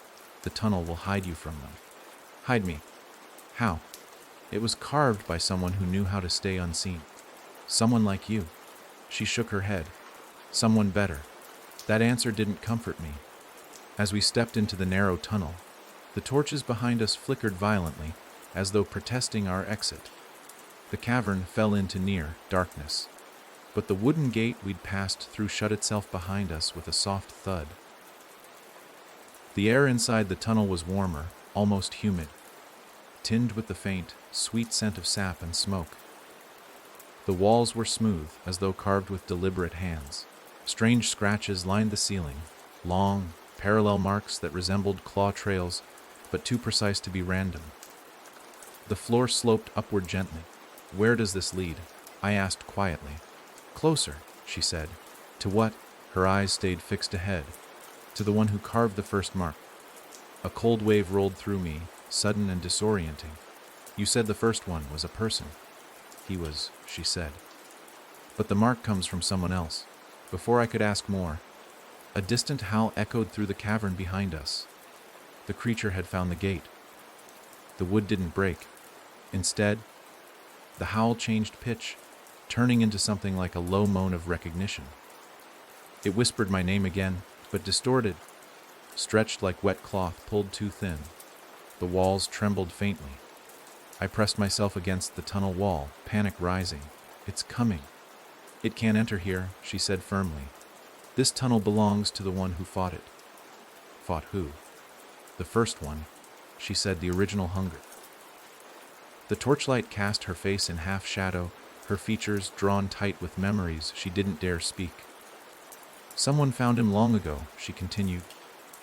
the tunnel will hide you from them." "Hide me? How?" "It was carved by someone who knew how to stay unseen. Someone like you." She shook her head. "Someone better." That answer didn't comfort me. As we stepped into the narrow tunnel, the torches behind us flickered violently, as though protesting our exit. The cavern fell into near darkness, but the wooden gate we'd passed through shut itself behind us with a soft thud. The air inside the tunnel was warmer, almost humid, tinged with the faint, sweet scent of sap and smoke. The walls were smooth, as though carved with deliberate hands. Strange scratches lined the ceiling, long, parallel marks that resembled claw trails, but too precise to be random. The floor sloped upward gently. "Where does this lead?" I asked quietly. "Closer," she said. "To what?" Her eyes stayed fixed ahead. "To the one who carved the first mark." A cold wave rolled through me, sudden and disorienting. "You said the first one was a person." "He was," she said. "But the mark comes from someone else." Before I could ask more, a distant howl echoed through the cavern behind us. The creature had found the gate. The wood didn't break. Instead, the howl changed pitch, turning into something like a low moan of recognition. It whispered my name again, but distorted, stretched like wet cloth pulled too thin. The walls trembled faintly. I pressed myself against the tunnel wall, panic rising. "It's coming." "It can't enter here," she said firmly. "This tunnel belongs to the one who fought it." "Fought who?" "The first one," she said, "the original hunger." The torchlight cast her face in half shadow, her features drawn tight with memories she didn't dare speak. "Someone found him long ago," she continued,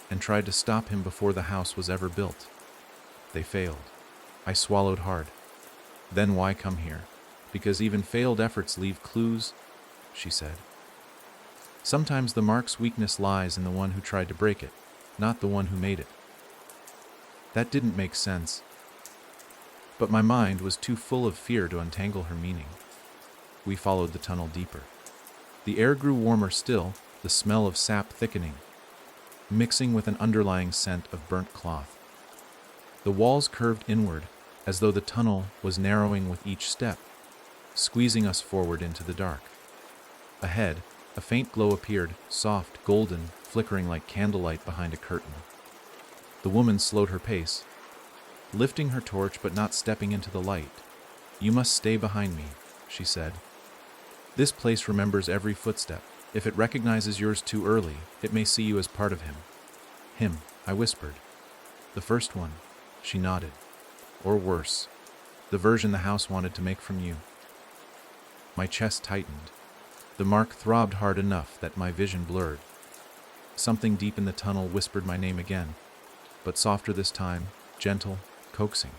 "and tried to stop him before the house was ever built. They failed." I swallowed hard. Then why come here? Because even failed efforts leave clues, she said. Sometimes the mark's weakness lies in the one who tried to break it, not the one who made it. That didn't make sense, but my mind was too full of fear to untangle her meaning. We followed the tunnel deeper. The air grew warmer still, the smell of sap thickening, mixing with an underlying scent of burnt cloth. The walls curved inward, as though the tunnel was narrowing with each step, squeezing us forward into the dark. Ahead, a faint glow appeared, soft, golden, flickering like candlelight behind a curtain. The woman slowed her pace, lifting her torch but not stepping into the light. "You must stay behind me," she said. "This place remembers every footstep. If it recognizes yours too early, it may see you as part of him." "Him," I whispered. "The first one," she nodded. "Or worse, the version the house wanted to make from you." My chest tightened. The mark throbbed hard enough that my vision blurred. Something deep in the tunnel whispered my name again, but softer this time, gentle, coaxing.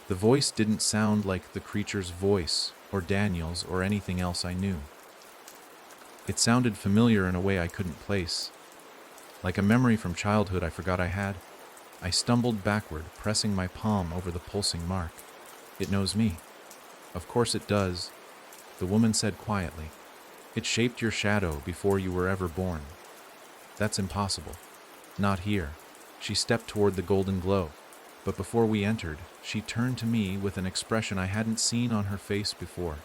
The voice didn't sound like the creature's voice, or Daniel's, or anything else I knew. It sounded familiar in a way I couldn't place, like a memory from childhood I forgot I had. I stumbled backward, pressing my palm over the pulsing mark. "It knows me." "Of course it does," the woman said quietly. "It shaped your shadow before you were ever born." "That's impossible." "Not here." She stepped toward the golden glow, but before we entered, she turned to me with an expression I hadn't seen on her face before.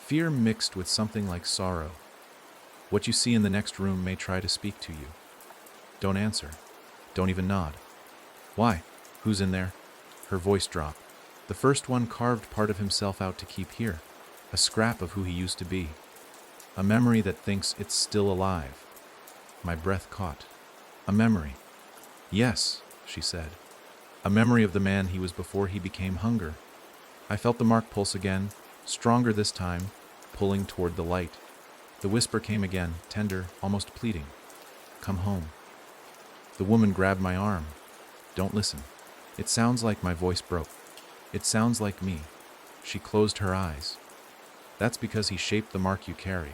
Fear mixed with something like sorrow. "What you see in the next room may try to speak to you. Don't answer. Don't even nod." "Why? Who's in there?" Her voice dropped. "The first one carved part of himself out to keep here, a scrap of who he used to be. A memory that thinks it's still alive." My breath caught. "A memory?" "Yes," she said. "A memory of the man he was before he became hunger." I felt the mark pulse again, stronger this time, pulling toward the light. The whisper came again, tender, almost pleading. "Come home." The woman grabbed my arm. "Don't listen. It sounds like my voice broke. It sounds like me." She closed her eyes. "That's because he shaped the mark you carry,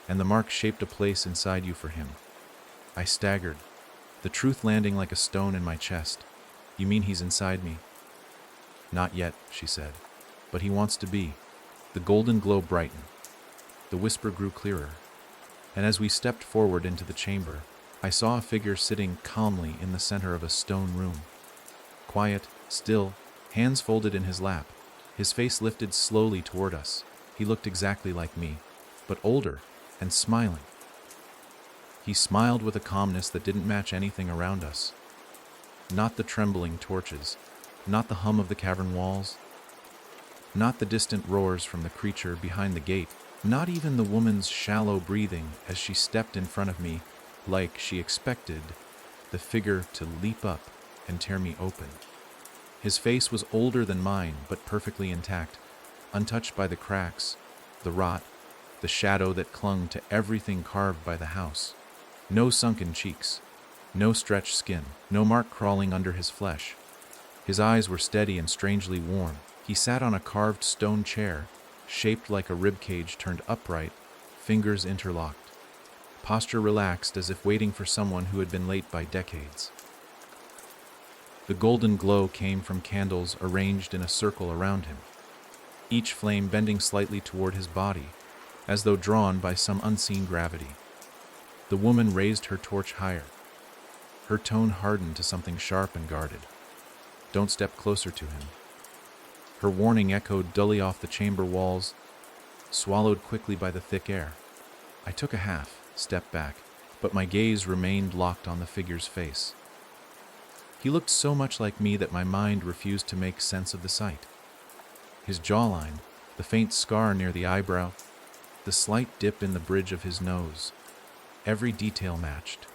and the mark shaped a place inside you for him." I staggered, the truth landing like a stone in my chest. "You mean he's inside me?" "Not yet," she said, "but he wants to be." The golden glow brightened. The whisper grew clearer, and as we stepped forward into the chamber, I saw a figure sitting calmly in the center of a stone room. Quiet, still, hands folded in his lap, his face lifted slowly toward us. He looked exactly like me, but older and smiling. He smiled with a calmness that didn't match anything around us. Not the trembling torches, not the hum of the cavern walls, not the distant roars from the creature behind the gate, not even the woman's shallow breathing as she stepped in front of me, like she expected the figure to leap up and tear me open. His face was older than mine, but perfectly intact, untouched by the cracks, the rot, the shadow that clung to everything carved by the house. No sunken cheeks, no stretched skin, no mark crawling under his flesh. His eyes were steady and strangely warm. He sat on a carved stone chair, shaped like a ribcage turned upright, fingers interlocked. Posture relaxed as if waiting for someone who had been late by decades. The golden glow came from candles arranged in a circle around him, each flame bending slightly toward his body, as though drawn by some unseen gravity. The woman raised her torch higher. Her tone hardened to something sharp and guarded. "Don't step closer to him." Her warning echoed dully off the chamber walls, swallowed quickly by the thick air. I took a half-step back, but my gaze remained locked on the figure's face. He looked so much like me that my mind refused to make sense of the sight. His jawline, the faint scar near the eyebrow, the slight dip in the bridge of his nose, every detail matched,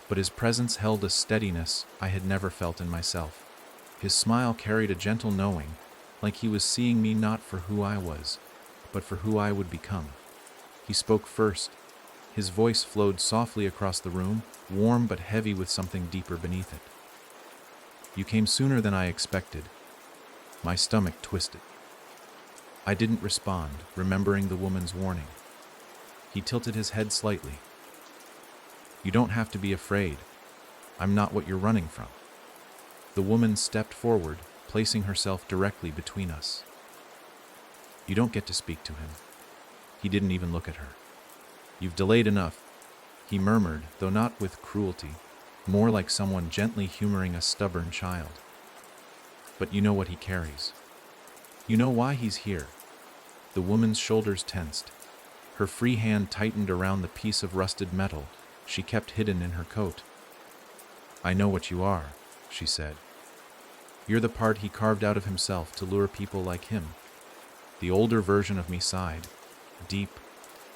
but his presence held a steadiness I had never felt in myself. His smile carried a gentle knowing, like he was seeing me not for who I was, but for who I would become. He spoke first. His voice flowed softly across the room, warm but heavy with something deeper beneath it. "You came sooner than I expected. My stomach twisted. I didn't respond, remembering the woman's warning. He tilted his head slightly. You don't have to be afraid. I'm not what you're running from. The woman stepped forward, placing herself directly between us. You don't get to speak to him. He didn't even look at her. You've delayed enough, he murmured, though not with cruelty, more like someone gently humoring a stubborn child. But you know what he carries. You know why he's here. The woman's shoulders tensed. Her free hand tightened around the piece of rusted metal she kept hidden in her coat. I know what you are, she said. You're the part he carved out of himself to lure people like him. The older version of me sighed, deep,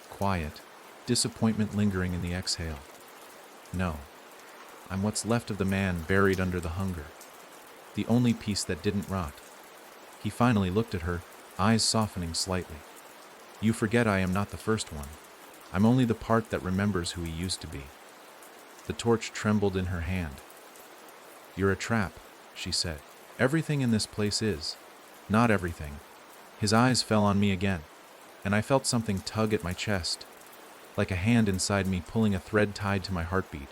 quiet, disappointment lingering in the exhale. No, I'm what's left of the man buried under the hunger. The only piece that didn't rot. He finally looked at her, eyes softening slightly. You forget I am not the first one. I'm only the part that remembers who he used to be. The torch trembled in her hand. You're a trap, she said. Everything in this place is. Not everything. His eyes fell on me again, and I felt something tug at my chest, like a hand inside me pulling a thread tied to my heartbeat.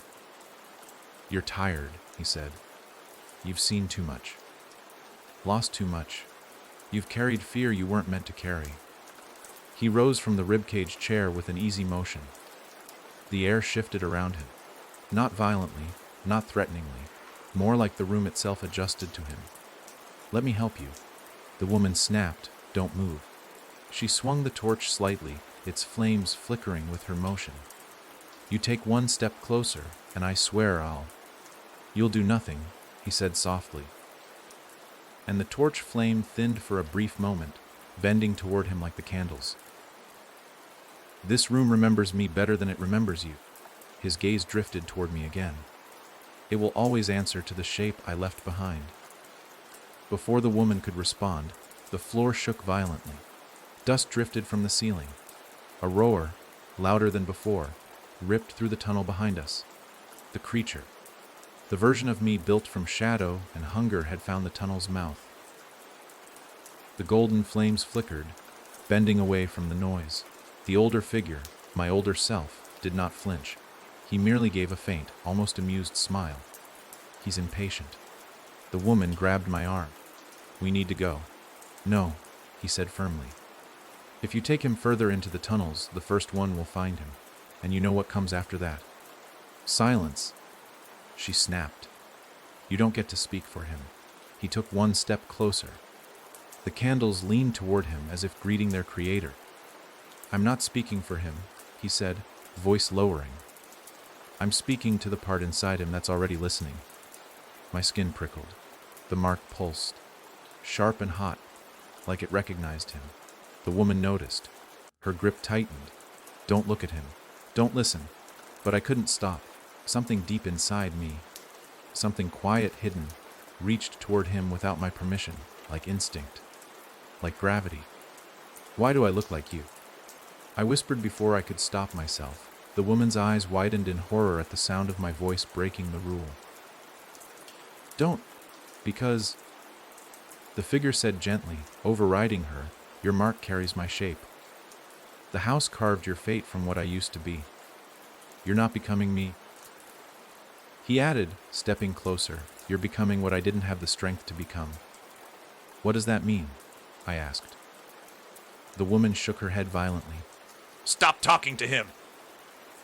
You're tired, he said. You've seen too much. Lost too much. You've carried fear you weren't meant to carry. He rose from the ribcage chair with an easy motion. The air shifted around him. Not violently, not threateningly, more like the room itself adjusted to him. Let me help you. The woman snapped, don't move. She swung the torch slightly, its flames flickering with her motion. You take one step closer, and I swear You'll do nothing, he said softly. And the torch flame thinned for a brief moment, bending toward him like the candles. This room remembers me better than it remembers you. His gaze drifted toward me again. It will always answer to the shape I left behind. Before the woman could respond, the floor shook violently. Dust drifted from the ceiling. A roar, louder than before, ripped through the tunnel behind us. The creature. The version of me built from shadow and hunger had found the tunnel's mouth. The golden flames flickered, bending away from the noise. The older figure, my older self, did not flinch. He merely gave a faint, almost amused smile. He's impatient. The woman grabbed my arm. We need to go. No, he said firmly. If you take him further into the tunnels, the first one will find him. And you know what comes after that. Silence. She snapped. You don't get to speak for him. He took one step closer. The candles leaned toward him as if greeting their creator. I'm not speaking for him, he said, voice lowering. I'm speaking to the part inside him that's already listening. My skin prickled. The mark pulsed. Sharp and hot, like it recognized him. The woman noticed. Her grip tightened. Don't look at him. Don't listen. But I couldn't stop. Something deep inside me, something quiet hidden, reached toward him without my permission, like instinct, like gravity. Why do I look like you? I whispered before I could stop myself. The woman's eyes widened in horror at the sound of my voice breaking the rule. Don't, because... The figure said gently, overriding her, your mark carries my shape. The house carved your fate from what I used to be. You're not becoming me. He added, stepping closer, you're becoming what I didn't have the strength to become. What does that mean? I asked. The woman shook her head violently. Stop talking to him!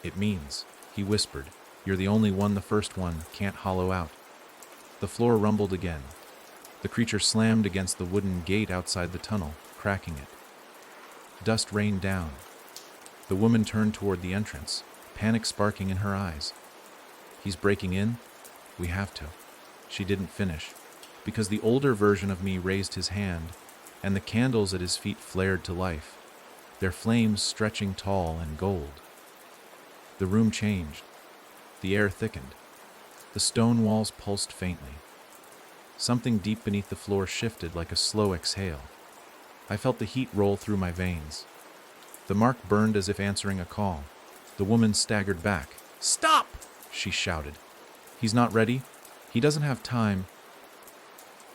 It means, he whispered, you're the only one the first one can't hollow out. The floor rumbled again. The creature slammed against the wooden gate outside the tunnel, cracking it. Dust rained down. The woman turned toward the entrance, panic sparking in her eyes. He's breaking in? We have to. She didn't finish, because the older version of me raised his hand, and the candles at his feet flared to life, their flames stretching tall and gold. The room changed. The air thickened. The stone walls pulsed faintly. Something deep beneath the floor shifted like a slow exhale. I felt the heat roll through my veins. The mark burned as if answering a call. The woman staggered back. Stop! She shouted. He's not ready. He doesn't have time.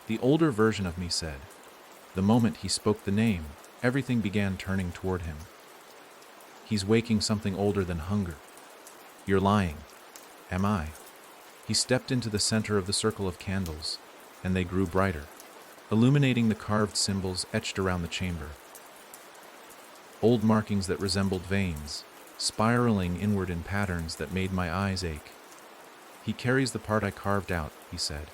The older version of me said, The moment he spoke the name, everything began turning toward him. He's waking something older than hunger. You're lying. Am I? He stepped into the center of the circle of candles, and they grew brighter, illuminating the carved symbols etched around the chamber. Old markings that resembled veins, spiraling inward in patterns that made my eyes ache. He carries the part I carved out, he said.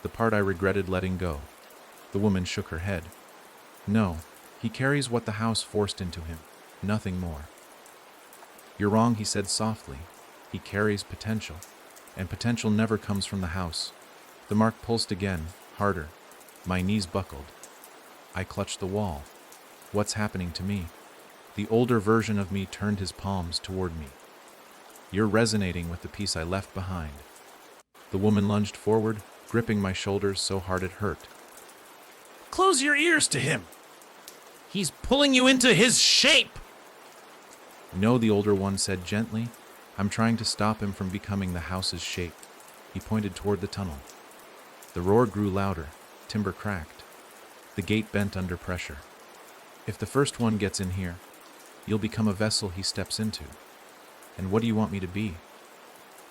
The part I regretted letting go. The woman shook her head. No, he carries what the house forced into him, nothing more. You're wrong, he said softly. He carries potential, and potential never comes from the house. The mark pulsed again, harder. My knees buckled. I clutched the wall. What's happening to me? The older version of me turned his palms toward me. You're resonating with the piece I left behind. The woman lunged forward, gripping my shoulders so hard it hurt. Close your ears to him. He's pulling you into his shape. No, the older one said gently. I'm trying to stop him from becoming the house's shape. He pointed toward the tunnel. The roar grew louder. Timber cracked. The gate bent under pressure. If the first one gets in here, you'll become a vessel he steps into. And what do you want me to be?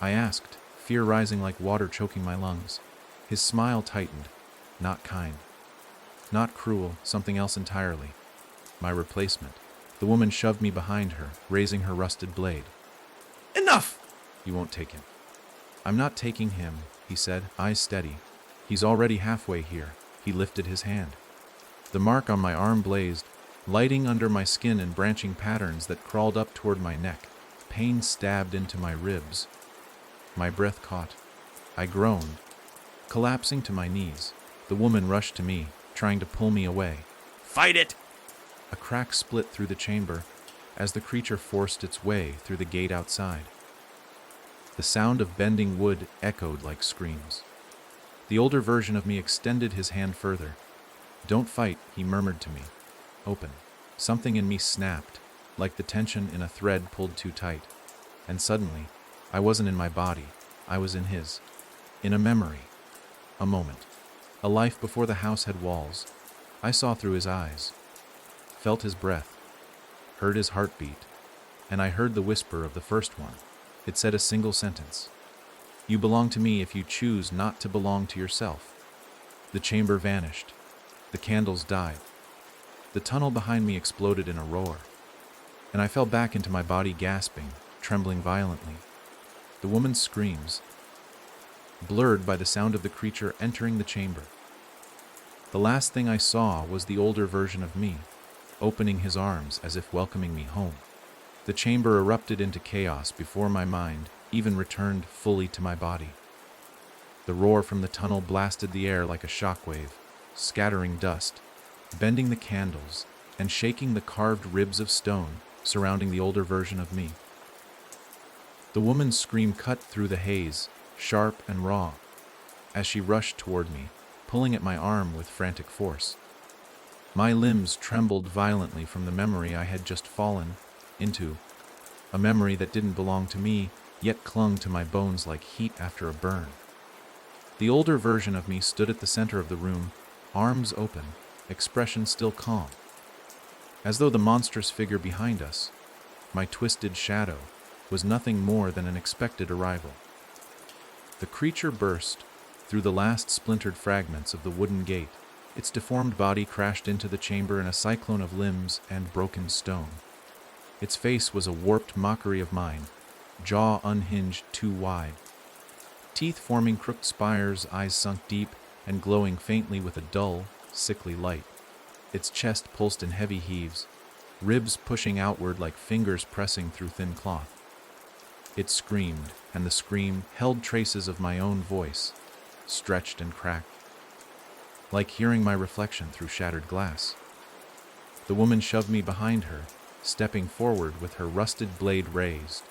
I asked, fear rising like water choking my lungs. His smile tightened. Not kind. Not cruel, something else entirely. My replacement. The woman shoved me behind her, raising her rusted blade. Enough! You won't take him. I'm not taking him, he said, eyes steady. He's already halfway here. He lifted his hand. The mark on my arm blazed, lighting under my skin in branching patterns that crawled up toward my neck. Pain stabbed into my ribs. My breath caught. I groaned. Collapsing to my knees, the woman rushed to me, trying to pull me away. Fight it! A crack split through the chamber as the creature forced its way through the gate outside. The sound of bending wood echoed like screams. The older version of me extended his hand further. Don't fight, he murmured to me. Open. Something in me snapped, like the tension in a thread pulled too tight. And suddenly, I wasn't in my body. I was in his. In a memory. A moment. A life before the house had walls. I saw through his eyes. Felt his breath. Heard his heartbeat. And I heard the whisper of the first one. It said a single sentence. You belong to me if you choose not to belong to yourself. The chamber vanished. The candles died. The tunnel behind me exploded in a roar. And I fell back into my body gasping, trembling violently. The woman's screams, blurred by the sound of the creature entering the chamber. The last thing I saw was the older version of me, opening his arms as if welcoming me home. The chamber erupted into chaos before my mind even returned fully to my body. The roar from the tunnel blasted the air like a shockwave, scattering dust, bending the candles, and shaking the carved ribs of stone surrounding the older version of me. The woman's scream cut through the haze, sharp and raw, as she rushed toward me, pulling at my arm with frantic force. My limbs trembled violently from the memory I had just fallen into, a memory that didn't belong to me, yet clung to my bones like heat after a burn. The older version of me stood at the center of the room, arms open, expression still calm. As though the monstrous figure behind us, my twisted shadow, was nothing more than an expected arrival. The creature burst through the last splintered fragments of the wooden gate. Its deformed body crashed into the chamber in a cyclone of limbs and broken stone. Its face was a warped mockery of mine, jaw unhinged too wide. Teeth forming crooked spires, eyes sunk deep and glowing faintly with a dull, sickly light. Its chest pulsed in heavy heaves, ribs pushing outward like fingers pressing through thin cloth. It screamed, and the scream held traces of my own voice, stretched and cracked, like hearing my reflection through shattered glass. The woman shoved me behind her, stepping forward with her rusted blade raised.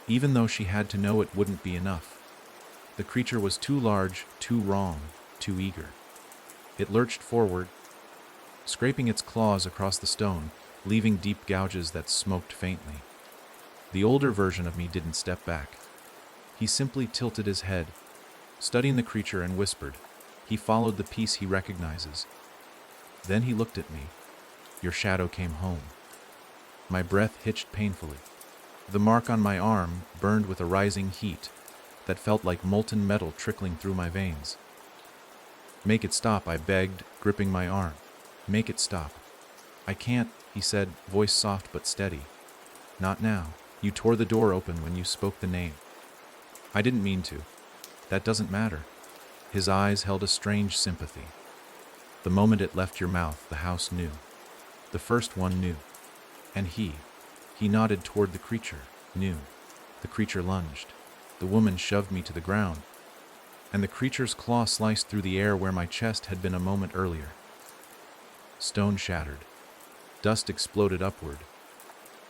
Even though she had to know it wouldn't be enough. The creature was too large, too wrong, too eager. It lurched forward, scraping its claws across the stone, leaving deep gouges that smoked faintly. The older version of me didn't step back. He simply tilted his head, studying the creature, and whispered. He followed the piece he recognizes. Then he looked at me. Your shadow came home. My breath hitched painfully. The mark on my arm burned with a rising heat that felt like molten metal trickling through my veins. Make it stop, I begged, gripping my arm. Make it stop. I can't, he said, voice soft but steady. Not now. You tore the door open when you spoke the name. I didn't mean to. That doesn't matter. His eyes held a strange sympathy. The moment it left your mouth, the house knew. The first one knew. And he nodded toward the creature, knew. The creature lunged. The woman shoved me to the ground, and the creature's claw sliced through the air where my chest had been a moment earlier. Stone shattered. Dust exploded upward.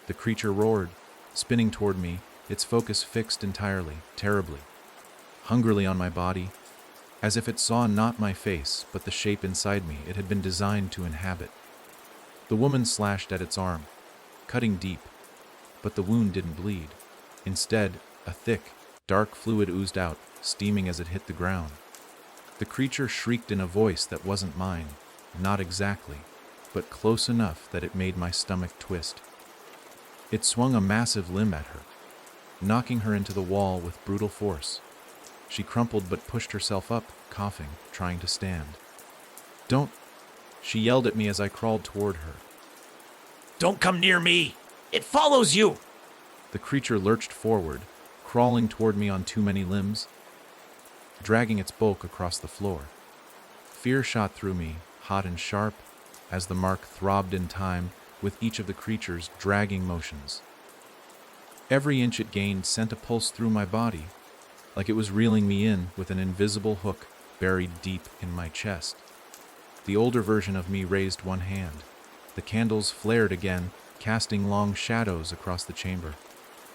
The creature roared, spinning toward me, its focus fixed entirely, terribly, hungrily on my body, as if it saw not my face, but the shape inside me it had been designed to inhabit. The woman slashed at its arm, cutting deep, but the wound didn't bleed. Instead, a thick, dark fluid oozed out, steaming as it hit the ground. The creature shrieked in a voice that wasn't mine, not exactly, but close enough that it made my stomach twist. It swung a massive limb at her, knocking her into the wall with brutal force. She crumpled but pushed herself up, coughing, trying to stand. Don't, she yelled at me as I crawled toward her. Don't come near me! It follows you! The creature lurched forward, crawling toward me on too many limbs, dragging its bulk across the floor. Fear shot through me, hot and sharp, as the mark throbbed in time with each of the creature's dragging motions. Every inch it gained sent a pulse through my body, like it was reeling me in with an invisible hook buried deep in my chest. The older version of me raised one hand. The candles flared again, casting long shadows across the chamber.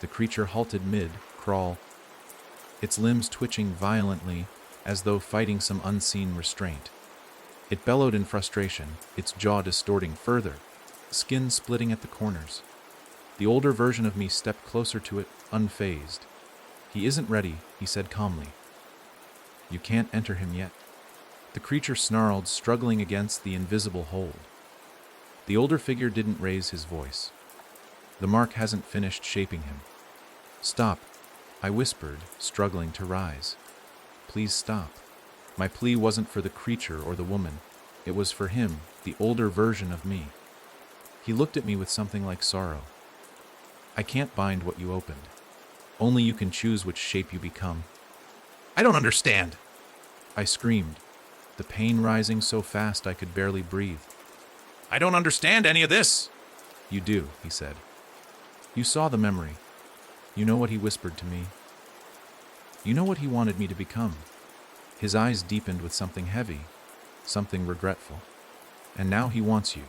The creature halted mid-crawl, its limbs twitching violently as though fighting some unseen restraint. It bellowed in frustration, its jaw distorting further, skin splitting at the corners. The older version of me stepped closer to it, unfazed. He isn't ready, he said calmly. You can't enter him yet. The creature snarled, struggling against the invisible hold. The older figure didn't raise his voice. The mark hasn't finished shaping him. Stop, I whispered, struggling to rise. Please stop. My plea wasn't for the creature or the woman. It was for him, the older version of me. He looked at me with something like sorrow. I can't bind what you opened. Only you can choose which shape you become. I don't understand. I screamed, the pain rising so fast I could barely breathe. I don't understand any of this. You do, he said. You saw the memory. You know what he whispered to me. You know what he wanted me to become. His eyes deepened with something heavy, something regretful. And now he wants you.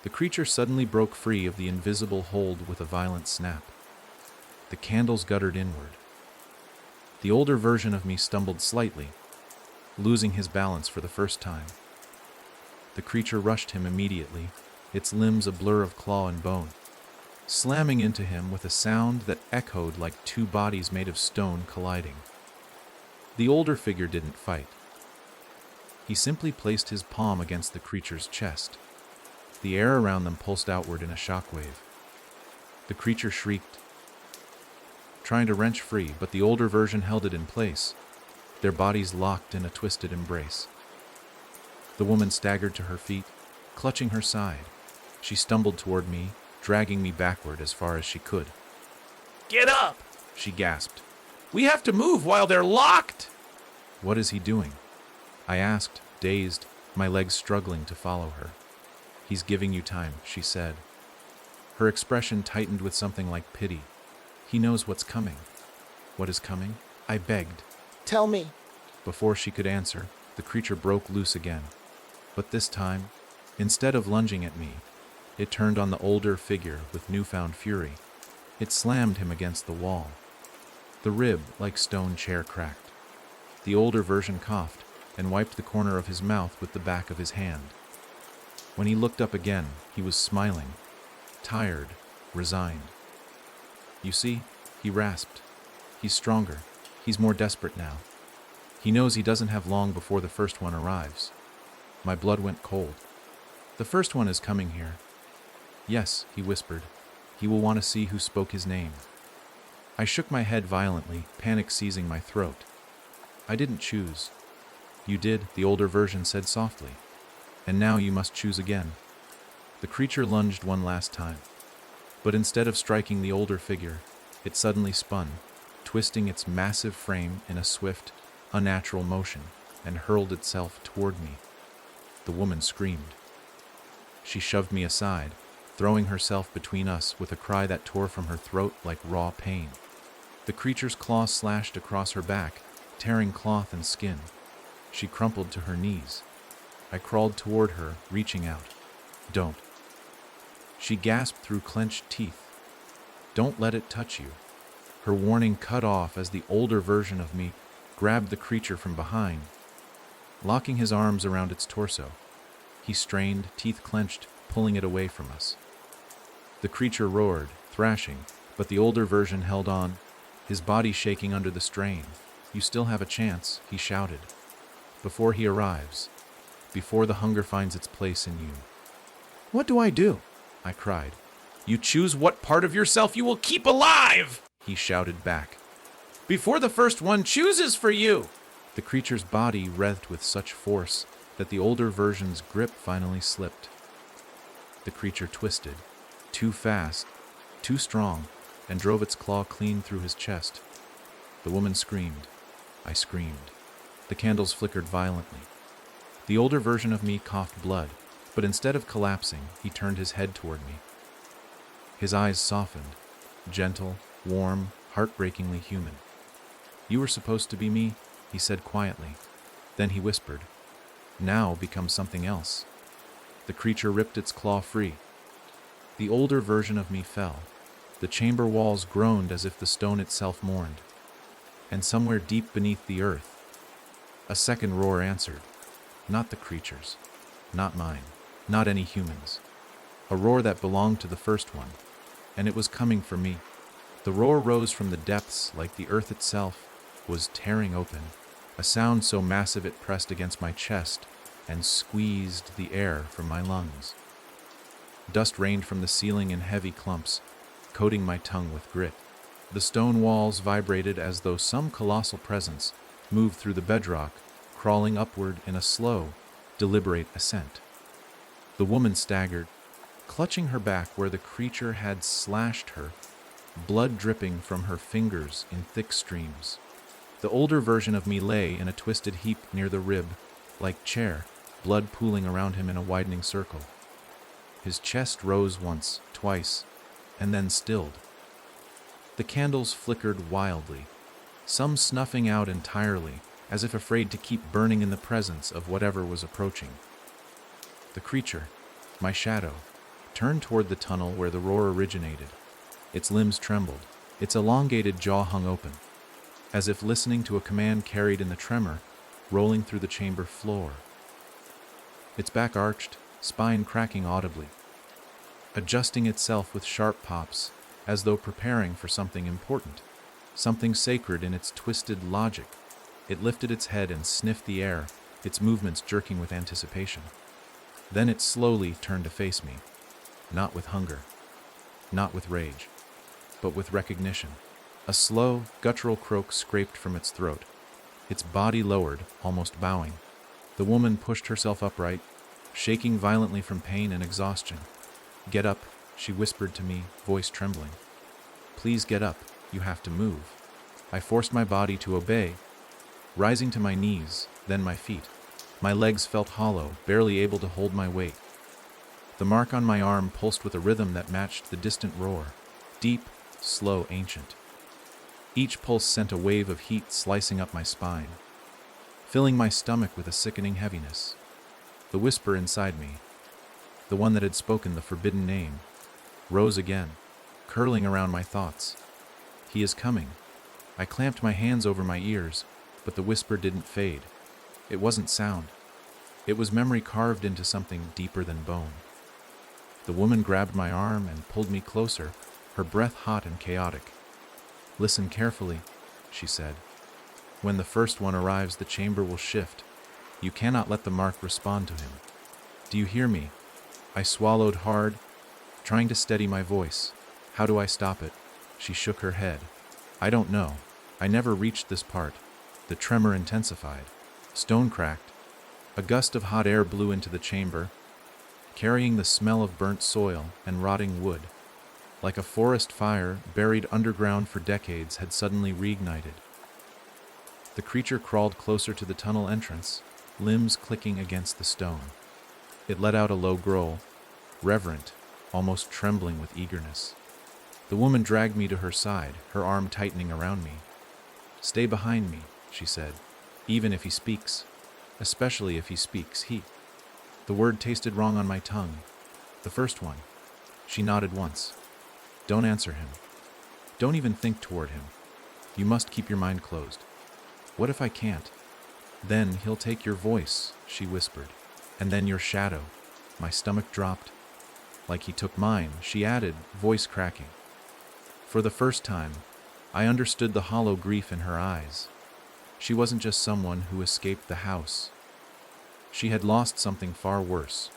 The creature suddenly broke free of the invisible hold with a violent snap. The candles guttered inward. The older version of me stumbled slightly, losing his balance for the first time. The creature rushed him immediately, its limbs a blur of claw and bone, slamming into him with a sound that echoed like two bodies made of stone colliding. The older figure didn't fight. He simply placed his palm against the creature's chest. The air around them pulsed outward in a shockwave. The creature shrieked, trying to wrench free, but the older version held it in place, their bodies locked in a twisted embrace. The woman staggered to her feet, clutching her side. She stumbled toward me, dragging me backward as far as she could. Get up, she gasped. We have to move while they're locked. What is he doing? I asked, dazed, my legs struggling to follow her. He's giving you time, she said. Her expression tightened with something like pity. He knows what's coming. What is coming? I begged. Tell me. Before she could answer, the creature broke loose again. But this time, instead of lunging at me, it turned on the older figure with newfound fury. It slammed him against the wall. The rib, like stone chair, cracked. The older version coughed and wiped the corner of his mouth with the back of his hand. When he looked up again, he was smiling, tired, resigned. You see, he rasped. He's stronger. He's more desperate now. He knows he doesn't have long before the first one arrives. My blood went cold. The first one is coming here. Yes, he whispered. He will want to see who spoke his name. I shook my head violently, panic seizing my throat. I didn't choose. You did, the older version said softly. And now you must choose again. The creature lunged one last time. But instead of striking the older figure, it suddenly spun, twisting its massive frame in a swift, unnatural motion, and hurled itself toward me. The woman screamed. She shoved me aside, throwing herself between us with a cry that tore from her throat like raw pain. The creature's claws slashed across her back, tearing cloth and skin. She crumpled to her knees. I crawled toward her, reaching out. Don't. She gasped through clenched teeth. Don't let it touch you. Her warning cut off as the older version of me grabbed the creature from behind. Locking his arms around its torso, he strained, teeth clenched, pulling it away from us. The creature roared, thrashing, but the older version held on, his body shaking under the strain. You still have a chance, he shouted. Before he arrives. Before the hunger finds its place in you. What do I do? I cried. You choose what part of yourself you will keep alive, He shouted back. before the first one chooses for you. The creature's body writhed with such force that the older version's grip finally slipped. The creature twisted, too fast, too strong, and drove its claw clean through his chest. The woman screamed. I screamed. The candles flickered violently. The older version of me coughed blood, but instead of collapsing, he turned his head toward me. His eyes softened, gentle, warm, heartbreakingly human. You were supposed to be me, he said quietly. Then he whispered, now become something else. The creature ripped its claw free. The older version of me fell. The chamber walls groaned as if the stone itself mourned. And somewhere deep beneath the earth, a second roar answered. Not the creature's, not mine, not any humans. A roar that belonged to the first one, and it was coming for me. The roar rose from the depths like the earth itself was tearing open, a sound so massive it pressed against my chest and squeezed the air from my lungs. Dust rained from the ceiling in heavy clumps, coating my tongue with grit. The stone walls vibrated as though some colossal presence moved through the bedrock, crawling upward in a slow, deliberate ascent. The woman staggered, clutching her back where the creature had slashed her, blood dripping from her fingers in thick streams. The older version of me lay in a twisted heap near the rib, like chair, blood pooling around him in a widening circle. His chest rose once, twice, and then stilled. The candles flickered wildly, some snuffing out entirely, as if afraid to keep burning in the presence of whatever was approaching. The creature, my shadow, turned toward the tunnel where the roar originated. Its limbs trembled, its elongated jaw hung open, as if listening to a command carried in the tremor, rolling through the chamber floor. Its back arched, spine cracking audibly, adjusting itself with sharp pops, as though preparing for something important, something sacred in its twisted logic. It lifted its head and sniffed the air, its movements jerking with anticipation. Then it slowly turned to face me, not with hunger, not with rage, but with recognition. A slow, guttural croak scraped from its throat. Its body lowered, almost bowing. The woman pushed herself upright, shaking violently from pain and exhaustion. Get up, she whispered to me, voice trembling. Please get up, you have to move. I forced my body to obey, rising to my knees, then my feet. My legs felt hollow, barely able to hold my weight. The mark on my arm pulsed with a rhythm that matched the distant roar, deep, slow, ancient. Each pulse sent a wave of heat slicing up my spine, filling my stomach with a sickening heaviness. The whisper inside me, the one that had spoken the forbidden name, rose again, curling around my thoughts. He is coming. I clamped my hands over my ears, but the whisper didn't fade. It wasn't sound. It was memory carved into something deeper than bone. The woman grabbed my arm and pulled me closer, her breath hot and chaotic. Listen carefully, she said. When the first one arrives, the chamber will shift. You cannot let the mark respond to him. Do you hear me? I swallowed hard, trying to steady my voice. How do I stop it? She shook her head. I don't know. I never reached this part. The tremor intensified. Stone cracked. A gust of hot air blew into the chamber, carrying the smell of burnt soil and rotting wood. Like a forest fire buried underground for decades had suddenly reignited. The creature crawled closer to the tunnel entrance, limbs clicking against the stone. It let out a low growl, reverent, almost trembling with eagerness. The woman dragged me to her side, her arm tightening around me. Stay behind me, she said. Even if he speaks. Especially if he speaks, he. The word tasted wrong on my tongue. The first one. She nodded once. Don't answer him. Don't even think toward him. You must keep your mind closed. What if I can't? Then he'll take your voice, she whispered. And then your shadow. My stomach dropped. Like he took mine, she added, voice cracking. For the first time, I understood the hollow grief in her eyes. She wasn't just someone who escaped the house. She had lost something far worse.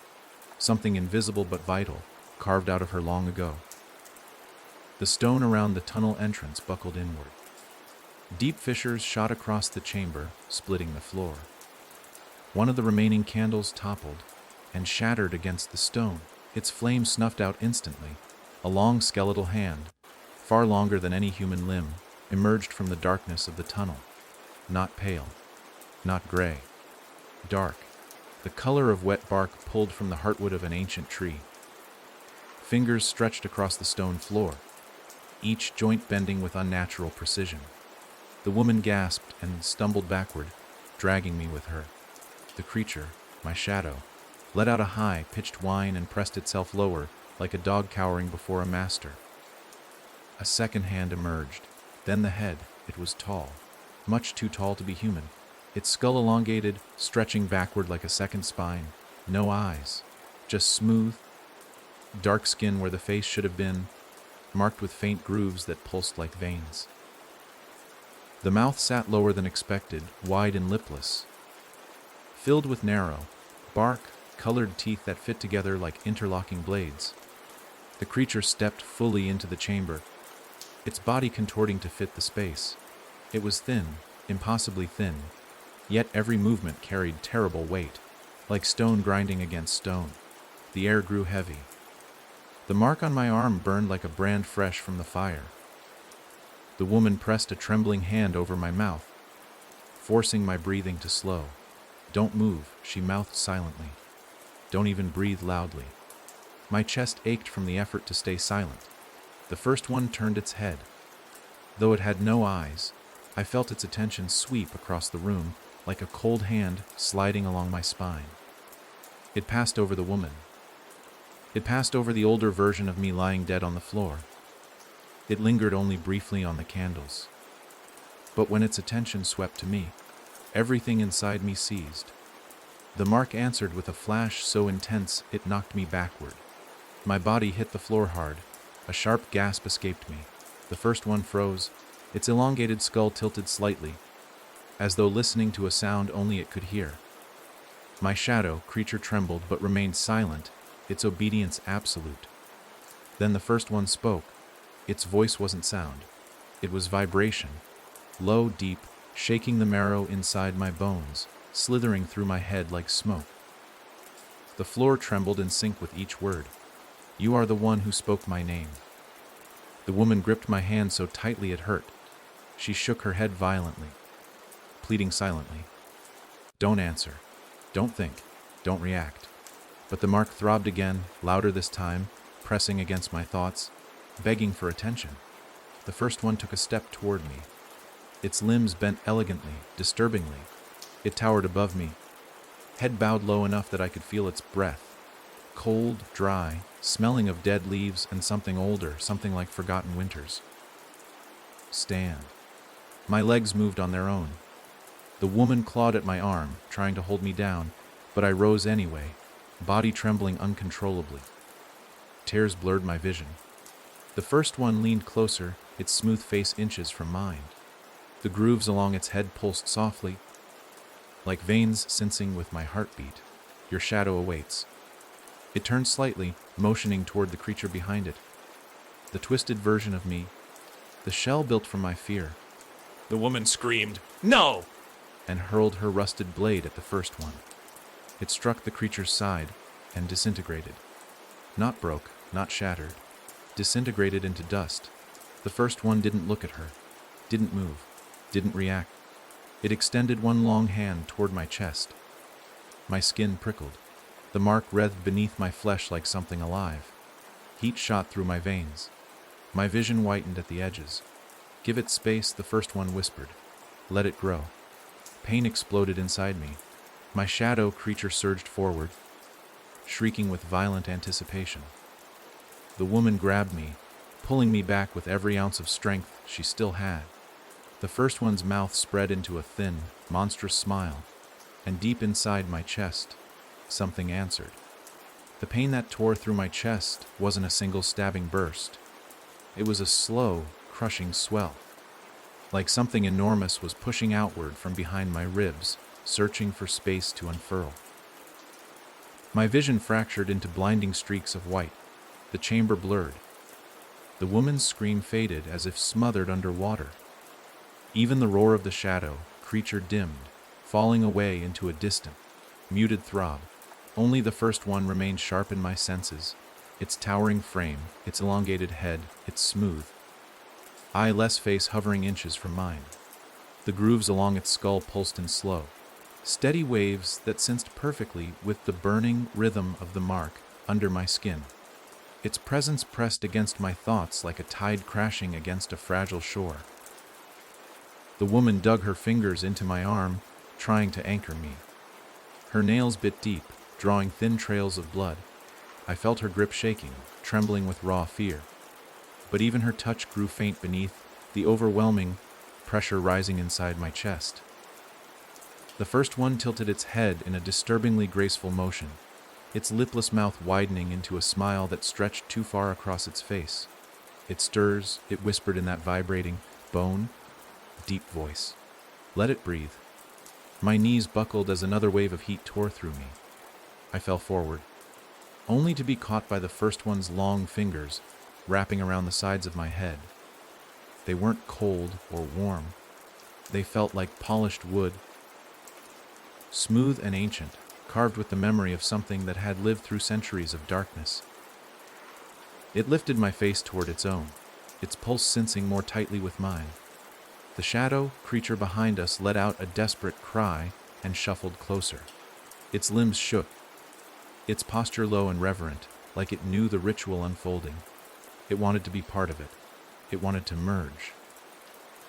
Something invisible but vital, carved out of her long ago. The stone around the tunnel entrance buckled inward. Deep fissures shot across the chamber, splitting the floor. One of the remaining candles toppled and shattered against the stone, its flame snuffed out instantly. A long skeletal hand, far longer than any human limb, emerged from the darkness of the tunnel. Not pale, not gray, dark, the color of wet bark pulled from the heartwood of an ancient tree. Fingers stretched across the stone floor, each joint bending with unnatural precision. The woman gasped and stumbled backward, dragging me with her. The creature, my shadow, let out a high-pitched whine and pressed itself lower, like a dog cowering before a master. A second hand emerged, then the head. It was tall, much too tall to be human. Its skull elongated, stretching backward like a second spine. No eyes, just smooth, dark skin where the face should have been, marked with faint grooves that pulsed like veins. The mouth sat lower than expected, wide and lipless, filled with narrow, bark-colored teeth that fit together like interlocking blades. The creature stepped fully into the chamber, its body contorting to fit the space. It was thin, impossibly thin, yet every movement carried terrible weight, like stone grinding against stone. The air grew heavy. The mark on my arm burned like a brand fresh from the fire. The woman pressed a trembling hand over my mouth, forcing my breathing to slow. Don't move, she mouthed silently. Don't even breathe loudly. My chest ached from the effort to stay silent. The first one turned its head. Though it had no eyes, I felt its attention sweep across the room like a cold hand sliding along my spine. It passed over the woman. It passed over the older version of me lying dead on the floor. It lingered only briefly on the candles. But when its attention swept to me, everything inside me seized. The mark answered with a flash so intense it knocked me backward. My body hit the floor hard. A sharp gasp escaped me. The first one froze, its elongated skull tilted slightly, as though listening to a sound only it could hear. My shadow, creature trembled but remained silent, its obedience absolute. Then the first one spoke. Its voice wasn't sound. It was vibration, low, deep, shaking the marrow inside my bones, slithering through my head like smoke. The floor trembled in sync with each word. You are the one who spoke my name. The woman gripped my hand so tightly it hurt. She shook her head violently, pleading silently. Don't answer. Don't think. Don't react. But the mark throbbed again, louder this time, pressing against my thoughts, begging for attention. The first one took a step toward me. Its limbs bent elegantly, disturbingly. It towered above me, head bowed low enough that I could feel its breath. Cold, dry, smelling of dead leaves and something older, something like forgotten winters. Stand. My legs moved on their own. The woman clawed at my arm, trying to hold me down, but I rose anyway, body trembling uncontrollably. Tears blurred my vision. The first one leaned closer, its smooth face inches from mine. The grooves along its head pulsed softly, like veins sensing with my heartbeat. Your shadow awaits. It turned slightly, motioning toward the creature behind it. The twisted version of me, the shell built from my fear, The woman screamed, "No!" and hurled her rusted blade at the first one. It struck the creature's side and disintegrated. Not broke, not shattered. Disintegrated into dust. The first one didn't look at her, didn't move, didn't react. It extended one long hand toward my chest. My skin prickled. The mark writhed beneath my flesh like something alive. Heat shot through my veins. My vision whitened at the edges. "Give it space," the first one whispered. "Let it grow." Pain exploded inside me. My shadow creature surged forward, shrieking with violent anticipation. The woman grabbed me, pulling me back with every ounce of strength she still had. The first one's mouth spread into a thin, monstrous smile, and deep inside my chest, something answered. The pain that tore through my chest wasn't a single stabbing burst. It was a slow, crushing swell, like something enormous was pushing outward from behind my ribs, searching for space to unfurl. My vision fractured into blinding streaks of white. The chamber blurred. The woman's scream faded as if smothered under water. Even the roar of the shadow creature dimmed, falling away into a distant, muted throb. Only the first one remained sharp in my senses, its towering frame, its elongated head, its smooth, eyeless face hovering inches from mine. The grooves along its skull pulsed in slow, steady waves that synced perfectly with the burning rhythm of the mark under my skin. Its presence pressed against my thoughts like a tide crashing against a fragile shore. The woman dug her fingers into my arm, trying to anchor me. Her nails bit deep, drawing thin trails of blood. I felt her grip shaking, trembling with raw fear. But even her touch grew faint beneath the overwhelming pressure rising inside my chest. The first one tilted its head in a disturbingly graceful motion, its lipless mouth widening into a smile that stretched too far across its face. "It stirs," it whispered in that vibrating, bone, deep voice. "Let it breathe." My knees buckled as another wave of heat tore through me. I fell forward, only to be caught by the first one's long fingers wrapping around the sides of my head. They weren't cold or warm. They felt like polished wood, smooth and ancient, carved with the memory of something that had lived through centuries of darkness. It lifted my face toward its own, its pulse sensing more tightly with mine. The shadow creature behind us let out a desperate cry and shuffled closer. Its limbs shook, its posture low and reverent, like it knew the ritual unfolding. It wanted to be part of it. It wanted to merge.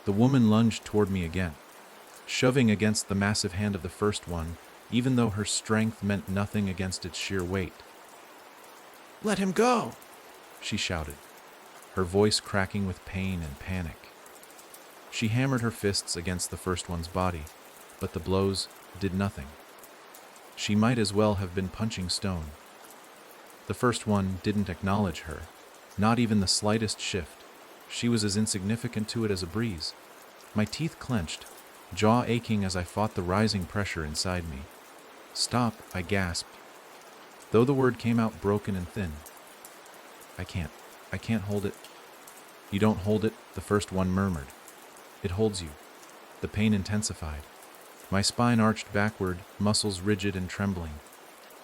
The woman lunged toward me again, shoving against the massive hand of the first one, even though her strength meant nothing against its sheer weight. "Let him go!" she shouted, her voice cracking with pain and panic. She hammered her fists against the first one's body, but the blows did nothing. She might as well have been punching stone. The first one didn't acknowledge her, not even the slightest shift. She was as insignificant to it as a breeze. My teeth clenched, jaw aching as I fought the rising pressure inside me. "Stop," I gasped, though the word came out broken and thin. I can't hold it." "You don't hold it," the first one murmured. "It holds you." The pain intensified. My spine arched backward, muscles rigid and trembling.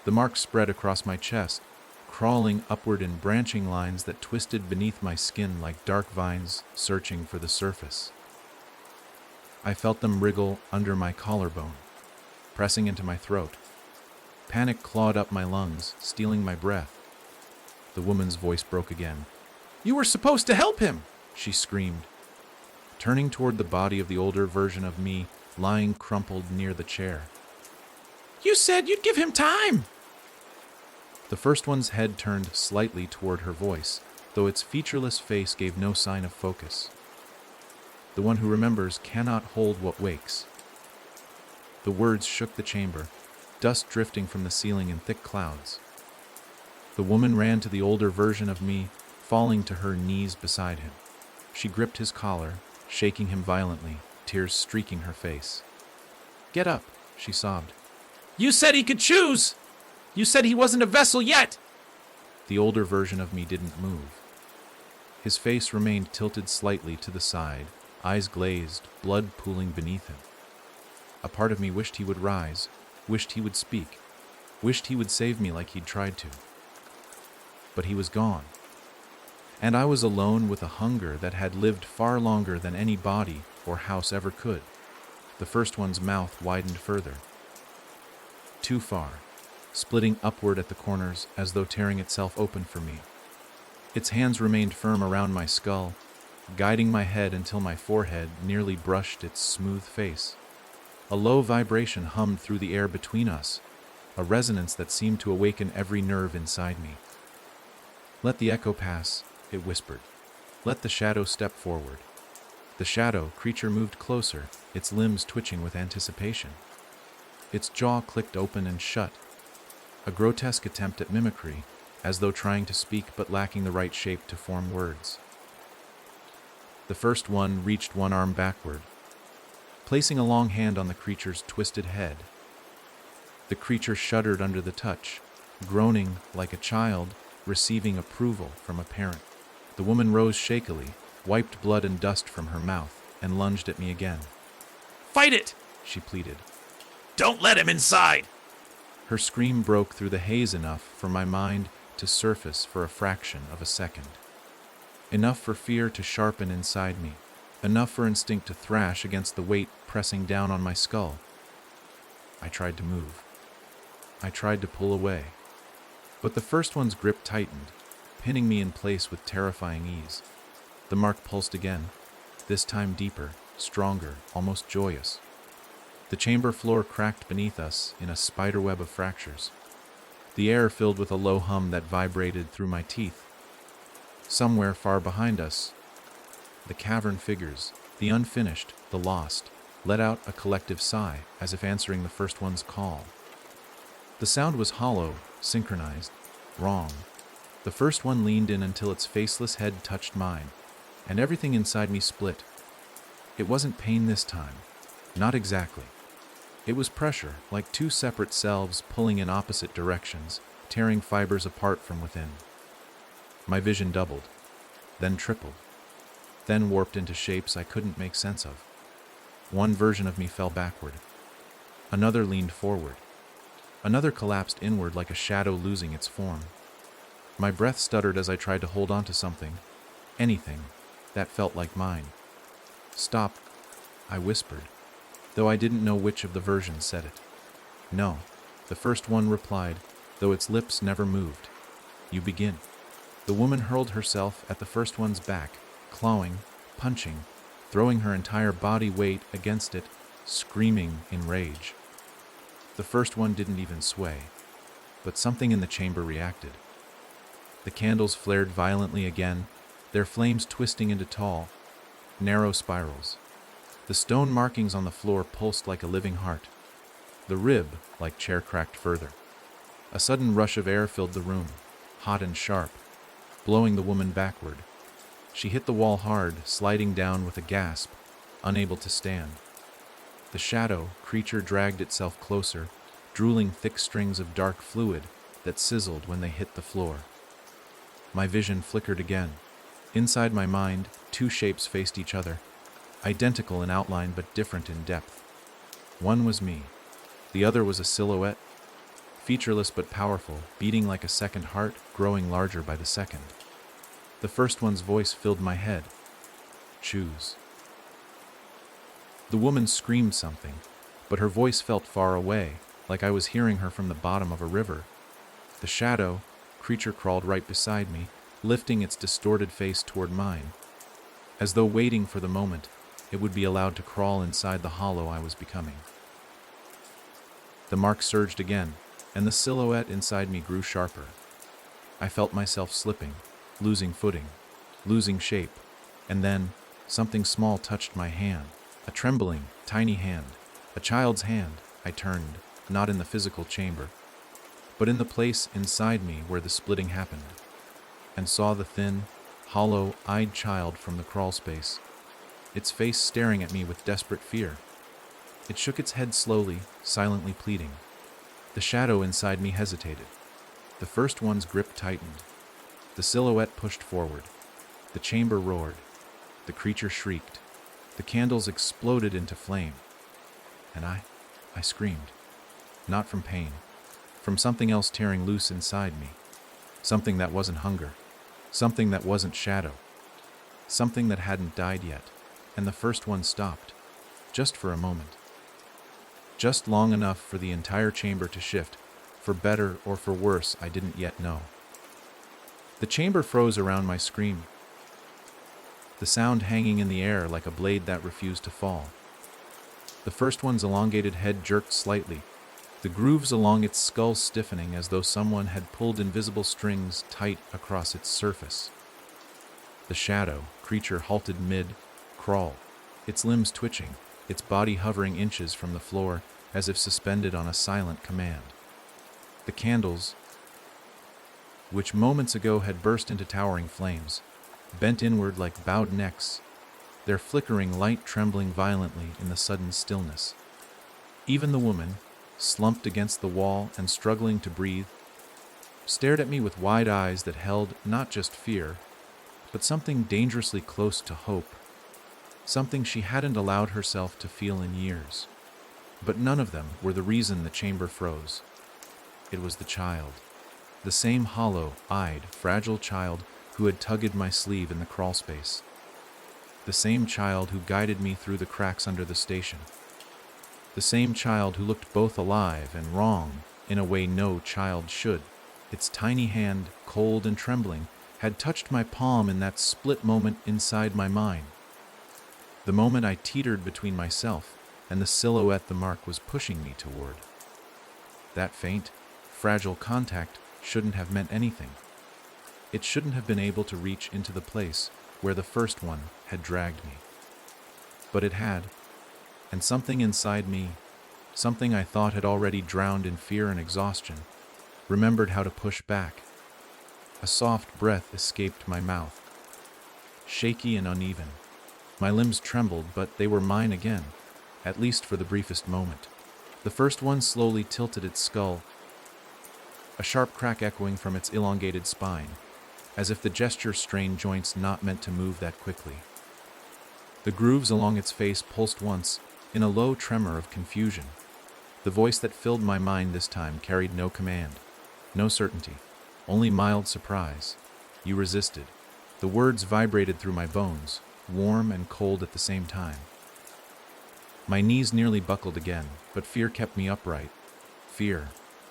The mark spread across my chest, crawling upward in branching lines that twisted beneath my skin like dark vines searching for the surface. I felt them wriggle under my collarbone, pressing into my throat. Panic clawed up my lungs, stealing my breath. The woman's voice broke again. "You were supposed to help him!" she screamed, turning toward the body of the older version of me lying crumpled near the chair. "You said you'd give him time!" The first one's head turned slightly toward her voice, though its featureless face gave no sign of focus. The one who remembers cannot hold what wakes. The words shook the chamber, dust drifting from the ceiling in thick clouds. The woman ran to the older version of me, falling to her knees beside him. She gripped his collar, shaking him violently, tears streaking her face. "Get up," she sobbed. "You said he could choose! You said he wasn't a vessel yet!" The older version of me didn't move. His face remained tilted slightly to the side, eyes glazed, blood pooling beneath him. A part of me wished he would rise, wished he would speak, wished he would save me like he'd tried to. But he was gone. And I was alone with a hunger that had lived far longer than any body or house ever could. The first one's mouth widened further. Too far, splitting upward at the corners as though tearing itself open for me. Its hands remained firm around my skull, guiding my head until my forehead nearly brushed its smooth face. A low vibration hummed through the air between us, a resonance that seemed to awaken every nerve inside me. "Let the echo pass," it whispered. "Let the shadow step forward." The shadow creature moved closer, its limbs twitching with anticipation. Its jaw clicked open and shut, a grotesque attempt at mimicry, as though trying to speak but lacking the right shape to form words. The first one reached one arm backward, placing a long hand on the creature's twisted head. The creature shuddered under the touch, groaning like a child receiving approval from a parent. The woman rose shakily, wiped blood and dust from her mouth, and lunged at me again. "Fight it!" She pleaded. "Don't let him inside!" Her scream broke through the haze enough for my mind to surface for a fraction of a second. Enough for fear to sharpen inside me, enough for instinct to thrash against the weight pressing down on my skull. I tried to move. I tried to pull away. But the first one's grip tightened, pinning me in place with terrifying ease. The mark pulsed again, this time deeper, stronger, almost joyous. The chamber floor cracked beneath us in a spiderweb of fractures. The air filled with a low hum that vibrated through my teeth. Somewhere far behind us, the cavern figures, the unfinished, the lost, let out a collective sigh as if answering the first one's call. The sound was hollow, synchronized, wrong. The first one leaned in until its faceless head touched mine, and everything inside me split. It wasn't pain this time. Not exactly. It was pressure, like two separate selves pulling in opposite directions, tearing fibers apart from within. My vision doubled, then tripled, then warped into shapes I couldn't make sense of. One version of me fell backward. Another leaned forward. Another collapsed inward like a shadow losing its form. My breath stuttered as I tried to hold on to something, anything, that felt like mine. "Stop," I whispered, though I didn't know which of the versions said it. "No," the first one replied, though its lips never moved. "You begin." The woman hurled herself at the first one's back, clawing, punching, throwing her entire body weight against it, screaming in rage. The first one didn't even sway, but something in the chamber reacted. The candles flared violently again, their flames twisting into tall, narrow spirals. The stone markings on the floor pulsed like a living heart. The rib, like chair, cracked further. A sudden rush of air filled the room, hot and sharp, blowing the woman backward. She hit the wall hard, sliding down with a gasp, unable to stand. The shadow creature dragged itself closer, drooling thick strings of dark fluid that sizzled when they hit the floor. My vision flickered again. Inside my mind, two shapes faced each other, identical in outline but different in depth. One was me. The other was a silhouette, featureless but powerful, beating like a second heart, growing larger by the second. The first one's voice filled my head. "Choose." The woman screamed something, but her voice felt far away, like I was hearing her from the bottom of a river. The shadow creature crawled right beside me, lifting its distorted face toward mine, as though waiting for the moment it would be allowed to crawl inside the hollow I was becoming. The mark surged again, and the silhouette inside me grew sharper. I felt myself slipping, losing footing, losing shape, and then something small touched my hand, a trembling, tiny hand, a child's hand. I turned, not in the physical chamber, but in the place inside me where the splitting happened, and saw the thin, hollow-eyed child from the crawl space, its face staring at me with desperate fear. It shook its head slowly, silently pleading. The shadow inside me hesitated. The first one's grip tightened, The silhouette pushed forward. The chamber roared. The creature shrieked. The candles exploded into flame. And I screamed. Not from pain. From something else tearing loose inside me. Something that wasn't hunger. Something that wasn't shadow. Something that hadn't died yet. And the first one stopped. Just for a moment. Just long enough for the entire chamber to shift. For better or for worse, I didn't yet know. The chamber froze around my scream. The sound hanging in the air like a blade that refused to fall. The first one's elongated head jerked slightly, the grooves along its skull stiffening as though someone had pulled invisible strings tight across its surface. The shadow creature halted mid-crawl, its limbs twitching, its body hovering inches from the floor as if suspended on a silent command. The candles, which moments ago had burst into towering flames, bent inward like bowed necks, their flickering light trembling violently in the sudden stillness. Even the woman, slumped against the wall and struggling to breathe, stared at me with wide eyes that held not just fear, but something dangerously close to hope, something she hadn't allowed herself to feel in years. But none of them were the reason the chamber froze. It was the child, the same hollow-eyed, fragile child who had tugged at my sleeve in the crawlspace. The same child who guided me through the cracks under the station. The same child who looked both alive and wrong in a way no child should. Its tiny hand, cold and trembling, had touched my palm in that split moment inside my mind. The moment I teetered between myself and the silhouette the mark was pushing me toward. That faint, fragile contact shouldn't have meant anything. It shouldn't have been able to reach into the place where the first one had dragged me. But it had, and something inside me, something I thought had already drowned in fear and exhaustion, remembered how to push back. A soft breath escaped my mouth, shaky and uneven. My limbs trembled, but they were mine again, at least for the briefest moment. The first one slowly tilted its skull, a sharp crack echoing from its elongated spine, as if the gesture strained joints not meant to move that quickly. The grooves along its face pulsed once, in a low tremor of confusion. The voice that filled my mind this time carried no command, no certainty, only mild surprise. You resisted. The words vibrated through my bones, warm and cold at the same time. My knees nearly buckled again, but fear kept me upright. Fear,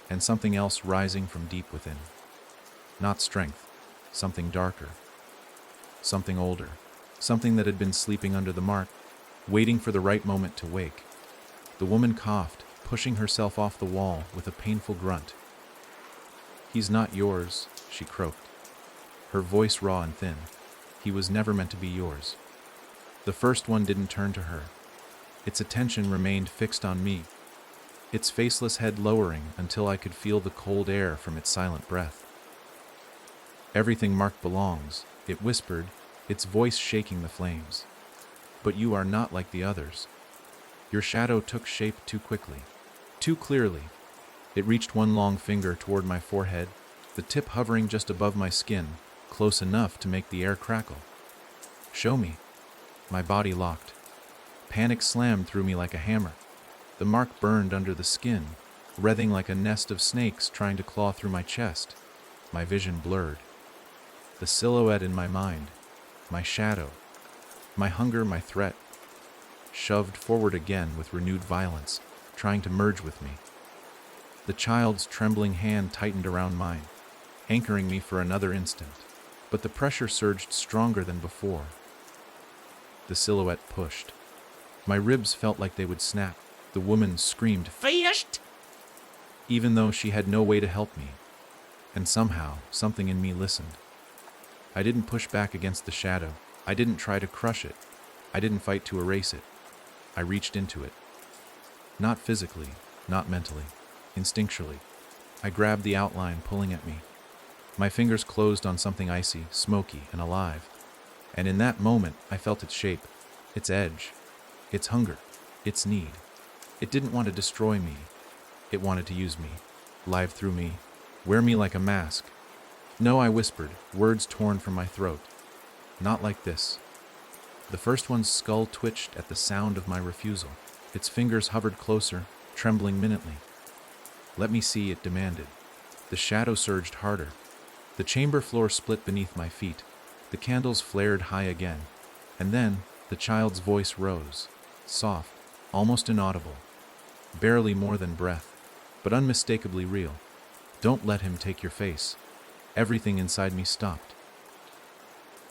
and something else rising from deep within. Not strength. Something darker, something older, something that had been sleeping under the mark, waiting for the right moment to wake. The woman coughed, pushing herself off the wall with a painful grunt. "He's not yours," she croaked, her voice raw and thin. "He was never meant to be yours." The first one didn't turn to her. Its attention remained fixed on me, its faceless head lowering until I could feel the cold air from its silent breath. "Everything Mark belongs," it whispered, its voice shaking the flames. "But you are not like the others. Your shadow took shape too quickly, too clearly." It reached one long finger toward my forehead, the tip hovering just above my skin, close enough to make the air crackle. "Show me." My body locked. Panic slammed through me like a hammer. The mark burned under the skin, writhing like a nest of snakes trying to claw through my chest. My vision blurred. The silhouette in my mind, my shadow, my hunger, my threat, shoved forward again with renewed violence, trying to merge with me. The child's trembling hand tightened around mine, anchoring me for another instant, but the pressure surged stronger than before. The silhouette pushed. My ribs felt like they would snap. The woman screamed, "Finished!" even though she had no way to help me, and somehow something in me listened. I didn't push back against the shadow. I didn't try to crush it. I didn't fight to erase it. I reached into it. Not physically, not mentally, instinctually. I grabbed the outline pulling at me. My fingers closed on something icy, smoky, and alive. And in that moment, I felt its shape, its edge, its hunger, its need. It didn't want to destroy me. It wanted to use me, live through me, wear me like a mask. No, I whispered, words torn from my throat. Not like this. The first one's skull twitched at the sound of my refusal. Its fingers hovered closer, trembling minutely. Let me see, it demanded. The shadow surged harder. The chamber floor split beneath my feet. The candles flared high again. And then, the child's voice rose, soft, almost inaudible. Barely more than breath, but unmistakably real. Don't let him take your face. Everything inside me stopped.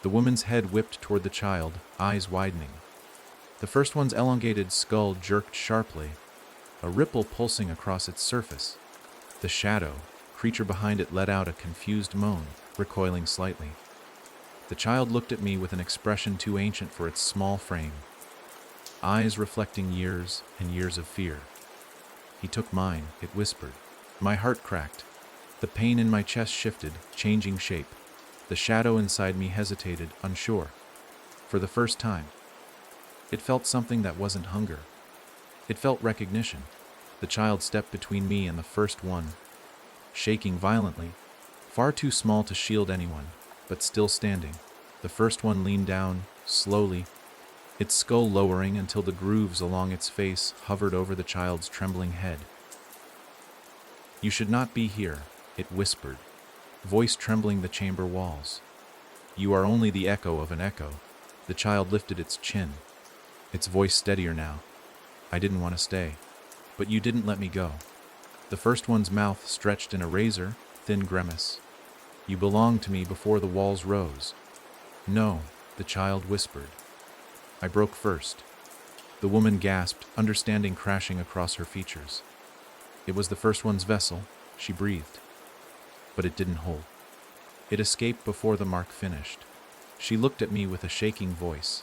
The woman's head whipped toward the child, eyes widening. The first one's elongated skull jerked sharply, a ripple pulsing across its surface. The shadow, creature behind it, let out a confused moan, recoiling slightly. The child looked at me with an expression too ancient for its small frame, eyes reflecting years and years of fear. He took mine, it whispered. My heart cracked. The pain in my chest shifted, changing shape. The shadow inside me hesitated, unsure. For the first time, it felt something that wasn't hunger. It felt recognition. The child stepped between me and the first one, shaking violently, far too small to shield anyone, but still standing. The first one leaned down, slowly, its skull lowering until the grooves along its face hovered over the child's trembling head. You should not be here, it whispered, voice trembling the chamber walls. You are only the echo of an echo. The child lifted its chin, its voice steadier now. I didn't want to stay, but you didn't let me go. The first one's mouth stretched in a razor-thin grimace. You belonged to me before the walls rose. No, the child whispered. I broke first. The woman gasped, understanding crashing across her features. It was the first one's vessel, she breathed. But it didn't hold. It escaped before the mark finished. She looked at me with a shaking voice.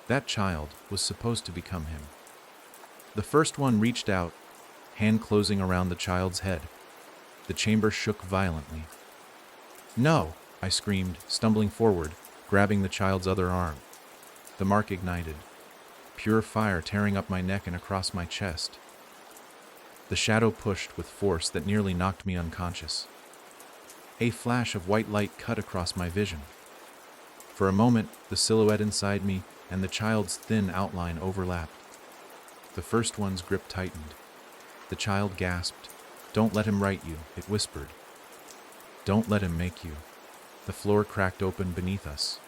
That child was supposed to become him. The first one reached out, hand closing around the child's head. The chamber shook violently. No, I screamed, stumbling forward, grabbing the child's other arm. The mark ignited, pure fire tearing up my neck and across my chest. The shadow pushed with force that nearly knocked me unconscious. A flash of white light cut across my vision. For a moment, the silhouette inside me and the child's thin outline overlapped. The first one's grip tightened. The child gasped. Don't let him write you, it whispered. Don't let him make you. The floor cracked open beneath us.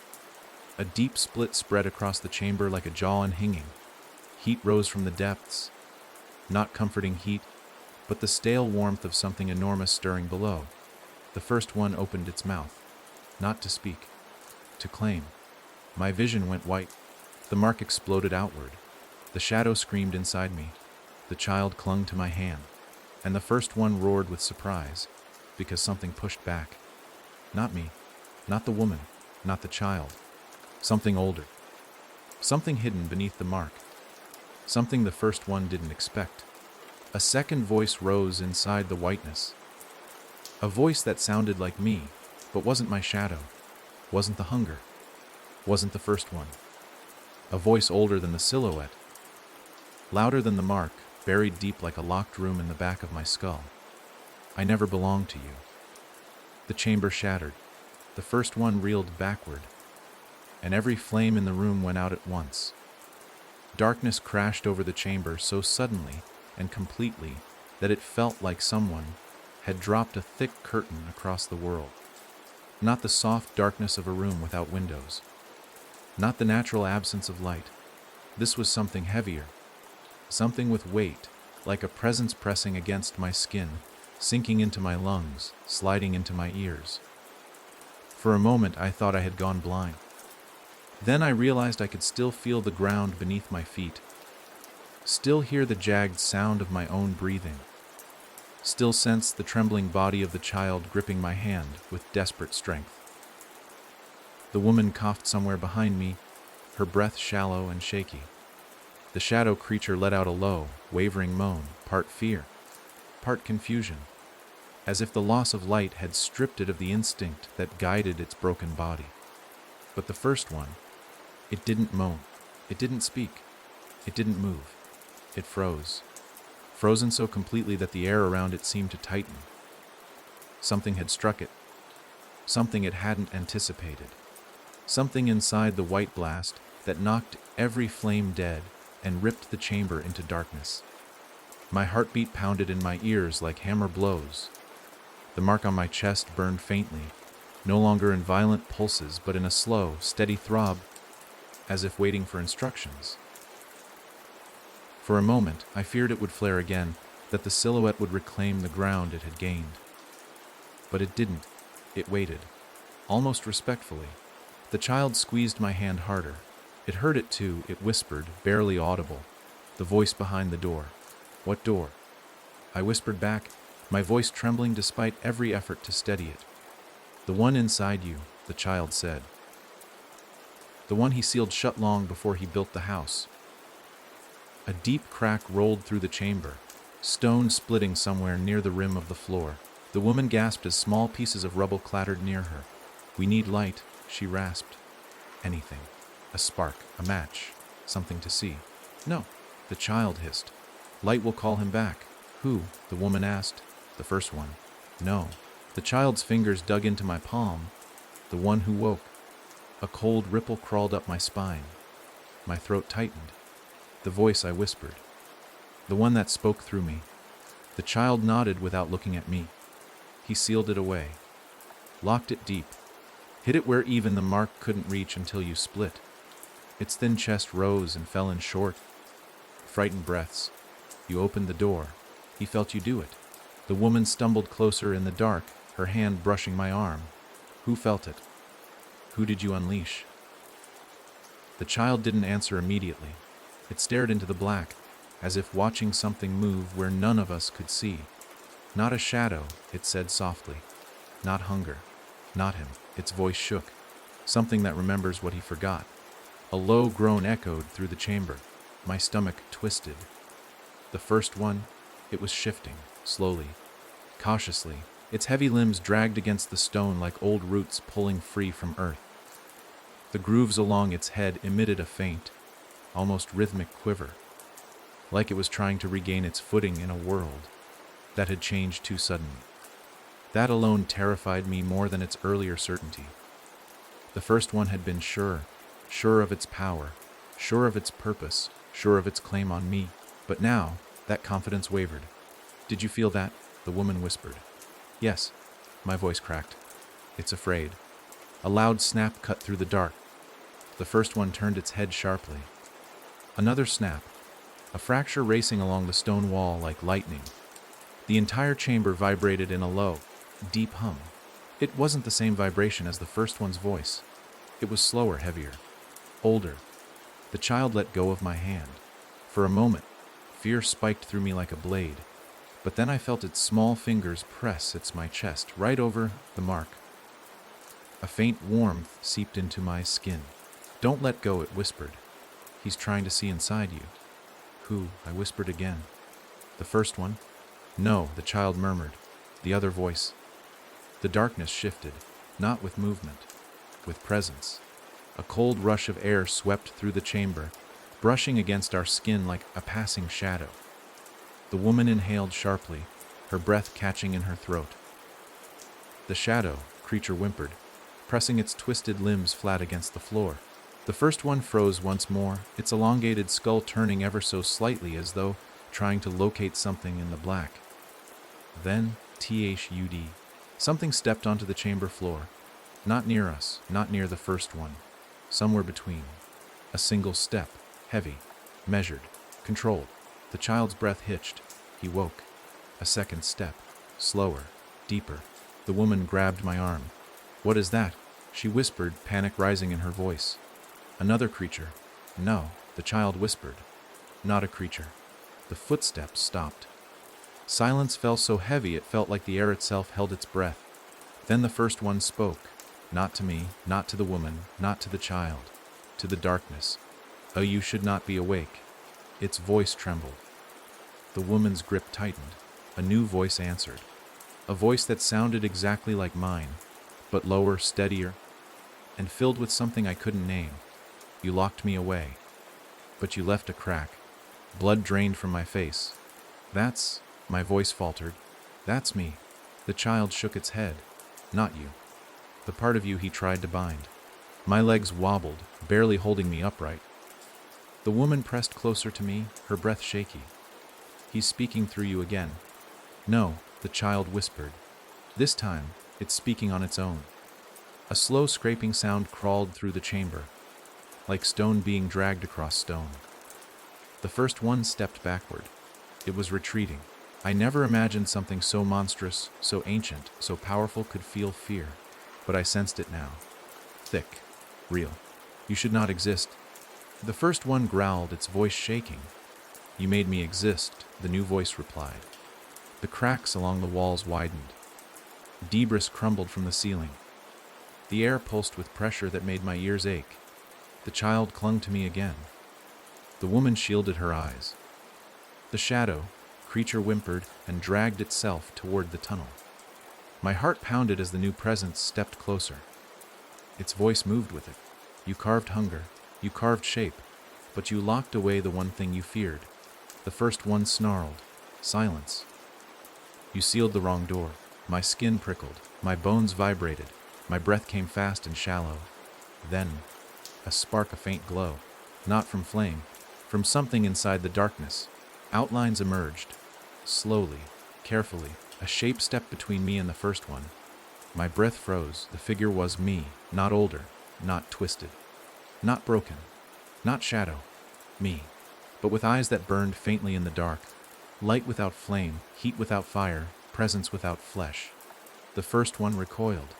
A deep split spread across the chamber like a jaw hanging. Heat rose from the depths. Not comforting heat, but the stale warmth of something enormous stirring below. The first one opened its mouth. Not to speak. To claim. My vision went white. The mark exploded outward. The shadow screamed inside me. The child clung to my hand. And the first one roared with surprise, because something pushed back. Not me. Not the woman. Not the child. Something older. Something hidden beneath the mark. Something the first one didn't expect. A second voice rose inside the whiteness. A voice that sounded like me, but wasn't my shadow. Wasn't the hunger. Wasn't the first one. A voice older than the silhouette. Louder than the mark, buried deep like a locked room in the back of my skull. I never belonged to you. The chamber shattered. The first one reeled backward, and every flame in the room went out at once. Darkness crashed over the chamber so suddenly and completely that it felt like someone had dropped a thick curtain across the world. Not the soft darkness of a room without windows. Not the natural absence of light. This was something heavier. Something with weight, like a presence pressing against my skin, sinking into my lungs, sliding into my ears. For a moment I thought I had gone blind. Then I realized I could still feel the ground beneath my feet, still hear the jagged sound of my own breathing, still sense the trembling body of the child gripping my hand with desperate strength. The woman coughed somewhere behind me, her breath shallow and shaky. The shadow creature let out a low, wavering moan, part fear, part confusion, as if the loss of light had stripped it of the instinct that guided its broken body. But the first one, it didn't moan, it didn't speak, it didn't move. It froze, frozen so completely that the air around it seemed to tighten. Something had struck it. something it hadn't anticipated. Something inside the white blast that knocked every flame dead and ripped the chamber into darkness. My heartbeat pounded in my ears like hammer blows. The mark on my chest burned faintly, no longer in violent pulses but in a slow, steady throb, as if waiting for instructions. For a moment, I feared it would flare again, that the silhouette would reclaim the ground it had gained. But it didn't. It waited, almost respectfully. The child squeezed my hand harder. It heard it too, it whispered, barely audible. The voice behind the door. What door? I whispered back, my voice trembling despite every effort to steady it. The one inside you, the child said. The one he sealed shut long before he built the house. A deep crack rolled through the chamber, stone splitting somewhere near the rim of the floor. The woman gasped as small pieces of rubble clattered near her. We need light, she rasped. Anything. A spark, a match, something to see. No, the child hissed. Light will call him back. Who? The woman asked. The first one. No. The child's fingers dug into my palm. The one who woke. A cold ripple crawled up my spine. My throat tightened. The voice I whispered. The one that spoke through me. The child nodded without looking at me. He sealed it away. Locked it deep. Hid it where even the mark couldn't reach until you split. Its thin chest rose and fell in short, frightened breaths. You opened the door. He felt you do it. The woman stumbled closer in the dark, her hand brushing my arm. Who felt it? Who did you unleash? The child didn't answer immediately. It stared into the black, as if watching something move where none of us could see. Not a shadow, it said softly. Not hunger. Not him. Its voice shook. Something that remembers what he forgot. A low groan echoed through the chamber. My stomach twisted. The first one, it was shifting, slowly, cautiously. Its heavy limbs dragged against the stone like old roots pulling free from earth. The grooves along its head emitted a faint, almost rhythmic quiver, like it was trying to regain its footing in a world that had changed too suddenly. That alone terrified me more than its earlier certainty. The first one had been sure of its power, sure of its purpose, sure of its claim on me. But now, that confidence wavered. Did you feel that? The woman whispered. Yes, my voice cracked. It's afraid. A loud snap cut through the dark. The first one turned its head sharply. Another snap, a fracture racing along the stone wall like lightning. The entire chamber vibrated in a low, deep hum. It wasn't the same vibration as the first one's voice. It was slower, heavier, older. The child let go of my hand. For a moment, fear spiked through me like a blade, but then I felt its small fingers press against my chest, right over the mark. A faint warmth seeped into my skin. Don't let go, it whispered. He's trying to see inside you. Who? I whispered again. The first one? No, the child murmured. The other voice. The darkness shifted, not with movement, with presence. A cold rush of air swept through the chamber, brushing against our skin like a passing shadow. The woman inhaled sharply, her breath catching in her throat. The shadow, creature whimpered, pressing its twisted limbs flat against the floor. The first one froze once more, its elongated skull turning ever so slightly as though trying to locate something in the black. Then, THUD. Something stepped onto the chamber floor. Not near us, not near the first one. Somewhere between. A single step, heavy, measured, controlled. The child's breath hitched. He woke. A second step, slower, deeper. The woman grabbed my arm. What is that? She whispered, panic rising in her voice. Another creature. No, the child whispered. Not a creature. The footsteps stopped. Silence fell so heavy it felt like the air itself held its breath. Then the first one spoke. Not to me, not to the woman, not to the child. To the darkness. Oh, you should not be awake. Its voice trembled. The woman's grip tightened. A new voice answered. A voice that sounded exactly like mine, but lower, steadier, and filled with something I couldn't name. You locked me away. But you left a crack. Blood drained from my face. That's, my voice faltered. That's me. The child shook its head. Not you. the part of you he tried to bind. My legs wobbled, barely holding me upright. The woman pressed closer to me, her breath shaky. He's speaking through you again. No, the child whispered. This time, it's speaking on its own. A slow scraping sound crawled through the chamber, like stone being dragged across stone. The first one stepped backward. It was retreating. I never imagined something so monstrous, so ancient, so powerful could feel fear. But I sensed it now. Thick. Real. You should not exist. The first one growled, its voice shaking. You made me exist, the new voice replied. The cracks along the walls widened. Debris crumbled from the ceiling. The air pulsed with pressure that made my ears ache. The child clung to me again. The woman shielded her eyes. The creature whimpered and dragged itself toward the tunnel. My heart pounded as the new presence stepped closer. Its voice moved with it. You carved hunger, you carved shape, but you locked away the one thing you feared. The first one snarled. Silence. You sealed the wrong door. My skin prickled, my bones vibrated, my breath came fast and shallow. Then, a spark, a faint glow. Not from flame, from something inside the darkness. Outlines emerged. Slowly, carefully, a shape stepped between me and the first one. My breath froze. The figure was me, not older, not twisted, not broken, not shadow. Me, but with eyes that burned faintly in the dark. Light without flame, heat without fire, presence without flesh. The first one recoiled.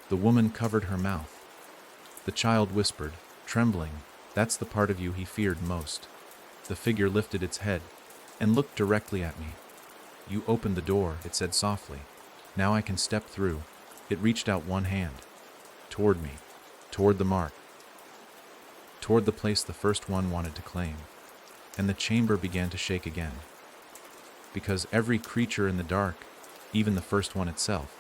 The woman covered her mouth. The child whispered, trembling, "That's the part of you he feared most." The figure lifted its head and looked directly at me. "You opened the door," it said softly. "Now I can step through." It reached out one hand. Toward me. Toward the mark. Toward the place the first one wanted to claim. And the chamber began to shake again. Because every creature in the dark, even the first one itself,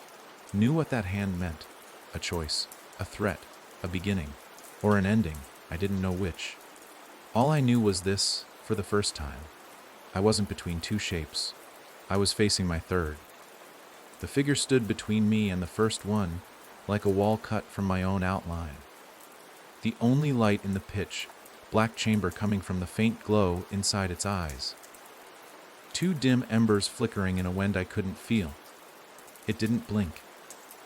knew what that hand meant. A choice, a threat, a beginning, or an ending. I didn't know which. All I knew was this, for the first time. I wasn't between two shapes. I was facing my third. The figure stood between me and the first one, like a wall cut from my own outline. The only light in the pitch black chamber coming from the faint glow inside its eyes. Two dim embers flickering in a wind I couldn't feel. It didn't blink.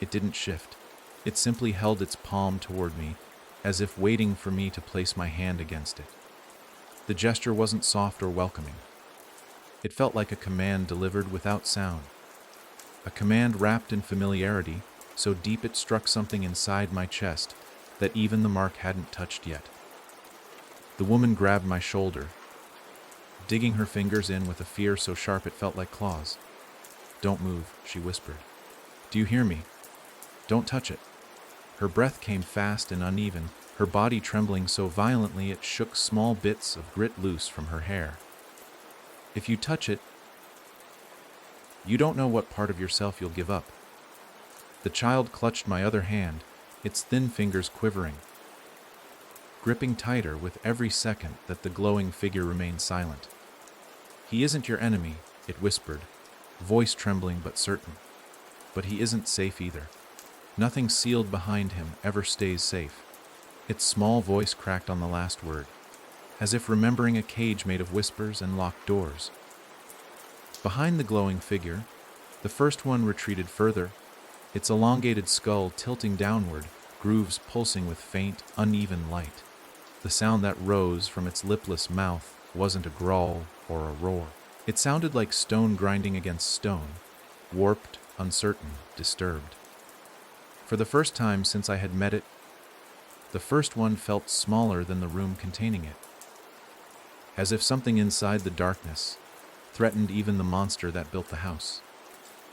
It didn't shift. It simply held its palm toward me, as if waiting for me to place my hand against it. The gesture wasn't soft or welcoming. It felt like a command delivered without sound. A command wrapped in familiarity, so deep it struck something inside my chest that even the mark hadn't touched yet. The woman grabbed my shoulder, digging her fingers in with a fear so sharp it felt like claws. "Don't move," she whispered. "Do you hear me? Don't touch it." Her breath came fast and uneven, her body trembling so violently it shook small bits of grit loose from her hair. "If you touch it, you don't know what part of yourself you'll give up." The child clutched my other hand, its thin fingers quivering, gripping tighter with every second that the glowing figure remained silent. "He isn't your enemy," it whispered, voice trembling but certain. "But he isn't safe either. Nothing sealed behind him ever stays safe." Its small voice cracked on the last word, as if remembering a cage made of whispers and locked doors. Behind the glowing figure, the first one retreated further, its elongated skull tilting downward, grooves pulsing with faint, uneven light. The sound that rose from its lipless mouth wasn't a growl or a roar. It sounded like stone grinding against stone, warped, uncertain, disturbed. For the first time since I had met it, the first one felt smaller than the room containing it, as if something inside the darkness threatened even the monster that built the house.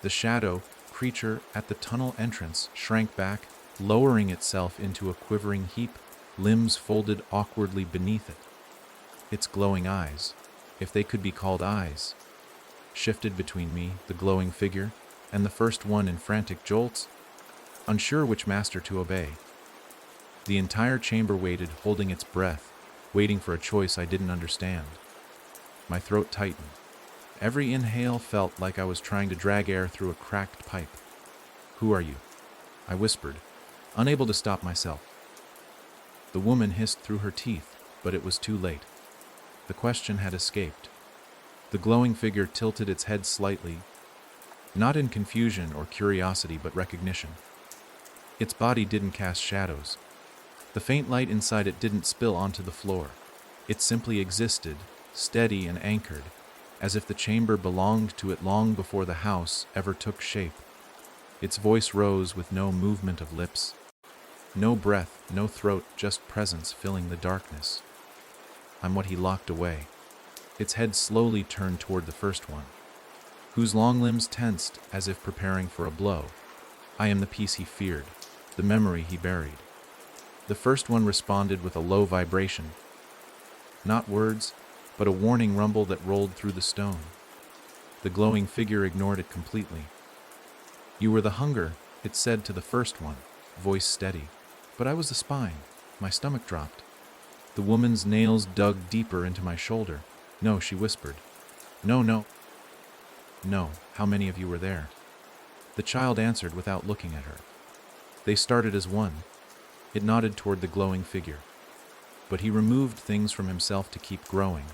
The creature at the tunnel entrance shrank back, lowering itself into a quivering heap, limbs folded awkwardly beneath it. Its glowing eyes, if they could be called eyes, shifted between me, the glowing figure, and the first one in frantic jolts, unsure which master to obey. The entire chamber waited, holding its breath, waiting for a choice I didn't understand. My throat tightened. Every inhale felt like I was trying to drag air through a cracked pipe. "Who are you?" I whispered, unable to stop myself. The woman hissed through her teeth, but it was too late. The question had escaped. The glowing figure tilted its head slightly, not in confusion or curiosity, but recognition. Its body didn't cast shadows. The faint light inside it didn't spill onto the floor. It simply existed, steady and anchored, as if the chamber belonged to it long before the house ever took shape. Its voice rose with no movement of lips. No breath, no throat, just presence filling the darkness. I'm what he locked away. Its head slowly turned toward the first one, whose long limbs tensed as if preparing for a blow. I am the piece he feared, the memory he buried. The first one responded with a low vibration. Not words, but a warning rumble that rolled through the stone. The glowing figure ignored it completely. You were the hunger, it said to the first one, voice steady. But I was the spine. My stomach dropped. The woman's nails dug deeper into my shoulder. No, she whispered. No, no. No, how many of you were there? The child answered without looking at her. They started as one. It nodded toward the glowing figure. But he removed things from himself to keep growing.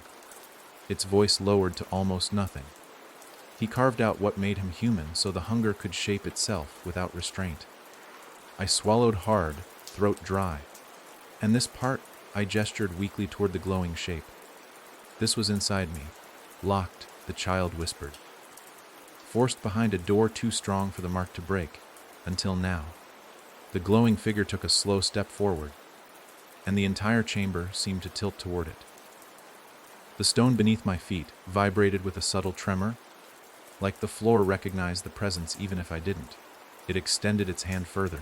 Its voice lowered to almost nothing. He carved out what made him human so the hunger could shape itself without restraint. I swallowed hard, throat dry. And this part, I gestured weakly toward the glowing shape. This was inside me. Locked, the child whispered. Forced behind a door too strong for the mark to break, until now. The glowing figure took a slow step forward, and the entire chamber seemed to tilt toward it. The stone beneath my feet vibrated with a subtle tremor, like the floor recognized the presence even if I didn't. It extended its hand further.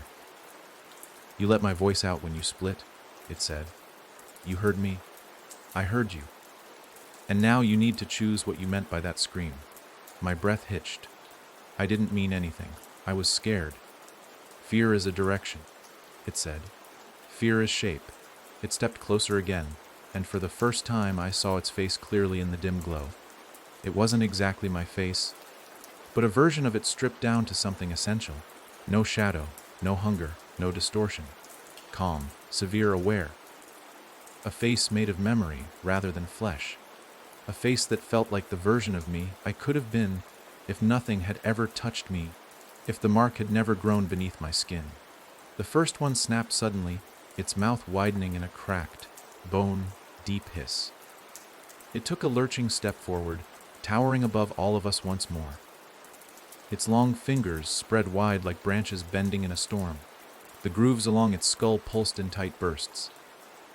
You let my voice out when you split, it said. You heard me. I heard you. And now you need to choose what you meant by that scream. My breath hitched. I didn't mean anything. I was scared. Fear is a direction, it said. Fear is shape. It stepped closer again, and for the first time I saw its face clearly in the dim glow. It wasn't exactly my face, but a version of it stripped down to something essential. No shadow, no hunger, no distortion. Calm, severe, aware. A face made of memory rather than flesh. A face that felt like the version of me I could have been if nothing had ever touched me, if the mark had never grown beneath my skin. The first one snapped suddenly, its mouth widening in a cracked, bone, deep hiss. It took a lurching step forward, towering above all of us once more. Its long fingers spread wide like branches bending in a storm. The grooves along its skull pulsed in tight bursts.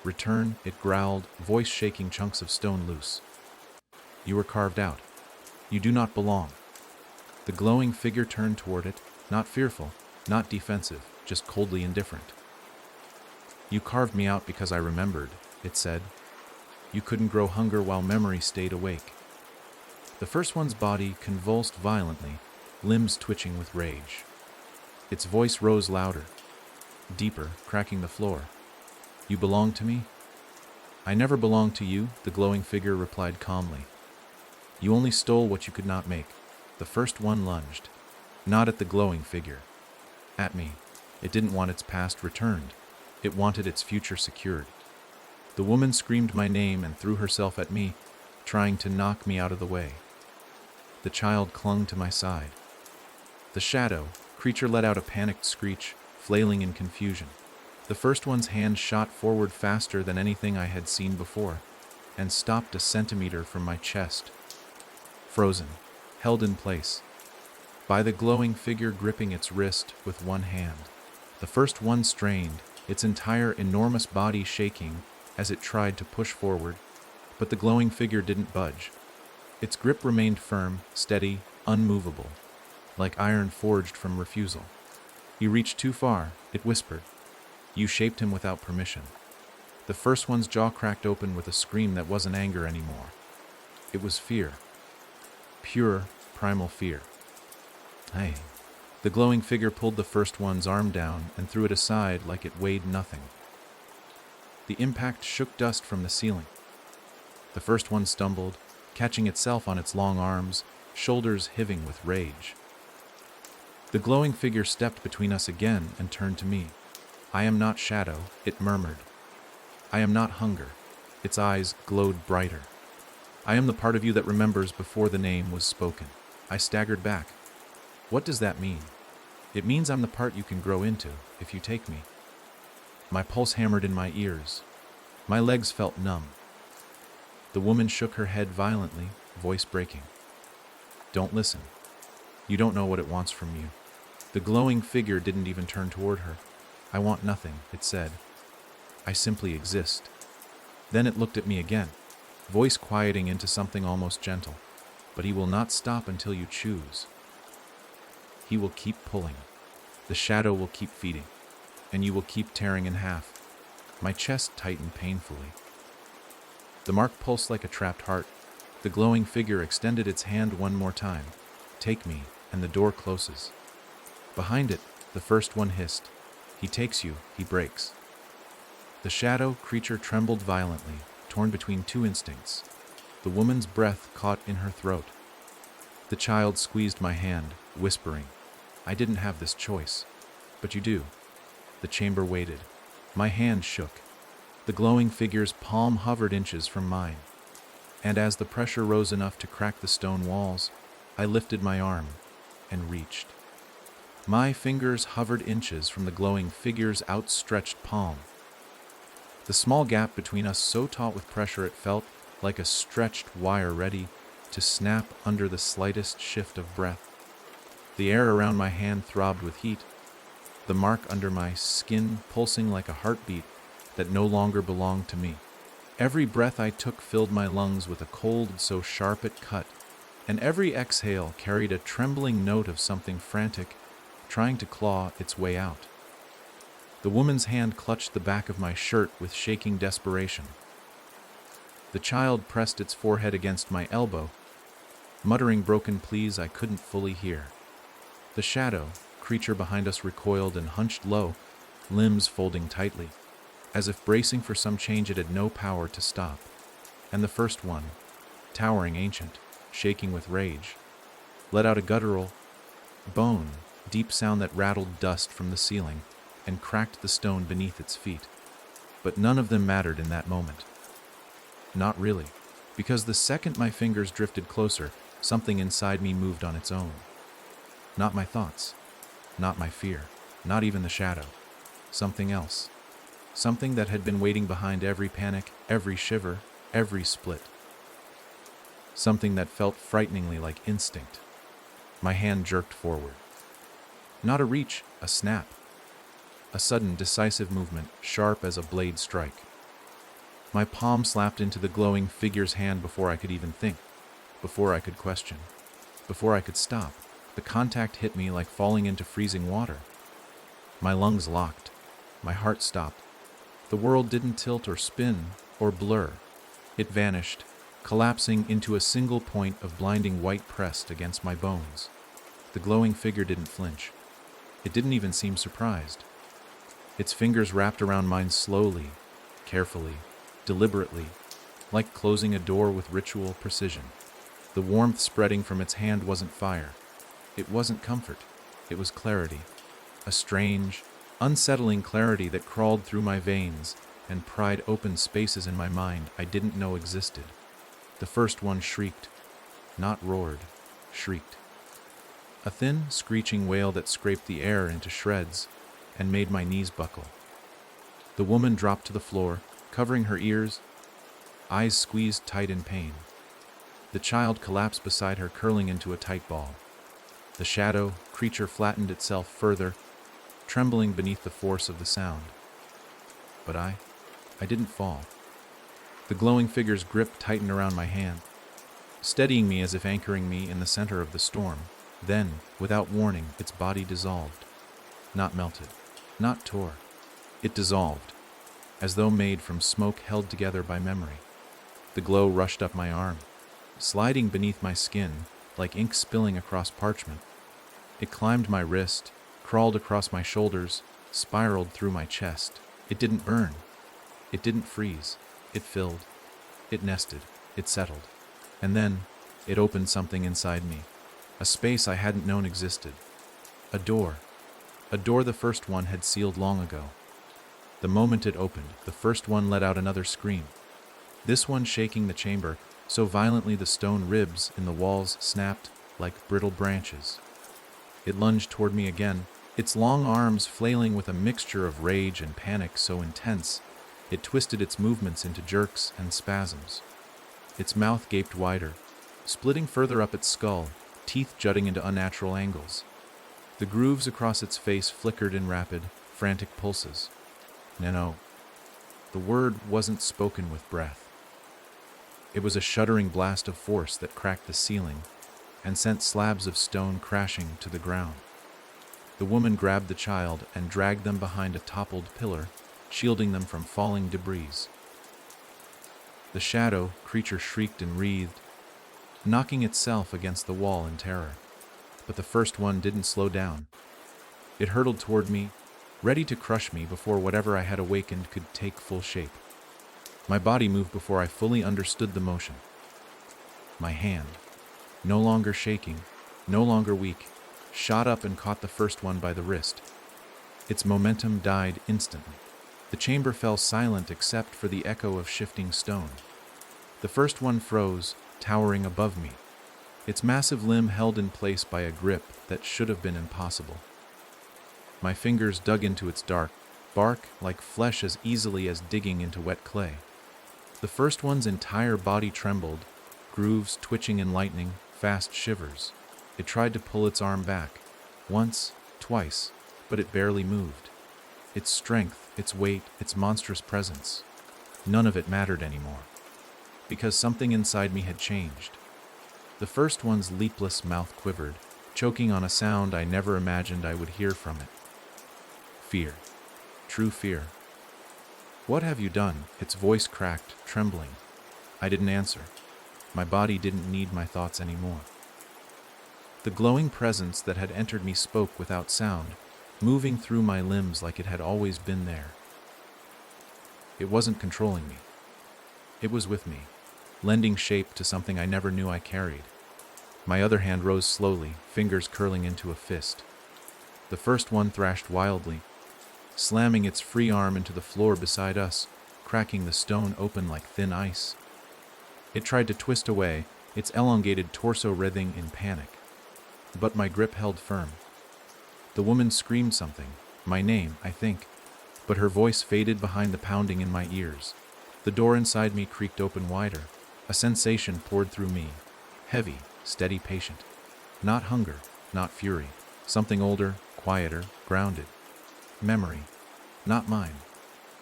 Return, it growled, voice shaking chunks of stone loose. You were carved out. You do not belong. The glowing figure turned toward it, not fearful, not defensive, just coldly indifferent. You carved me out because I remembered, it said. You couldn't grow hunger while memory stayed awake. The first one's body convulsed violently, limbs twitching with rage. Its voice rose louder, deeper, cracking the floor. You belong to me? I never belonged to you, the glowing figure replied calmly. You only stole what you could not make. The first one lunged, not at the glowing figure. At me. It didn't want its past returned. It wanted its future secured. The woman screamed my name and threw herself at me, trying to knock me out of the way. The child clung to my side. The shadow creature let out a panicked screech, flailing in confusion. The first one's hand shot forward faster than anything I had seen before, and stopped a centimeter from my chest. Frozen, held in place, by the glowing figure gripping its wrist with one hand. The first one strained, its entire enormous body shaking as it tried to push forward, but the glowing figure didn't budge. Its grip remained firm, steady, unmovable, like iron forged from refusal. You reached too far, it whispered. You shaped him without permission. The first one's jaw cracked open with a scream that wasn't anger anymore. It was fear. Pure, primal fear. Hey. The glowing figure pulled the first one's arm down and threw it aside like it weighed nothing. The impact shook dust from the ceiling. The first one stumbled, catching itself on its long arms, shoulders heaving with rage. The glowing figure stepped between us again and turned to me. I am not shadow, it murmured. I am not hunger. Its eyes glowed brighter. I am the part of you that remembers before the name was spoken. I staggered back. What does that mean? It means I'm the part you can grow into, if you take me. My pulse hammered in my ears. My legs felt numb. The woman shook her head violently, voice breaking. Don't listen. You don't know what it wants from you. The glowing figure didn't even turn toward her. I want nothing, it said. I simply exist. Then it looked at me again, voice quieting into something almost gentle. But he will not stop until you choose. He will keep pulling. The shadow will keep feeding, and you will keep tearing in half. My chest tightened painfully. The mark pulsed like a trapped heart. The glowing figure extended its hand one more time. Take me, and the door closes. Behind it, the first one hissed. He takes you, he breaks. The shadow creature trembled violently, torn between two instincts. The woman's breath caught in her throat. The child squeezed my hand, whispering, I didn't have this choice. But you do. The chamber waited. My hand shook. The glowing figure's palm hovered inches from mine. And as the pressure rose enough to crack the stone walls, I lifted my arm and reached. My fingers hovered inches from the glowing figure's outstretched palm. The small gap between us so taut with pressure it felt like a stretched wire ready to snap under the slightest shift of breath. The air around my hand throbbed with heat, the mark under my skin pulsing like a heartbeat that no longer belonged to me. Every breath I took filled my lungs with a cold so sharp it cut, and every exhale carried a trembling note of something frantic, trying to claw its way out. The woman's hand clutched the back of my shirt with shaking desperation. The child pressed its forehead against my elbow, muttering broken pleas I couldn't fully hear. The shadow creature behind us recoiled and hunched low, limbs folding tightly, as if bracing for some change it had no power to stop. And the first one, towering ancient, shaking with rage, let out a guttural bone, deep sound that rattled dust from the ceiling and cracked the stone beneath its feet. But none of them mattered in that moment. Not really, because the second my fingers drifted closer, something inside me moved on its own. Not my thoughts, not my fear, not even the shadow. Something else. Something that had been waiting behind every panic, every shiver, every split. Something that felt frighteningly like instinct. My hand jerked forward. Not a reach, a snap. A sudden, decisive movement, sharp as a blade strike. My palm slapped into the glowing figure's hand before I could even think, before I could question, before I could stop. The contact hit me like falling into freezing water. My lungs locked. My heart stopped. The world didn't tilt or spin or blur. It vanished, collapsing into a single point of blinding white pressed against my bones. The glowing figure didn't flinch. It didn't even seem surprised. Its fingers wrapped around mine slowly, carefully, deliberately, like closing a door with ritual precision. The warmth spreading from its hand wasn't fire. It wasn't comfort. It was clarity. A strange, unsettling clarity that crawled through my veins and pried open spaces in my mind I didn't know existed. The first one shrieked, not roared, shrieked. A thin, screeching wail that scraped the air into shreds and made my knees buckle. The woman dropped to the floor, covering her ears, eyes squeezed tight in pain. The child collapsed beside her, curling into a tight ball. The shadow creature flattened itself further, trembling beneath the force of the sound. But I didn't fall. The glowing figure's grip tightened around my hand, steadying me as if anchoring me in the center of the storm. Then, without warning, its body dissolved. Not melted, not tore. It dissolved, as though made from smoke held together by memory. The glow rushed up my arm, sliding beneath my skin like ink spilling across parchment. It climbed my wrist, crawled across my shoulders, spiraled through my chest. It didn't burn. It didn't freeze. It filled. It nested. It settled. And then, it opened something inside me. A space I hadn't known existed. A door. A door the first one had sealed long ago. The moment it opened, the first one let out another scream, this one shaking the chamber so violently the stone ribs in the walls snapped like brittle branches. It lunged toward me again, its long arms flailing with a mixture of rage and panic so intense, it twisted its movements into jerks and spasms. Its mouth gaped wider, splitting further up its skull, teeth jutting into unnatural angles. The grooves across its face flickered in rapid, frantic pulses. No, the word wasn't spoken with breath. It was a shuddering blast of force that cracked the ceiling and sent slabs of stone crashing to the ground. The woman grabbed the child and dragged them behind a toppled pillar, shielding them from falling debris. The shadow creature shrieked and writhed, knocking itself against the wall in terror. But the first one didn't slow down. It hurtled toward me, ready to crush me before whatever I had awakened could take full shape. My body moved before I fully understood the motion. My hand, no longer shaking, no longer weak, shot up and caught the first one by the wrist. Its momentum died instantly. The chamber fell silent except for the echo of shifting stone. The first one froze, towering above me, its massive limb held in place by a grip that should have been impossible. My fingers dug into its dark bark like flesh as easily as digging into wet clay. The first one's entire body trembled, grooves twitching in lightning, fast shivers. It tried to pull its arm back, once, twice, but it barely moved. Its strength, its weight, its monstrous presence, none of it mattered anymore, because something inside me had changed. The first one's leapless mouth quivered, choking on a sound I never imagined I would hear from it. Fear. True fear. "What have you done?" Its voice cracked, trembling. I didn't answer. My body didn't need my thoughts anymore. The glowing presence that had entered me spoke without sound, moving through my limbs like it had always been there. It wasn't controlling me. It was with me, lending shape to something I never knew I carried. My other hand rose slowly, fingers curling into a fist. The first one thrashed wildly, slamming its free arm into the floor beside us, cracking the stone open like thin ice. It tried to twist away, its elongated torso writhing in panic. But my grip held firm. The woman screamed something, my name, I think, but her voice faded behind the pounding in my ears. The door inside me creaked open wider. A sensation poured through me, heavy, steady, patient. Not hunger, not fury. Something older, quieter, grounded. Memory. Not mine,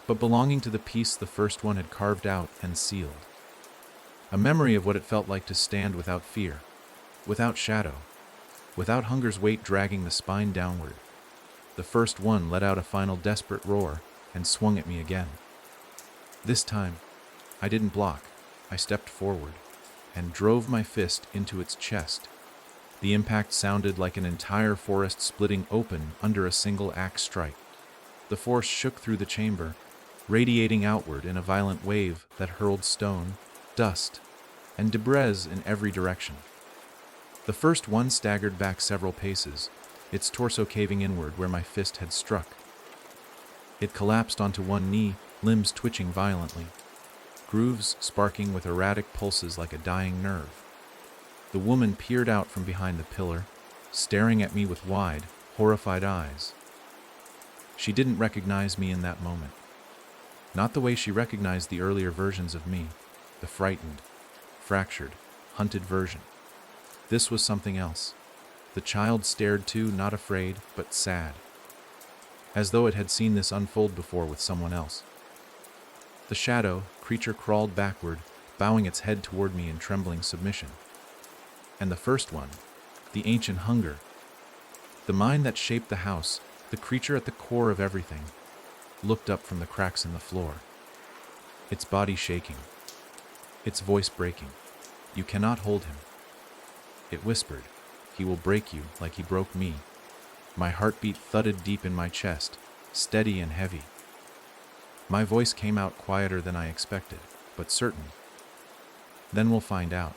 but belonging to the piece the first one had carved out and sealed. A memory of what it felt like to stand without fear, without shadow, without hunger's weight dragging the spine downward. The first one let out a final desperate roar and swung at me again. This time, I didn't block. I stepped forward and drove my fist into its chest. The impact sounded like an entire forest splitting open under a single axe strike. The force shook through the chamber, radiating outward in a violent wave that hurled stone, dust, and debris in every direction. The first one staggered back several paces, its torso caving inward where my fist had struck. It collapsed onto one knee, limbs twitching violently, grooves sparking with erratic pulses like a dying nerve. The woman peered out from behind the pillar, staring at me with wide, horrified eyes. She didn't recognize me in that moment. Not the way she recognized the earlier versions of me, the frightened, fractured, hunted version. This was something else. The child stared too, not afraid, but sad, as though it had seen this unfold before with someone else. The shadow creature crawled backward, bowing its head toward me in trembling submission. And the first one, the ancient hunger, the mind that shaped the house, the creature at the core of everything, looked up from the cracks in the floor, its body shaking, its voice breaking. "You cannot hold him." It whispered, "He will break you like he broke me." My heartbeat thudded deep in my chest, steady and heavy. My voice came out quieter than I expected, but certain. "Then we'll find out."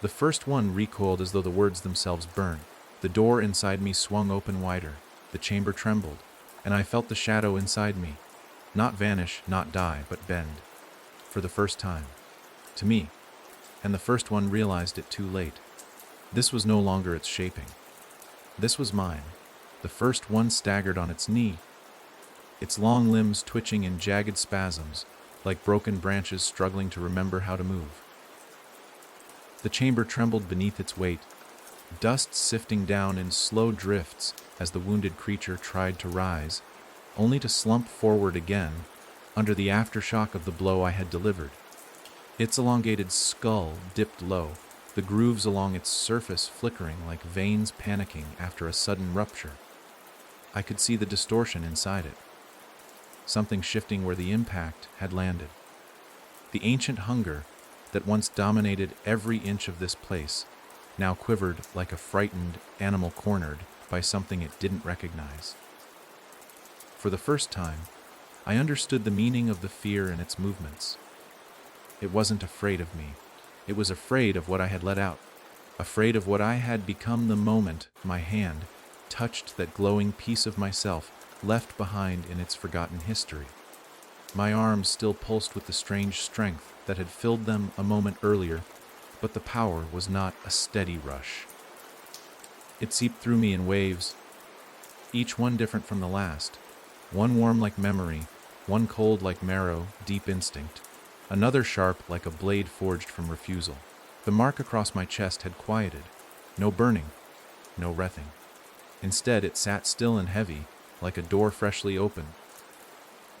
The first one recoiled as though the words themselves burned. The door inside me swung open wider. The chamber trembled, and I felt the shadow inside me, Not vanish, not die, but bend. For the first time. To me. And the first one realized it too late. This was no longer its shaping. This was mine. The first one staggered on its knee, its long limbs twitching in jagged spasms, like broken branches struggling to remember how to move. The chamber trembled beneath its weight, dust sifting down in slow drifts as the wounded creature tried to rise, only to slump forward again under the aftershock of the blow I had delivered. Its elongated skull dipped low, the grooves along its surface flickering like veins panicking after a sudden rupture. I could see the distortion inside it, something shifting where the impact had landed. The ancient hunger that once dominated every inch of this place now quivered like a frightened animal cornered by something it didn't recognize. For the first time, I understood the meaning of the fear in its movements. It wasn't afraid of me. It was afraid of what I had let out, afraid of what I had become the moment my hand touched that glowing piece of myself left behind in its forgotten history. My arms still pulsed with the strange strength that had filled them a moment earlier, but the power was not a steady rush. It seeped through me in waves, each one different from the last, one warm like memory, one cold like marrow, deep instinct, another sharp like a blade forged from refusal. The mark across my chest had quieted, no burning, no wrething. Instead, it sat still and heavy, like a door freshly opened,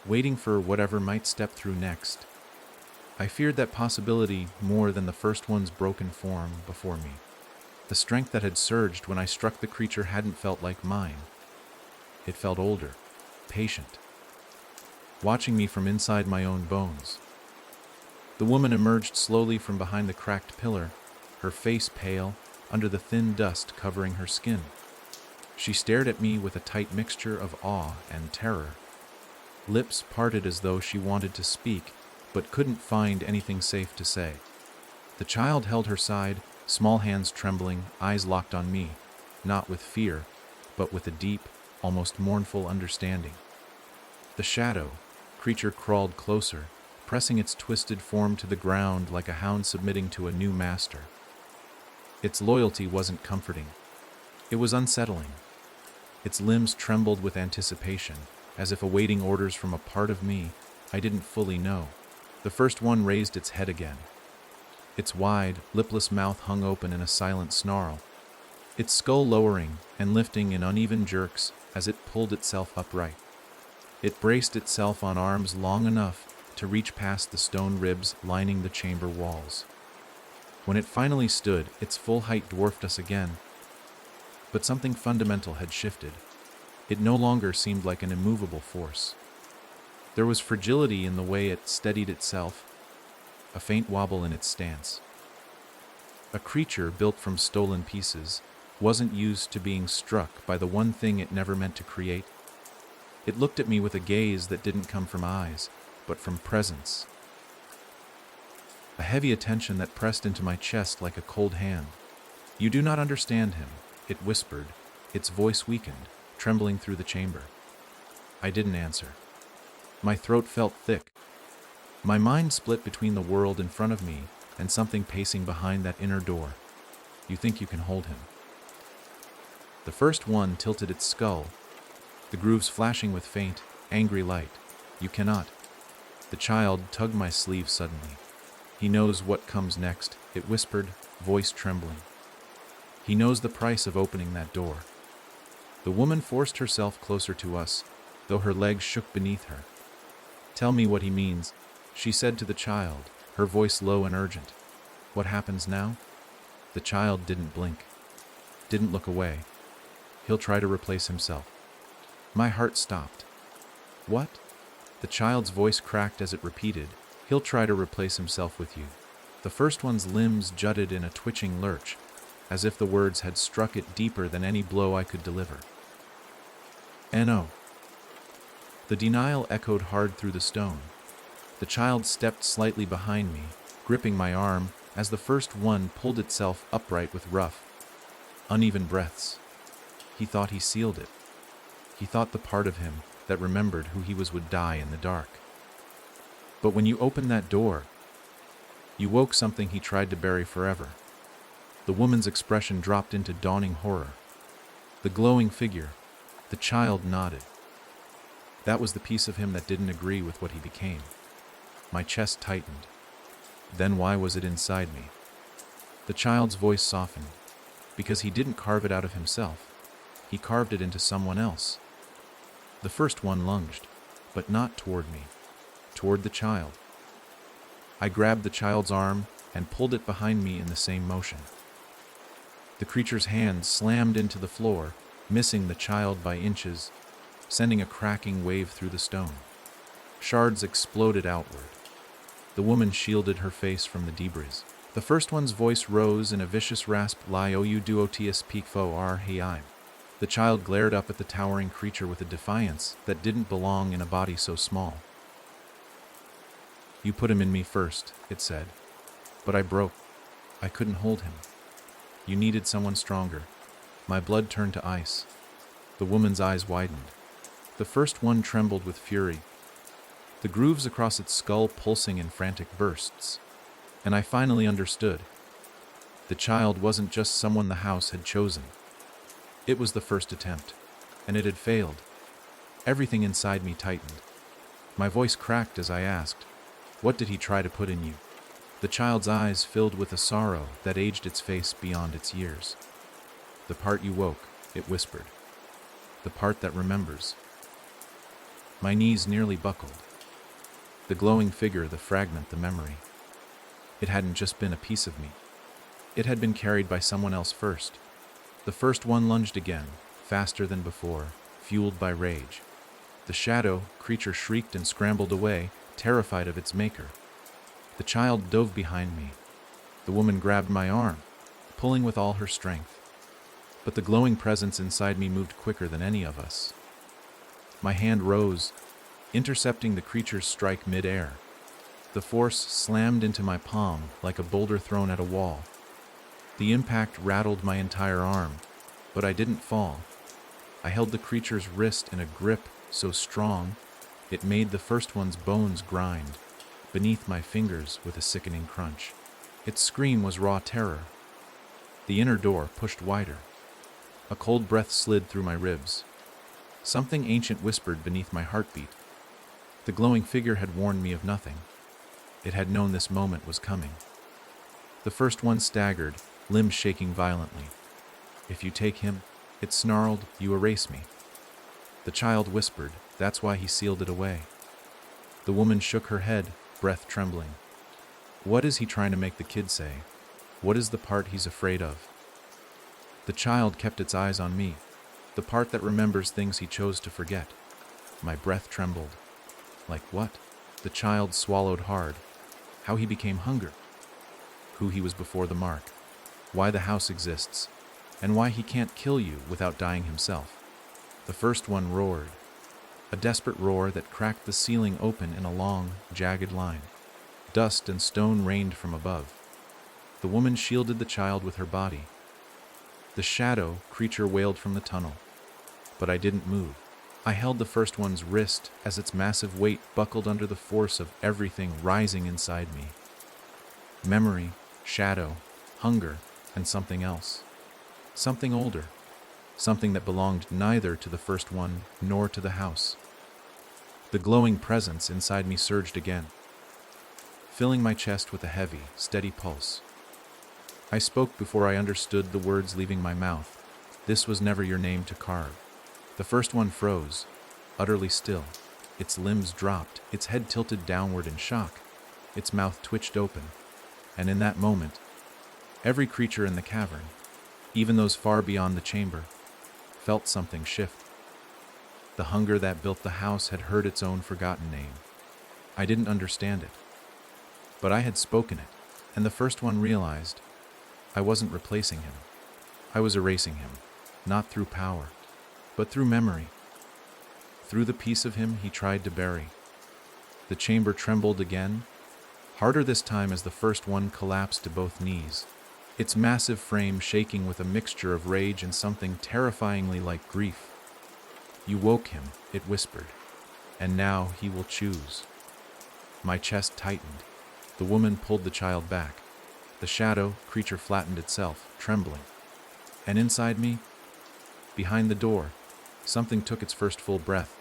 waiting for whatever might step through next. I feared that possibility more than the first one's broken form before me. The strength that had surged when I struck the creature hadn't felt like mine. It felt older, patient, watching me from inside my own bones. The woman emerged slowly from behind the cracked pillar, her face pale under the thin dust covering her skin. She stared at me with a tight mixture of awe and terror. Lips parted as though she wanted to speak, but couldn't find anything safe to say. The child held her side, small hands trembling, eyes locked on me, not with fear, but with a deep, almost mournful understanding. The shadow creature crawled closer, pressing its twisted form to the ground like a hound submitting to a new master. Its loyalty wasn't comforting. It was unsettling. Its limbs trembled with anticipation, as if awaiting orders from a part of me I didn't fully know. The first one raised its head again. Its wide, lipless mouth hung open in a silent snarl, its skull lowering and lifting in uneven jerks as it pulled itself upright. It braced itself on arms long enough to reach past the stone ribs lining the chamber walls. When it finally stood, its full height dwarfed us again. But something fundamental had shifted. It no longer seemed like an immovable force. There was fragility in the way it steadied itself, a faint wobble in its stance. A creature built from stolen pieces wasn't used to being struck by the one thing it never meant to create. It looked at me with a gaze that didn't come from eyes, but from presence. A heavy attention that pressed into my chest like a cold hand. "You do not understand him," it whispered, its voice weakened, trembling through the chamber. I didn't answer. My throat felt thick. My mind split between the world in front of me and something pacing behind that inner door. "You think you can hold him?" The first one tilted its skull, the grooves flashing with faint, angry light. "You cannot." The child tugged my sleeve suddenly. "He knows what comes next," it whispered, voice trembling. "He knows the price of opening that door." The woman forced herself closer to us, though her legs shook beneath her. "Tell me what he means," she said to the child, her voice low and urgent. "What happens now?" The child didn't blink, didn't look away. "He'll try to replace himself." My heart stopped. "What?" The child's voice cracked as it repeated, "He'll try to replace himself with you." The first one's limbs jutted in a twitching lurch, as if the words had struck it deeper than any blow I could deliver. "No." The denial echoed hard through the stone. The child stepped slightly behind me, gripping my arm as the first one pulled itself upright with rough, uneven breaths. He thought he sealed it. He thought the part of him that remembered who he was would die in the dark. But when you opened that door, you woke something he tried to bury forever. The woman's expression dropped into dawning horror. The glowing figure, the child nodded. That was the piece of him that didn't agree with what he became. My chest tightened. Then why was it inside me? The child's voice softened, because he didn't carve it out of himself. He carved it into someone else. The first one lunged, but not toward me, toward the child. I grabbed the child's arm and pulled it behind me in the same motion. The creature's hand slammed into the floor, missing the child by inches, sending a cracking wave through the stone. Shards exploded outward. The woman shielded her face from the debris. The first one's voice rose in a vicious rasp, "Lie ou duotius peak fo ar heim." The child glared up at the towering creature with a defiance that didn't belong in a body so small. "You put him in me first," it said. "But I broke. I couldn't hold him. You needed someone stronger." My blood turned to ice. The woman's eyes widened. The first one trembled with fury, the grooves across its skull pulsing in frantic bursts. And I finally understood. The child wasn't just someone the house had chosen. It was the first attempt, and it had failed. Everything inside me tightened. My voice cracked as I asked, "What did he try to put in you?" The child's eyes filled with a sorrow that aged its face beyond its years. "The part you woke," it whispered. "The part that remembers." My knees nearly buckled. The glowing figure, the fragment, the memory. It hadn't just been a piece of me. It had been carried by someone else first. The first one lunged again, faster than before, fueled by rage. The shadow creature shrieked and scrambled away, terrified of its maker. The child dove behind me. The woman grabbed my arm, pulling with all her strength. But the glowing presence inside me moved quicker than any of us. My hand rose, intercepting the creature's strike mid-air. The force slammed into my palm like a boulder thrown at a wall. The impact rattled my entire arm, but I didn't fall. I held the creature's wrist in a grip so strong, it made the first one's bones grind beneath my fingers with a sickening crunch. Its scream was raw terror. The inner door pushed wider. A cold breath slid through my ribs. Something ancient whispered beneath my heartbeat. The glowing figure had warned me of nothing. It had known this moment was coming. The first one staggered, limbs shaking violently. "If you take him," it snarled, "you erase me." The child whispered, "That's why he sealed it away." The woman shook her head, breath trembling. "What is he trying to make the kid say? What is the part he's afraid of?" The child kept its eyes on me, the part that remembers things he chose to forget. My breath trembled. Like what? The child swallowed hard. How he became hunger. Who he was before the mark. Why the house exists. And why he can't kill you without dying himself. The first one roared. A desperate roar that cracked the ceiling open in a long, jagged line. Dust and stone rained from above. The woman shielded the child with her body. The shadow creature wailed from the tunnel. But I didn't move. I held the first one's wrist as its massive weight buckled under the force of everything rising inside me. Memory, shadow, hunger, and something else. Something older. Something that belonged neither to the first one nor to the house. The glowing presence inside me surged again, filling my chest with a heavy, steady pulse. I spoke before I understood the words leaving my mouth. "This was never your name to carve." The first one froze, utterly still. Its limbs dropped, its head tilted downward in shock. Its mouth twitched open. And in that moment, every creature in the cavern, even those far beyond the chamber, felt something shift. The hunger that built the house had heard its own forgotten name. I didn't understand it, but I had spoken it, and the first one realized I wasn't replacing him. I was erasing him, not through power, but through memory, through the piece of him he tried to bury. The chamber trembled again, harder this time as the first one collapsed to both knees, its massive frame shaking with a mixture of rage and something terrifyingly like grief. "You woke him," it whispered. and now he will choose. My chest tightened. The woman pulled the child back. The shadow creature flattened itself, trembling. And inside me, behind the door, something took its first full breath.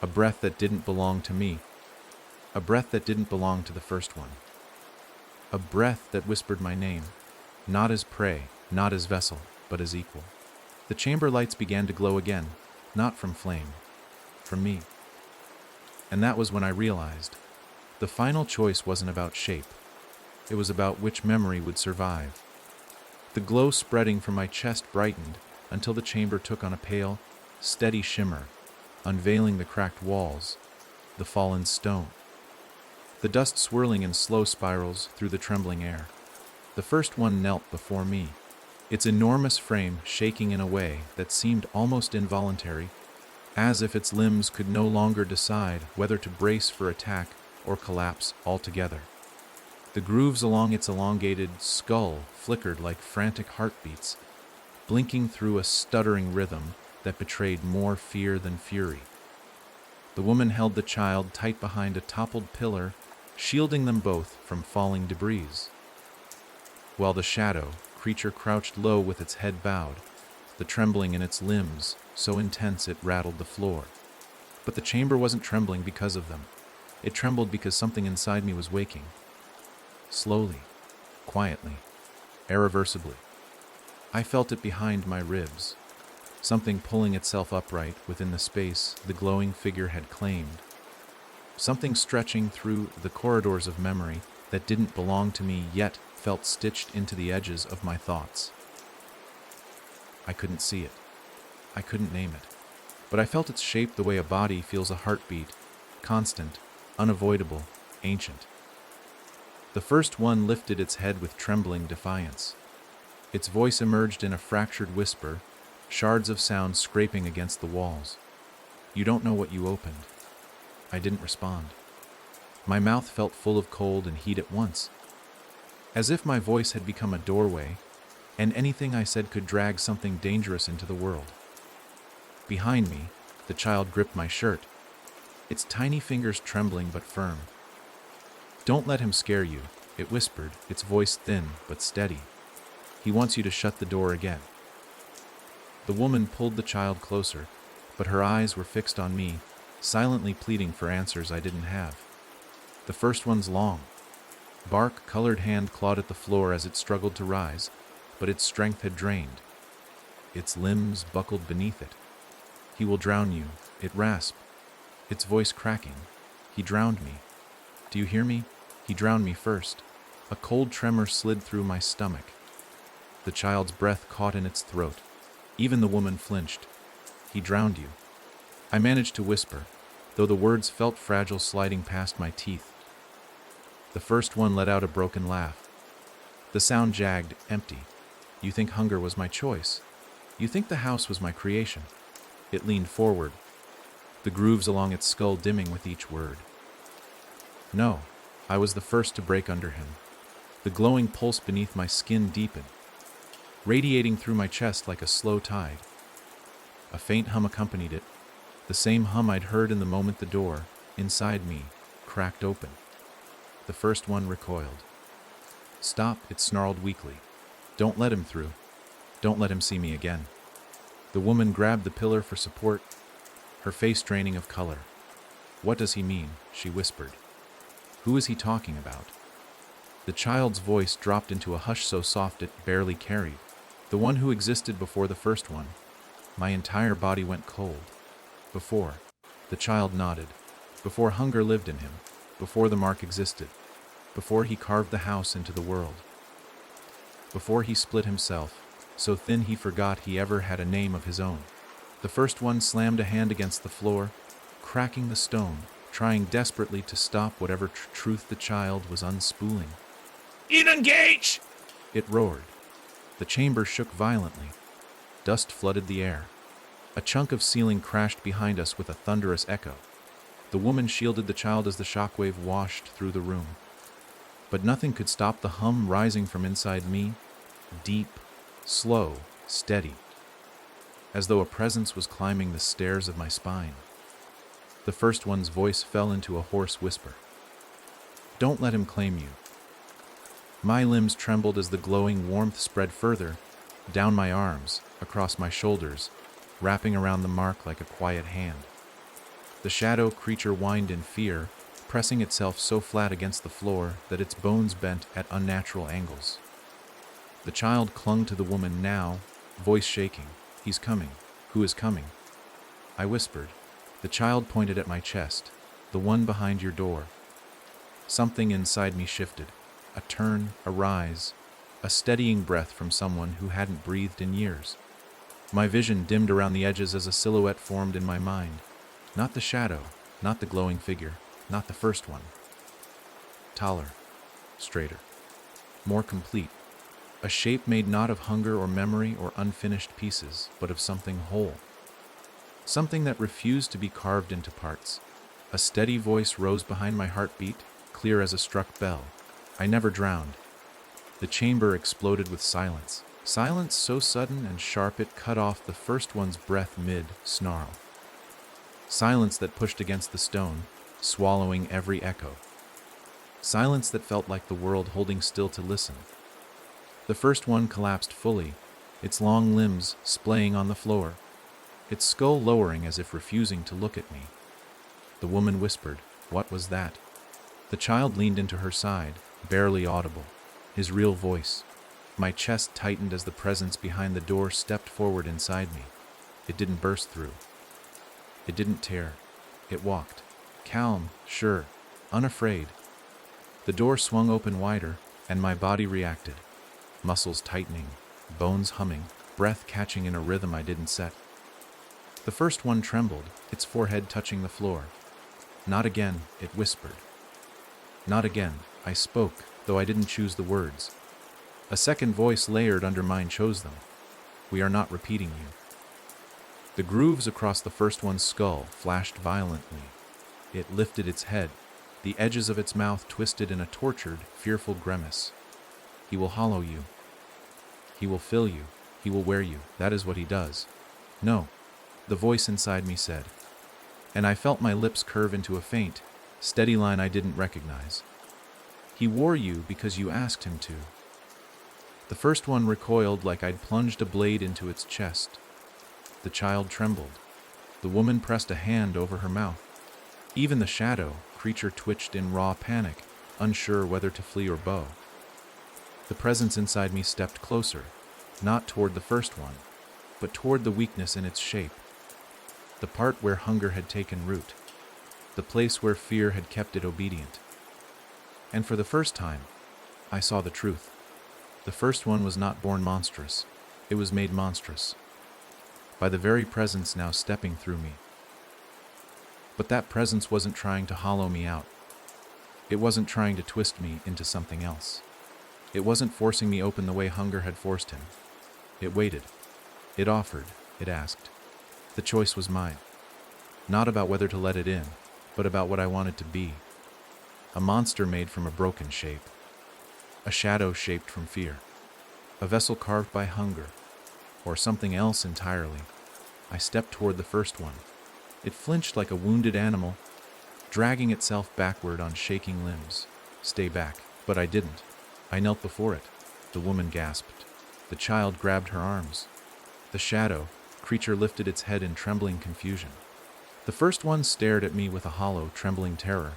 A breath that didn't belong to me. A breath that didn't belong to the first one. A breath that whispered my name, not as prey, not as vessel, but as equal. The chamber lights began to glow again, not from flame, from me. And that was when I realized the final choice wasn't about shape. It was about which memory would survive. The glow spreading from my chest brightened until the chamber took on a pale, steady shimmer, unveiling the cracked walls, the fallen stone. The dust swirling in slow spirals through the trembling air. The first one knelt before me, its enormous frame shaking in a way that seemed almost involuntary, as if its limbs could no longer decide whether to brace for attack or collapse altogether. The grooves along its elongated skull flickered like frantic heartbeats, blinking through a stuttering rhythm that betrayed more fear than fury. The woman held the child tight behind a toppled pillar, shielding them both from falling debris, while the shadow creature crouched low with its head bowed, the trembling in its limbs so intense it rattled the floor. But the chamber wasn't trembling because of them. It trembled because something inside me was waking. Slowly, quietly, irreversibly. I felt it behind my ribs, something pulling itself upright within the space the glowing figure had claimed. Something stretching through the corridors of memory that didn't belong to me yet felt stitched into the edges of my thoughts. I couldn't see it. I couldn't name it. But I felt its shape the way a body feels a heartbeat, constant, unavoidable, ancient. The first one lifted its head with trembling defiance. Its voice emerged in a fractured whisper, shards of sound scraping against the walls. "You don't know what you opened." I didn't respond. My mouth felt full of cold and heat at once, as if my voice had become a doorway, and anything I said could drag something dangerous into the world. Behind me, the child gripped my shirt, its tiny fingers trembling but firm. "Don't let him scare you," it whispered, its voice thin but steady. "He wants you to shut the door again." The woman pulled the child closer, but her eyes were fixed on me, silently pleading for answers I didn't have. The first one's long, bark-colored hand clawed at the floor as it struggled to rise, but its strength had drained. Its limbs buckled beneath it. "He will drown you," it rasped, its voice cracking. "He drowned me. Do you hear me? He drowned me first." A cold tremor slid through my stomach. The child's breath caught in its throat. Even the woman flinched. "He drowned you." I managed to whisper, though the words felt fragile sliding past my teeth. The first one let out a broken laugh. The sound jagged, empty. "You think hunger was my choice? You think the house was my creation?" It leaned forward, the grooves along its skull dimming with each word. "No, I was the first to break under him." The glowing pulse beneath my skin deepened, radiating through my chest like a slow tide. A faint hum accompanied it, the same hum I'd heard in the moment the door, inside me, cracked open. The first one recoiled. "Stop," it snarled weakly. "Don't let him through. Don't let him see me again." The woman grabbed the pillar for support, her face draining of color. "What does he mean?" she whispered. "Who is he talking about?" The child's voice dropped into a hush so soft it barely carried. "The one who existed before the first one." My entire body went cold. "Before." The child nodded. "Before hunger lived in him. Before the mark existed. Before he carved the house into the world. Before he split himself, so thin he forgot he ever had a name of his own." The first one slammed a hand against the floor, cracking the stone, trying desperately to stop whatever truth the child was unspooling. Engage! It roared. The chamber shook violently. Dust flooded the air. A chunk of ceiling crashed behind us with a thunderous echo. The woman shielded the child as the shockwave washed through the room. But nothing could stop the hum rising from inside me, deep, slow, steady, as though a presence was climbing the stairs of my spine. The first one's voice fell into a hoarse whisper. Don't let him claim you. My limbs trembled as the glowing warmth spread further, down my arms, across my shoulders, wrapping around the mark like a quiet hand. The shadow creature whined in fear, pressing itself so flat against the floor that its bones bent at unnatural angles. The child clung to the woman now, voice shaking. He's coming. Who is coming? I whispered. The child pointed at my chest, the one behind your door. Something inside me shifted. A turn, a rise, a steadying breath from someone who hadn't breathed in years. My vision dimmed around the edges as a silhouette formed in my mind. Not the shadow, not the glowing figure, not the first one. Taller, straighter, more complete. A shape made not of hunger or memory or unfinished pieces, but of something whole. Something that refused to be carved into parts. A steady voice rose behind my heartbeat, clear as a struck bell. I never drowned. The chamber exploded with silence. Silence so sudden and sharp it cut off the first one's breath mid-snarl. Silence that pushed against the stone, swallowing every echo. Silence that felt like the world holding still to listen. The first one collapsed fully, its long limbs splaying on the floor, its skull lowering as if refusing to look at me. The woman whispered, "What was that?" The child leaned into her side, barely audible, his real voice. My chest tightened as the presence behind the door stepped forward inside me. It didn't burst through. It didn't tear. It walked. Calm, sure, unafraid. The door swung open wider, and my body reacted. Muscles tightening, bones humming, breath catching in a rhythm I didn't set. The first one trembled, its forehead touching the floor. Not again, it whispered. Not again, I spoke, though I didn't choose the words. A second voice layered under mine chose them. We are not repeating you. The grooves across the first one's skull flashed violently. It lifted its head, the edges of its mouth twisted in a tortured, fearful grimace. He will hollow you. He will fill you. He will wear you. That is what he does. No, the voice inside me said. And I felt my lips curve into a faint, steady line I didn't recognize. He wore you because you asked him to. The first one recoiled like I'd plunged a blade into its chest. The child trembled. The woman pressed a hand over her mouth. Even the shadow creature twitched in raw panic, unsure whether to flee or bow. The presence inside me stepped closer, not toward the first one, but toward the weakness in its shape. The part where hunger had taken root. The place where fear had kept it obedient. And for the first time, I saw the truth. The first one was not born monstrous. It was made monstrous by the very presence now stepping through me. But that presence wasn't trying to hollow me out. It wasn't trying to twist me into something else. It wasn't forcing me open the way hunger had forced him. It waited. It offered. It asked. The choice was mine. Not about whether to let it in, but about what I wanted to be. A monster made from a broken shape. A shadow shaped from fear. A vessel carved by hunger. Or something else entirely. I stepped toward the first one. It flinched like a wounded animal, dragging itself backward on shaking limbs. Stay back. But I didn't. I knelt before it. The woman gasped. The child grabbed her arms. The shadow creature lifted its head in trembling confusion. The first one stared at me with a hollow, trembling terror.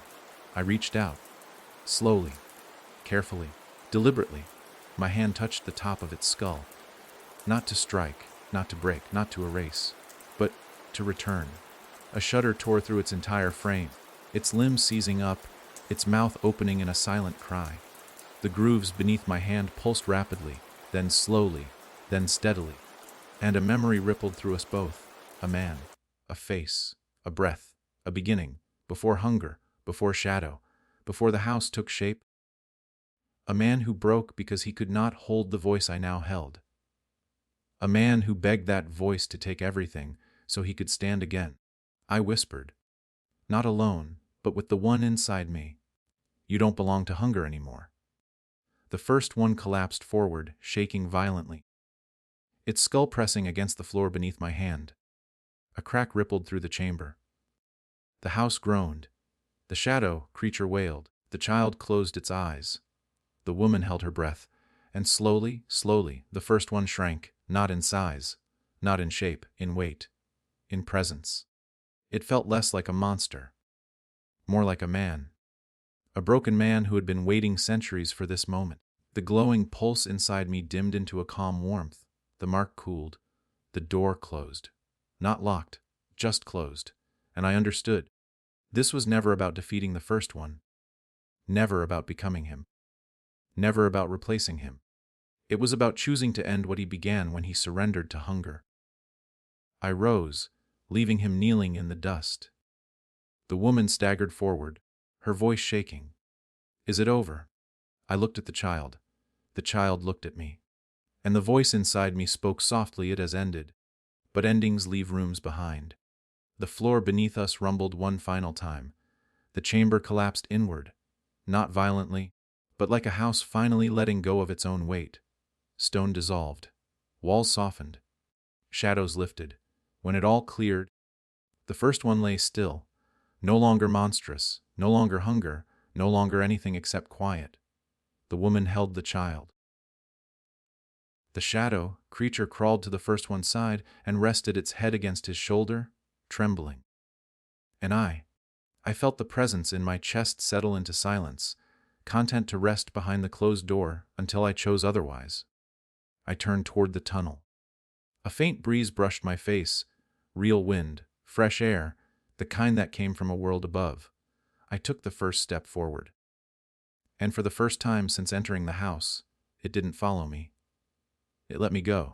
I reached out. Slowly, carefully, deliberately. My hand touched the top of its skull. Not to strike, not to break, not to erase, but to return. A shudder tore through its entire frame, its limbs seizing up, its mouth opening in a silent cry. The grooves beneath my hand pulsed rapidly, then slowly, then steadily. And a memory rippled through us both. A man, a face, a breath, a beginning, before hunger, before shadow, before the house took shape. A man who broke because he could not hold the voice I now held. A man who begged that voice to take everything so he could stand again. I whispered, not alone, but with the one inside me. You don't belong to hunger anymore. The first one collapsed forward, shaking violently, its skull pressing against the floor beneath my hand. A crack rippled through the chamber. The house groaned. The shadow creature wailed. The child closed its eyes. The woman held her breath, and slowly, slowly, the first one shrank, not in size, not in shape, in weight, in presence. It felt less like a monster, more like a man. A broken man who had been waiting centuries for this moment. The glowing pulse inside me dimmed into a calm warmth. The mark cooled. The door closed. Not locked, just closed. And I understood. This was never about defeating the first one. Never about becoming him. Never about replacing him. It was about choosing to end what he began when he surrendered to hunger. I rose, leaving him kneeling in the dust. The woman staggered forward, her voice shaking. Is it over? I looked at the child. The child looked at me. And the voice inside me spoke softly. It has ended. But endings leave rooms behind. The floor beneath us rumbled one final time. The chamber collapsed inward, not violently, but like a house finally letting go of its own weight. Stone dissolved. Walls softened. Shadows lifted. When it all cleared, the first one lay still, no longer monstrous, no longer hunger, no longer anything except quiet. The woman held the child. The shadow creature crawled to the first one's side and rested its head against his shoulder, trembling. And I felt the presence in my chest settle into silence, content to rest behind the closed door until I chose otherwise. I turned toward the tunnel. A faint breeze brushed my face, real wind, fresh air, the kind that came from a world above. I took the first step forward. And for the first time since entering the house, it didn't follow me. It let me go.